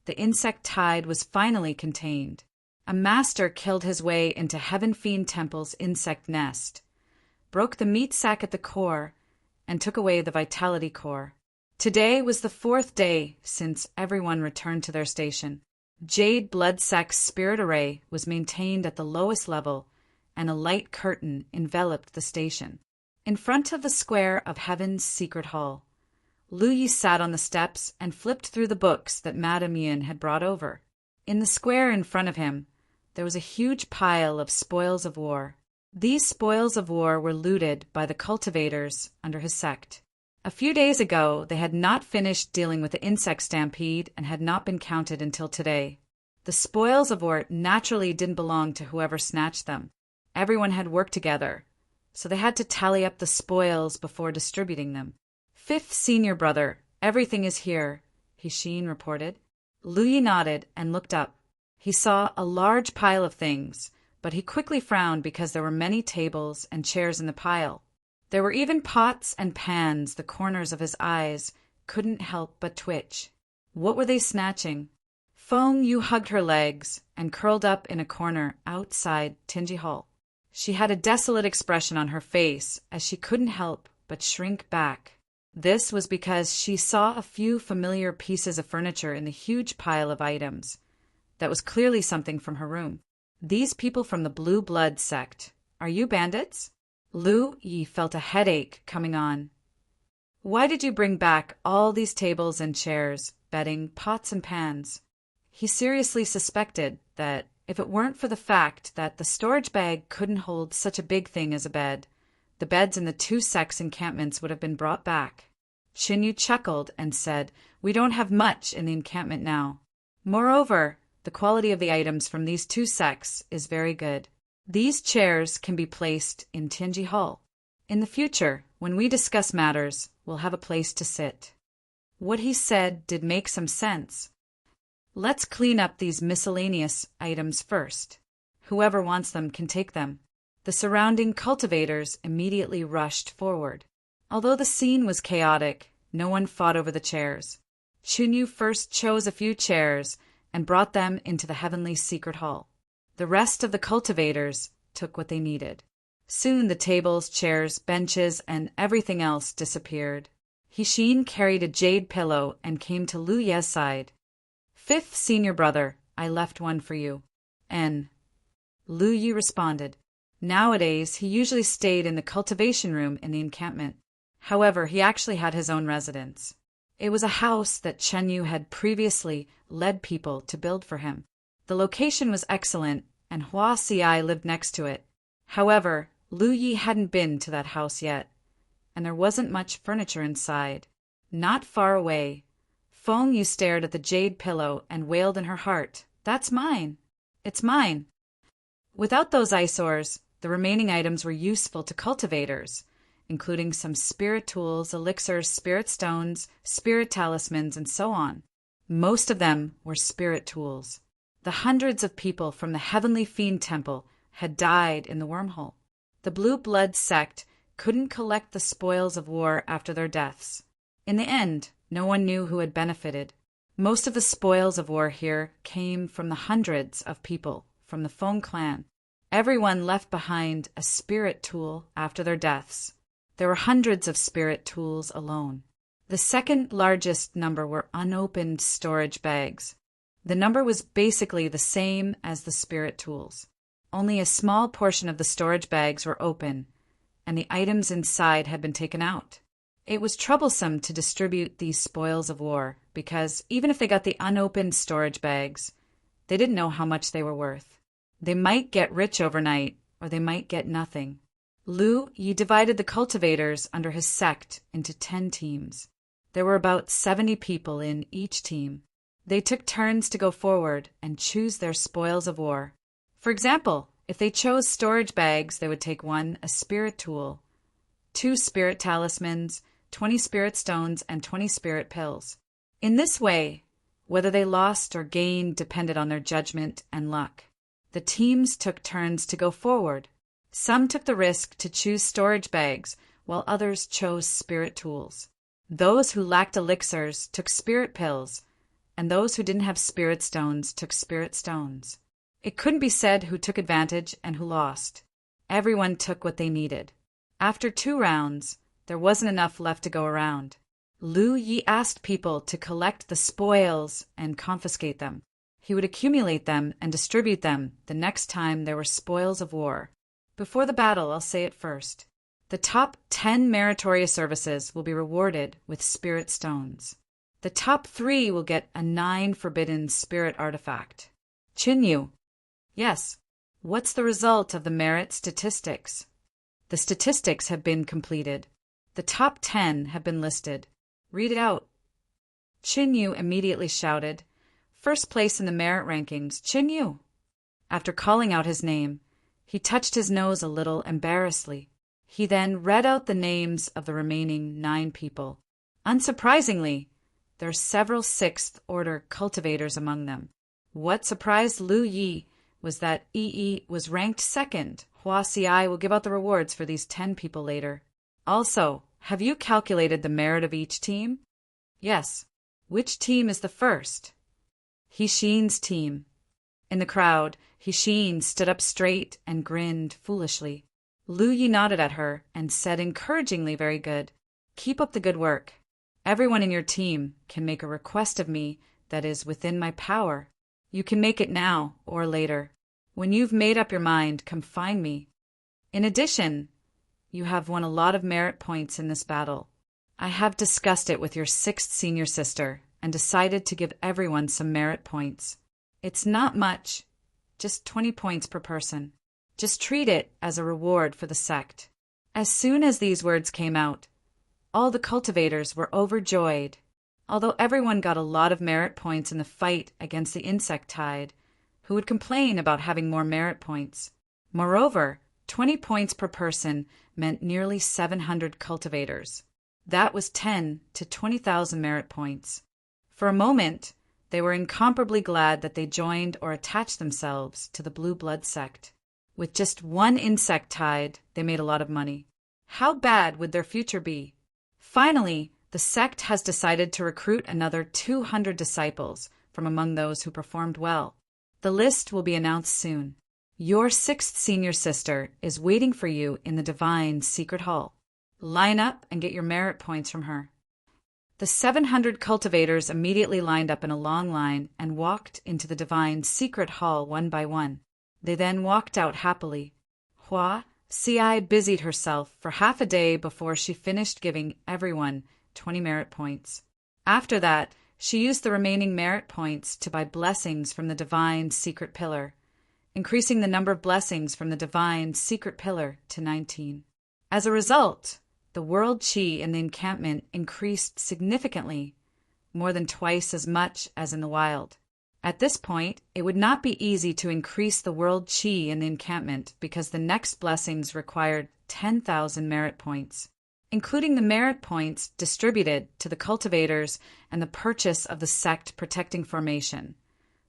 the insect tide was finally contained. A master killed his way into Heaven Fiend Temple's insect nest, broke the meat sac at the core, and took away the vitality core. Today was the 4th day since everyone returned to their station. Jade Blood Sect's spirit array was maintained at the lowest level, and a light curtain enveloped the station. In front of the square of Heaven's secret hall, Lu Yi sat on the steps and flipped through the books that Madame Yin had brought over. In the square in front of him, there was a huge pile of spoils of war. These spoils of war were looted by the cultivators under his sect. A few days ago, they had not finished dealing with the insect stampede and had not been counted until today. The spoils of war naturally didn't belong to whoever snatched them. Everyone had worked together, so they had to tally up the spoils before distributing them. 5th senior brother, everything is here, Hishin reported. Lu Yi nodded and looked up. He saw a large pile of things, but he quickly frowned because there were many tables and chairs in the pile. There were even pots and pans. The corners of his eyes couldn't help but twitch. What were they snatching? Feng Yu hugged her legs and curled up in a corner outside Tinji Hall. She had a desolate expression on her face as she couldn't help but shrink back. This was because she saw a few familiar pieces of furniture in the huge pile of items. That was clearly something from her room. These people from the Blue Blood sect, are you bandits? Lu Yi felt a headache coming on. Why did you bring back all these tables and chairs, bedding, pots and pans? He seriously suspected that if it weren't for the fact that the storage bag couldn't hold such a big thing as a bed, the beds in the 2 sects' encampments would have been brought back. Chinyu chuckled and said, "We don't have much in the encampment now. Moreover, the quality of the items from these 2 sects is very good. These chairs can be placed in Tinji Hall. In the future, when we discuss matters, we'll have a place to sit." What he said did make some sense. Let's clean up these miscellaneous items first. Whoever wants them can take them. The surrounding cultivators immediately rushed forward. Although the scene was chaotic, no one fought over the chairs. Chinyu first chose a few chairs and brought them into the Heavenly Secret Hall. The rest of the cultivators took what they needed. Soon the tables, chairs, benches, and everything else disappeared. Hishin carried a jade pillow and came to Lu Ye's side. 5th senior brother, I left one for you. N. Lu Yi responded. Nowadays, he usually stayed in the cultivation room in the encampment. However, he actually had his own residence. It was a house that Chenyu had previously led people to build for him. The location was excellent, and Hua Xiai lived next to it. However, Lu Yi hadn't been to that house yet, and there wasn't much furniture inside. Not far away, Feng Yu stared at the jade pillow and wailed in her heart, "That's mine! It's mine!" Without those eyesores, the remaining items were useful to cultivators, including some spirit tools, elixirs, spirit stones, spirit talismans, and so on. Most of them were spirit tools. The hundreds of people from the Heavenly Fiend Temple had died in the wormhole. The Blue Blood sect couldn't collect the spoils of war after their deaths. In the end, no one knew who had benefited. Most of the spoils of war here came from the hundreds of people from the Fong clan. Everyone left behind a spirit tool after their deaths. There were hundreds of spirit tools alone. The second largest number were unopened storage bags. The number was basically the same as the spirit tools. Only a small portion of the storage bags were open, and the items inside had been taken out. It was troublesome to distribute these spoils of war, because even if they got the unopened storage bags, they didn't know how much they were worth. They might get rich overnight, or they might get nothing. Lu Yi divided the cultivators under his sect into 10 teams. There were about 70 people in each team. They took turns to go forward and choose their spoils of war. For example, if they chose storage bags, they would take 1, a spirit tool, 2 spirit talismans, 20 spirit stones, and 20 spirit pills. In this way, whether they lost or gained depended on their judgment and luck. The teams took turns to go forward. Some took the risk to choose storage bags, while others chose spirit tools. Those who lacked elixirs took spirit pills, and those who didn't have spirit stones took spirit stones. It couldn't be said who took advantage and who lost. Everyone took what they needed. After 2 rounds, there wasn't enough left to go around. Lu Yi asked people to collect the spoils and confiscate them. He would accumulate them and distribute them the next time there were spoils of war. Before the battle, I'll say it first. The top 10 meritorious services will be rewarded with spirit stones. The top 3 will get a 9 forbidden spirit artifact. Chinyu. Yes. What's the result of the merit statistics? The statistics have been completed. The top 10 have been listed. Read it out. Chinyu immediately shouted, "First place in the merit rankings, Chinyu." After calling out his name, he touched his nose a little embarrassedly. He then read out the names of the remaining 9 people. Unsurprisingly, there are several 6th order cultivators among them. What surprised Lu Yi was that Yi was ranked 2nd. Hua Xiai will give out the rewards for these 10 people later. Also, have you calculated the merit of each team? Yes. Which team is the first? He Xin's team. In the crowd, He Xin stood up straight and grinned foolishly. Lu Yi nodded at her and said encouragingly, "Very good. Keep up the good work. Everyone in your team can make a request of me that is within my power. You can make it now or later. When you've made up your mind, come find me. In addition, you have won a lot of merit points in this battle. I have discussed it with your 6th senior sister and decided to give everyone some merit points. It's not much, just 20 points per person. Just treat it as a reward for the sect." As soon as these words came out, all the cultivators were overjoyed. Although everyone got a lot of merit points in the fight against the insect tide, who would complain about having more merit points. Moreover, 20 points per person meant nearly 700 cultivators. That was 10 to 20,000 merit points. For a moment, they were incomparably glad that they joined or attached themselves to the Blue Blood sect. With just 1 insect tide, they made a lot of money. How bad would their future be? Finally, the sect has decided to recruit another 200 disciples from among those who performed well. The list will be announced soon. Your 6th senior sister is waiting for you in the Divine Secret Hall. Line up and get your merit points from her. The 700 cultivators immediately lined up in a long line and walked into the Divine Secret Hall one by one. They then walked out happily. Hua Xiai busied herself for half a day before she finished giving everyone 20 merit points. After that, she used the remaining merit points to buy blessings from the Divine Secret Pillar, increasing the number of blessings from the Divine Secret Pillar to 19. As a result, the world qi in the encampment increased significantly, more than twice as much as in the wild. At this point, it would not be easy to increase the world qi in the encampment because the next blessings required 10,000 merit points, including the merit points distributed to the cultivators and the purchase of the sect protecting formation.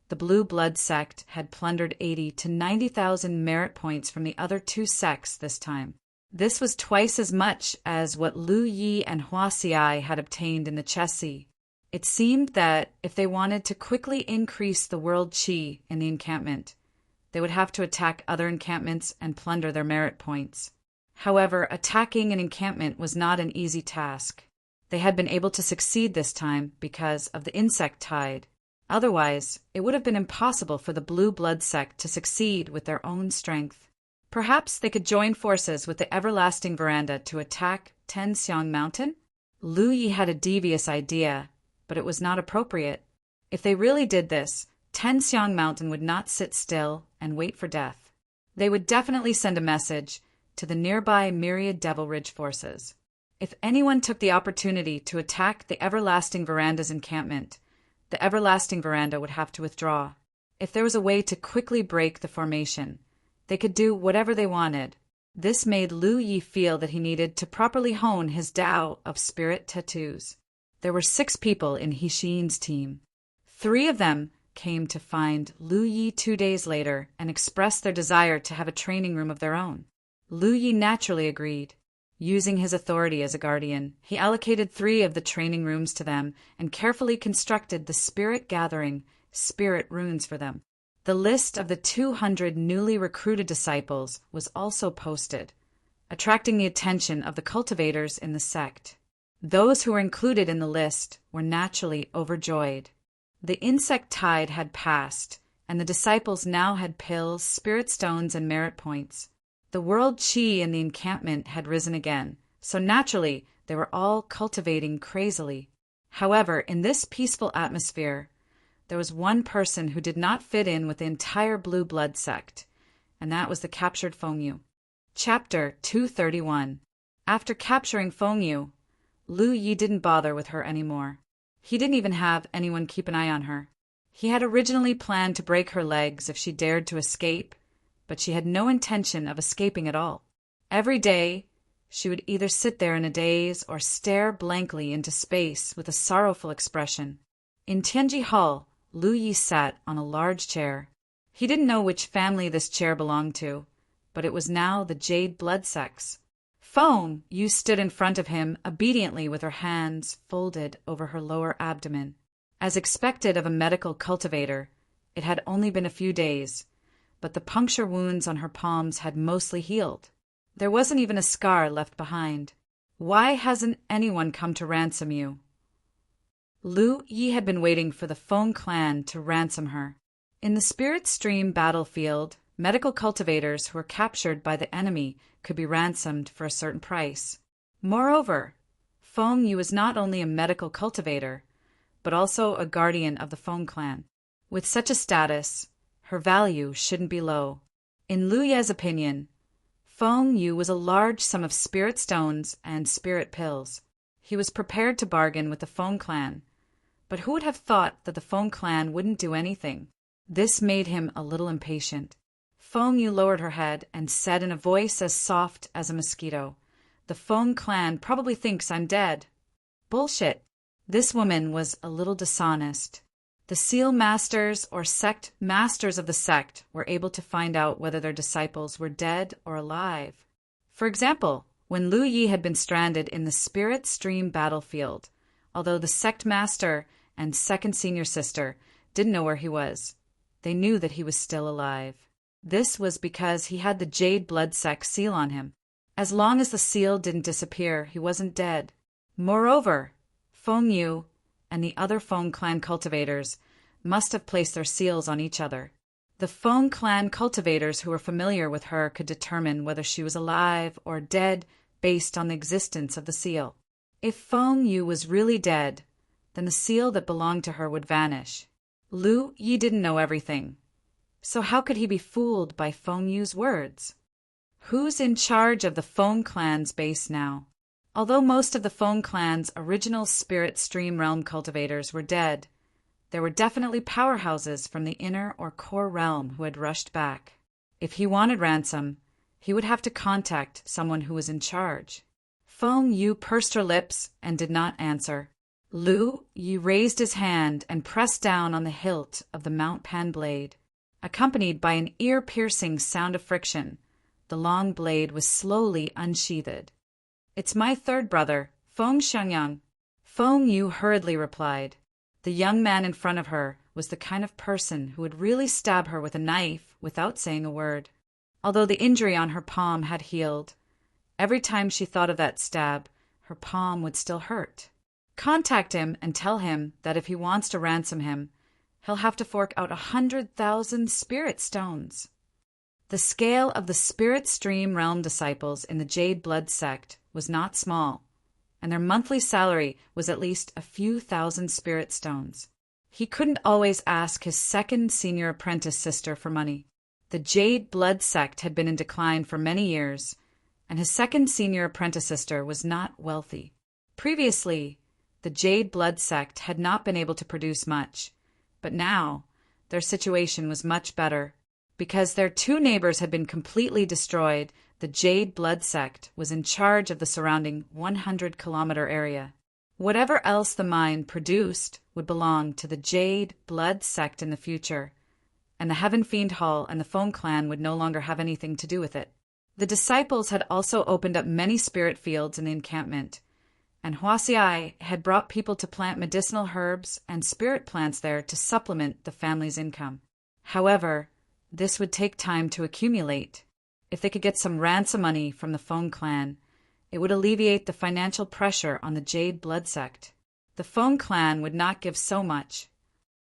The Blue Blood sect had plundered 80 to 90,000 merit points from the other 2 sects this time. This was twice as much as what Lu Yi and Hua Xiai had obtained in the Chessi. It seemed that if they wanted to quickly increase the world qi in the encampment, they would have to attack other encampments and plunder their merit points. However, attacking an encampment was not an easy task. They had been able to succeed this time because of the insect tide. Otherwise, it would have been impossible for the Blue Blood sect to succeed with their own strength. Perhaps they could join forces with the Everlasting Veranda to attack Tenxiang Mountain? Lu Yi had a devious idea, but it was not appropriate. If they really did this, Tenxiang Mountain would not sit still and wait for death. They would definitely send a message to the nearby myriad Devil Ridge forces. If anyone took the opportunity to attack the Everlasting Veranda's encampment, the Everlasting Veranda would have to withdraw. If there was a way to quickly break the formation, they could do whatever they wanted. This made Lu Yi feel that he needed to properly hone his Tao of spirit tattoos. There were 6 people in Hixin's team. 3 of them came to find Lu Yi 2 days later and expressed their desire to have a training room of their own. Lu Yi naturally agreed. Using his authority as a guardian, he allocated 3 of the training rooms to them and carefully constructed the spirit-gathering spirit runes for them. The list of the 200 newly recruited disciples was also posted, attracting the attention of the cultivators in the sect. Those who were included in the list were naturally overjoyed. The insect tide had passed, and the disciples now had pills, spirit stones, and merit points. The world qi in the encampment had risen again, so naturally they were all cultivating crazily. However, in this peaceful atmosphere, there was one person who did not fit in with the entire Blue Blood sect, and that was the captured Fengyu. Chapter 231. After capturing Fengyu, Lu Yi didn't bother with her anymore. He didn't even have anyone keep an eye on her. He had originally planned to break her legs if she dared to escape, but she had no intention of escaping at all. Every day, she would either sit there in a daze or stare blankly into space with a sorrowful expression. In Tianji Hall, Lu Yi sat on a large chair. He didn't know which family this chair belonged to, but it was now the Jade Blood sect's. Feng Yu stood in front of him obediently with her hands folded over her lower abdomen. As expected of a medical cultivator, it had only been a few days, but the puncture wounds on her palms had mostly healed. There wasn't even a scar left behind. Why hasn't anyone come to ransom you? Lu Yi had been waiting for the Feng clan to ransom her. In the Spirit Stream battlefield, medical cultivators who were captured by the enemy could be ransomed for a certain price. Moreover, Feng Yu was not only a medical cultivator, but also a guardian of the Feng clan. With such a status, her value shouldn't be low. In Lu Ye's opinion, Feng Yu was a large sum of spirit stones and spirit pills. He was prepared to bargain with the Feng clan, but who would have thought that the Feng clan wouldn't do anything? This made him a little impatient. Feng Yu lowered her head and said in a voice as soft as a mosquito, "The Feng clan probably thinks I'm dead." Bullshit. This woman was a little dishonest. The seal masters or sect masters of the sect were able to find out whether their disciples were dead or alive. For example, when Lu Yi had been stranded in the Spirit Stream battlefield, although the sect master and second senior sister didn't know where he was, they knew that he was still alive. This was because he had the Jade Blood sect seal on him. As long as the seal didn't disappear, he wasn't dead. Moreover, Feng Yu and the other Feng clan cultivators must have placed their seals on each other. The Feng clan cultivators who were familiar with her could determine whether she was alive or dead based on the existence of the seal. If Feng Yu was really dead, then the seal that belonged to her would vanish. Lu Yi didn't know everything, so how could he be fooled by Feng Yu's words? Who's in charge of the Feng clan's base now? Although most of the Feng clan's original Spirit Stream realm cultivators were dead, there were definitely powerhouses from the inner or core realm who had rushed back. If he wanted ransom, he would have to contact someone who was in charge. Feng Yu pursed her lips and did not answer. Lu Yi raised his hand and pressed down on the hilt of the Mount Pan blade. Accompanied by an ear-piercing sound of friction, the long blade was slowly unsheathed. "It's my third brother, Feng Xiangyang," Feng Yu hurriedly replied. The young man in front of her was the kind of person who would really stab her with a knife without saying a word. Although the injury on her palm had healed, every time she thought of that stab, her palm would still hurt. Contact him and tell him that if he wants to ransom him, he'll have to fork out 100,000 spirit stones. The scale of the spirit stream realm disciples in the Jade Blood sect was not small, and their monthly salary was at least a few thousand spirit stones. He couldn't always ask his second senior apprentice sister for money. The Jade Blood sect had been in decline for many years, and his second senior apprentice sister was not wealthy. Previously, the Jade Blood sect had not been able to produce much, but now their situation was much better. Because their two neighbors had been completely destroyed, the Jade Blood sect was in charge of the surrounding 100-kilometer area. Whatever else the mine produced would belong to the Jade Blood sect in the future, and the Heaven Fiend Hall and the Foam Clan would no longer have anything to do with it. The disciples had also opened up many spirit fields in the encampment, and Huasiai had brought people to plant medicinal herbs and spirit plants there to supplement the family's income. However, this would take time to accumulate. If they could get some ransom money from the Foam Clan, it would alleviate the financial pressure on the Jade Blood sect. The Foam Clan would not give so much.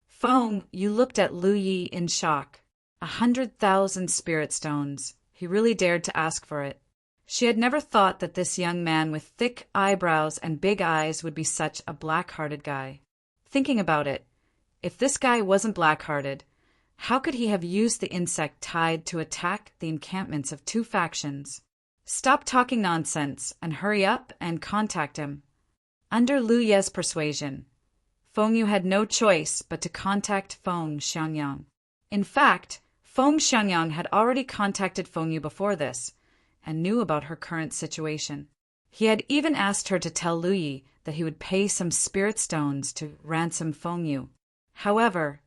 Foam, you looked at Lu Yi in shock. 100,000 spirit stones. He really dared to ask for it. She had never thought that this young man with thick eyebrows and big eyes would be such a black-hearted guy. Thinking about it, if this guy wasn't black-hearted, how could he have used the insect tied to attack the encampments of two factions? Stop talking nonsense and hurry up and contact him. Under Lu Ye's persuasion, Feng Yu had no choice but to contact Feng Xiangyang. In fact, Feng Xiangyang had already contacted Feng Yu before this and knew about her current situation. He had even asked her to tell Lu Yi that he would pay some spirit stones to ransom Feng Yu. However,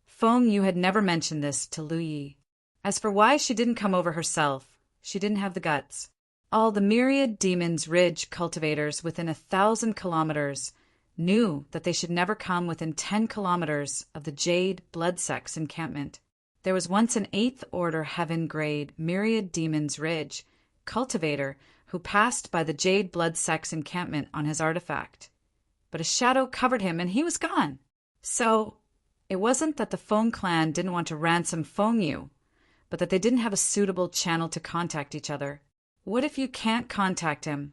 Feng Yu had never mentioned this to Lu Yi. As for why she didn't come over herself, she didn't have the guts. All the myriad Demon's Ridge cultivators within 1,000 kilometers knew that they should never come within 10 kilometers of the Jade Blood sect's encampment. There was once an 8th Order Heaven-grade myriad Demon's Ridge cultivator who passed by the Jade Blood sect's encampment on his artifact. But a shadow covered him and he was gone. So it wasn't that the Foam Clan didn't want to ransom Feng Yu, but that they didn't have a suitable channel to contact each other. What if you can't contact him?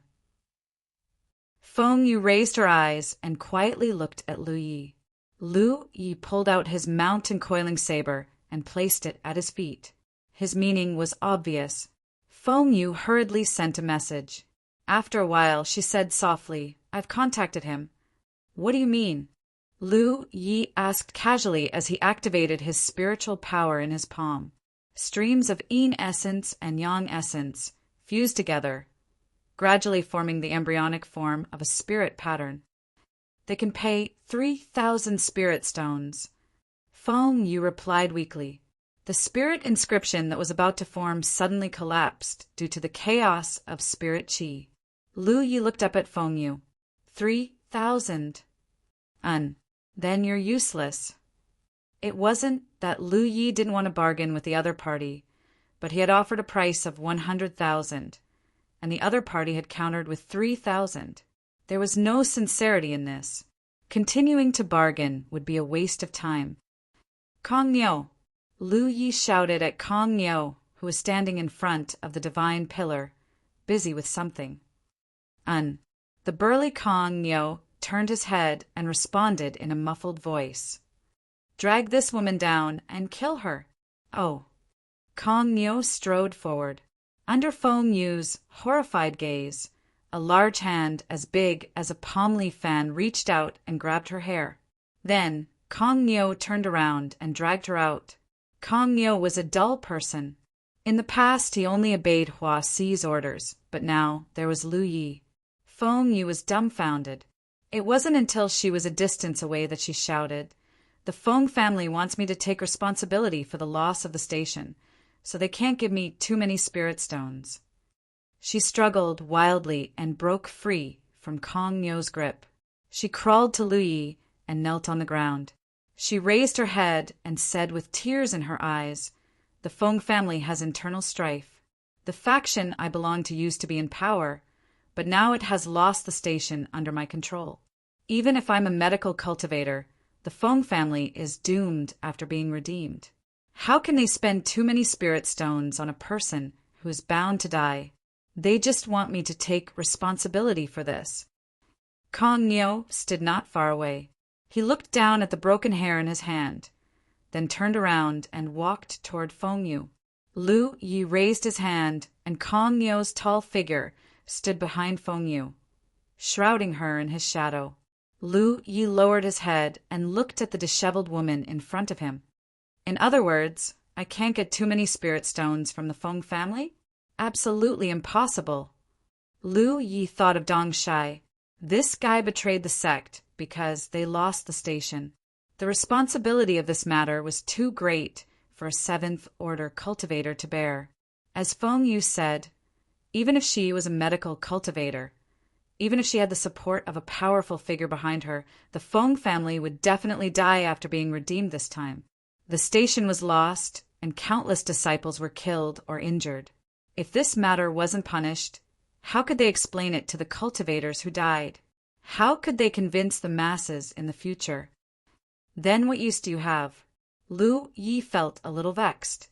Feng Yu raised her eyes and quietly looked at Lu Yi. Lu Yi pulled out his mountain coiling saber and placed it at his feet. His meaning was obvious. Feng Yu hurriedly sent a message. After a while, she said softly, "I've contacted him." "What do you mean?" Lu Yi asked casually as he activated his spiritual power in his palm. Streams of yin essence and yang essence fused together, gradually forming the embryonic form of a spirit pattern. "They can pay 3,000 spirit stones." Feng Yu replied weakly. The spirit inscription that was about to form suddenly collapsed due to the chaos of spirit qi. Lu Yi looked up at Feng Yu. 3,000. Then you're useless. It wasn't that Lu Yi didn't want to bargain with the other party, but he had offered a price of 100,000, and the other party had countered with 3,000. There was no sincerity in this. Continuing to bargain would be a waste of time. "Kong Niu!" Lu Yi shouted at Kong Niu, who was standing in front of the divine pillar, busy with something. The burly Kong Niu turned his head and responded in a muffled voice. "Drag this woman down and kill her." "Oh." Kong Niu strode forward. Under Feng Yu's horrified gaze, a large hand as big as a palm leaf fan reached out and grabbed her hair. Then Kong Niu turned around and dragged her out. Kong Niu was a dull person. In the past, he only obeyed Hua Xi's orders, but now there was Lu Yi. Feng Yu was dumbfounded. It wasn't until she was a distance away that she shouted, "The Feng family wants me to take responsibility for the loss of the station, so they can't give me too many spirit stones." She struggled wildly and broke free from Kong Niu's grip. She crawled to Lu Yi and knelt on the ground. She raised her head and said with tears in her eyes, "The Feng family has internal strife. The faction I belong to used to be in power, but now it has lost the station under my control. Even if I'm a medical cultivator, the Feng family is doomed after being redeemed. How can they spend too many spirit stones on a person who is bound to die? They just want me to take responsibility for this." Kong Nio stood not far away. He looked down at the broken hair in his hand, then turned around and walked toward Feng Yu. Lu Yi raised his hand, and Kong Nio's tall figure stood behind Feng Yu, shrouding her in his shadow. Lu Yi lowered his head and looked at the disheveled woman in front of him. "In other words, I can't get too many spirit stones from the Feng family? Absolutely impossible." Lu Yi thought of Dong Shai. This guy betrayed the sect because they lost the station. The responsibility of this matter was too great for a seventh-order cultivator to bear. As Feng Yu said, even if she was a medical cultivator, even if she had the support of a powerful figure behind her, the Feng family would definitely die after being redeemed this time. The station was lost, and countless disciples were killed or injured. If this matter wasn't punished, how could they explain it to the cultivators who died? How could they convince the masses in the future? Then what use do you have? Lu Yi felt a little vexed.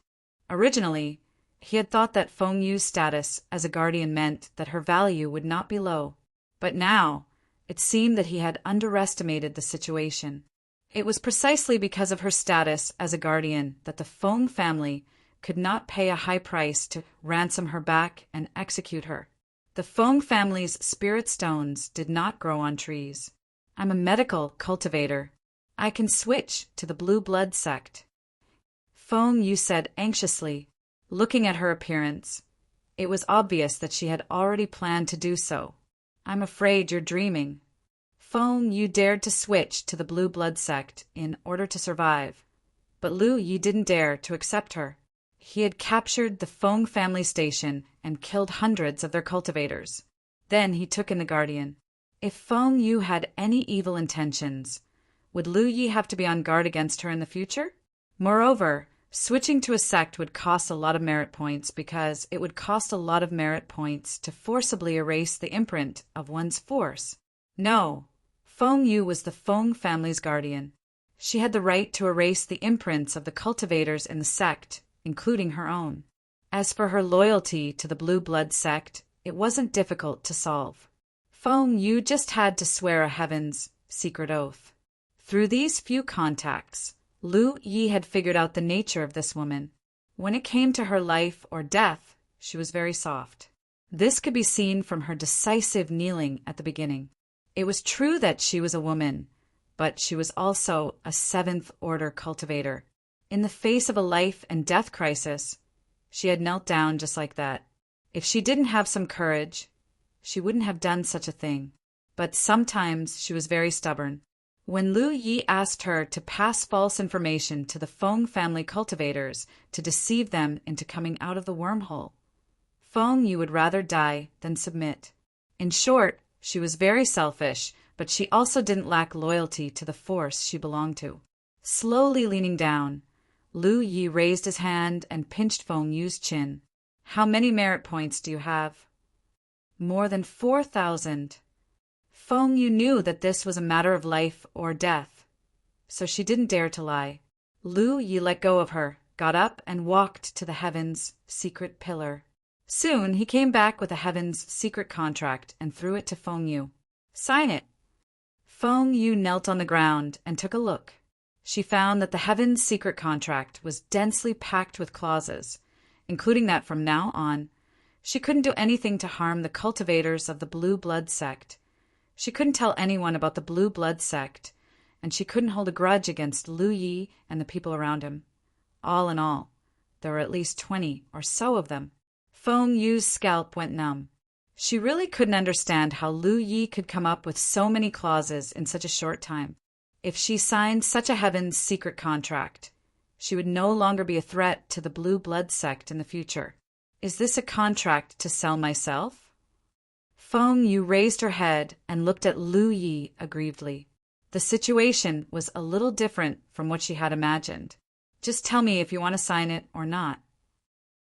Originally, he had thought that Feng Yu's status as a guardian meant that her value would not be low. But now, it seemed that he had underestimated the situation. It was precisely because of her status as a guardian that the Feng family could not pay a high price to ransom her back and execute her. The Feng family's spirit stones did not grow on trees. "I'm a medical cultivator. I can switch to the blue blood sect," Feng Yu said anxiously, looking at her appearance. It was obvious that she had already planned to do so. "I'm afraid you're dreaming." Feng Yu dared to switch to the blue blood sect in order to survive, but Lu Yi didn't dare to accept her. He had captured the Feng family station and killed hundreds of their cultivators. Then he took in the guardian. If Feng Yu had any evil intentions, would Lu Yi have to be on guard against her in the future? Moreover, switching to a sect would cost a lot of merit points because it would cost a lot of merit points to forcibly erase the imprint of one's force. No, Feng Yu was the Feng family's guardian. She had the right to erase the imprints of the cultivators in the sect, including her own. As for her loyalty to the blue blood sect, it wasn't difficult to solve. Feng Yu just had to swear a heaven's secret oath. Through these few contacts, Lu Yi had figured out the nature of this woman. When it came to her life or death, she was very soft. This could be seen from her decisive kneeling at the beginning. It was true that she was a woman, but she was also a seventh-order cultivator. In the face of a life and death crisis, she had knelt down just like that. If she didn't have some courage, she wouldn't have done such a thing. But sometimes she was very stubborn. When Lu Yi asked her to pass false information to the Feng family cultivators to deceive them into coming out of the wormhole, Feng Yu would rather die than submit. In short, she was very selfish, but she also didn't lack loyalty to the force she belonged to. Slowly leaning down, Lu Yi raised his hand and pinched Feng Yu's chin. "How many merit points do you have?" "More than 4,000. Feng Yu knew that this was a matter of life or death, so she didn't dare to lie. Lu Yi let go of her, got up, and walked to the Heaven's secret pillar. Soon he came back with the Heaven's secret contract and threw it to Feng Yu. "Sign it." Feng Yu knelt on the ground and took a look. She found that the Heaven's secret contract was densely packed with clauses, including that from now on, she couldn't do anything to harm the cultivators of the blue blood sect. She couldn't tell anyone about the blue blood sect, and she couldn't hold a grudge against Lu Yi and the people around him. All in all, there were at least 20 or so of them. Feng Yu's scalp went numb. She really couldn't understand how Lu Yi could come up with so many clauses in such a short time. If she signed such a Heaven's secret contract, she would no longer be a threat to the blue blood sect in the future. Is this a contract to sell myself? Feng Yu raised her head and looked at Lu Yi aggrievedly. The The situation was a little different from what she had imagined. Just tell me if you want to sign it or not.